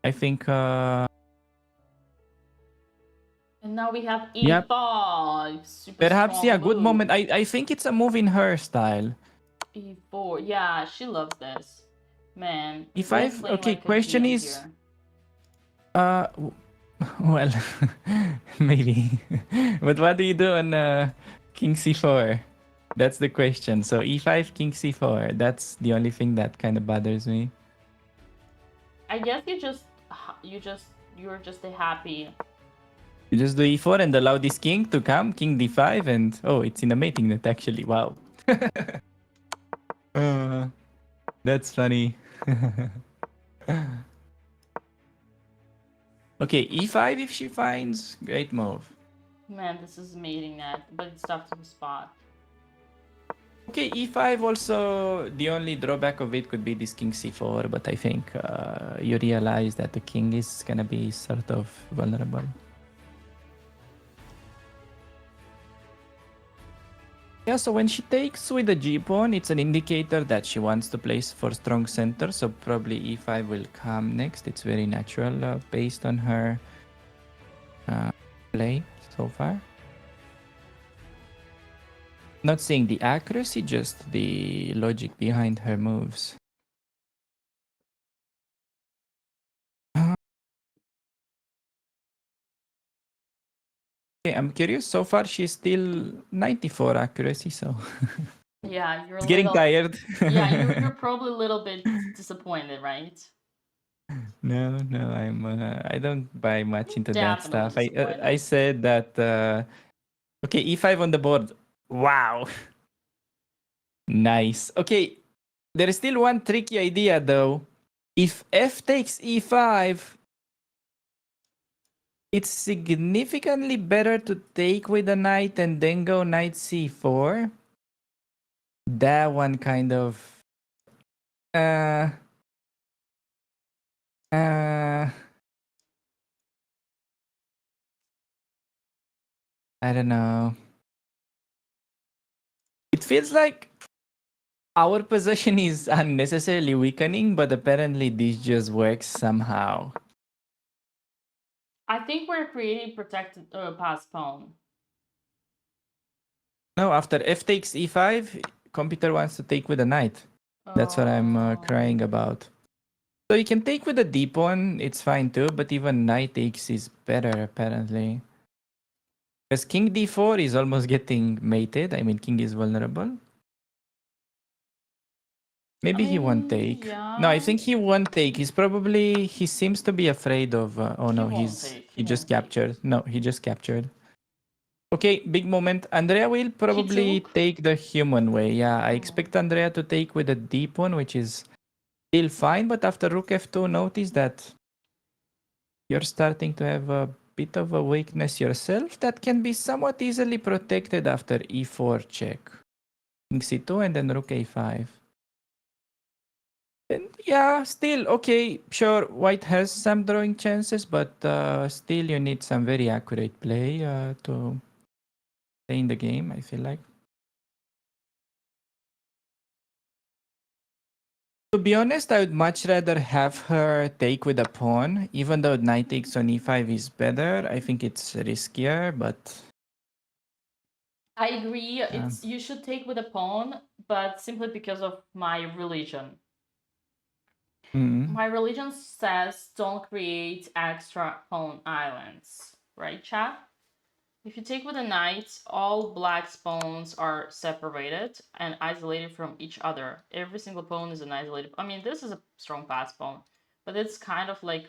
I think And now we have e5. Yep. Super Perhaps, strong yeah, good move. moment. I think it's a move in her style. e4. Yeah, she loves this. Man. e5. Okay, question is... well, maybe. But what do you do on king c4? That's the question. So e5, king c4. That's the only thing that kind of bothers me. I guess you're just happy. You just do e4 and allow this king to come, king d5, and oh, it's in a mating net actually. Wow. That's funny. Okay, e5 if she finds. Great move. Man, this is mating net, but it's tough to spot. Okay, e5 also, the only drawback of it could be this king c4, but I think you realize that the king is gonna be sort of vulnerable. Yeah, so when she takes with the g-pawn, it's an indicator that she wants to place for strong center, so probably e5 will come next. It's very natural based on her play so far. Not saying the accuracy, just the logic behind her moves. Okay, I'm curious. So far, she's still 94 accuracy, so... Yeah, you're getting tired. Yeah, you're probably a little bit disappointed, right? No, I don't buy much into that stuff. Definitely I said that okay, e5 on the board. Wow. Nice. Okay, there is still one tricky idea though. If f takes e5, It's significantly better to take with a knight and then go knight c4. That one kind of uh I don't know. It feels like our position is unnecessarily weakening, but apparently this just works somehow. I think we're creating protected pass pawn. No, after f takes e5, computer wants to take with a knight. That's what I'm crying about. So you can take with a d pawn, it's fine too, but even knight takes is better apparently. Because king d4 is almost getting mated. I mean, king is vulnerable. Maybe he won't take. Yeah. No, I think he won't take. He seems to be afraid of, oh no, He he just captured. No, he just captured. Okay, big moment. Andrea will probably take the human way. Yeah, I expect Andrea to take with a d pawn, which is still fine, but after rook f2, notice that you're starting to have a bit of a weakness yourself that can be somewhat easily protected after e4 check. King c2 and then rook a5. And yeah, still, okay, sure, white has some drawing chances, but still you need some very accurate play to stay in the game, I feel like. To be honest, I would much rather have her take with a pawn, even though knight takes on e5 is better. I think it's riskier, but I agree. It's you should take with a pawn, but simply because of my religion. My religion says don't create extra pawn islands, right, chat? If you take with a knight, all black's pawns are separated and isolated from each other. Every single pawn is an isolated. I mean, this is a strong pass pawn, but it's kind of like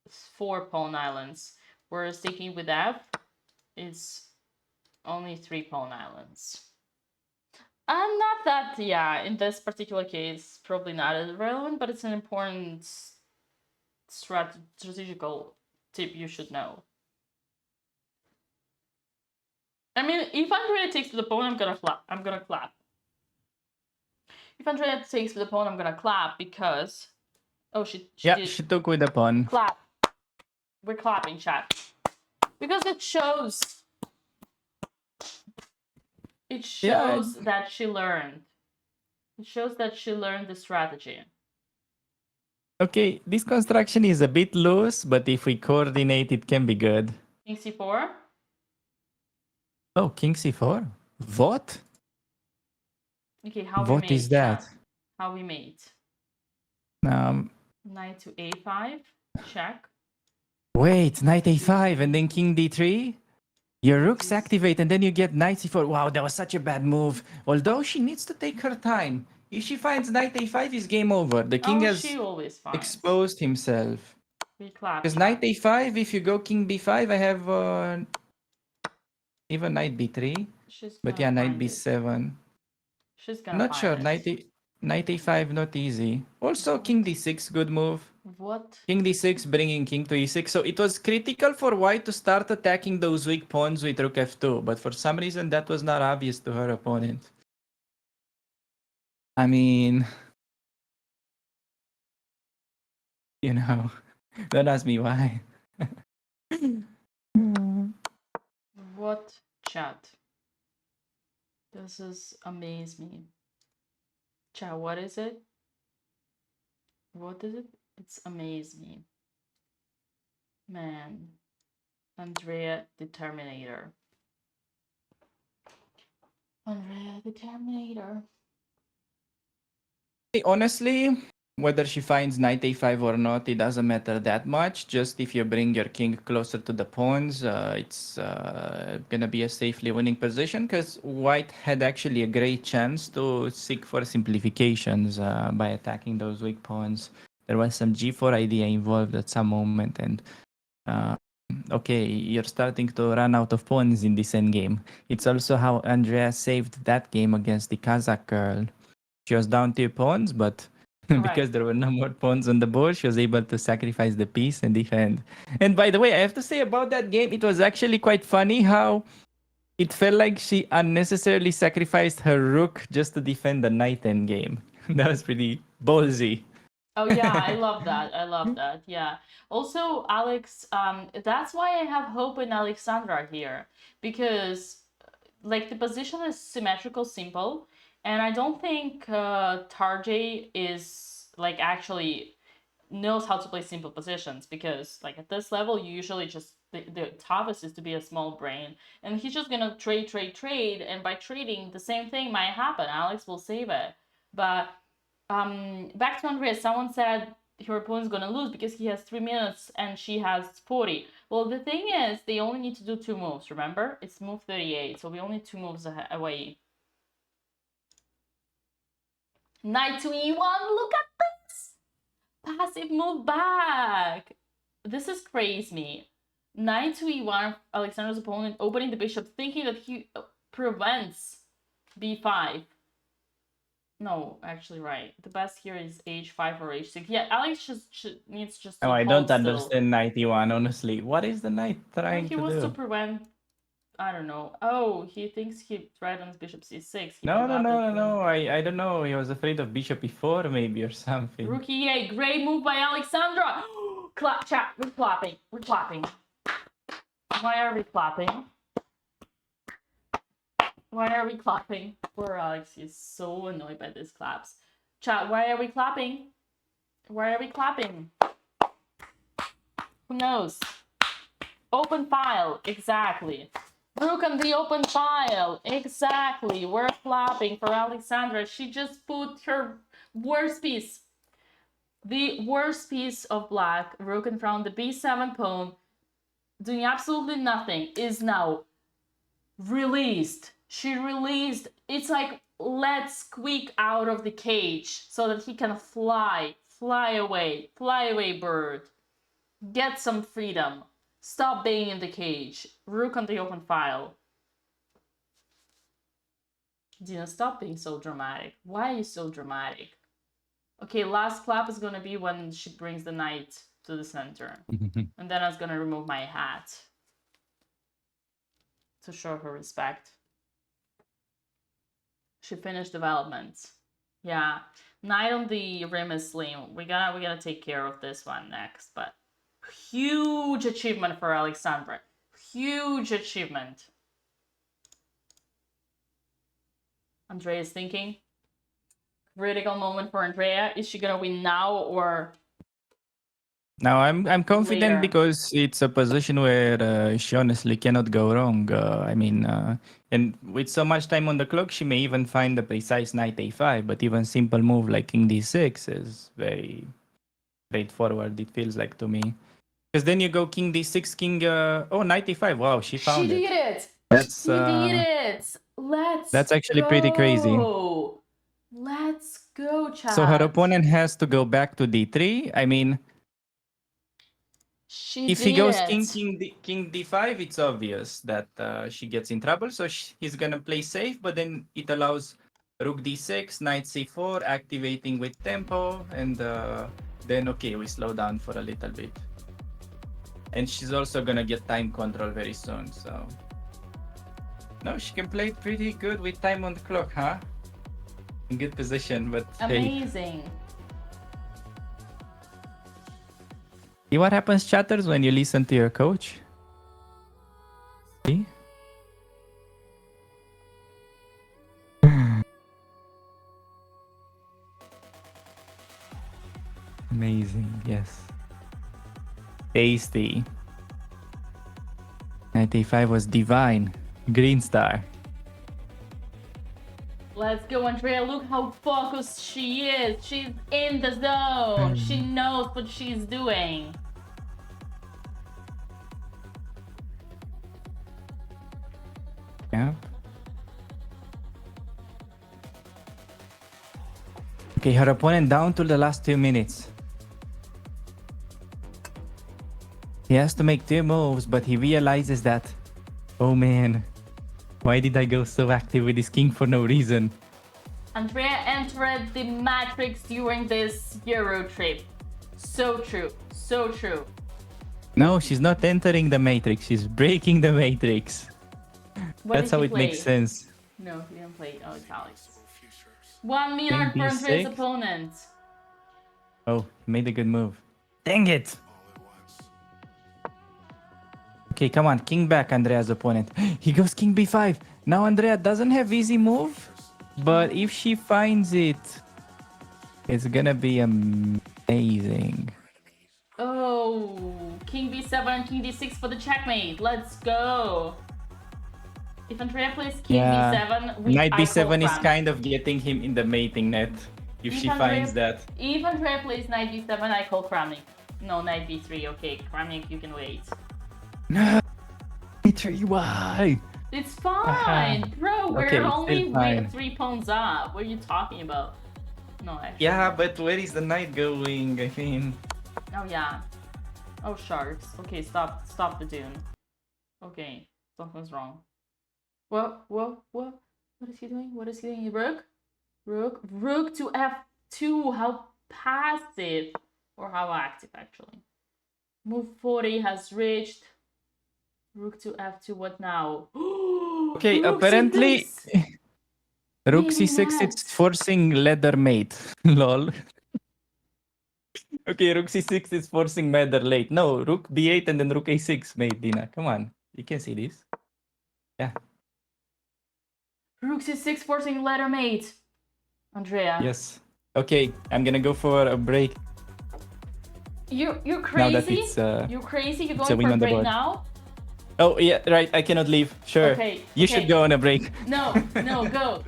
4 pawn islands. Whereas taking with f is only 3 pawn islands. And not that, yeah, in this particular case, probably not as relevant, but it's an important strategical tip you should know. I mean, if Andrea takes the pawn, I'm gonna clap. If Andrea takes the pawn, I'm gonna clap because... Oh, she took with the pawn. Clap. We're clapping, chat. Because it shows... It shows that she learned. It shows that she learned the strategy. Okay, this construction is a bit loose, but if we coordinate, it can be good. King c4? Oh, king c4? What? Okay, how what we mate, is that? chat. How we mate. Knight to a5, check. Wait, knight a5 and then king d3? Your rooks activate and then you get knight c4. Wow, that was such a bad move. Although she needs to take her time. If she finds knight a5, is game over. The king has exposed himself. Because knight a5, if you go king b5, I have even knight b3. But yeah, knight b7. She's gonna Not sure. Knight a5, not easy. Also, king d6, good move. What? King d6, bringing king to e6. So it was critical for white to start attacking those weak pawns with rook f2. But for some reason, that was not obvious to her opponent. I mean... You know, don't ask me why. What, chat? This is amaze me. Chat, what is it? What is it? It's amaze me. Man. Andrea the Terminator. Andrea the Terminator. Honestly, whether she finds knight a5 or not, it doesn't matter that much. Just if you bring your king closer to the pawns, it's gonna be a safely winning position because white had actually a great chance to seek for simplifications by attacking those weak pawns. There was some g4 idea involved at some moment, and okay, you're starting to run out of pawns in this endgame. It's also how Andrea saved that game against the Kazakh girl. She was down 2 pawns, but because there were no more pawns on the board. She was able to sacrifice the piece and defend. And by the way, I have to say about that game, it was actually quite funny how it felt like she unnecessarily sacrificed her rook just to defend the knight end game. That was pretty ballsy. Oh yeah, I love that. I love that. Yeah. Also, Alex, that's why I have hope in Alexandra here, because like the position is symmetrical, simple, and I don't think Tarjay is like actually knows how to play simple positions, because like at this level you usually just the toughest is to be a small brain, and he's just gonna trade, and by trading the same thing might happen. Alex will save it. But back to Andrea, someone said her opponent's gonna lose because he has 3 minutes and she has 40. Well, the thing is, they only need to do 2 moves, remember? It's move 38, so we only 2 moves away. Knight to e1, look at this! Passive move back! This is crazy. Knight to e1, Alexandra's opponent opening the bishop, thinking that he prevents b5. No, actually, right. The best here is h5 or h6. Yeah, Alex just needs just to Oh, I hold don't still. understand knight e1, honestly. What is the knight trying He to wants do? to prevent, I don't know. Oh, he thinks he threatens bishop c6. He No. forgot that I don't know. He was afraid of bishop e4 maybe or something. Rook e8, great move by Alexandra. Clap, chat, we're clapping. We're clapping. Why are we clapping? Why are we clapping? Poor Alex, he's so annoyed by these claps. Chat, why are we clapping? Why are we clapping? Who knows? Open file, exactly. Rook on the open file, exactly. We're clapping for Alexandra. She just put her worst piece. The worst piece of black, rook in front of the b7 pawn, doing absolutely nothing, is now released. She released. It's like, let Squeak out of the cage so that he can fly away, bird. Get some freedom. Stop being in the cage. Rook on the open file. Dina, stop being so dramatic. Why are you so dramatic? Okay, last clap is gonna be when she brings the knight to the center. And then I was gonna remove my hat to show her respect. She finished development. Yeah, knight on the rim is slim. We gotta take care of this one next, but huge achievement for Alexandra. Huge achievement. Andrea is thinking. Critical moment for Andrea. Is she gonna win now or? Now I'm confident later? because it's a position where she honestly cannot go wrong. And with so much time on the clock, she may even find the precise knight a5. But even simple move like king d6 is very straightforward. It feels like to me, because then you go king d6, king knight a5. Wow, she found She it. did it. That's She did it. that's actually pretty crazy. Let's go, chat. So her opponent has to go back to d3. I mean, if he goes king d5, it's obvious that she gets in trouble. So he's gonna play safe, but then it allows rook d6, knight c4, activating with tempo, and then okay, we slow down for a little bit. And she's also gonna get time control very soon. So no, she can play pretty good with time on the clock, huh? In good position, but amazing. Hey. See what happens, chatters, when you listen to your coach? See? Amazing, yes. Tasty. Knight a5 was divine. Green star. Let's go, Andrea. Look how focused she is. She's in the zone. She knows what she's doing. Yeah. Okay, her opponent down to the last 2 minutes. He has to make 2 moves, but he realizes that, oh man, why did I go so active with this king for no reason? Andrea entered the Matrix during this Euro trip. So true. So true. No, she's not entering the Matrix. She's breaking the Matrix. What That's did how he it play? makes sense. No, he didn't play. Oh, it's Alex. 1 meter King for Andrea's B6? opponent. Oh, he made a good move. Dang it! Okay, come on. King back, Andrea's opponent. He goes King B5. Now Andrea doesn't have easy move. But if she finds it, it's gonna be amazing. Oh, King B7 and King D6 for the checkmate. Let's go. If Andrea plays King B7, Knight B7 is cram. kind of getting him in the mating net. If she finds that. If Andrea plays Knight B7, I call Kramnik. No, Knight B3. Okay, Kramnik, you can wait. No! B3, why? It's fine, bro. We're Okay, only still fine. 3 pawns up. What are you talking about? No, actually. Yeah, but where is the knight going? I mean. Oh yeah. Oh sharks. Okay, stop the dune. Okay, something's wrong. What? What is he doing? What is he doing? Rook to F2. How passive, or how active actually? Move 40 has reached. Rook to F2. What now? Okay, Rook apparently C6. Rook Maybe C6 not. is forcing leather mate. Lol. Okay, Rook C6 is forcing leather late. No, Rook B8 and then Rook A6 mate, Dina. Come on. You can see this. Yeah. Rook C6 forcing letter mate. Andrea. Yes. Okay, I'm gonna go for a break. You're Now crazy? that it's You're crazy? You're it's a going win for a on the break board. now? Oh yeah, right. I cannot leave. Sure. Okay, You okay. should go on a break. No, go.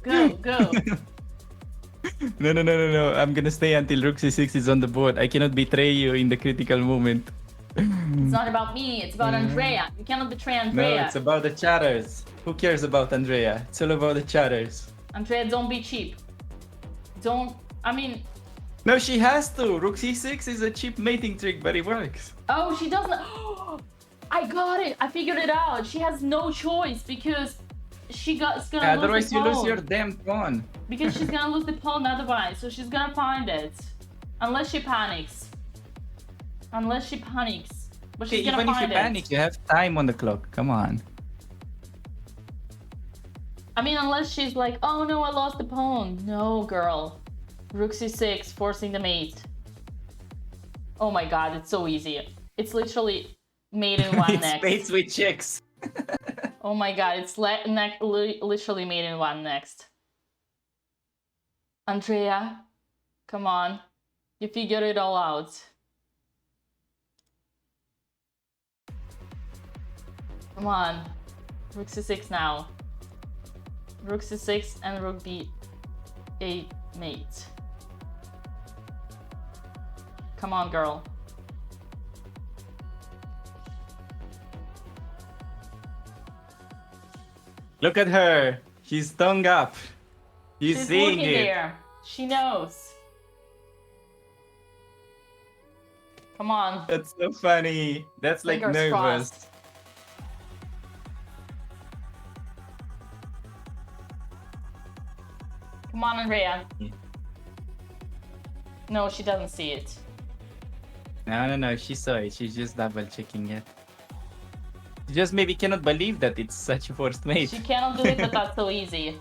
No. I'm gonna stay until Rook C6 is on the board. I cannot betray you in the critical moment. It's not about me, it's about Andrea. You cannot betray Andrea. No, it's about the chatters. Who cares about Andrea? It's all about the chatters. Andrea, don't be cheap. I mean... No, she has to. Rook C6 is a cheap mating trick, but it works. Oh, she doesn't... I got it! I figured it out. She has no choice because it's gonna lose the Otherwise, you lose pawn. your damn pawn. Because she's gonna lose the pawn otherwise, so she's gonna find it. Unless she panics. But she's Okay, gonna even if you find it. panic, you have time on the clock. Come on. I mean, unless she's like, oh no, I lost the pawn. No, girl. Rook C6, forcing the mate. Oh my god, it's so easy. It's literally mate in one It's next. mates with chicks. Oh my god, it's literally mate in one next. Andrea, come on. You figured it all out. Come on. Rook C6 now. Rook C6 and Rook B8 mate. Come on, girl. Look at her. She's tongue up. She's seeing looking it. there. She knows. Come on. That's so funny. That's like Fingers nervous. crossed. Come on, Andrea. No, she doesn't see it. No. She saw it. She's just double checking it. She just maybe cannot believe that it's such a forced mate. She cannot do it, but that's so easy.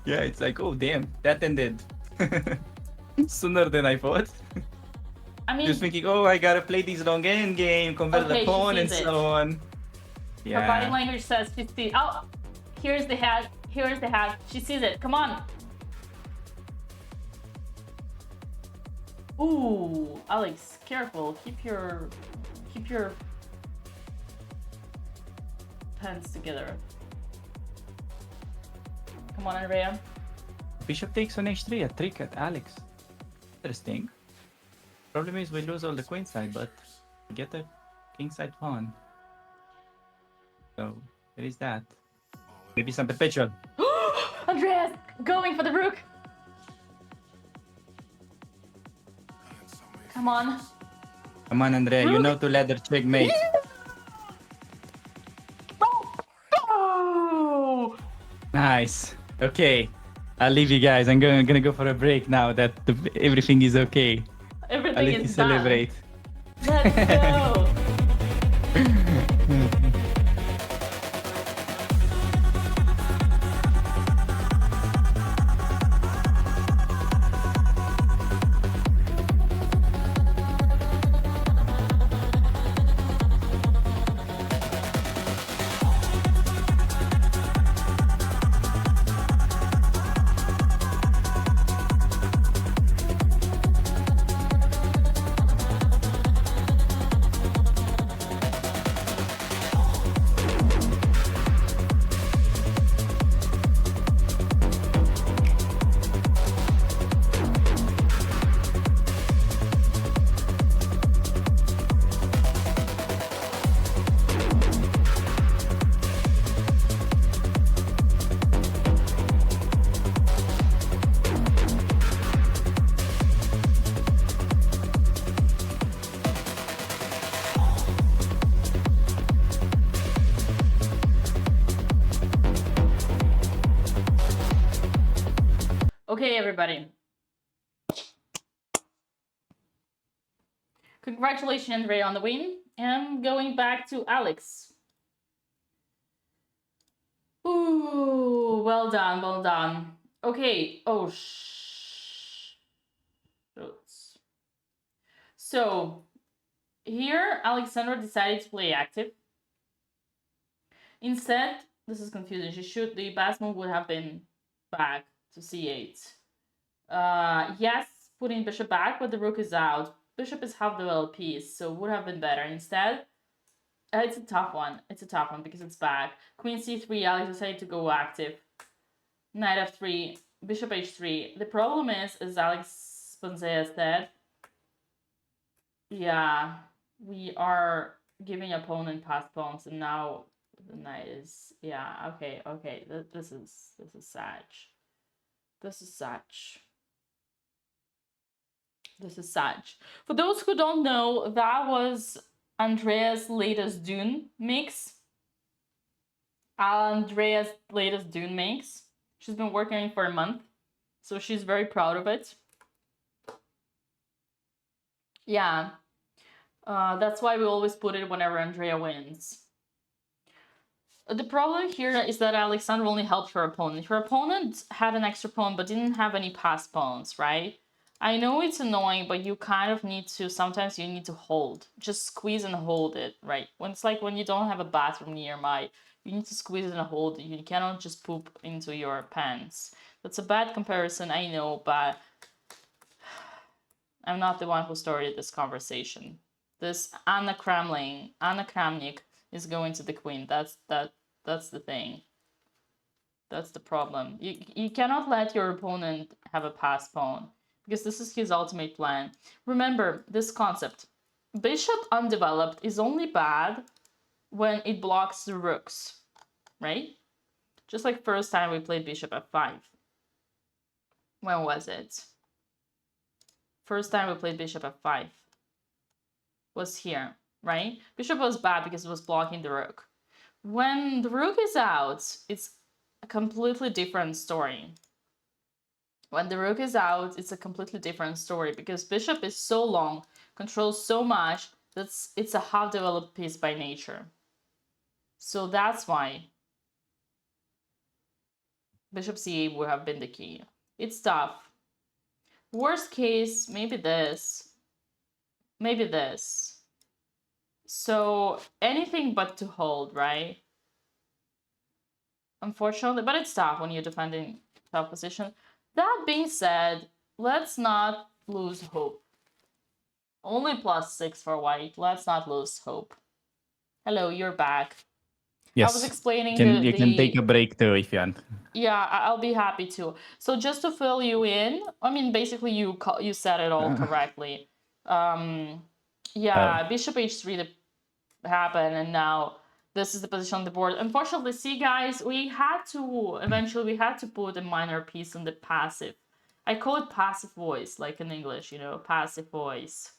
Yeah, it's like, oh damn, that ended sooner than I thought. I mean, Just thinking, oh, I gotta play this long end game, convert Okay, the she pawn and sees it. so on. her body Yeah. language says 50. Oh, here's the head. Here's the head. She sees it. Come on. Ooh, Alex, careful. Keep your pants together. Come on, Andrea. Bishop takes on h3, a trick at Alex. Interesting. Problem is we lose all the queen side, but we get a king side pawn. So there is that. Maybe some perpetual. Andrea's going for the rook. Come on. Come on, Andrea, you know to ladder checkmate. Oh! Nice. Okay. I'll leave you guys. I'm gonna go for a break now that everything is okay. I'll Everything let you is done. celebrate. Let's go. Okay, everybody. Congratulations, Andre, on the win. And going back to Alex. Ooh, well done, well done. Okay, oh, so here, Alexandra decided to play active. Instead, this is confusing. The best move would have been back to c8. Yes, putting bishop back, but the rook is out. Bishop is half the piece, so would have been better. Instead, it's a tough one. It's a tough one because it's back. Queen c3, Alex decided to go active. Knight f3, bishop h3. The problem is Alex Ponzea said, yeah, we are giving opponent passed pawns, and now the knight is, yeah, okay. This is Sag. This is Sag. For those who don't know, that was Andrea's latest Dune mix. Andrea's latest Dune mix. She's been working on it for a month, so she's very proud of it. Yeah, that's why we always put it whenever Andrea wins. The problem here is that Alexandra only helped her opponent. Her opponent had an extra pawn but didn't have any passed pawns, right? I know it's annoying, but you kind of need to, sometimes you need to hold. Just squeeze and hold it, right? When it's like when you don't have a bathroom nearby, you need to squeeze and hold it. You cannot just poop into your pants. That's a bad comparison, I know, but I'm not the one who started this conversation. This Anna Kramnik is going to the queen. That's the thing. That's the problem. You cannot let your opponent have a passed pawn because this is his ultimate plan. Remember this concept. Bishop undeveloped is only bad when it blocks the rooks, right? Just like first time we played bishop f5. When was it? First time we played bishop f5 was here, right? Bishop was bad because it was blocking the rook. When the rook is out, it's a completely different story. When the rook is out, it's a completely different story because bishop is so long, controls so much, that it's a half-developed piece by nature. So that's why bishop c8 would have been the key. It's tough. Worst case, maybe this. Maybe this. So anything but to hold, right? Unfortunately, but it's tough when you're defending tough position. That being said, let's not lose hope. Only +6 for white. Let's not lose hope. Hello, you're back. Yes. I was explaining you can take a break too if you want. Yeah, I'll be happy to. So just to fill you in, I mean, basically you said it all correctly. Yeah, bishop h3 happened, and now this is the position on the board. Unfortunately, see guys, we had to put a minor piece on the passive. I call it passive voice, like in English, you know, passive voice.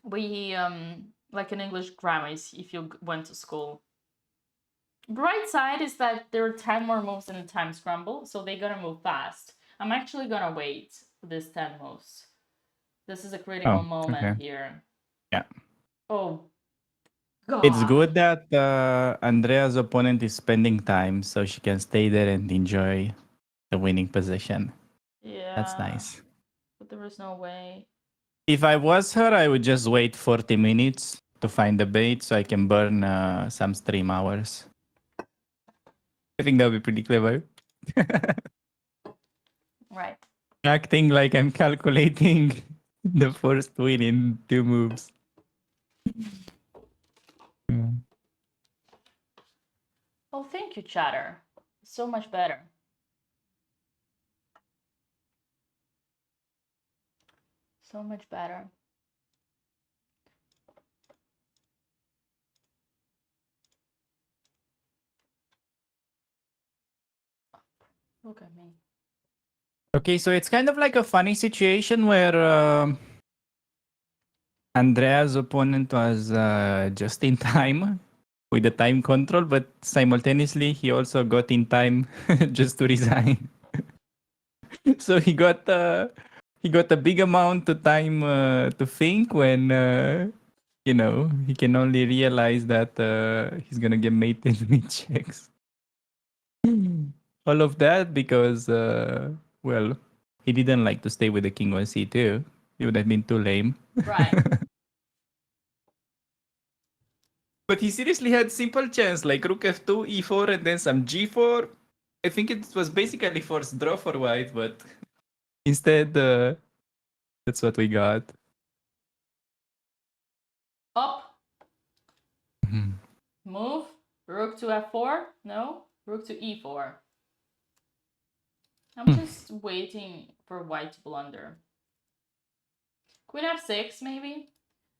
We like in English grammar, if you went to school. Bright side is that there are 10 more moves in the time scramble, so they're gonna move fast. I'm actually gonna wait for this 10 moves. This is a critical moment here. Yeah. Oh, God. It's good that Andrea's opponent is spending time so she can stay there and enjoy the winning position. Yeah. That's nice. But there was no way. If I was her, I would just wait 40 minutes to find the bait so I can burn some stream hours. I think that would be pretty clever. Right. Acting like I'm calculating the first win in 2 moves. Oh, thank you, chatter. So much better. So much better. Look at me. Okay, so it's kind of like a funny situation where Andrea's opponent was just in time with the time control, but simultaneously he also got in time just to resign. So he got a big amount of time to think when he can only realize that he's gonna get mated with checks. All of that because well, he didn't like to stay with the king on c2. It would have been too lame. Right. But he seriously had simple chance like rook f2, e4, and then some g4. I think it was basically forced draw for white, but instead that's what we got. Up. Move. Rook to f4. No. Rook to e4. I'm just waiting for white to blunder. Queen f6, maybe?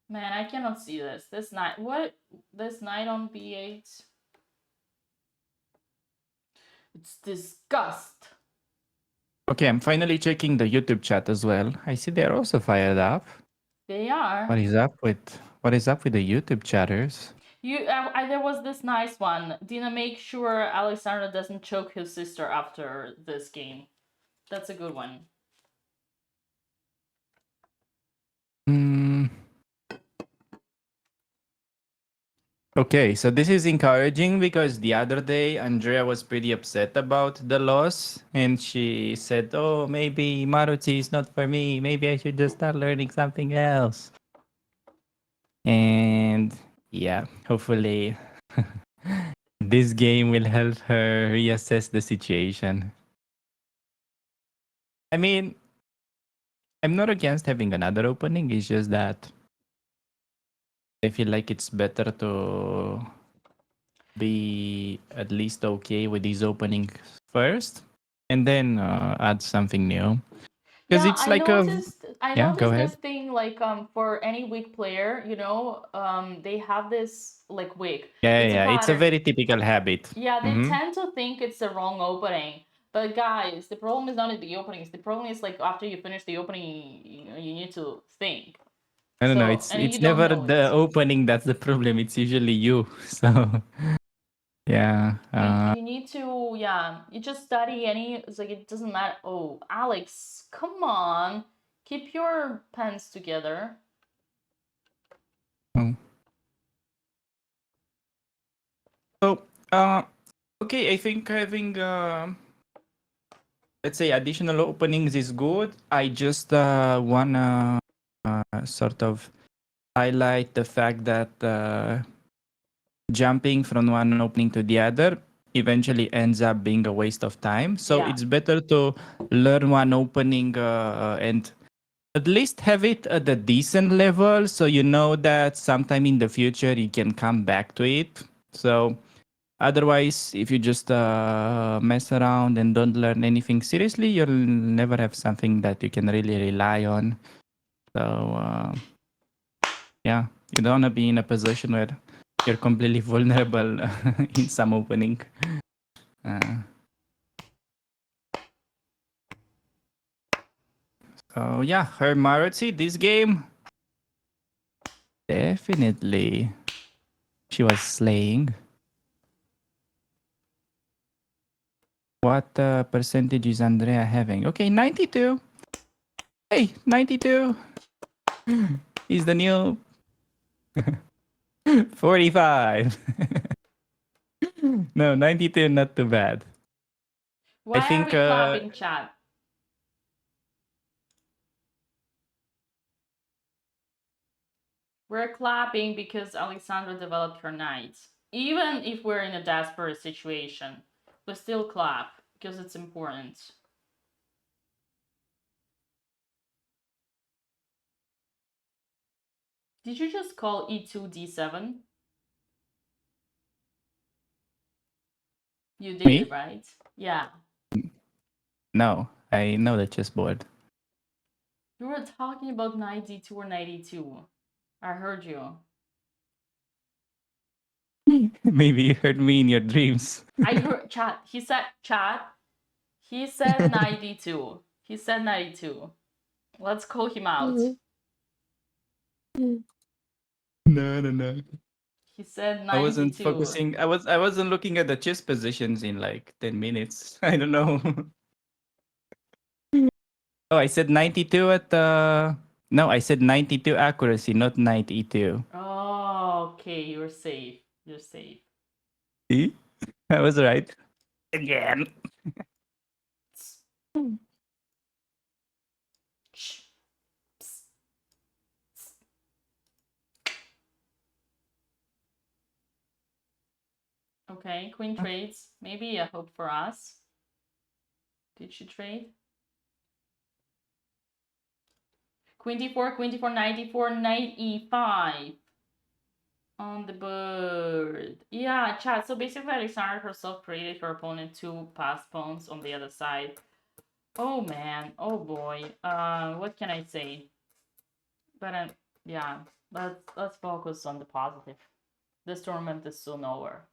Man, I cannot see this. This knight. What? This knight on b8. It's disgust. Okay, I'm finally checking the YouTube chat as well. I see they're also fired up. They are. What is up with the YouTube chatters? There was this nice one. Dina, make sure Alexander doesn't choke his sister after this game. That's a good one. Okay, so this is encouraging because the other day Andrea was pretty upset about the loss and she said, "Oh, maybe Maruti is not for me. Maybe I should just start learning something else." And yeah, hopefully this game will help her reassess the situation. I mean, I'm not against having another opening. It's just that I feel like it's better to be at least okay with these openings first and then add something new. Because Yeah, it's I like noticed go ahead. this thing like for any weak player, they have this like weak. Yeah, it's a pattern. very typical habit. Yeah, they tend to think it's the wrong opening. But guys, the problem is not the openings. The problem is like after you finish the opening, you need to think. I don't know. and It's you don't never know the opening that's the problem. It's usually you. So yeah. You need to, you just study it's like it doesn't matter. Oh, Alex, come on. Keep your pens together. So okay, I think having let's say additional openings is good. I just wanna sort of highlight the fact that jumping from one opening to the other eventually ends up being a waste of time. So it's better to learn one opening and at least have it at a decent level so you know that sometime in the future you can come back to it. So otherwise, if you just mess around and don't learn anything seriously, you'll never have something that you can really rely on. So yeah, you don't want to be in a position where you're completely vulnerable in some opening. So yeah, her Maruti, this game, definitely she was slaying. What percentage is Andrea having? Okay, 92. Hey, 92. He's the new 45. No, 92, not too bad. Why I think are we clapping, chat? We're clapping because Alexandra developed her knight. Even if we're in a desperate situation, we still clap because it's important. Did you just call E2 D7? You did, Me? right? Yeah. No, I know the chessboard. You were talking about knight D2 or knight E2. I heard you. Maybe you heard me in your dreams. I heard chat. He said knight D2. He said knight E2. Let's call him out. No. He said I 92. wasn't focusing. I wasn't looking at the chess positions in like 10 minutes. I don't know. Oh, I said 92 at no, I said 92 accuracy, not 92. Oh, okay. You're safe. You're safe. See? I was right. Again. Shh. Psst. Psst. Okay, queen trades. Maybe a hope for us. Did she trade? Queen d4, knight d4, knight e5 on the board. Yeah, chat. So basically, Alexandra herself created her opponent 2 passed pawns on the other side. Oh man, oh boy. What can I say? But yeah, let's focus on the positive. This tournament is soon over.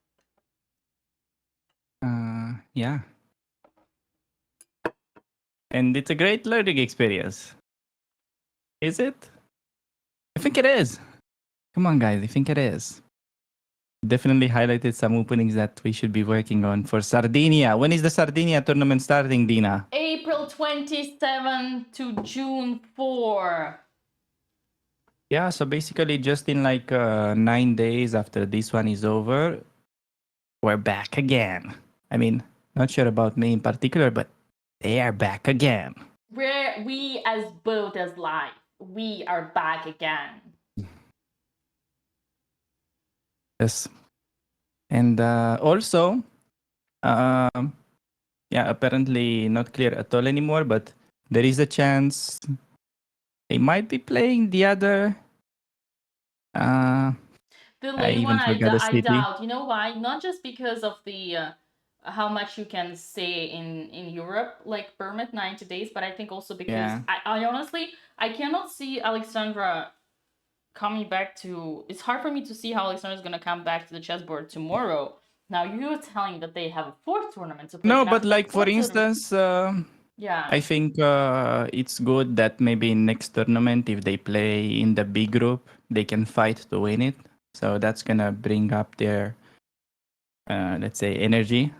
Yeah. And it's a great learning experience. Is it? I think it is. Come on, guys. I think it is. Definitely highlighted some openings that we should be working on for Sardinia. When is the Sardinia tournament starting, Dina? April 27 to June 4. Yeah, so basically just in like 9 days after this one is over, we're back again. I mean, not sure about me in particular, but they are back again. We as BotezLive, we are back again. Yes. And also, yeah, apparently not clear at all anymore, but there is a chance they might be playing the other. The I late even one, forgot the I city. doubt. You know why? Not just because of the how much you can say in Europe, like permit 90 days, but I think also because I honestly I cannot see Alexandra coming back to. It's hard for me to see how Alexandra is gonna come back to the chessboard tomorrow. Now you're telling that they have a 4th tournament to play. No, but like for instance, yeah, I think it's good that maybe next tournament, if they play in the B group, they can fight to win it. So that's gonna bring up their, let's say, energy.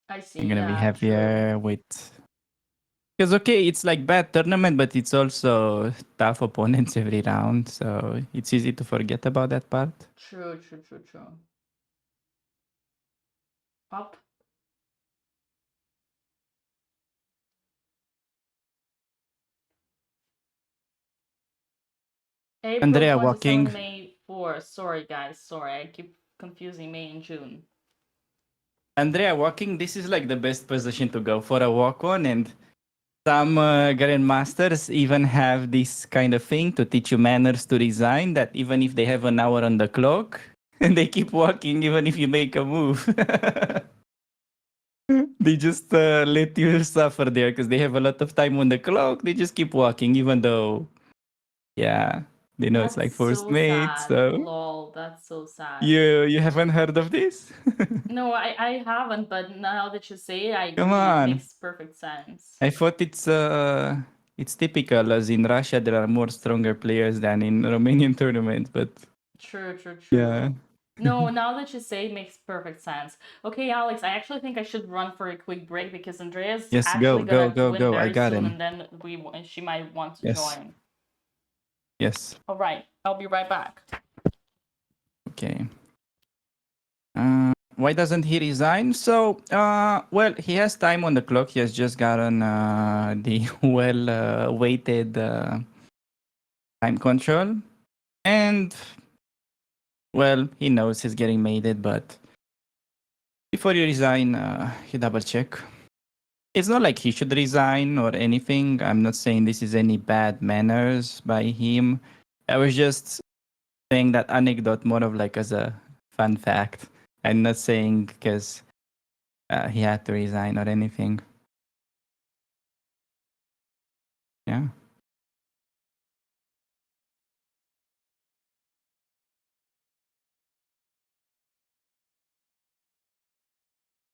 I see. They're gonna be happier with. Because okay, it's like bad tournament, but it's also tough opponents every round, so it's easy to forget about that part. True. Up. April Andrea 27, walking. May 4. Sorry, guys. Sorry, I keep confusing May and June. Andrea walking. This is like the best position to go for a walk on, and some grandmasters even have this kind of thing to teach you manners to resign. That even if they have an hour on the clock, and they keep walking, even if you make a move. They just let you suffer there because they have a lot of time on the clock. They just keep walking, even though, yeah, they know it's like first mate. Sad. So Lol, that's so sad. you haven't heard of this? No, I haven't, but now that you say it, I agree. Come on. It makes perfect sense. I thought it's typical, as in Russia there are more stronger players than in Romanian tournament, but True. yeah. No, now that you say it makes perfect sense. Okay, Alex, I actually think I should run for a quick break because Andrea's Yes, actually go, gonna win I very got soon, him. and then she might want to Yes. join. Yes. All right, I'll be right back. Okay. Why doesn't he resign? So, well, he has time on the clock. He has just gotten the well-weighted time control. And, well, he knows he's getting mated, but before you resign, you double check. It's not like he should resign or anything. I'm not saying this is any bad manners by him. I was just saying that anecdote more of like as a fun fact. I'm not saying because he had to resign or anything. Yeah.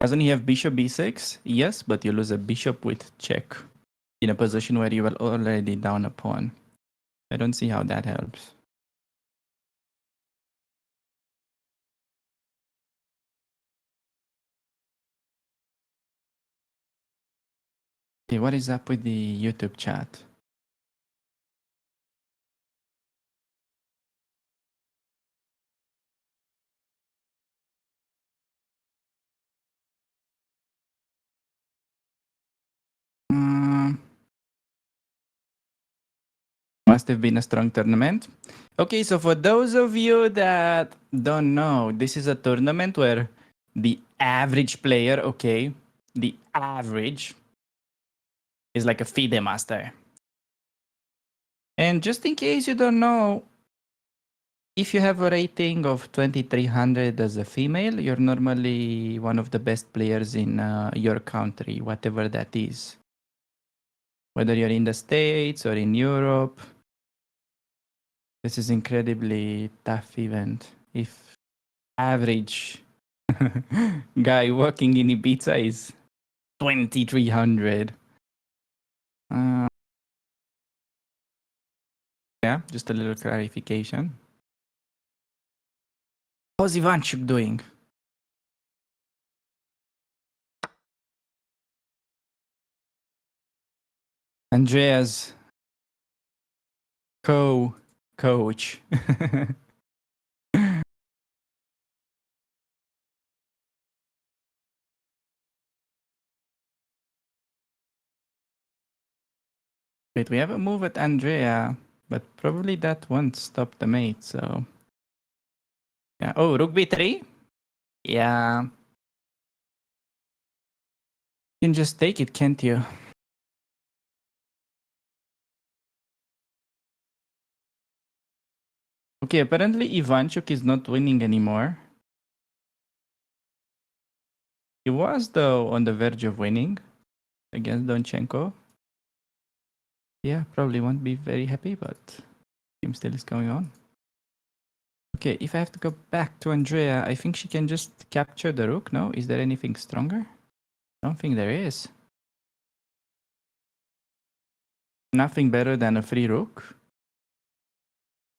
Doesn't he have bishop b6? Yes, but you lose a bishop with check in a position where you were already down a pawn. I don't see how that helps. Okay, what is up with the YouTube chat? Must have been a strong tournament. Okay, so for those of you that don't know, this is a tournament where the average player, okay, the average is like a FIDE master. And just in case you don't know, if you have a rating of 2300 as a female, you're normally one of the best players in your country, whatever that is. Whether you're in the States or in Europe, this is incredibly tough event. If average guy working in Ibiza is 2300. Yeah, just a little clarification. How's Ivanchuk doing? Andrea's co-coach. Wait, we have a move at Andrea, but probably that won't stop the mate, so... Yeah. Oh, rook b3? Yeah. You can just take it, can't you? Okay, apparently Ivanchuk is not winning anymore. He was, though, on the verge of winning against Donchenko. Yeah, probably won't be very happy, but game still is going on. Okay, if I have to go back to Andrea, I think she can just capture the rook, no? Is there anything stronger? I don't think there is. Nothing better than a free rook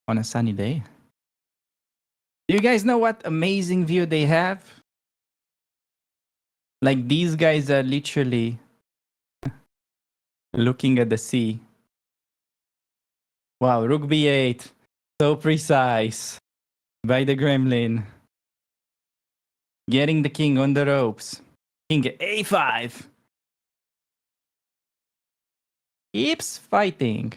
on a sunny day. Do you guys know what amazing view they have? Like, these guys are literally looking at the sea. Wow, rook b8. So precise. By the gremlin. Getting the king on the ropes. King a5. Keeps fighting.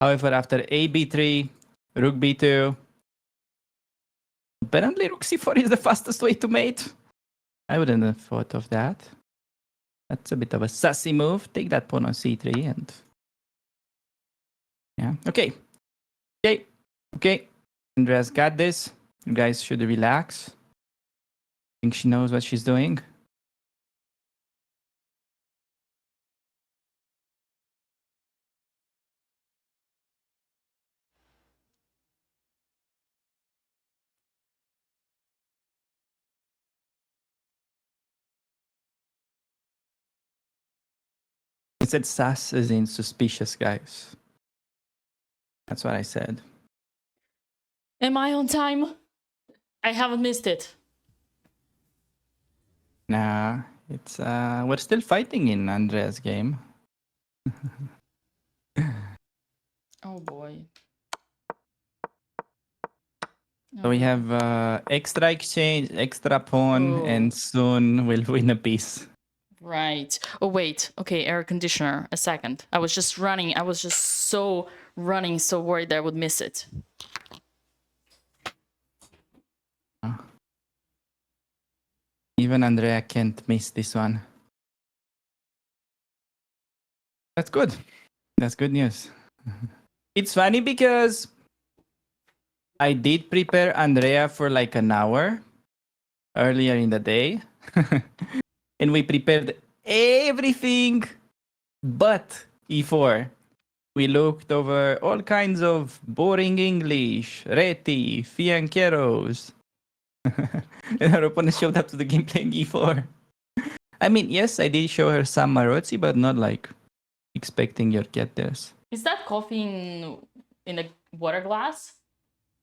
However, after a b3, rook b2. Apparently, rook c4 is the fastest way to mate. I wouldn't have thought of that. That's a bit of a sassy move. Take that pawn on c3 and... Yeah, okay. Okay. Andrea's got this. You guys should relax. I think she knows what she's doing. I said sus as in suspicious, guys. That's what I said. Am I on time? I haven't missed it. Nah, it's we're still fighting in Andrea's game. Oh boy. So we have extra exchange, extra pawn, and soon we'll win a piece. Right. Oh wait. Okay, air conditioner. A second. I was just running. I was just so running, so worried that I would miss it. Even Andrea can't miss this one. That's good. That's good news. It's funny because I did prepare Andrea for like an hour earlier in the day. And we prepared everything but E4. We looked over all kinds of boring English, reti, fianqueros. And her opponent showed up to the game playing E4. I mean, yes, I did show her some Marozzi, but not like expecting your getters. Is that coffee in a water glass?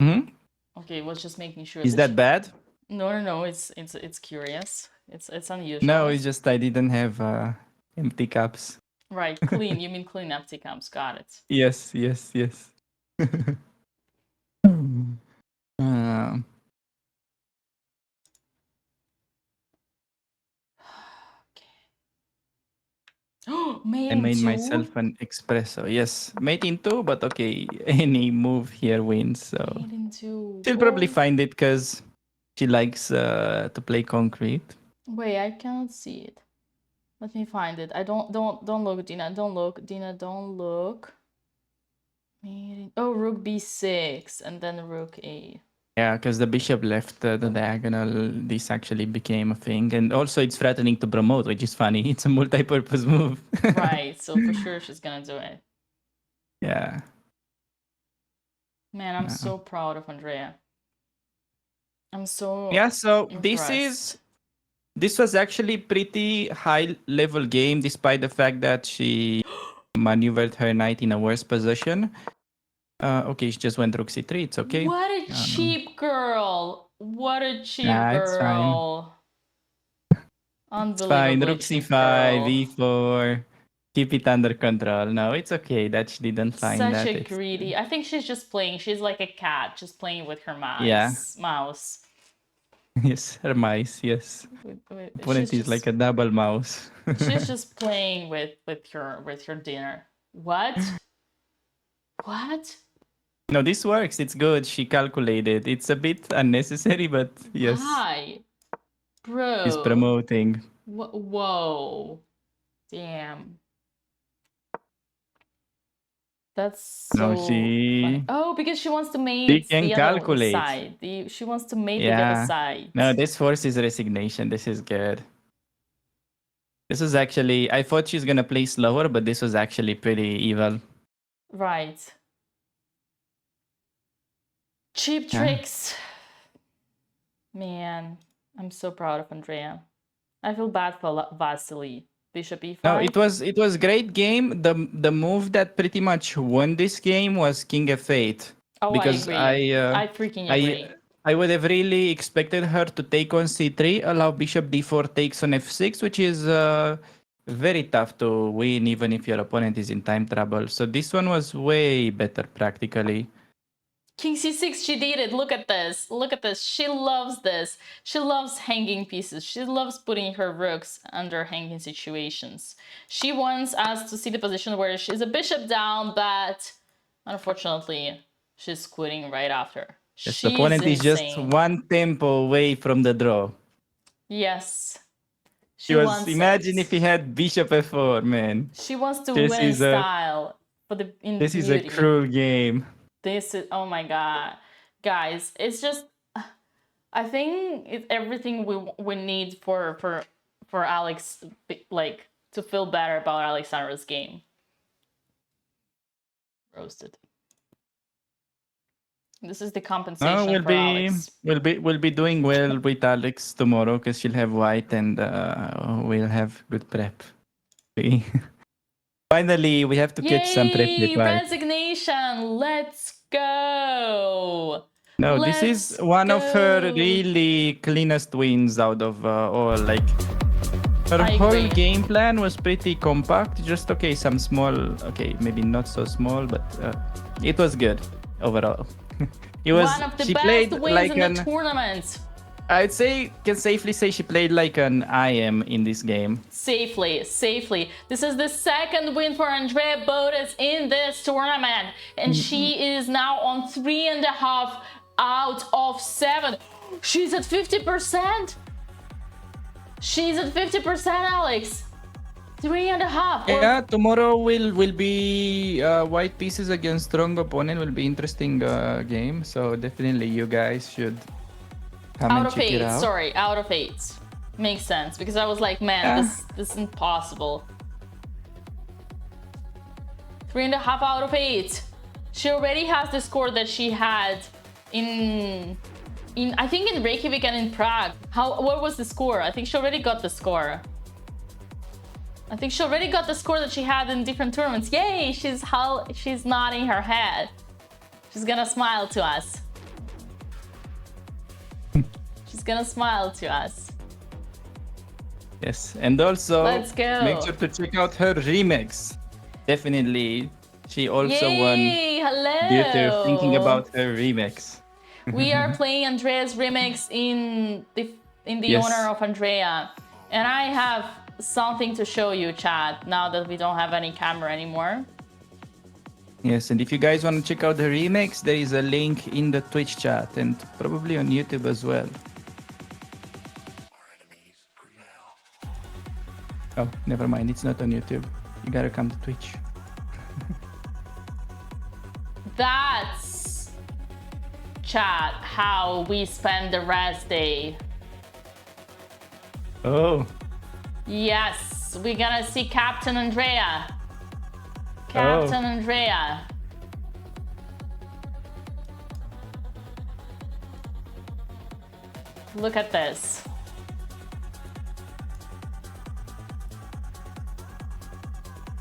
Hmm? Okay, was just making sure. Is that bad? No. It's curious. It's unusual. No, it's just I didn't have empty cups. Right, clean. You mean clean empty cups? Got it. Yes. Made I in made two? myself an espresso. Yes, made in two, but okay, any move here wins. So Made in two. she'll probably find it because she likes to play concrete. Wait, I cannot see it. Let me find it. I don't look, Dina. Don't look, Dina. Don't look. Oh, rook b6 and then rook a. Yeah, because the bishop left the diagonal. This actually became a thing, and also it's threatening to promote, which is funny. It's a multi-purpose move. Right. So for sure she's gonna do it. Yeah. Man, I'm so proud of Andrea. I'm so Yeah. So impressed. this was actually pretty high level game, despite the fact that she maneuvered her knight in a worse position. Okay, she just went rook c3. It's okay. What a cheap girl! What a cheap It's fine. Unbelievably It's fine. Rook cheap c5, girl. e4. Keep it under control. No, it's okay that she didn't find that. Such a greedy. I think she's just playing. She's like a cat, just playing with her mouse. Yeah. Mouse. Yes, her mice. Yes. Opponent is like a double mouse. She's just playing with your dinner. What? What? No, this works. It's good. She calculated. It's a bit unnecessary, but yes. Why? Bro. She's promoting. Whoa. Damn. That's No, so she... funny. Oh, because she wants to mate She can the calculate. other side. She wants to mate the other side. No, this forces resignation. This is good. This was actually... I thought she's gonna play slower, but this was actually pretty evil. Right. Cheap tricks. Man, I'm so proud of Andrea. I feel bad for Vasily. Bishop e5. No, it was great game. The move that pretty much won this game was King f8. Oh, because I agree. I freaking agree. I would have really expected her to take on c3, allow bishop d4 takes on f6, which is very tough to win even if your opponent is in time trouble. So this one was way better practically. King c6, she did it. Look at this. Look at this. She loves this. She loves hanging pieces. She loves putting her rooks under hanging situations. She wants us to see the position where she's a bishop down, but unfortunately, she's quitting right after. Yes, the opponent is just one tempo away from the draw. Yes. Imagine if he had bishop f4, man. She wants to win in style. This is a cruel game. This is, oh my god, guys, it's just, I think it's everything we need for Alex, like, to feel better about Alexandra's game. Roasted. This is the compensation for Alex. We'll be doing well with Alex tomorrow because she'll have white and we'll have good prep. Finally, we have to catch some prep with white. Resignation! Let's go! No, this is one of her really cleanest wins out of all. Like, her I whole agree. game plan was pretty compact. Just, okay, some small, okay, maybe not so small, but it was good overall. It was, one of the she best played wins like in the tournament. I'd say, can safely say she played like an IM in this game. Safely. This is the second win for Andrea Botez in this tournament. And she is now on 3.5 out of 7. She's at 50%. She's at 50%, Alex. 3.5. Yeah, tomorrow will be white pieces against strong opponent. Will be interesting game. So definitely you guys should come out and of check 8. it out. Sorry, out of 8. Makes sense because I was like, man, this is impossible. 3.5 out of 8. She already has the score that she had in I think in Reykjavik and in Prague. What was the score? I think she already got the score. I think she already got the score that she had in different tournaments. Yay! She's nodding her head. She's gonna smile to us. She's gonna smile to us. Yes, and also Let's go. make sure to check out her remix. Definitely, she also won Hello. due to thinking about her remix. We are playing Andrea's remix in the Yes. honor of Andrea, and I have something to show you, chat. Now that we don't have any camera anymore. Yes, and if you guys want to check out the remix, there is a link in the Twitch chat and probably on YouTube as well. Oh, never mind. It's not on YouTube. You gotta come to Twitch. That's, chat, how we spend the rest day. Oh. Yes, we're gonna see Captain Andrea. Captain Andrea. Look at this.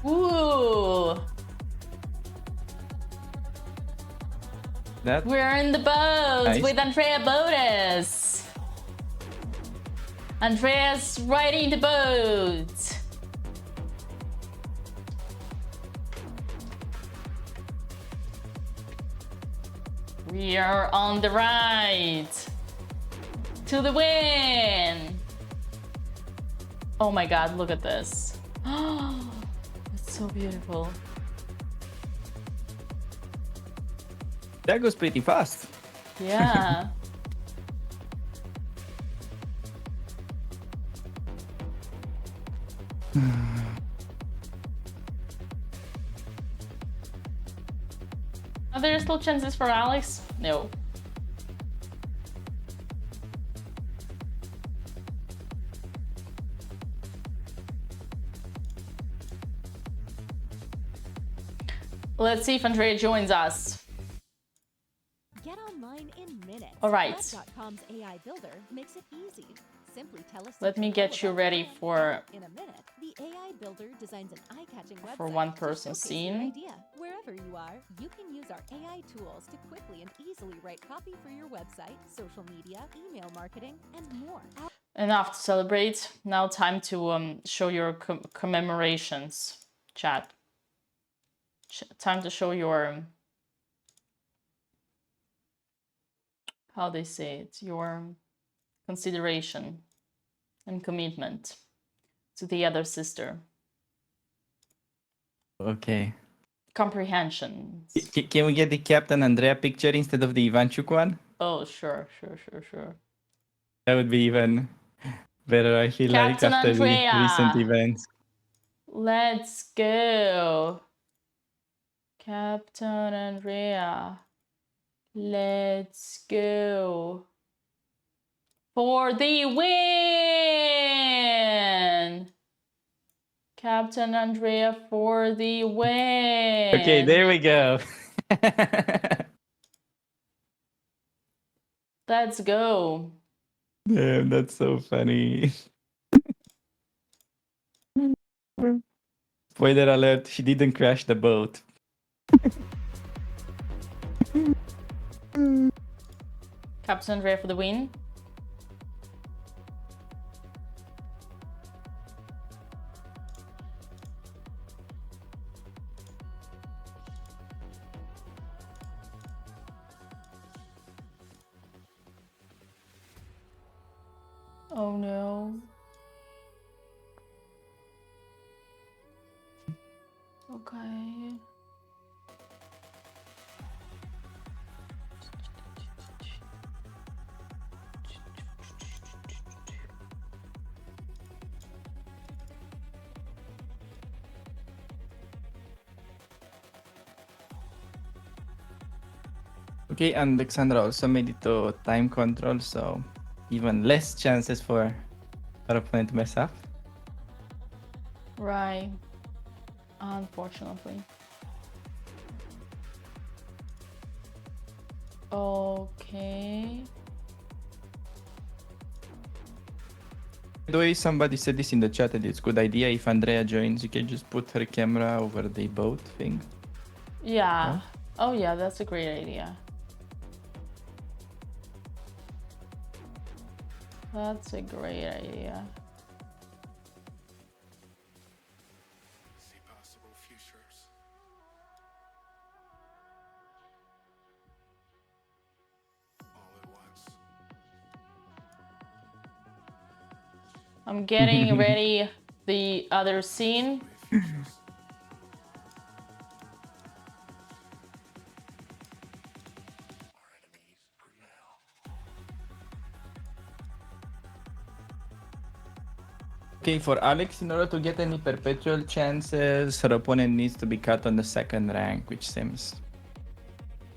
Ooh. We're in the boat Nice. with Andrea Botez. Andrea's riding the boat. We are on the ride to the win. Oh my God, look at this. It's so beautiful. That goes pretty fast. Yeah. Are there still chances for Alex? No. Let's see if Andrea joins us. Get online in minutes. All right. Web.com's AI builder makes it easy. Simply tell us. Let me get you ready for In a minute, the AI builder designs an eye-catching website for one to person showcase your scene. idea. Wherever you are, you can use our AI tools to quickly and easily write copy for your website, social media, email marketing, and more. Enough to celebrate. Now time to show your commemorations, chat. Time to show your how they say it, your consideration and commitment to the other sister. Okay. Comprehension. Can we get the Captain Andrea picture instead of the Ivanchuk one? Oh, sure. That would be even better, I feel Captain like, after Andrea. the recent events. Let's go. Captain Andrea. Let's go. For the win! Captain Andrea for the win! Okay, there we go. Let's go. Damn, that's so funny. Spoiler alert, she didn't crash the boat. Captain Andrea for the win. Oh no. Okay. Okay, and Alexandra also made it to time control, so even less chances for our opponent to mess up. Right. Unfortunately. Okay. By the way, somebody said this in the chat that it's a good idea if Andrea joins, you can just put her camera over the boat thing. Yeah. Huh? Oh yeah, that's a great idea. That's a great idea. I'm getting ready the other scene. Okay, for Alex, in order to get any perpetual chances, her opponent needs to be cut on the second rank, which seems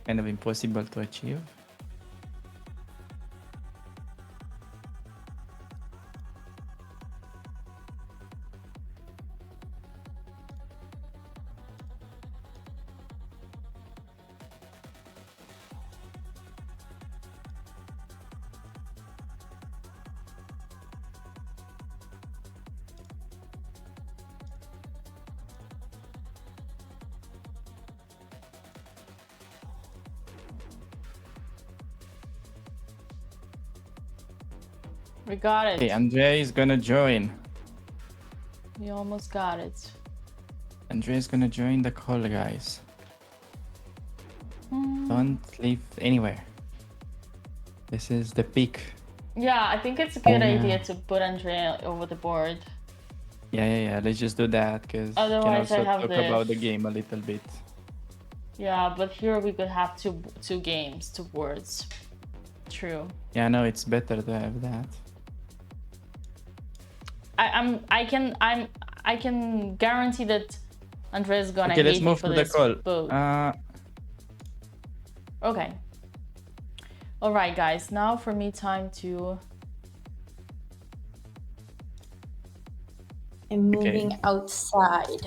kind of impossible to achieve. We got it. Okay, Andrea is gonna join. We almost got it. Andrea is gonna join the call, guys. Don't leave anywhere. This is the peak. Yeah, I think it's a good idea to put Andrea over the board. Yeah. Let's just do that, because we can Otherwise, I also have talk the- about the game a little bit. Yeah, but here we could have two games, two boards. True. Yeah, no, it's better to have that. I can guarantee that Andrea's gonna Okay, let's hate me move for to the this call. boat. Okay. All right, guys. Now for me, time to. I'm moving outside.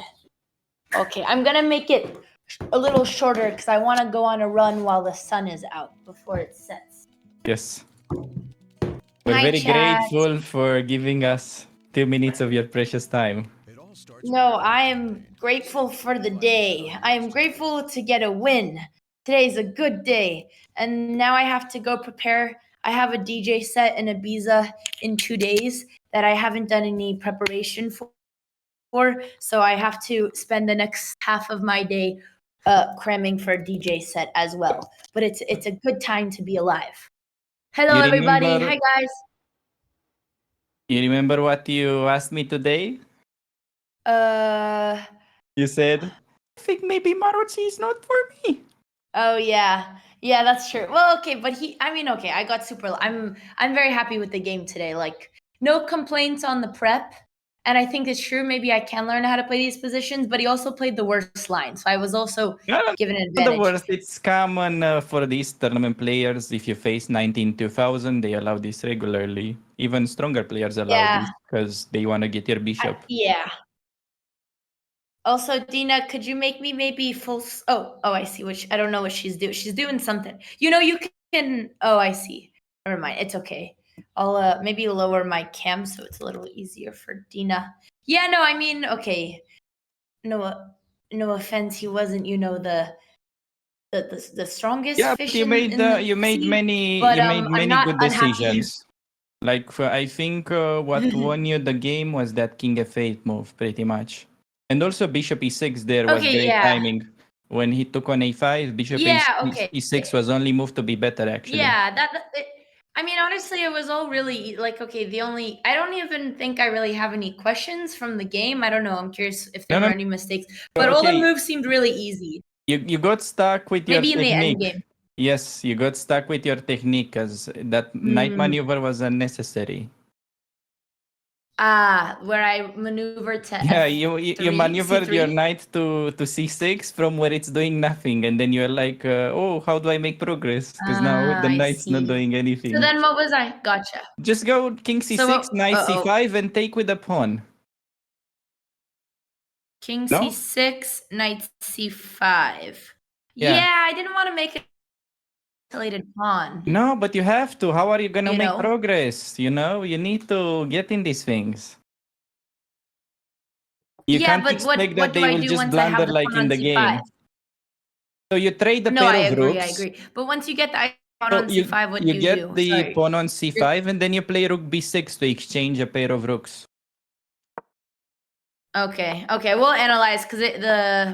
Okay, I'm gonna make it a little shorter because I want to go on a run while the sun is out before it sets. Yes. We're Hi, very chat. grateful for giving us 2 minutes of your precious time. No, I am grateful for the day. I am grateful to get a win. Today's a good day. And now I have to go prepare. I have a DJ set in Ibiza in 2 days that I haven't done any preparation for. So I have to spend the next half of my day cramming for a DJ set as well. But it's a good time to be alive. Hello, You everybody. remember- Hi, guys. You remember what you asked me today? You said, I think maybe Maruchi is not for me. Oh yeah. Yeah, that's true. Well, okay, but okay, I got I'm very happy with the game today. Like no complaints on the prep. And I think it's true maybe I can learn how to play these positions, but he also played the worst line. So I was also given an The advantage. worst, it's common for these tournament players. If you face 19-2000, they allow this regularly. Even stronger players allow this because they want to get your bishop. Yeah. Also, Dina, could you make me maybe full? Oh, I see. I don't know what she's doing. She's doing something. You know, you can. Oh, I see. Never mind. It's okay. I'll maybe lower my cam so it's a little easier for Dina. Yeah. No, I mean, okay. No offense. He wasn't. You know, the the strongest Yeah, fish but you made in the you made sea, many but you made I'm many not good unhappy. decisions. Like I think what won you the game was that King F8 move, pretty much, and also Bishop E6 there was Okay, great yeah. timing. When he took on A5, Bishop Yeah, okay. E6 was only moved to be better actually. Yeah, I mean, honestly, it was all really like, okay, I don't even think I really have any questions from the game. I don't know. I'm curious if there were any mistakes, but all the Okay. moves seemed really easy. You got stuck with your Maybe in the end technique. game. Yes, you got stuck with your technique because that knight maneuver was unnecessary. Where I maneuvered to Yeah, F3, you maneuvered your C3? knight to C6 from where it's doing nothing, and then you're like, oh, how do I make progress? Because now the I knight's not see. doing anything. So then what was I? Gotcha. Just go King C6, knight C5, and take with the pawn. King No? C6, knight C5. Yeah. Yeah, I didn't want to make an isolated pawn. No, but you have to. How are you gonna You make know? progress? You know, you need to get in these things. You Yeah, can't but expect what that do they I will do just once I have blunder the like pawn in on the C5? game. So you trade the No, pair I of agree, I rooks. agree. But once you get the pawn So on C5, what do you get do? the Sorry. pawn on C5, and then you play rook B6 to exchange a pair of rooks. Okay, we'll analyze because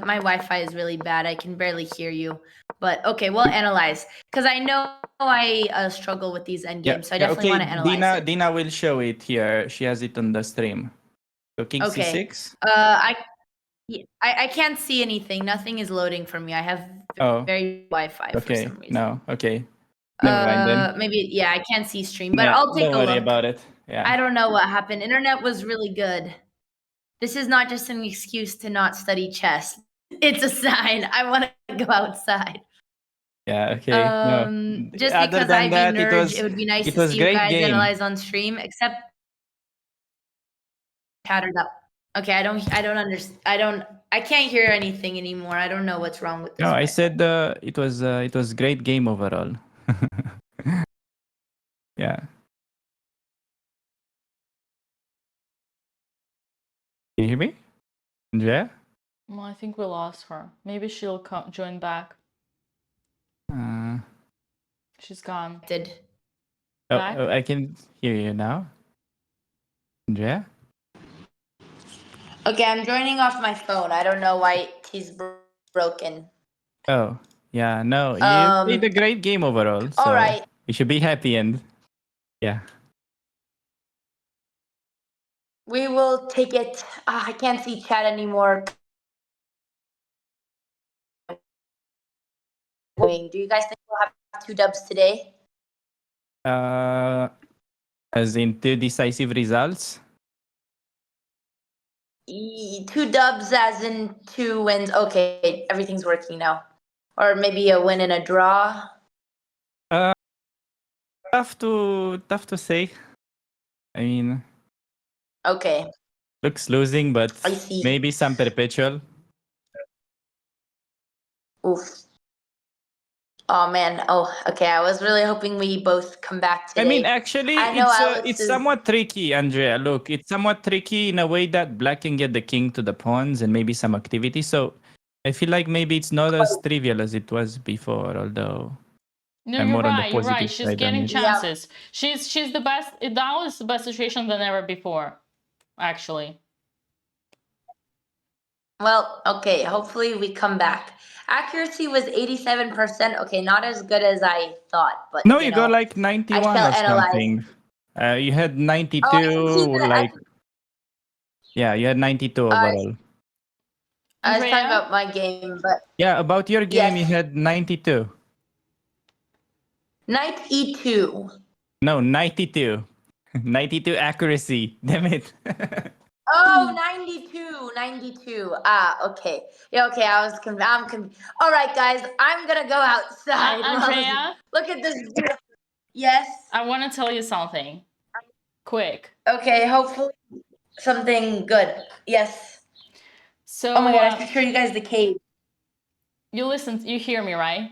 my Wi-Fi is really bad. I can barely hear you. But okay, we'll analyze because I know I struggle with these endgames, so I definitely want to analyze it. Dina will show it here. She has it on the stream. So King Okay. C6. I can't see anything. Nothing is loading for me. I have very Wi-Fi for some reason. No, okay. Never mind then. Maybe I can't see stream, but Yeah, I'll take a don't worry look. about it. Yeah. I don't know what happened. Internet was really good. This is not just an excuse to not study chess. It's a sign. I want to go outside. Yeah, okay. No. Just Other because than Ivy that, Nerge, it would be nice it to was see you great guys game. analyze on stream, except chattered up. Okay, I don't understand. I can't hear anything anymore. I don't know what's wrong with this. No, I said it was great game overall. Yeah. Can you hear me? Andrea? Well, I think we lost her. Maybe she'll join back. She's gone. Oh, I can hear you now. Andrea? Okay, I'm joining off my phone. I don't know why he's broken. Oh, yeah, no, you played a great game overall. So all right. you should be happy and yeah. We will take it. I can't see chat anymore. Do you guys think we'll have 2 dubs today? As in 2 decisive results? 2 dubs as in 2 wins. Okay, everything's working now. Or maybe a win and a draw. Tough to say. I mean, okay. Looks losing, but I see. maybe some perpetual. Oof. Oh man. Oh, okay. I was really hoping we both come back today. I mean, actually, it's somewhat tricky, Andrea. Look, it's somewhat tricky in a way that black can get the king to the pawns and maybe some activity. So I feel like maybe it's not as trivial as it was before, although no, I'm you're more on the right. You're right. positive She's side getting on it. chances. She's the best. Now is the best situation than ever before, actually. Well, okay. Hopefully we come back. Accuracy was 87%. Okay, not as good as I thought, but No, you got like 91 or something. You had 92, yeah, you had 92 overall. I was talking about my game, but yeah, about your game, you had 92. Knight E2. No, 92. 92 accuracy. Damn it. Oh, 92. Okay. Yeah, okay, I'm all right, guys, I'm gonna go outside. Andrea? Look at this. Yes? I want to tell you something. Quick. Okay, hopefully something good. Yes. So, oh my god, I should show you guys the cave. You hear me, right?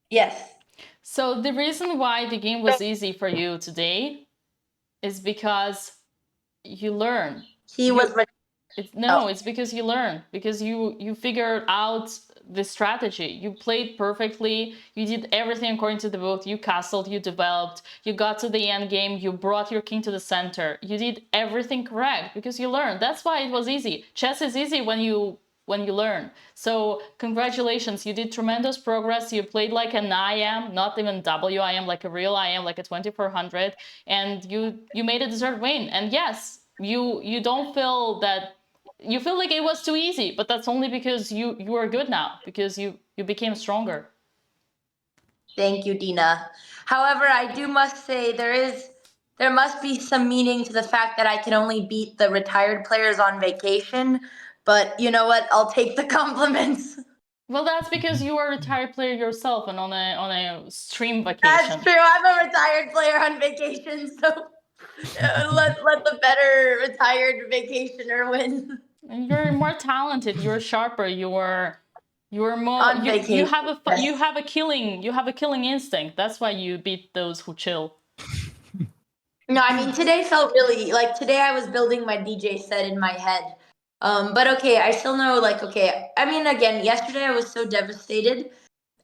Yes. So the reason why the game was easy for you today is because you learn. It's because you learn, because you figured out the strategy. You played perfectly. You did everything according to the book. You castled, you developed, you got to the end game, you brought your king to the center. You did everything correct because you learned. That's why it was easy. Chess is easy when you learn. So congratulations, you did tremendous progress. You played like an IM, not even WIM, like a real IM, like a 2400, and you made a deserved win. And yes, you don't feel that. You feel like it was too easy, but that's only because you are good now, because you became stronger. Thank you, Dina. However, I must say there must be some meaning to the fact that I can only beat the retired players on vacation. But you know what? I'll take the compliments. Well, that's because you are a retired player yourself and on a stream vacation. That's true. I'm a retired player on vacation, so let the better retired vacationer win. And you're more talented. You're sharper. You're more. On You have vacation, you have a killing instinct. That's why you beat those who chill. No, I mean, today felt really like today I was building my DJ set in my head. But okay, I still know, like, okay, I mean, again, yesterday I was so devastated,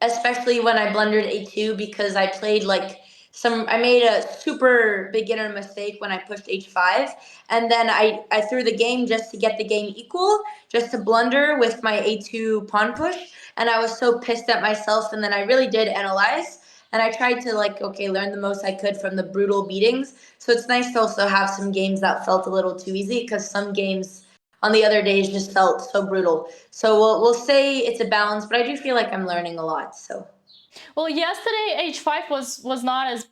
especially when I blundered A2 because I played like I made a super beginner mistake when I pushed H5. And then I threw the game just to get the game equal, just to blunder with my A2 pawn push. And I was so pissed at myself. And then I really did analyze. And I tried to, like, okay, learn the most I could from the brutal beatings. So it's nice to also have some games that felt a little too easy, because some games on the other days just felt so brutal. So we'll say it's a balance, but I do feel like I'm learning a lot. So. Well, yesterday H5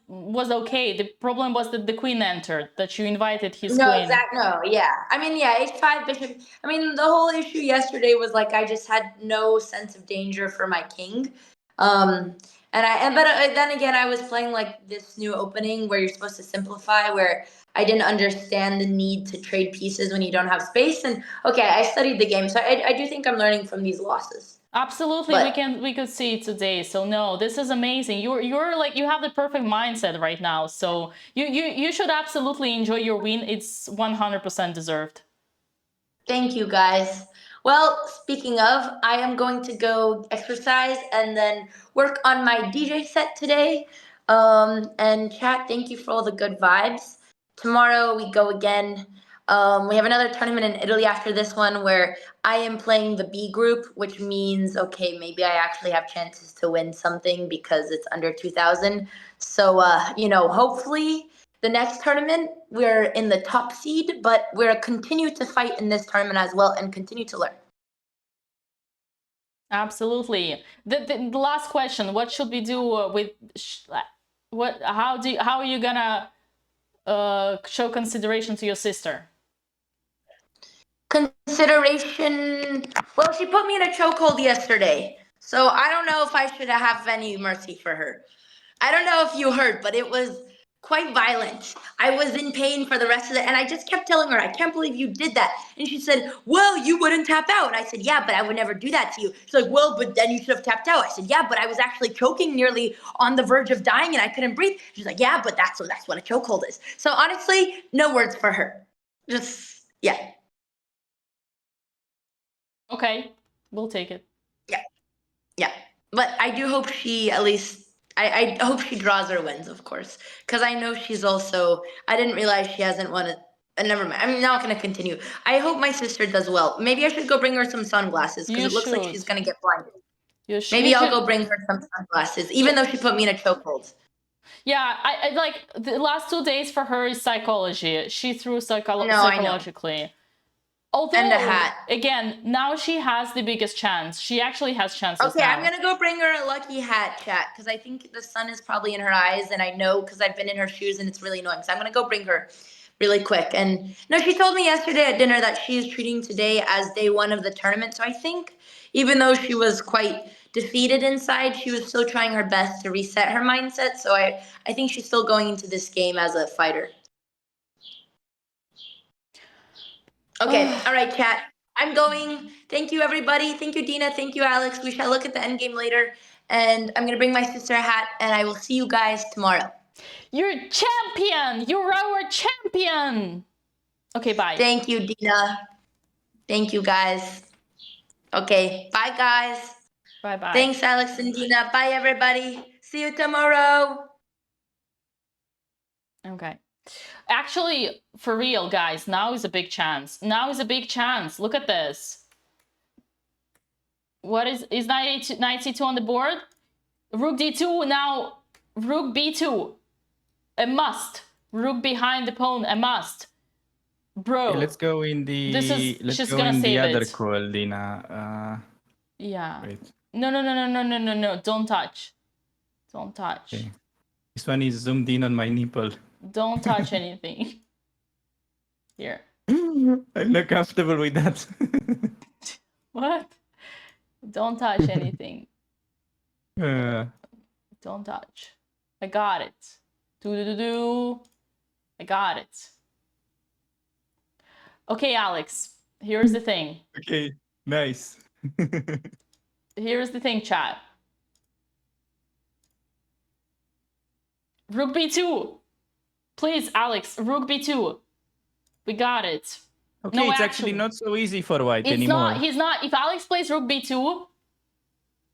was okay. The problem was that the queen entered, that you invited his queen. No, yeah. I mean, yeah, H5 bishop. I mean, the whole issue yesterday was like I just had no sense of danger for my king. But then again, I was playing like this new opening where you're supposed to simplify, where I didn't understand the need to trade pieces when you don't have space. And okay, I studied the game, so I do think I'm learning from these losses. Absolutely, we could see it today. So no, this is amazing. You're like, you have the perfect mindset right now. So you should absolutely enjoy your win. It's 100% deserved. Thank you, guys. Well, speaking of, I am going to go exercise and then work on my DJ set today. And chat, thank you for all the good vibes. Tomorrow we go again. We have another tournament in Italy after this one where I am playing the B group, which means, okay, maybe I actually have chances to win something because it's under 2,000. So, hopefully the next tournament, we're in the top seed, but we're continue to fight in this tournament as well and continue to learn. Absolutely. The last question: what should we do with How are you gonna show consideration to your sister? Consideration? Well, she put me in a chokehold yesterday, so I don't know if I should have any mercy for her. I don't know if you heard, but it was quite violent. I was in pain for the rest of it, and I just kept telling her, I can't believe you did that. And she said, well, you wouldn't tap out. And I said, yeah, but I would never do that to you. She's like, well, but then you should have tapped out. I said, yeah, but I was actually choking, nearly on the verge of dying, and I couldn't breathe. She's like, yeah, but that's what a chokehold is. So honestly, no words for her. Just, yeah. Okay, we'll take it. Yeah. But I do hope she at least, I hope she draws or wins, of course. Because I know she's also, I didn't realize she hasn't won it. Never mind. I'm not going to continue. I hope my sister does well. Maybe I should go bring her some sunglasses because it looks like she's going to get blinded. Maybe I'll go bring her some sunglasses, even though she put me in a chokehold. Yeah, I like the last 2 days for her is psychology. She threw psychologically. Although, and a hat. Again, now she has the biggest chance. She actually has chances Okay, now. I'm going to go bring her a lucky hat, chat, because I think the sun is probably in her eyes, and I know because I've been in her shoes, and it's really annoying. So I'm going to go bring her really quick. And no, she told me yesterday at dinner that she is treating today as day one of the tournament. So I think even though she was quite defeated inside, she was still trying her best to reset her mindset. So I think she's still going into this game as a fighter. Okay, all right, chat. I'm going. Thank you, everybody. Thank you, Dina. Thank you, Alex. We shall look at the end game later. And I'm going to bring my sister a hat, and I will see you guys tomorrow. You're champion! You're our champion! Okay, bye. Thank you, Dina. Thank you, guys. Okay, bye, guys. Bye-bye. Thanks, Alex and Dina. Bye, everybody. See you tomorrow. Okay. Actually, for real, guys, now is a big chance. Now is a big chance. Look at this. What is knight c2 on the board? Rook d2 now. Rook b2. A must. Rook behind the pawn. A must. Bro. Okay, let's go in the other it. call, Dina. Yeah. Wait. No. Don't touch. Don't touch. Okay. This one is zoomed in on my nipple. Don't touch anything. Here. I'm not comfortable with that. What? Don't touch anything. Uh, Don't touch. I got it. Do. I got it. Okay, Alex. Here's the thing. okay, nice. Here's the thing, chat. Rook b2. Please, Alex. Rook b2. We got it. Okay, No, it's actually not so easy for white It's anymore. not. He's not. If Alex plays rook b2,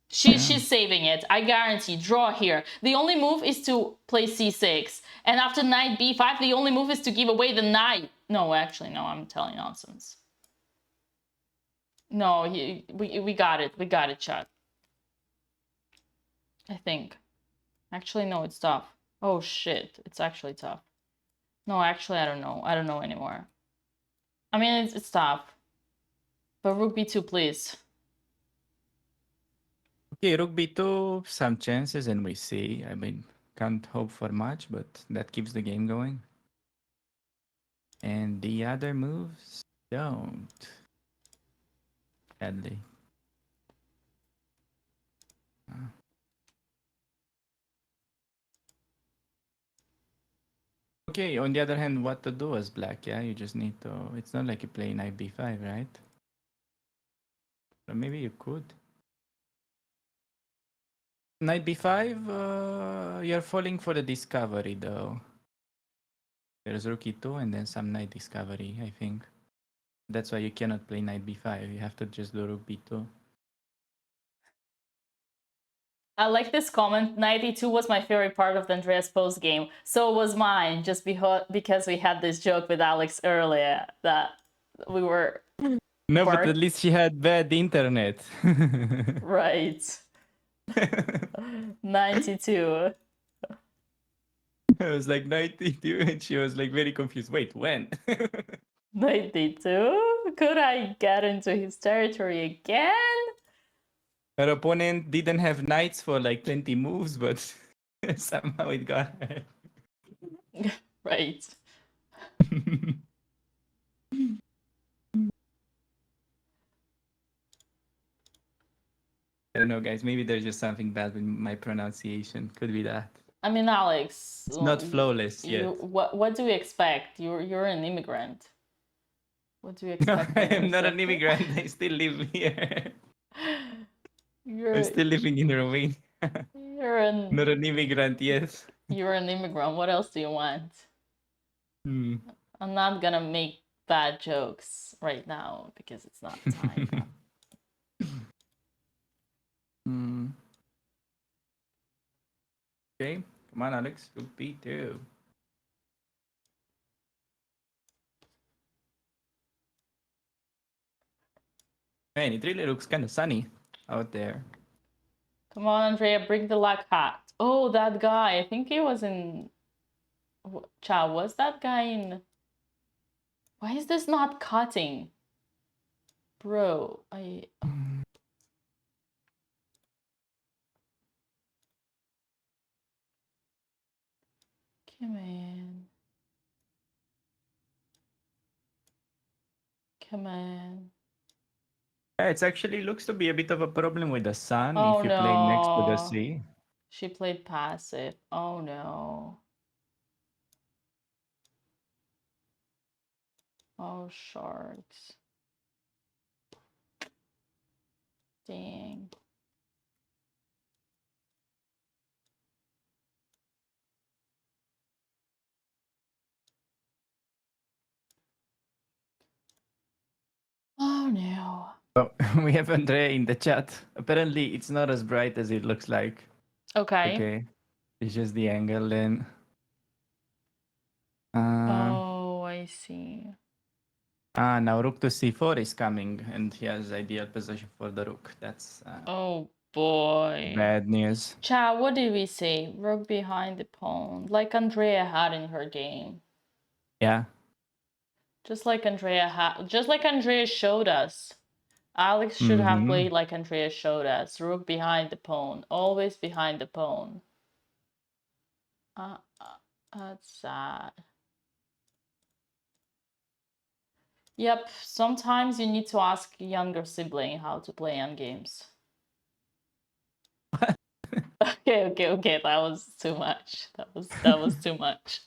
she's saving it. I guarantee. Draw here. The only move is to play c6. And after knight b5, the only move is to give away the knight. No, actually, no. I'm telling nonsense. No, we got it. We got it, chat. I think. Actually, no, it's tough. Oh, shit. It's actually tough. No, actually, I don't know. I don't know anymore. I mean, it's tough. But rook b2, please. Okay, rook b2, some chances, and we see. I mean, can't hope for much, but that keeps the game going. And the other moves don't. Sadly. Okay, on the other hand, what to do as black, yeah? You just need to... It's not like you play knight b5, right? Or maybe you could. Knight b5, you're falling for the discovery, though. There's rook e2 and then some knight discovery, I think. That's why you cannot play knight b5. You have to just do rook b2. I like this comment. Knight e2 was my favorite part of the Andreas post game. So was mine, just because we had this joke with Alex earlier that we were... No, but at least she had bad internet. Right. 92. I was like 92 and she was like very confused. Wait, when? 92? Could I get into his territory again? Her opponent didn't have knights for like 20 moves, but somehow it got her. Right. I don't know, guys. Maybe there's just something bad with my pronunciation. Could be that. I mean, Alex. It's not flawless yet. What do we expect? You're an immigrant. What do you expect? I am not an immigrant. I still live here. I'm still living in Romania. Not an immigrant yet. You're an immigrant. What else do you want? I'm not gonna make bad jokes right now because it's not time. Okay, come on, Alex. Rook b2. Man, it really looks kind of sunny out there. Come on, Andrea, bring the luck hat. Oh, that guy. I think he was in... Cha, was that guy in... Why is this not cutting? Bro, Come on. Come on. Yeah, it actually looks to be a bit of a problem with the sun Oh, if you play next to the no. sea. She played passive. Oh no. Oh, sharks. Dang. Oh Oh, we have Andrea in the chat. Apparently, it's not as bright as it looks like. Okay. Okay. It's just the angle then. Oh, I see. Now rook to c4 is coming, and he has ideal position for the rook. That's Oh boy. bad news. Chat, what did we say? Rook behind the pawn, like Andrea had in her game. Yeah. Just like Andrea showed us. Alex should have played like Andrea showed us. Rook behind the pawn, always behind the pawn. That's sad. Yep, sometimes you need to ask a younger sibling how to play endgames. Okay, that was too much. That was too much.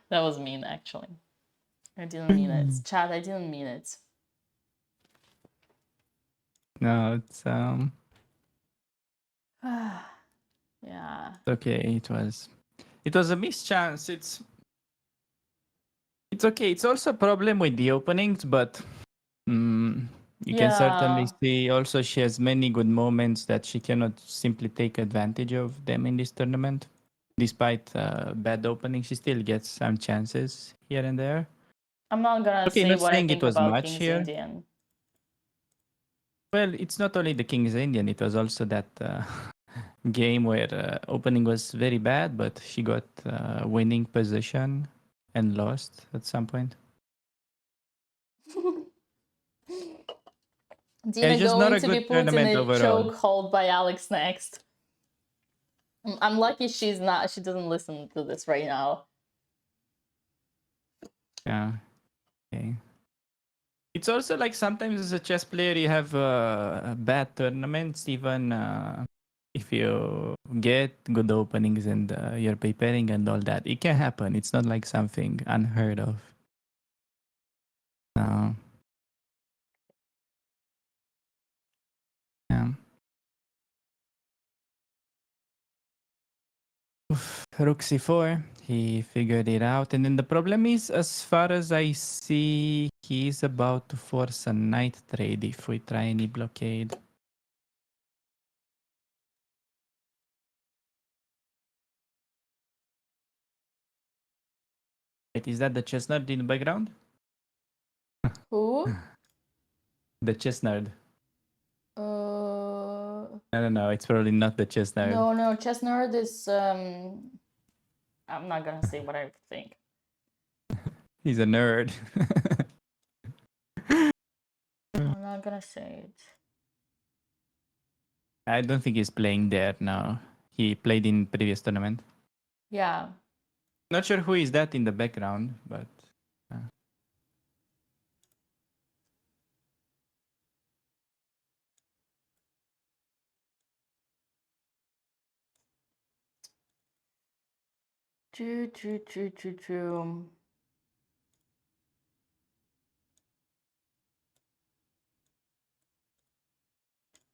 That was mean, actually. I didn't mean it. Chat, I didn't mean it. No, it's Yeah. okay. It was a mischance. It's okay. It's also a problem with the openings, but you can certainly see also she has many good moments that she cannot simply take advantage of them in this tournament. Despite bad openings, she still gets some chances here and there. I'm not gonna say not what I saying think it was about much King's here. Indian. Well, it's not only the King's Indian. It was also that game where opening was very bad, but she got winning position and lost at some point. Dina just not going a to be good put in tournament a overall. chokehold by Alex next. I'm lucky she doesn't listen to this right now. Yeah. Okay. It's also like sometimes as a chess player you have bad tournaments, even if you get good openings and you're preparing and all that. It can happen. It's not like something unheard of. No. Yeah. Rook c4, he figured it out. And then the problem is, as far as I see, he's about to force a knight trade if we try any blockade. Wait, is that the chess nerd in the background? Who? The chess nerd. No, it's probably not the chess nerd. No, chess nerd is I'm not gonna say what I think. He's a nerd. I'm not gonna say it. I don't think he's playing there now. He played in previous tournament. Yeah. Not sure who is that in the background, but True.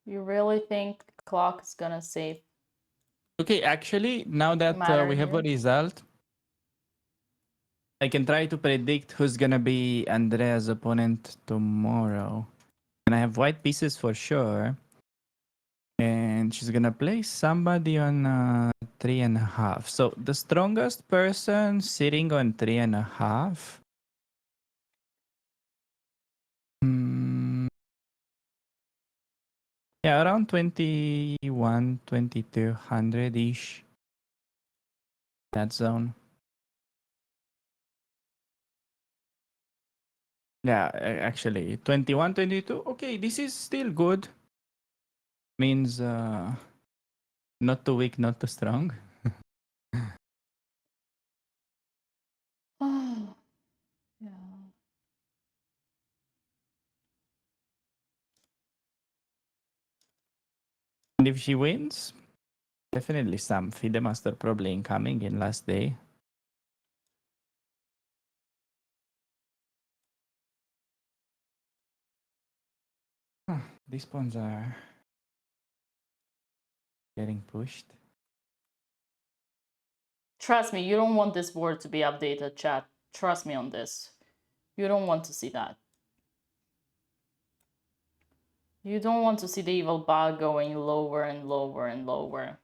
You really think the clock is gonna save? okay, actually, now that we have a result, I can try to predict who's gonna be Andrea's opponent tomorrow. And I have white pieces for sure. And she's gonna play somebody on 3.5. So the strongest person sitting on 3.5. Yeah, around 21, 2200-ish. That zone. Yeah, actually, 21, 22. Okay, this is still good. Means not too weak, not too strong. Yeah. And if she wins, definitely some FIDE Master probably incoming in last day. These pawns are getting pushed. Trust me, you don't want this board to be updated, chat. Trust me on this. You don't want to see that. You don't want to see the evil bug going lower and lower and lower.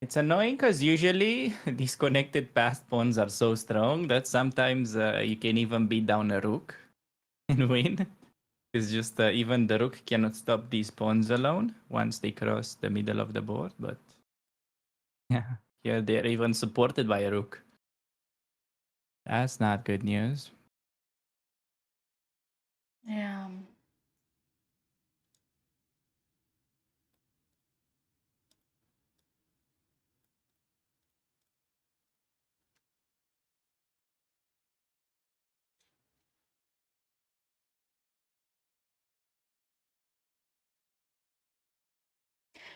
It's annoying because usually these connected passed pawns are so strong that sometimes you can even beat down a rook and win. It's just even the rook cannot stop these pawns alone once they cross the middle of the board. But yeah, they're even supported by a rook. That's not good news. Yeah.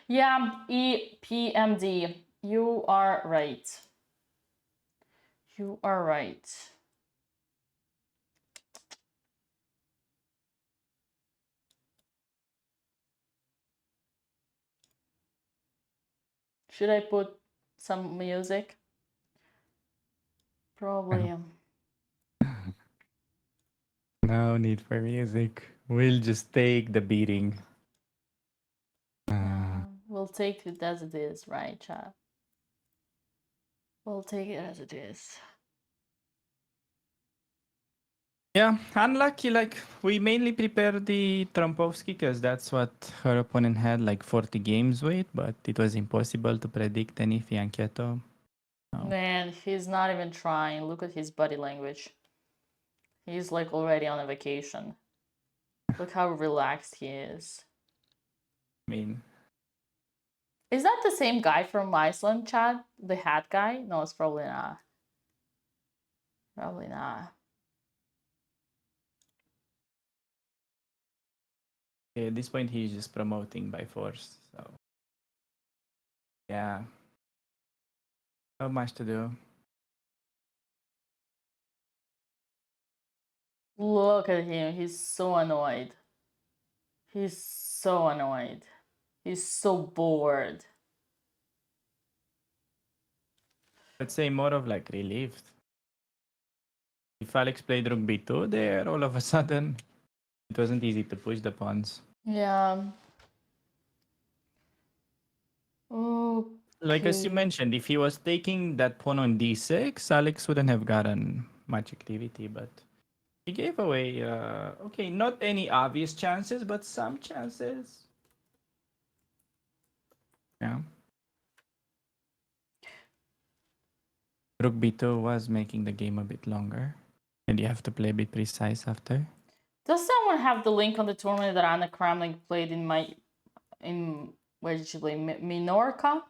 Yeah, EPMD. You are right. You are right. Should I put some music? Probably. No need for music. We'll just take the beating. We'll take it as it is, right, chat? We'll take it as it is. Yeah, unlucky. Like, we mainly prepared the Trompovsky because that's what her opponent had, like 40 games with, but it was impossible to predict any Fianchetto. Man, he's not even trying. Look at his body language. He's like already on a vacation. Look how relaxed he is. I mean, is that the same guy from Iceland, Chad? The hat guy? No, it's probably not. Probably not. at this point, he's just promoting by force. So, yeah. Not much to do. Look at him. He's so annoyed. He's so annoyed. He's so bored. Let's say more of like relieved. If Alex played rook b2 there, all of a sudden, it wasn't easy to push the pawns. Yeah. Okay. Like as you mentioned, if he was taking that pawn on d6, Alex wouldn't have gotten much activity, but he gave away, okay, not any obvious chances, but some chances. Yeah. Rook b2 was making the game a bit longer, and you have to play a bit precise after. Does someone have the link on the tournament that Anna Kramnik played where did she play? Minorca?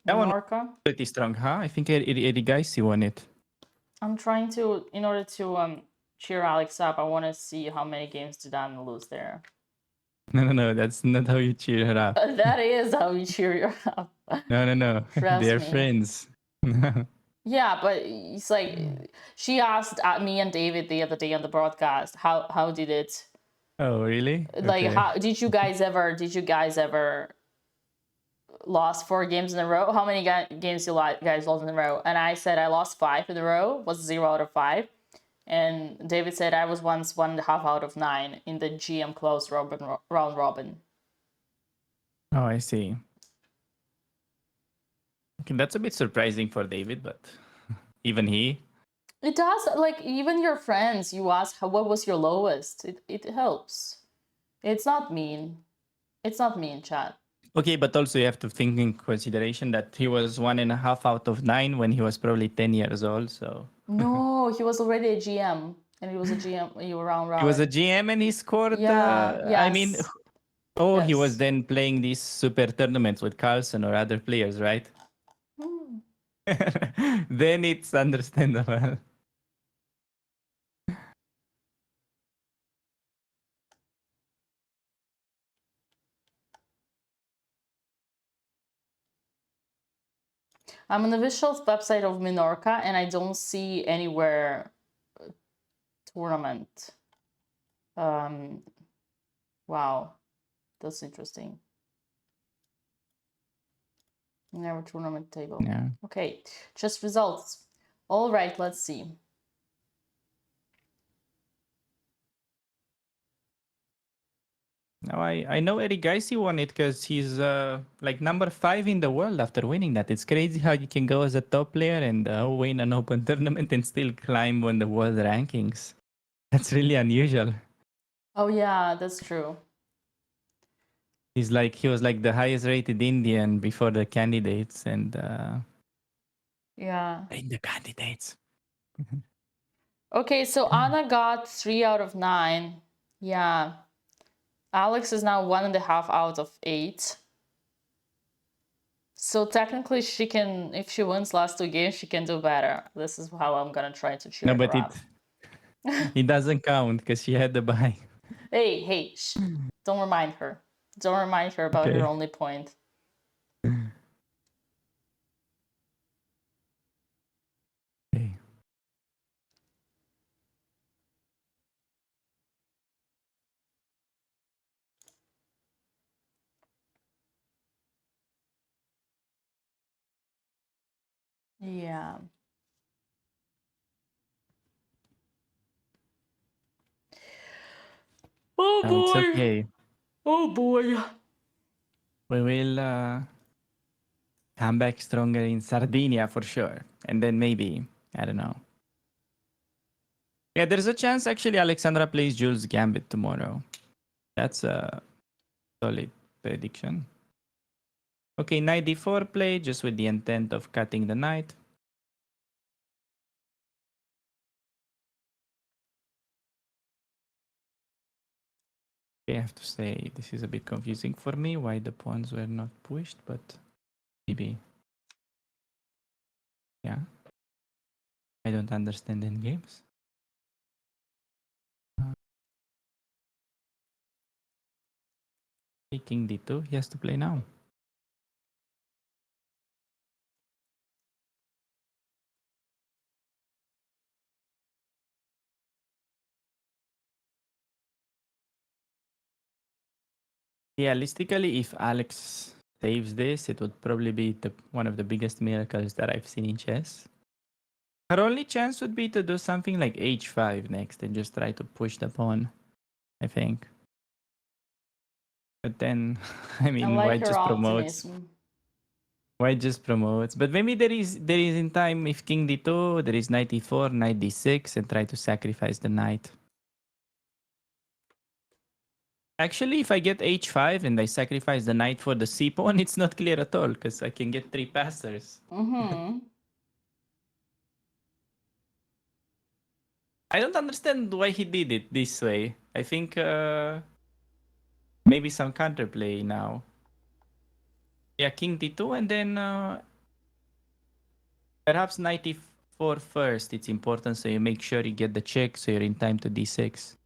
That one Minorca? was pretty strong, huh? I think Eddie Geisy won it. I'm trying to, in order to cheer Alex up, I want to see how many games did Anna lose there. No, that's not how you cheer her up. That is how you cheer her up. No. Trust They're me. friends. Yeah, but it's like she asked me and David the other day on the broadcast, how did it? Oh, really? Like, Okay. how did you guys ever lost 4 games in a row? How many games you guys lost in a row? And I said I lost 5 in a row, was 0 out of 5. And David said I was once 1.5 out of 9 in the GM close round robin. Oh, I see. Okay, that's a bit surprising for David, but even he. It does, like, even your friends, you ask what was your lowest. It helps. It's not mean. It's not mean, chat. Okay, but also you have to think in consideration that he was 1.5 out of 9 when he was probably 10 years old. So no, he was already a GM, and he was a GM. You were round robin. he was a GM and he scored. Yeah. Yes. I mean, yes. He was then playing these super tournaments with Carlsen or other players, right? Then it's understandable. I'm on the official website of Minorca, and I don't see anywhere tournament. Wow, that's interesting. Never tournament table. Yeah. Okay, just results. All right, let's see. Now I know Eric Gaisi won it because he's like number 5 in the world after winning that. It's crazy how you can go as a top player and win an open tournament and still climb on the world rankings. That's really unusual. Oh yeah, that's true. He was like the highest rated Indian before the candidates and Yeah. in the candidates. Okay, so Anna got 3 out of 9. Yeah. Alex is now 1.5 out of 8. So technically she can, if she wins last 2 games, she can do better. This is how I'm gonna try to cheer No, but her up. it doesn't count because she had the buy. Hey, shh. Don't remind her. Don't remind her about her only point. Okay. Yeah. Oh No, it's boy. okay. Oh boy. We will come back stronger in Sardinia for sure. And then maybe, I don't know. Yeah, there's a chance actually Alexandra plays Jules Gambit tomorrow. That's a solid prediction. Okay, knight d4 play just with the intent of cutting the knight. Okay, I have to say this is a bit confusing for me why the pawns were not pushed, but maybe. Yeah. I don't understand in games. King d2, he has to play now. Realistically, if Alex saves this, it would probably be one of the biggest miracles that I've seen in chess. Her only chance would be to do something like h5 next and just try to push the pawn, I think. But then, I mean, like why her just promotes? optimism. Why just promotes? But maybe there is in time if king d2, there is knight e4, knight d6, and try to sacrifice the knight. Actually, if I get h5 and I sacrifice the knight for the c pawn, it's not clear at all because I can get 3 passers. Mm-hmm. I don't understand why he did it this way. I think maybe some counterplay now. Yeah, king d2 and then perhaps knight e4 first. It's important so you make sure you get the check so you're in time to d6.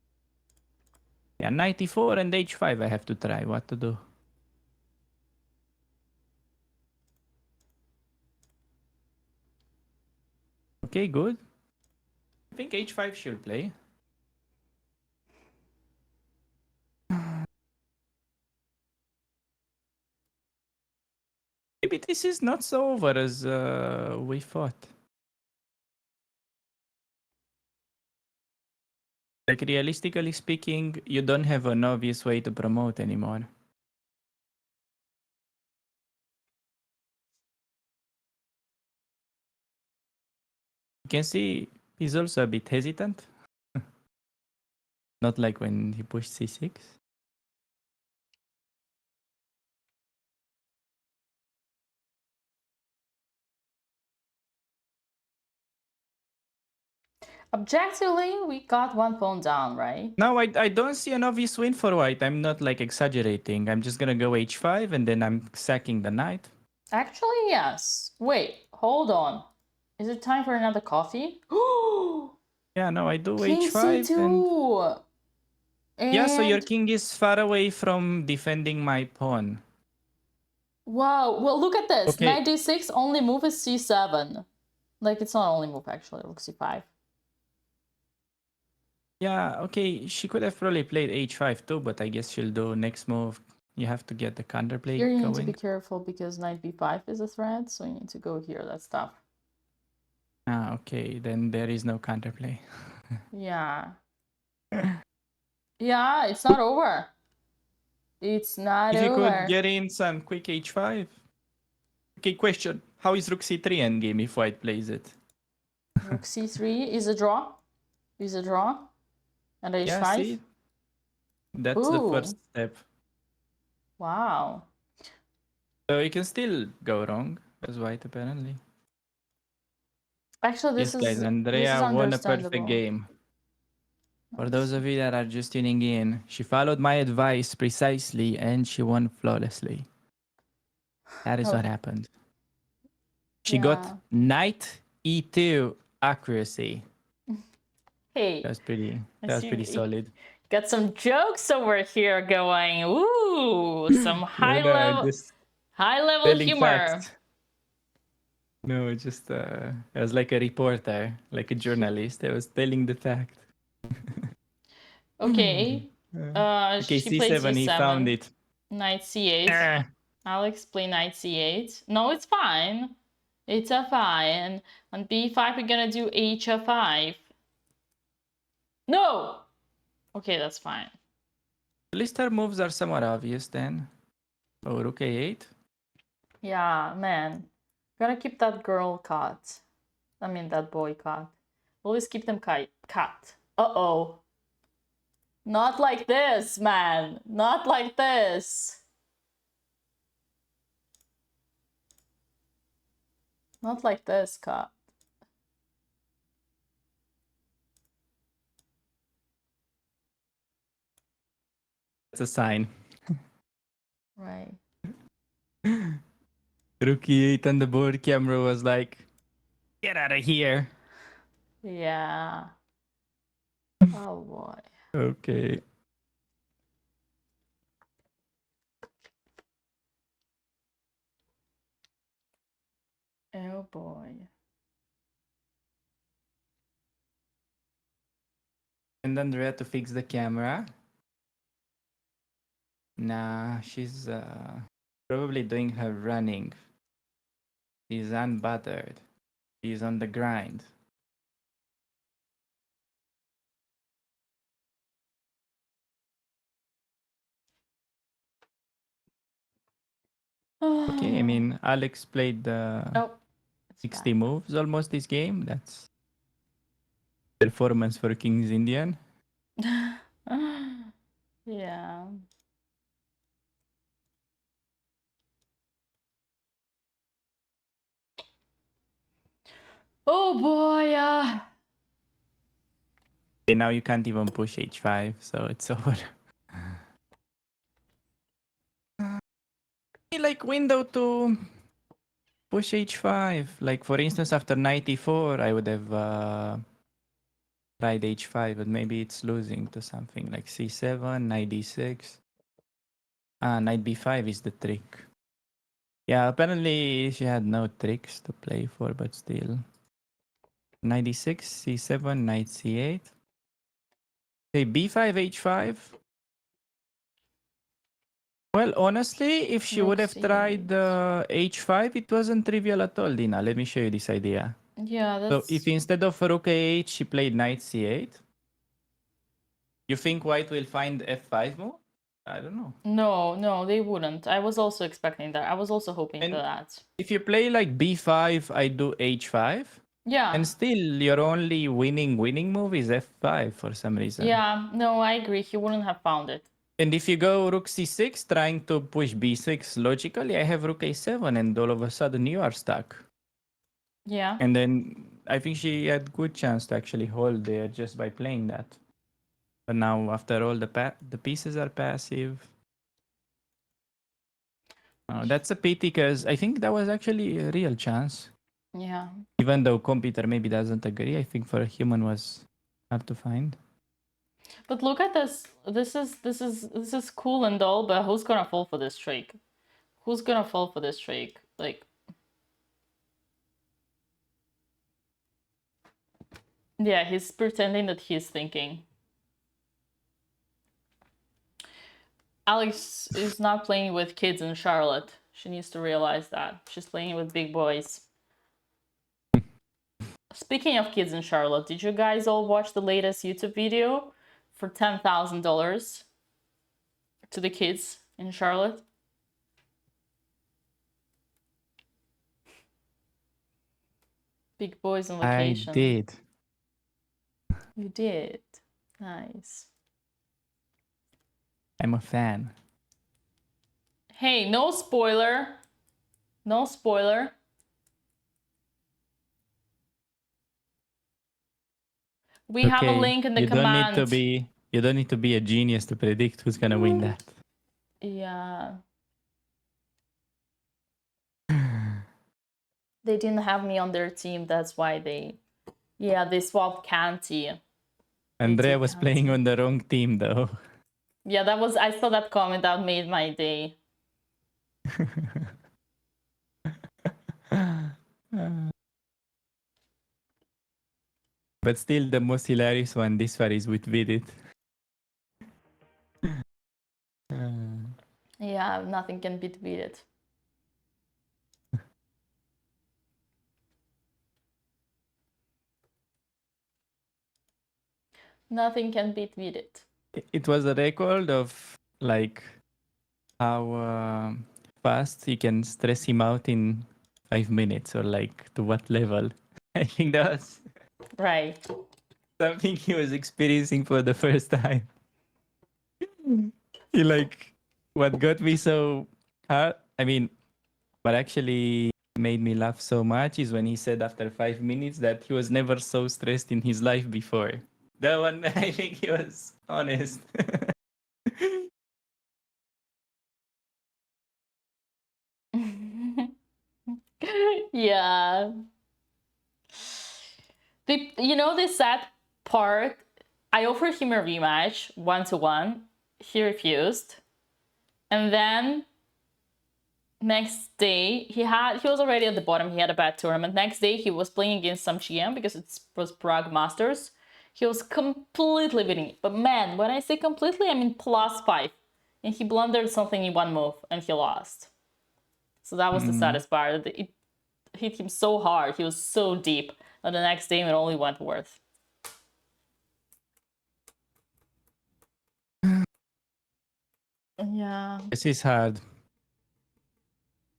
Yeah, knight e4 and h5 I have to try what to do. Okay, good. I think h5 should play. Maybe this is not so over as we thought. Like realistically speaking, you don't have an obvious way to promote anymore. You can see he's also a bit hesitant. Not like when he pushed c6. Objectively, we got 1 pawn down, right? No, I don't see an obvious win for white. I'm not like exaggerating. I'm just gonna go h5 and then I'm sacking the knight. Actually, yes. Wait, hold on. Is it time for another coffee? Yeah, no, I do King h5 c2! And... yeah, so your king is far away from defending my pawn. Wow, well look at this. Okay. Knight d6, only move is c7. Like, it's not only move actually, rook c5. Yeah, okay, she could have probably played h5 too, but I guess she'll do next move. You have to get the counterplay Here you going. need to be careful because knight b5 is a threat, so you need to go here, that's tough. Ah, okay, then there is no counterplay. Yeah. Yeah, it's not over. It's not If you over. could get in some quick h5. Okay, question. How is rook c3 endgame if white plays it? Rook c3 is a draw. Is a draw. And h5. Yeah, see? That's the first step. Wow. So you can still go wrong as white, apparently. Actually, Yes, guys, Andrea won a perfect game. For those of you that are just tuning in, she followed my advice precisely and she won flawlessly. That is what happened. She got knight e2 accuracy. Hey, That's pretty solid. got some jokes over here going. Ooh, some high level humor. Facts. No, just I was like a reporter, like a journalist. I was telling the fact. Okay. Okay, She played c7, he found it. Knight c8. Alex play knight c8. No, it's fine. It's a fine. On b5, we're gonna do h5. No! Okay, that's fine. At least her moves are somewhat obvious then. Oh, rook a8. Yeah, man. Gotta keep that girl cut. I mean, that boy cut. Always keep them cut. Uh-oh. Not like this, man. Not like this. Not like this, cut. That's a sign. Right. Rook e8 on the board. Camera was like, get out of here. Yeah. Oh boy. Okay. Oh boy. And Andrea to fix the camera. Nah, she's probably doing her running. She's unbuttered. She's on the grind. Okay, I mean, Alex played 60 moves almost this game. That's performance for King's Indian. Yeah. Oh boy, Okay, now you can't even push h5, so it's over. Like window to push h5. Like for instance, after 94, I would have tried h5, but maybe it's losing to something like c7, knight d6. Knight b5 is the trick. Yeah, apparently she had no tricks to play for, but still. Knight d6, c7, knight c8. Okay, b5, h5. Well, honestly, if she would have tried h5, it wasn't trivial at all, Dina. Let me show you this idea. Yeah, that's... So if instead of rook a8, she played knight c8, you think white will find f5 move? I don't know. No, they wouldn't. I was also expecting that. I was also hoping for that. If you play like b5, I do h5. Yeah. And still, your only winning move is f5 for some reason. Yeah, no, I agree. He wouldn't have found it. And if you go rook c6, trying to push b6, logically, I have rook a7, and all of a sudden you are stuck. Yeah. And then I think she had good chance to actually hold there just by playing that. But now, after all, the pieces are passive. That's a pity, because I think that was actually a real chance. Yeah. Even though computer maybe doesn't agree, I think for a human was hard to find. But look at this. This is cool and all, but who's gonna fall for this trick? Who's gonna fall for this trick? Like, yeah, he's pretending that he's thinking. Alex is not playing with kids in Charlotte. She needs to realize that. She's playing with big boys. Speaking of kids in Charlotte, did you guys all watch the latest YouTube video for $10,000 to the kids In Charlotte? Big boys on vacation. I did. You did. Nice. I'm a fan. Hey, no spoiler. No spoiler. We have a link in the command. You don't need to be a genius to predict who's gonna win that. Yeah. They didn't have me on their team, that's why they swapped Canty. Andrea was playing on the wrong team though. Yeah, I saw that comment, that made my day. But still, the most hilarious one this far is with Vidit. Yeah, nothing can beat it. Nothing can beat it. It was a record of like how fast you can stress him out in 5 minutes, or like to what level. I think that was right. Something he was experiencing for the first time. What got me so hard, what actually made me laugh so much is when he said after 5 minutes that he was never so stressed in his life before. That one, I think he was honest. Yeah. The sad part, I offered him a rematch 1-1. He refused. And then next day, he was already at the bottom. He had a bad tournament. Next day, he was playing against some GM because it was Prague Masters. He was completely winning it. But man, when I say completely, I mean +5. And he blundered something in one move and he lost. So that was the saddest part. It hit him so hard. He was so deep. And the next game, it only went worth. Yeah. This is hard.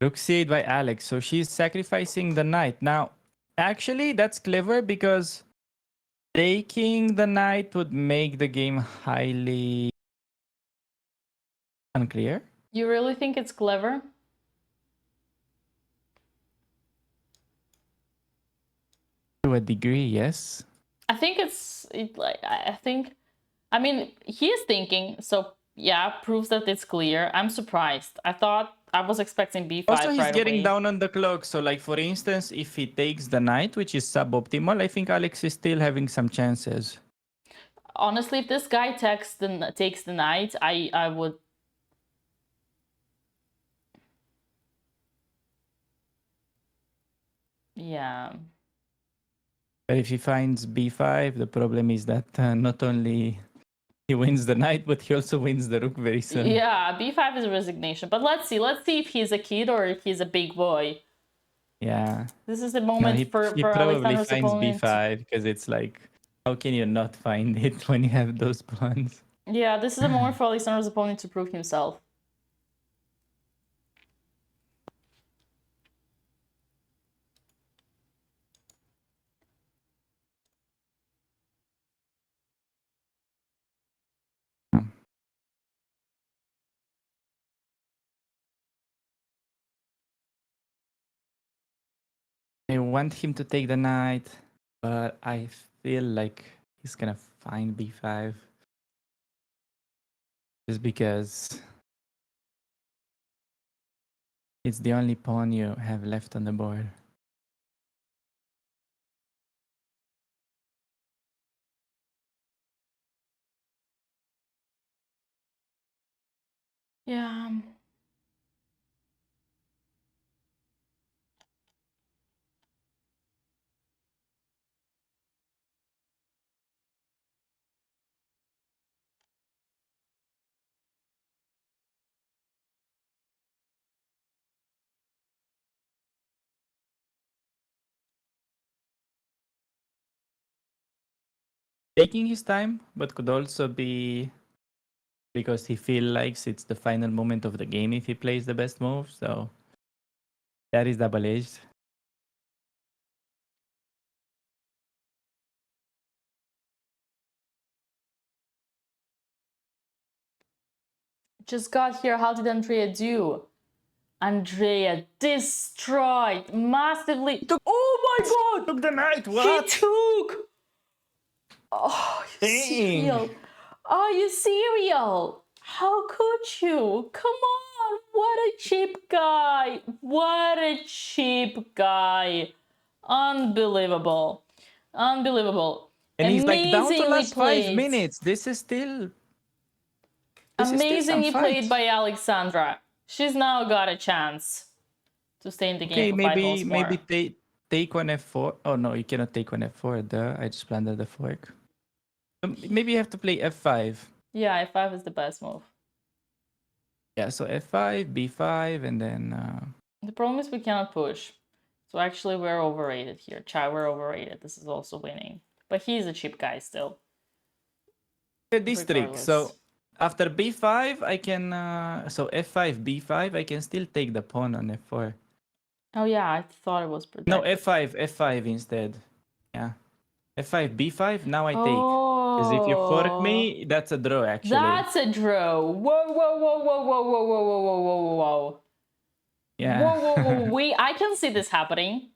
Rook c8 by Alex. So she's sacrificing the knight. Now, actually, that's clever because taking the knight would make the game highly unclear. You really think it's clever? To a degree, yes. I think he is thinking, so yeah, proves that it's clear. I'm surprised. I was expecting b5 Also, he's right getting away. down on the clock. So, like, for instance, if he takes the knight, which is suboptimal, I think Alex is still having some chances. Honestly, if this guy takes the knight, I would... Yeah. But if he finds b5, the problem is that not only he wins the knight, but he also wins the rook very soon. Yeah, b5 is a resignation. But let's see if he's a kid or if he's a big boy. Yeah. This is the moment for he probably Alexander's finds opponent. b5 because it's like, how can you not find it when you have those pawns? Yeah, this is a moment for Alexander's opponent to prove himself. I want him to take the knight, but I feel like he's gonna find b5. Just because it's the only pawn you have left on the board. Yeah. Taking his time, but could also be because he feels like it's the final moment of the game if he plays the best move. So that is double-edged. Just got here. How did Andrea do? Andrea destroyed massively. Oh my god! Took the knight. What? He took. Oh, you serial? Are you serial? How could you? Come on! What a cheap guy! What a cheap guy! Unbelievable! Unbelievable! And he's like down to Amazingly last played. 5 minutes. This is still. Amazingly some played fight. by Alexandra. She's now got a chance to stay in the game for 5 holes more. Maybe take on F4. Oh no, you cannot take on F4. Duh, I just blundered the fork. Maybe you have to play F5. Yeah, F5 is the best move. Yeah, so F5, B5, and then. The problem is we cannot push. So actually we're overrated here. Chai, we're overrated. This is also winning. But he's a cheap guy still. This trick. So after B5, I can. So F5, B5, I can still take the pawn on F4. Oh yeah, I thought it was protected. No, F5 instead. Yeah. F5, B5, now I take. Because if you fork me, that's a draw, actually. That's a draw. Whoa, whoa, whoa, whoa, whoa, whoa, whoa, whoa, whoa, whoa, whoa. Yeah. Whoa, whoa, whoa. I can see this happening.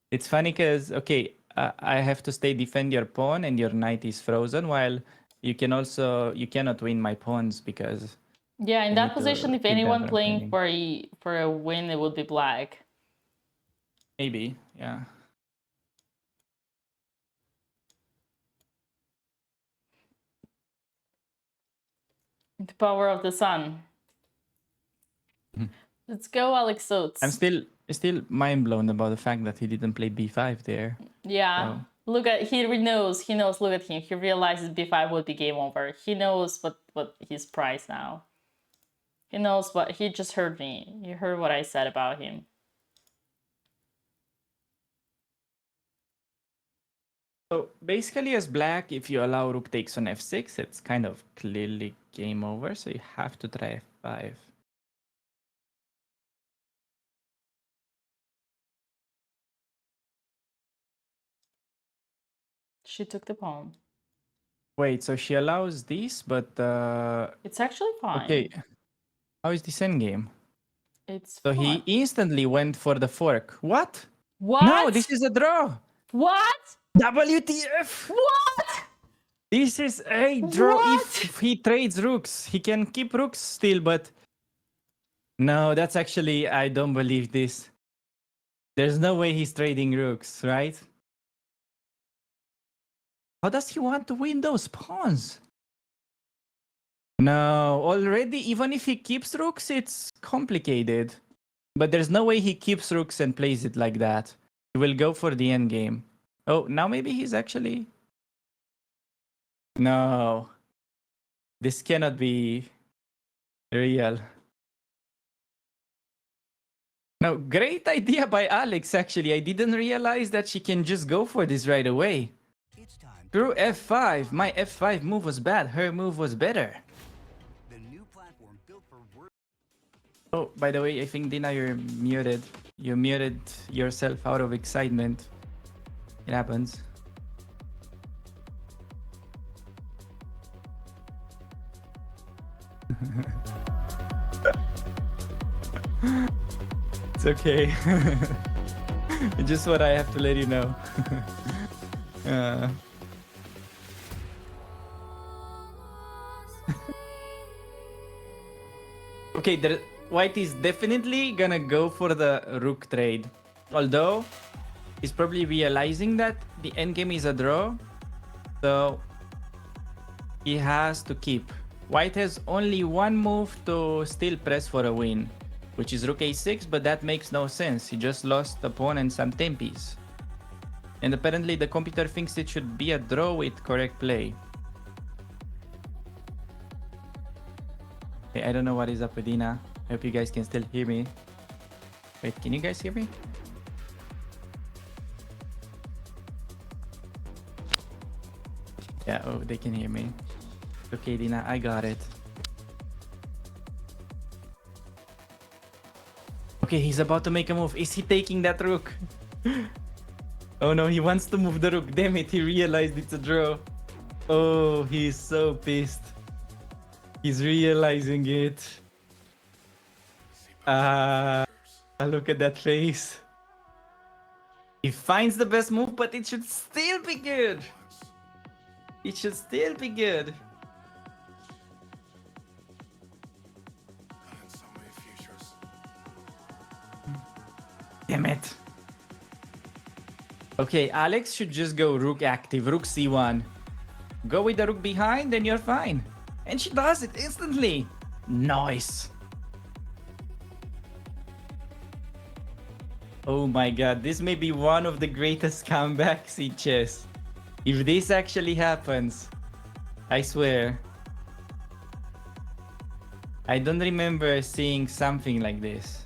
It's funny because, okay, I have to stay defend your pawn and your knight is frozen, while you cannot win my pawns because... Yeah, in that position, if anyone playing winning. for a win, it would be black. Maybe, yeah. The power of the sun. Let's go, Alex Oates. I'm still mind blown about the fact that he didn't play B5 there. Yeah. So. Look at he knows, look at him. He realizes B5 would be game over. He knows what his price now. He knows what he just heard me. You heard what I said about him. So basically as black, if you allow rook takes on F6, it's kind of clearly game over, so you have to try F5. She took the pawn. Wait, so she allows this, but it's actually fine. Okay. How is this endgame? It's so fine. He instantly went for the fork. What? What? No, this is a draw. What? WTF? What? This is a draw. If he trades rooks, he can keep rooks still, but no, that's actually, I don't believe this. There's no way he's trading rooks, right? How does he want to win those pawns? No, already, even if he keeps rooks, it's complicated. But there's no way he keeps rooks and plays it like that. He will go for the endgame. Oh, now maybe he's actually... No. This cannot be real. No, great idea by Alex, actually. I didn't realize that she can just go for this right away. Through F5. My F5 move was bad. Her move was better. Oh, by the way, I think, Dina, you're muted. You muted yourself out of excitement. It happens. It's okay. It's just what I have to let you know. Okay, White is definitely gonna go for the rook trade. Although, he's probably realizing that the endgame is a draw. So, he has to keep. White has only one move to still press for a win, which is rook a6, but that makes no sense. He just lost a pawn and some tempies. And apparently the computer thinks it should be a draw with correct play. Okay, I don't know what is up with Dina. I hope you guys can still hear me. Wait, can you guys hear me? Yeah, oh, they can hear me. Okay, Dina, I got it. Okay, he's about to make a move. Is he taking that rook? Oh no, he wants to move the rook. Damn it, he realized it's a draw. Oh, he's so pissed. He's realizing it. Look at that face. He finds the best move, but it should still be good. It should still be good. Damn it. Okay, Alex should just go rook active, rook c1. Go with the rook behind, then you're fine. And she does it instantly. Nice. Oh my god, this may be one of the greatest comebacks in chess. If this actually happens, I swear. I don't remember seeing something like this.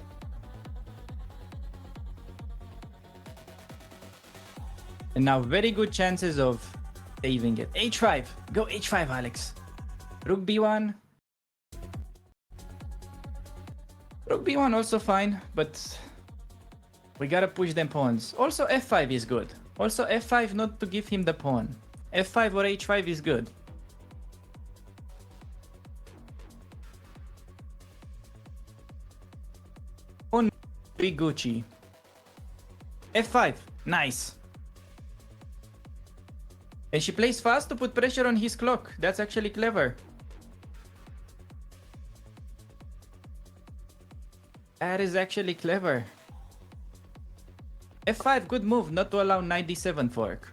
And now very good chances of saving it. h5. Go h5, Alex. Rook b1. Rook b1 also fine, but we gotta push them pawns. Also f5 is good. Also f5 not to give him the pawn. f5 or h5 is good. Pawn be Gucci. f5. Nice. And she plays fast to put pressure on his clock. That's actually clever. That is actually clever. f5, good move, not to allow knight d7 fork.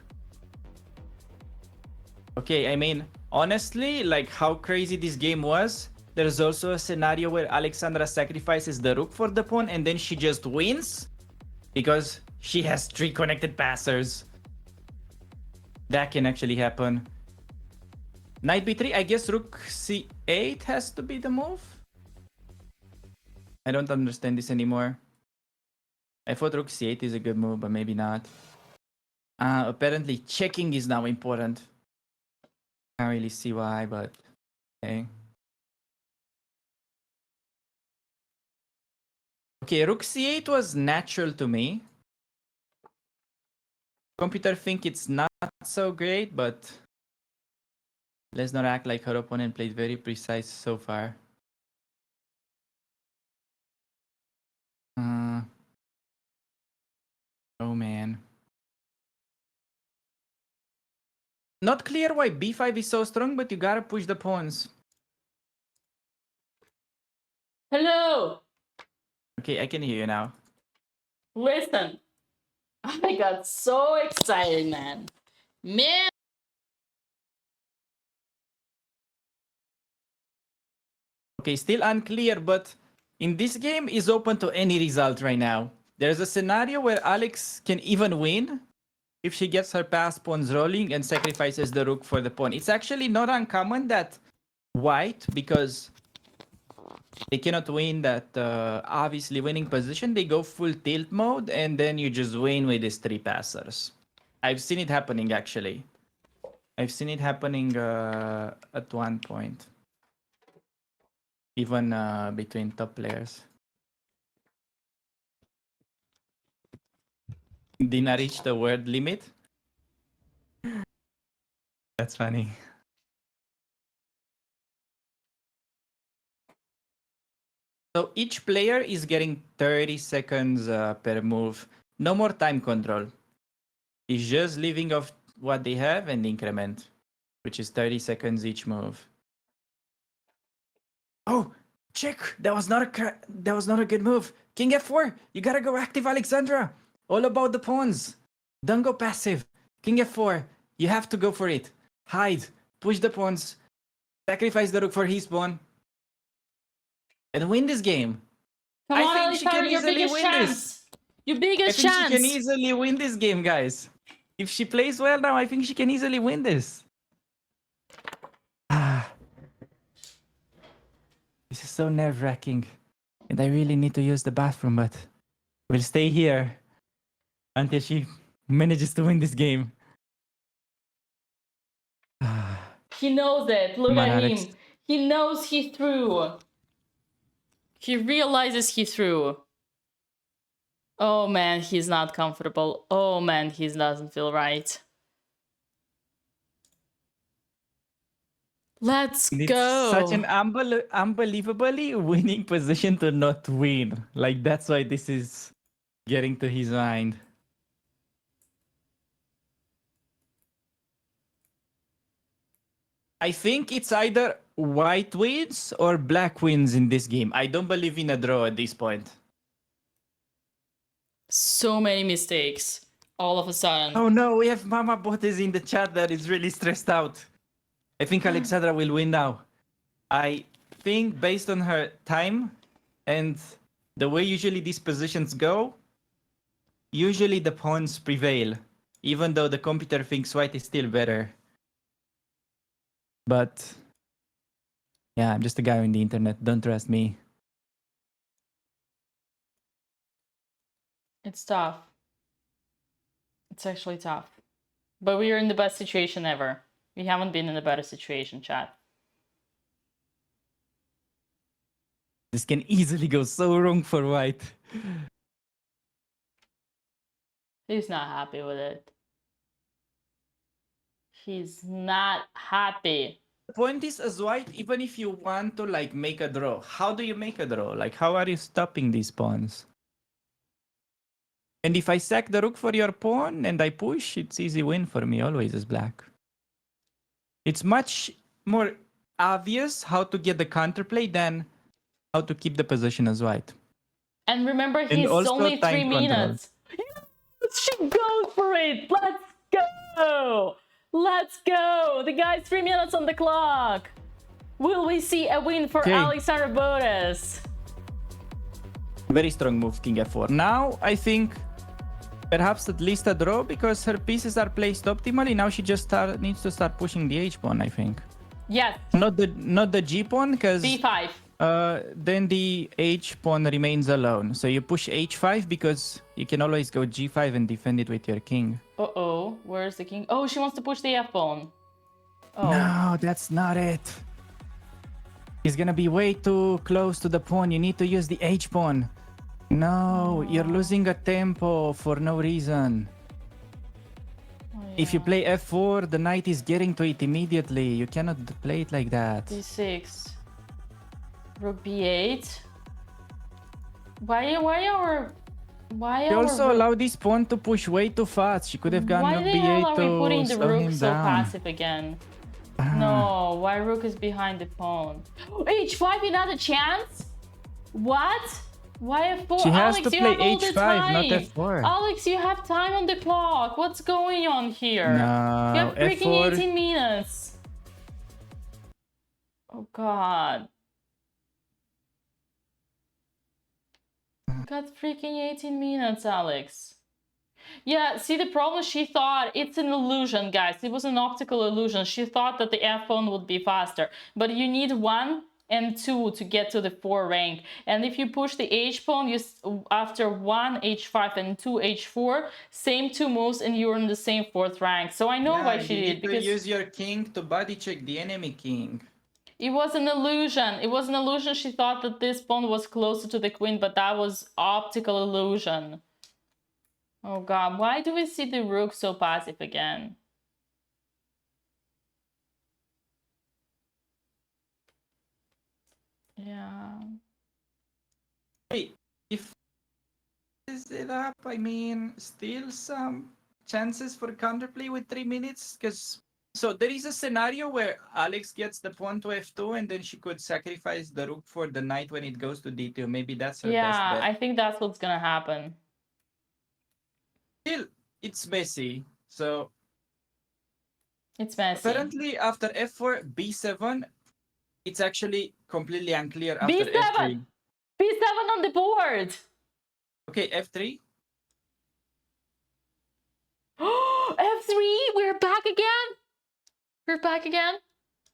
Okay, I mean, honestly, like how crazy this game was, there's also a scenario where Alexandra sacrifices the rook for the pawn and then she just wins because she has 3 connected passers. That can actually happen. Knight b3, I guess rook c8 has to be the move? I don't understand this anymore. I thought rook c8 is a good move, but maybe not. Apparently checking is now important. Can't really see why, but okay. Okay, rook c8 was natural to me. Computer think it's not so great, but let's not act like her opponent played very precise so far. Oh man. Not clear why b5 is so strong, but you gotta push the pawns. Hello. Okay, I can hear you now. Listen. I got so excited, man. Man. Okay, still unclear, but in this game is open to any result right now. There's a scenario where Alex can even win if she gets her passed pawns rolling and sacrifices the rook for the pawn. It's actually not uncommon that white, because they cannot win that obviously winning position, they go full tilt mode and then you just win with these 3 passers. I've seen it happening actually. I've seen it happening at one point. Even between top players. Dina reach the word limit? That's funny. So each player is getting 30 seconds per move. No more time control. It's just living off what they have and increment, which is 30 seconds each move. Oh, check! That was not a good move. King f4. You gotta go active, Alexandra. All about the pawns. Don't go passive. King f4. You have to go for it. Hide. Push the pawns. Sacrifice the rook for his pawn. And win this game. Come on, I think she can Alexandra, your easily biggest win chance. this. Your I biggest think chance. she can easily win this game, guys. If she plays well now, I think she can easily win this. This is so nerve-wracking. And I really need to use the bathroom, but we'll stay here until she manages to win this game. He knows it. Look Come on, at Alex. him. He knows he threw. He realizes he threw. Oh man, he's not comfortable. Oh man, he doesn't feel right. Let's It's go. such an unbelievably winning position to not win. Like, that's why this is getting to his mind. I think it's either white wins or black wins in this game. I don't believe in a draw at this point. So many mistakes all of a sudden. Oh no, we have Mama Botez in the chat that is really stressed out. I think Alexandra will win now. I think based on her time and the way usually these positions go, usually the pawns prevail, even though the computer thinks white is still better. But yeah, I'm just a guy on the internet. Don't trust me. It's tough. It's actually tough. But we are in the best situation ever. We haven't been in a better situation, chat. This can easily go so wrong for white. He's not happy with it. He's not happy. The point is, as white, even if you want to like make a draw, how do you make a draw? Like, how are you stopping these pawns? And if I sack the rook for your pawn and I push, it's easy win for me always as black. It's much more obvious how to get the counterplay than how to keep the position as white. And remember, And he's also only 3 time control. minutes. Yes, she goes for it. Let's go. Let's go. The guy's 3 minutes on the clock. Will we see a win for Alexandra Botez? Very strong move, King F4. Now, I think perhaps at least a draw because her pieces are placed optimally. Now she just needs to start pushing the H pawn, I think. Yes. Not the G pawn, because B5. Then the H pawn remains alone. So you push H5 because you can always go G5 and defend it with your king. Uh-oh. Where's the king? Oh, she wants to push the F pawn. Oh. No, that's not it. He's gonna be way too close to the pawn. You need to use the H pawn. No, you're losing a tempo for no reason. Oh, yeah. If you play F4, the knight is getting to it immediately. You cannot play it like that. D6. Rook B8. Why You also allow this pawn to push way too fast. She could have gone rook B8 to we putting the slow rook him so down. passive again? No, why rook is behind the pawn? H5, another chance? What? Why F4? She has Alex, to you play have all the H5, time. not F4. Alex, you have time on the clock. What's going on here? No, You have freaking F4. 18 minutes. Oh god. Got freaking 18 minutes, Alex. Yeah, see, the problem, she thought it's an illusion, guys. It was an optical illusion. She thought that the F pawn would be faster, but you need 1 and 2 to get to the 4 rank. And if you push the H pawn, you after 1 H5 and 2 H4, same 2 moves, and you're in the same 4th rank. So I know why she did, because you use your king to body check the enemy king. it was an illusion. It was an illusion. She thought that this pawn was closer to the queen, but that was optical illusion. Oh god, why do we see the rook so passive again? Yeah. Hey, if is it up, I mean, still some chances for counterplay with 3 minutes, because so there is a scenario where Alex gets the pawn to F2 and then she could sacrifice the rook for the knight when it goes to D2. Maybe that's her best bet. I think that's what's gonna happen. Still, it's messy. So it's messy. Apparently, after F4, B7, it's actually completely unclear after B7! F3. B7 on the board! Okay, F3. F3! We're back again! We're back again.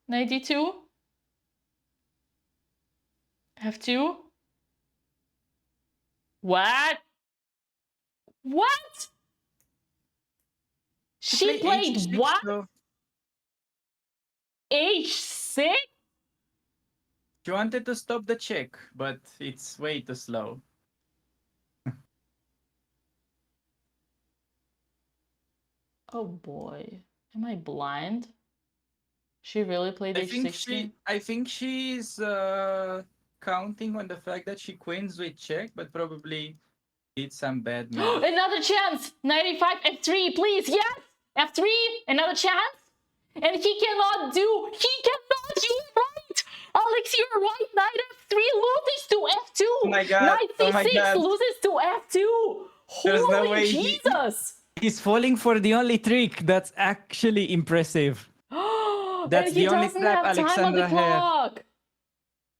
92. F2. What? What? She played H6, what? though. h6? She wanted to stop the check, but it's way too slow. Oh boy. Am I blind? She really played h16? I think she's counting on the fact that she queens with check, but probably did some bad moves. Another chance! 95 f3, please, yes! F3, another chance? And he cannot do right! Alex, you're right, knight f3 loses to f2! Oh my god, Knight oh my c6 god. loses to f2! There's no Holy way Jesus! He's falling for the only trick that's actually impressive. That's And he the only doesn't trap have time on the Alexandra had. clock!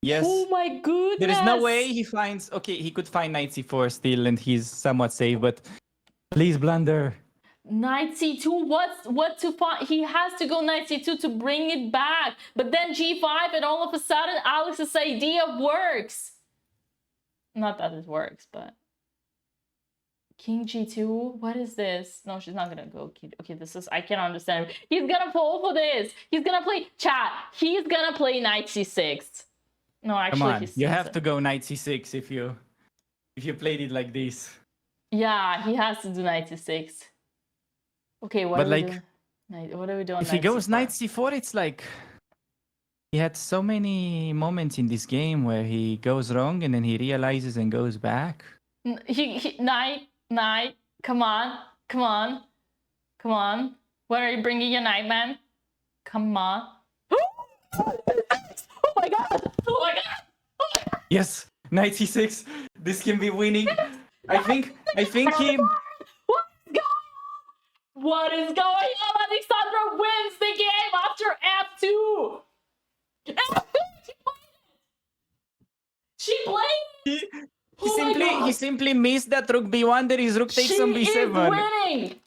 Yes. Oh my goodness! There is no way he finds... Okay, he could find knight c4 still and he's somewhat safe, but please blunder. Knight c2, what to find? He has to go knight c2 to bring it back. But then g5 and all of a sudden Alex's idea works. Not that it works, but... King g2, what is this? No, she's not gonna go. Okay, this is... I can't understand. He's gonna fall for this. He's gonna play... Chat, he's gonna play knight c6. No, actually, Come on, you have to go knight c6 if you played it like this. Yeah, he has to do knight c6. Okay, what But are like, we doing? What are we doing? if he goes knight c4, it's like... He had so many moments in this game where he goes wrong and then he realizes and goes back. Knight, come on. When are you bringing your knight, man? Come on. Oh my god! Yes, knight c6. This can be winning. I think he... What is going on? Alexandra wins the game after f2. She played. He simply missed that rook b1. There is rook takes on b7. She is winning.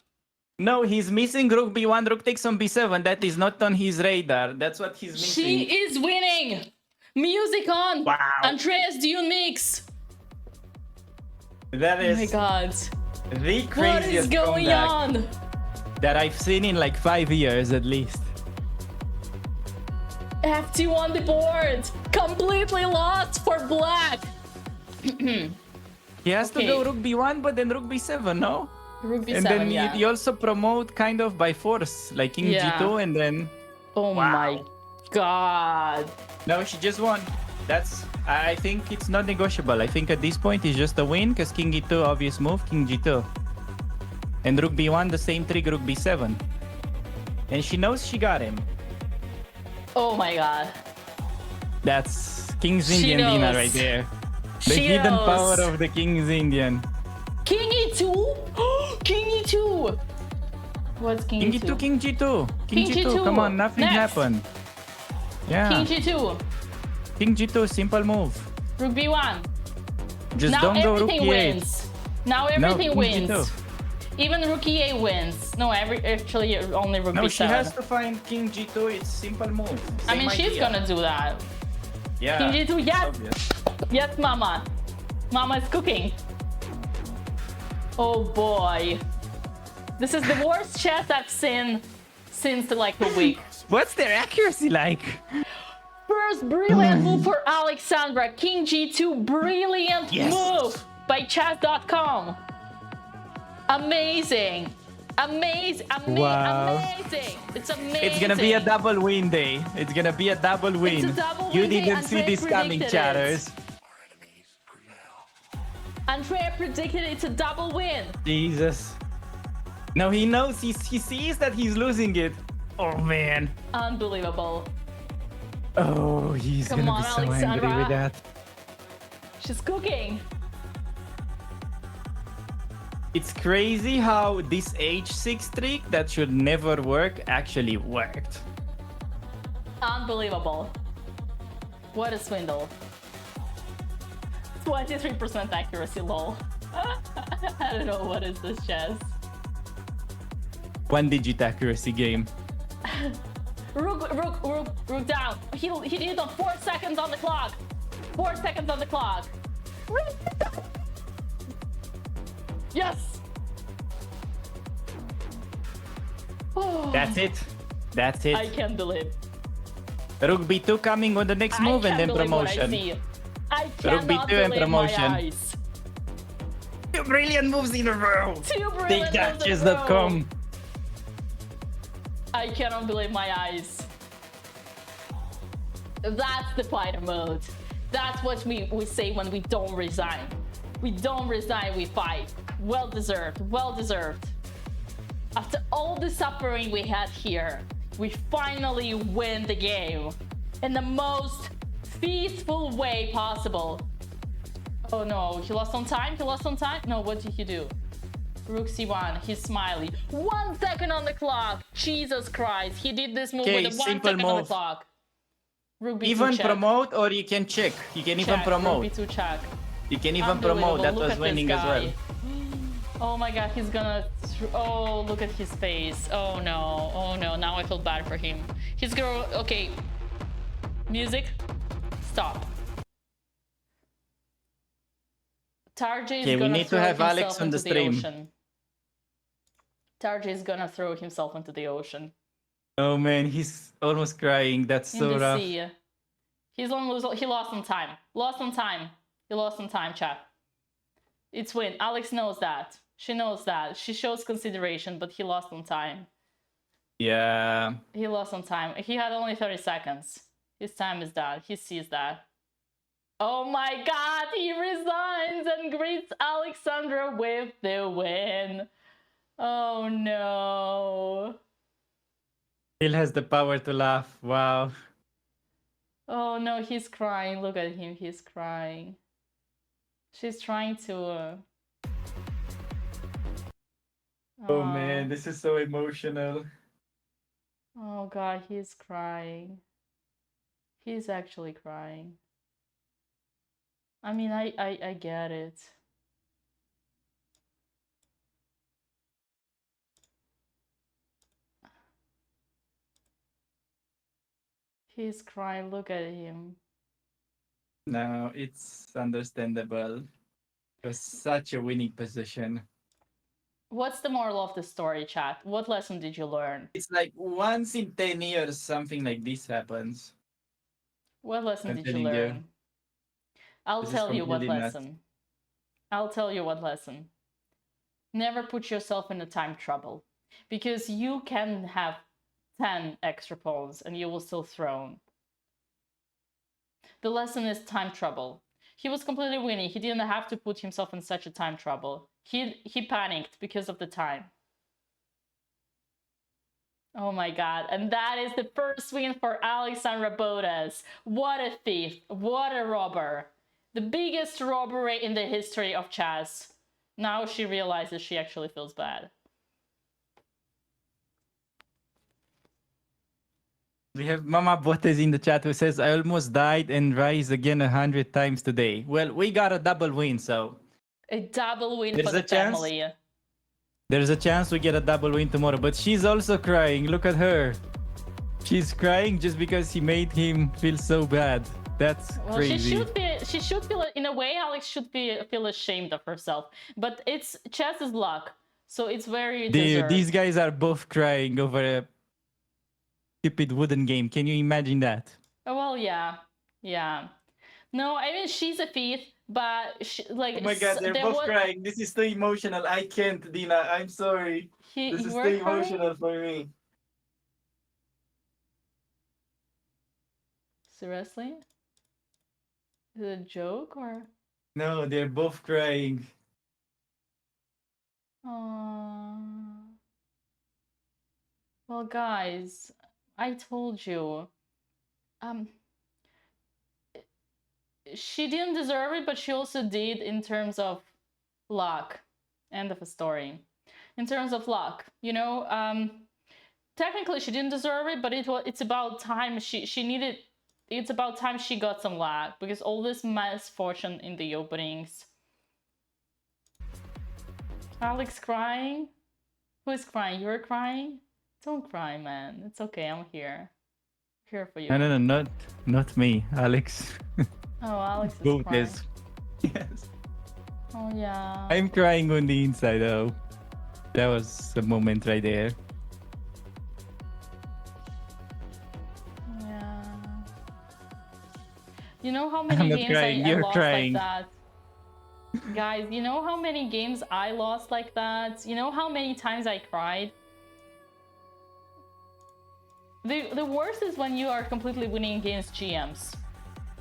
No, he's missing rook b1, rook takes on b7. That is not on his radar. That's what he's missing. She is winning. Music on. Wow. Andreas, do you mix? That is... Oh my god. The craziest What is going comeback on? that I've seen in like 5 years at least. f2 on the board. Completely lost for black. He has to go rook b1, but then rook b7, no? Rook b7, and then yeah. you also promote kind of by force, like king g2, and then... Oh my god. No, she just won. That's... I think it's not negotiable. I think at this point it's just a win, because king e2, obvious move, king g2. And rook b1, the same trick, rook b7. And she knows she got him. Oh my god. That's King's Indian Dina right there. The hidden power of the King's Indian. King e2? King e2! What's king e2? King e2, king g2. King g2, come on, nothing happened. Yeah. King g2. King g2, simple move. Rook b1. Just now don't go rook everything e8. wins. Now everything King wins. G2. Even rook e8 wins. No, actually only rook No, b7. she has to find king g2. It's simple move. I mean, she's gonna do that. Yeah. King g2, yes! Obvious. Yes, mama. Mama is cooking. Oh boy. This is the worst chess I've seen since like a week. What's their accuracy like? First brilliant move for Alexandra. King g2, brilliant move by chess.com. Amazing. Amazing. It's amazing. It's gonna be a double win day. It's gonna be a double win. It's a double You win day. didn't see Andrea this coming, predicted chatters. Andrea predicted it's a double win. Jesus. No, he knows. He sees that he's losing it. Oh, man. Unbelievable. Oh, he's Come gonna on, be so angry Alexandra. with that. She's cooking. It's crazy how this h6 trick that should never work actually worked. Unbelievable. What a swindle. 23% accuracy, lol. I don't know what is this chess. 1-digit accuracy game. Rook down. He did on 4 seconds on the clock. 4 seconds on the clock. Yes. That's it. That's it. I can't believe. Rook B2 coming on the next move and then promotion. I Rook cannot B2 and believe my promotion. eyes. 2 brilliant moves in a row. 2 brilliant Take that, moves in a chess.com. row. I cannot believe my eyes. That's the fighter mode. That's what we say when we don't resign. We don't resign, we fight. Well deserved, well deserved. After all the suffering we had here, we finally win the game in the most peaceful way possible. Oh no, he lost on time? He lost on time? No, what did he do? Rook C1, he's smiley. 1 second on the clock! Jesus Christ, he did this move with a 1 second on the clock. Rook B2 Even check. promote or you can check. You can even promote. Rook B2 check. You can even promote. That Look was at winning this as well. guy. Oh my god, he's gonna... Oh, look at his face. Oh no, oh no, now I feel bad for him. He's gonna... Okay. Music. Stop. Tarjay is gonna throw himself into the ocean. Tarjay is gonna throw himself into the ocean. Oh man, he's almost crying. That's so rough. Sea. He lost on time. Lost on time. He lost on time, chat. It's win. Alex knows that. She knows that. She shows consideration, but he lost on time. Yeah. He lost on time. He had only 30 seconds. His time is that. He sees that. Oh my god, he resigns and greets Alexandra with the win. Oh no. Still has the power to laugh. Wow. Oh no, he's crying. Look at him, he's crying. She's trying to... Oh man, this is so emotional. Oh god, he's crying. He's actually crying. I mean, I get it. He's crying, look at him. No, it's understandable. It was such a winning position. What's the moral of the story, chat? What lesson did you learn? It's like once in 10 years something like this happens. What lesson I'm did you telling learn? you. I'll This is tell you what completely nuts. lesson. I'll tell you what lesson. Never put yourself in a time trouble. Because you can have 10 extra pawns and you will still throne. The lesson is time trouble. He was completely winning. He didn't have to put himself in such a time trouble. He panicked because of the time. Oh my god. And that is the first win for Alexandra Botez. What a thief. What a robber. The biggest robbery in the history of chess. Now she realizes she actually feels bad. We have Mama Botez in the chat who says, I almost died and rise again 100 times today. Well, we got a double win, so... A double win There's for the a chance. family. There's a chance we get a double win tomorrow, but she's also crying. Look at her. She's crying just because he made him feel so bad. That's Well, crazy. she should feel, in a way, Alex should feel ashamed of herself. But it's chess is luck, so it's very deserved. These guys are both crying over a stupid wooden game. Can you imagine that? Oh, well, yeah. Yeah. No, I mean, she's a thief, but like... Oh my god, they're both crying. This is too emotional. I can't, Dina. I'm sorry. This is too emotional for me. Seriously? Is it a joke or? No, they're both crying. Well, guys, I told you. She didn't deserve it, but she also did in terms of luck. End of a story. In terms of luck, you know, technically she didn't deserve it, but it's about time she needed. It's about time she got some luck, because all this misfortune in the openings. Alex crying? Who is crying? You're crying? Don't cry, man. It's okay. I'm here. I'm here for you. No, not me, Alex. Oh, Alex is Both crying. is. Yes. Oh, yeah. I'm crying on the inside, though. That was a moment right there. Yeah. You know how I'm many not games crying, I you're lost crying. like that? Guys, you know how many games I lost like that? You know how many times I cried? The worst is when you are completely winning against GMs.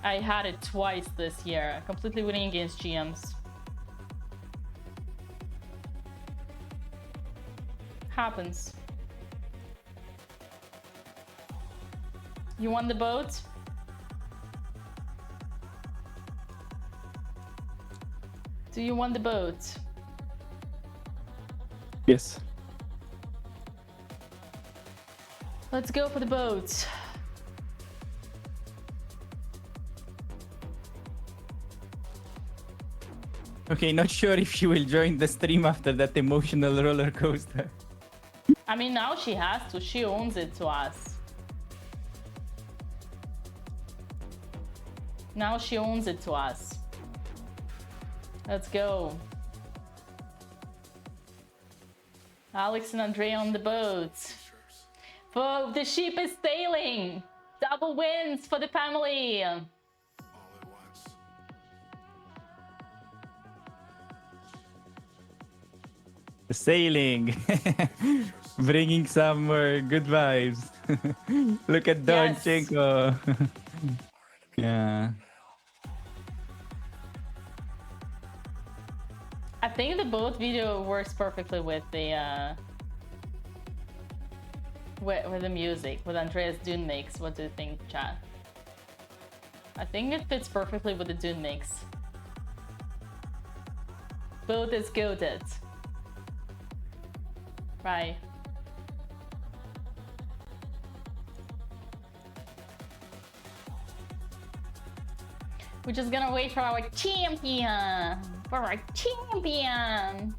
I had it twice this year, completely winning against GMs. Happens. You won the boat? Do you want the boat? Yes. Let's go for the boat. Okay, not sure if she will join the stream after that emotional roller coaster. I mean, now she has to. She owns it to us. Now she owns it to us. Let's go. Alex and Andrea on the boat. Oh, the ship is sailing. Double wins for the family. Sailing. Bringing some good vibes. Look at Donchenko. Yeah. I think the boat video works perfectly with the with the music, with Andrea's Dune mix. What do you think, chat? I think it fits perfectly with the Dune mix. Boat is goated. Right. We're just gonna wait for our champion. For our champion.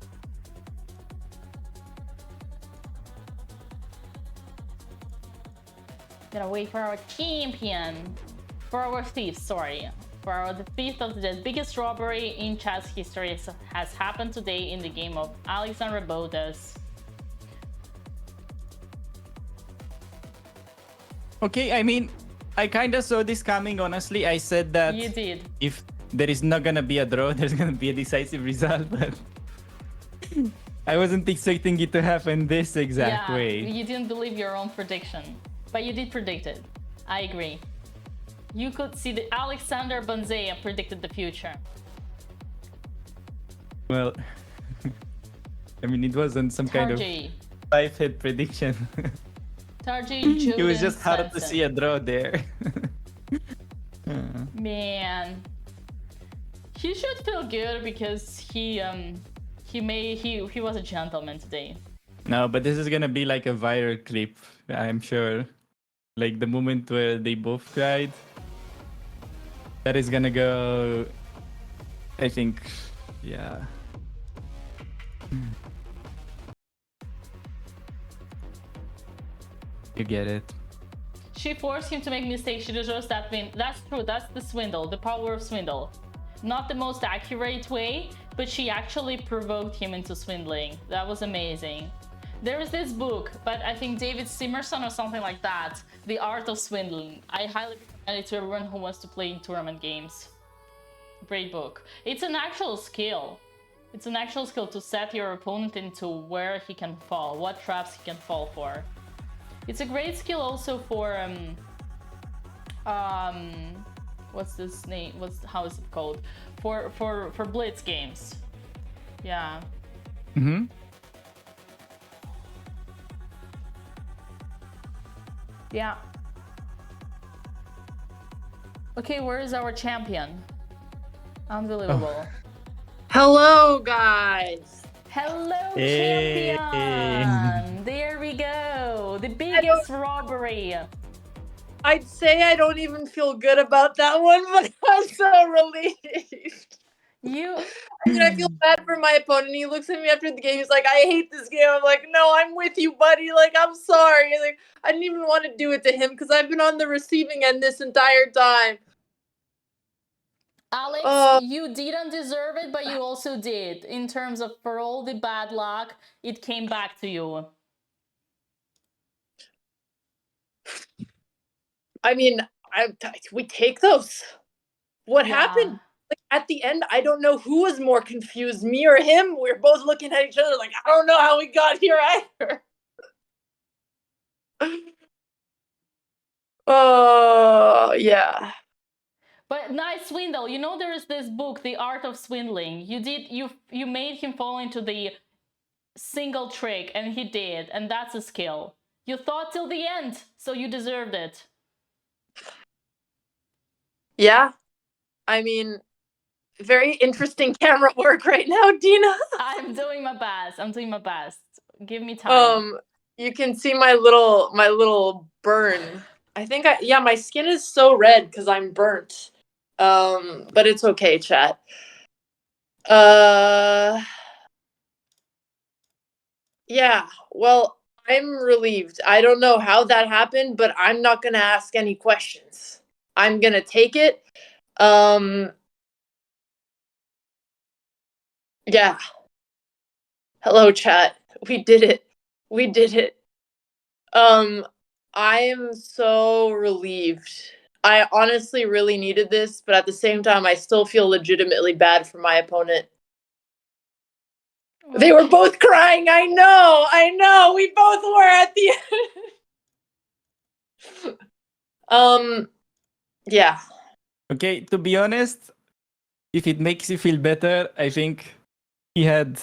Gonna wait for our champion. For our thief, sorry. For the fifth of the biggest robbery in chess history has happened today in the game of Alexander Botez. Okay, I mean, I kind of saw this coming, honestly. I said that You did. if there is not gonna be a draw, there's gonna be a decisive result, but I wasn't expecting it to happen this exact way. You didn't believe your own prediction, but you did predict it. I agree. You could see the Alexander Bonzea predicted the future. Well, I mean, it wasn't some kind of Tarji. 5-hit prediction. Tarji It was just hard to Joden see a draw there. Man, he should feel good because he was a gentleman today. No, but this is gonna be like a viral clip, I'm sure. Like the moment where they both cried. That is gonna go, I think, yeah. You get it. She forced him to make mistakes. She deserves that win. That's true. That's the swindle, the power of swindle. Not the most accurate way, but she actually provoked him into swindling. That was amazing. There is this book, but I think David Simerson or something like that, The Art of Swindling. I highly recommend it to everyone who wants to play in tournament games. Great book. It's an actual skill. It's an actual skill to set your opponent into where he can fall, what traps he can fall for. It's a great skill also for what's this name? How is it called? For blitz games. Yeah. Mm-hmm. Yeah. Okay, where is our champion? Unbelievable. Oh. Hello, guys. Hello, Hey. champion! There we go. The biggest robbery. I'd say I don't even feel good about that one, but I'm so relieved. I mean, I feel bad for my opponent. He looks at me after the game. He's like, "I hate this game." I'm like, "No, I'm with you, buddy. Like, I'm sorry." Like, I didn't even want to do it to him because I've been on the receiving end this entire time. Alex, you didn't deserve it, but you also did. In terms of for all the bad luck, it came back to you. I mean, we take those. what happened? Like at the end, I don't know who was more confused, me or him. We were both looking at each other like, I don't know how we got here either. Oh, yeah. But nice swindle. You know, there is this book, The Art of Swindling. You made him fall into the single trick, and he did, and that's a skill. You thought till the end, so you deserved it. Yeah. I mean, very interesting camera work right now, Dina. I'm doing my best. I'm doing my best. Give me time. You can see my little burn. I think my skin is so red because I'm burnt. But it's okay, chat. Yeah, well, I'm relieved. I don't know how that happened, but I'm not gonna ask any questions. I'm gonna take it. Yeah. Hello, chat. We did it. We did it. I am so relieved. I honestly really needed this, but at the same time, I still feel legitimately bad for my opponent. They were both crying. I know. We both were at the end. Yeah. Okay, to be honest, if it makes you feel better, I think he had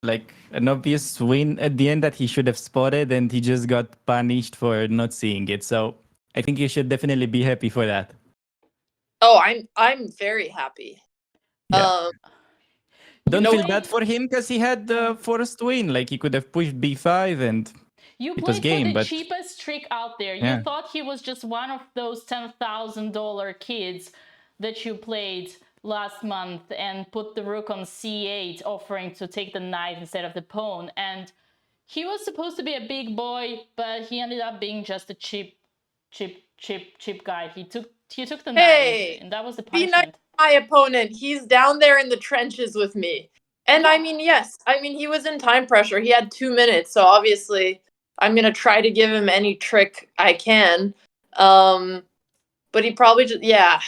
like an obvious win at the end that he should have spotted, and he just got punished for not seeing it. So I think you should definitely be happy for that. Oh, I'm very happy. Yeah. Don't feel bad for him because he had the first win. Like he could have pushed b5 and You it was played game, for the but cheapest trick out there. Yeah. You thought he was just one of those $10,000 kids that you played last month and put the rook on c8, offering to take the knight instead of the pawn. And he was supposed to be a big boy, but he ended up being just a cheap guy. He took the knight, and that was the punishment. Be nice to my opponent. He's down there in the trenches with me. And I mean, yes, I mean, he was in time pressure. He had 2 minutes, so obviously I'm going to try to give him any trick I can. But he probably just, yeah.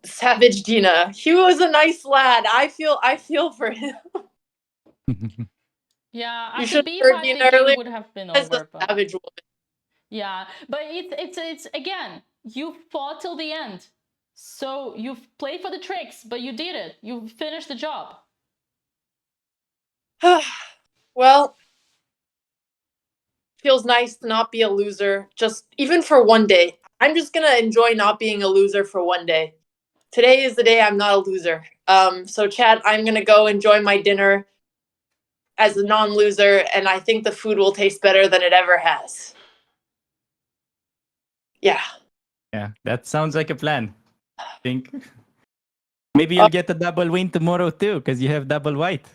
Savage Dina. He was a nice lad. I feel for him. Yeah, You after should have heard b5, Dina the game earlier. would have been As over. a savage woman. Yeah, but it's again, you fought till the end. So you played for the tricks, but you did it. You finished the job. Well, feels nice to not be a loser, just even for one day. I'm just gonna enjoy not being a loser for one day. Today is the day I'm not a loser. So Chad, I'm gonna go enjoy my dinner as a non-loser, and I think the food will taste better than it ever has. Yeah. Yeah, that sounds like a plan. I think maybe you'll get a double win tomorrow too, because you have double white.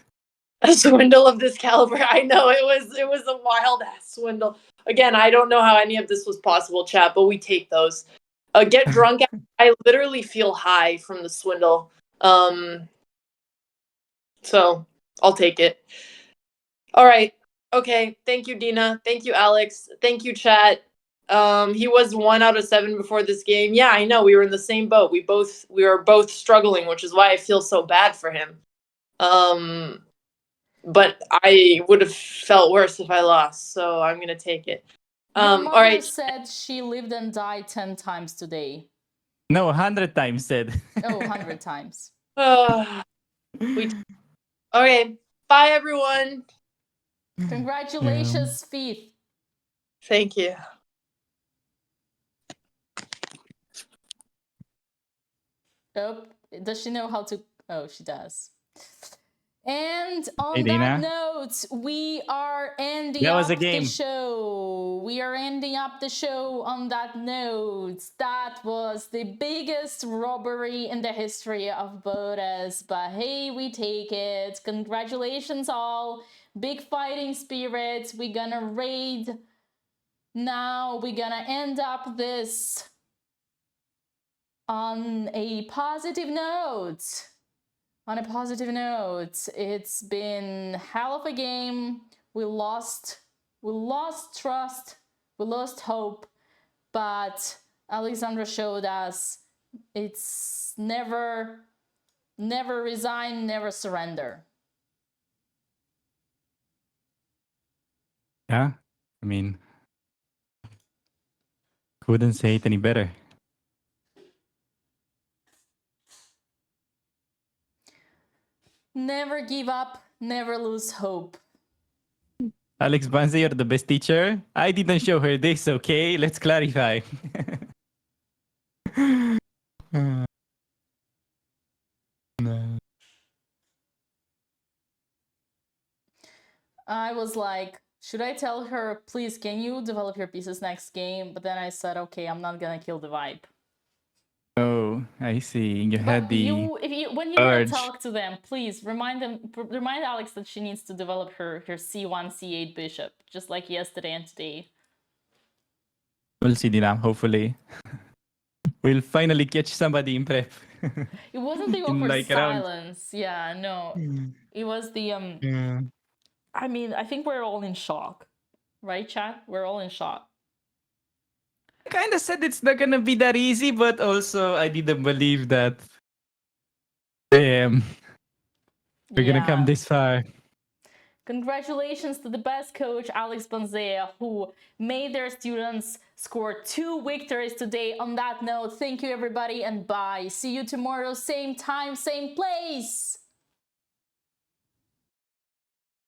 A swindle of this caliber. I know it was a wild ass swindle. Again, I don't know how any of this was possible, chat, but we take those. Get drunk. I literally feel high from the swindle. So I'll take it. All right. Okay. Thank you, Dina. Thank you, Alex. Thank you, chat. He was 1 out of 7 before this game. Yeah, I know. We were in the same boat. We were both struggling, which is why I feel so bad for him. But I would have felt worse if I lost, so I'm gonna take it. Your mother all right. said she lived and died 10 times today. No, 100 times said. Oh, 100 times. Okay. Bye, everyone. Congratulations, Faith. Thank you. Oh, does she know how to? Oh, she does. And on Hey, that Dina. note, we are ending That up was a the game. show. We are ending up the show on that note. That was the biggest robbery in the history of Botez, but hey, we take it. Congratulations all. Big fighting spirits. We're gonna raid. Now we're gonna end up this on a positive note. On a positive note, it's been hell of a game. We lost trust, we lost hope, but Alexandra showed us It's never resign, never surrender. Yeah, I mean, couldn't say it any better. Never give up, never lose hope. Alex Banze, you're the best teacher. I didn't show her this, okay? Let's clarify. I was like, should I tell her, please, can you develop your pieces next game? But then I said, okay, I'm not gonna kill the vibe. Oh, I see. You had the when you're gonna urge. talk to them, please remind Alex that she needs to develop her C1, C8 bishop, just like yesterday and today. We'll see, Dinam, hopefully. We'll finally catch somebody in prep. It wasn't the awkward like silence. Yeah, no. It was the I mean, I think we're all in shock. Right, chat? We're all in shock. I kind of said it's not gonna be that easy, but also I didn't believe that. Damn. We're gonna come this far. Congratulations to the best coach, Alex Banzea, who made their students score 2 victories today. On that note, thank you everybody and bye. See you tomorrow, same time, same place.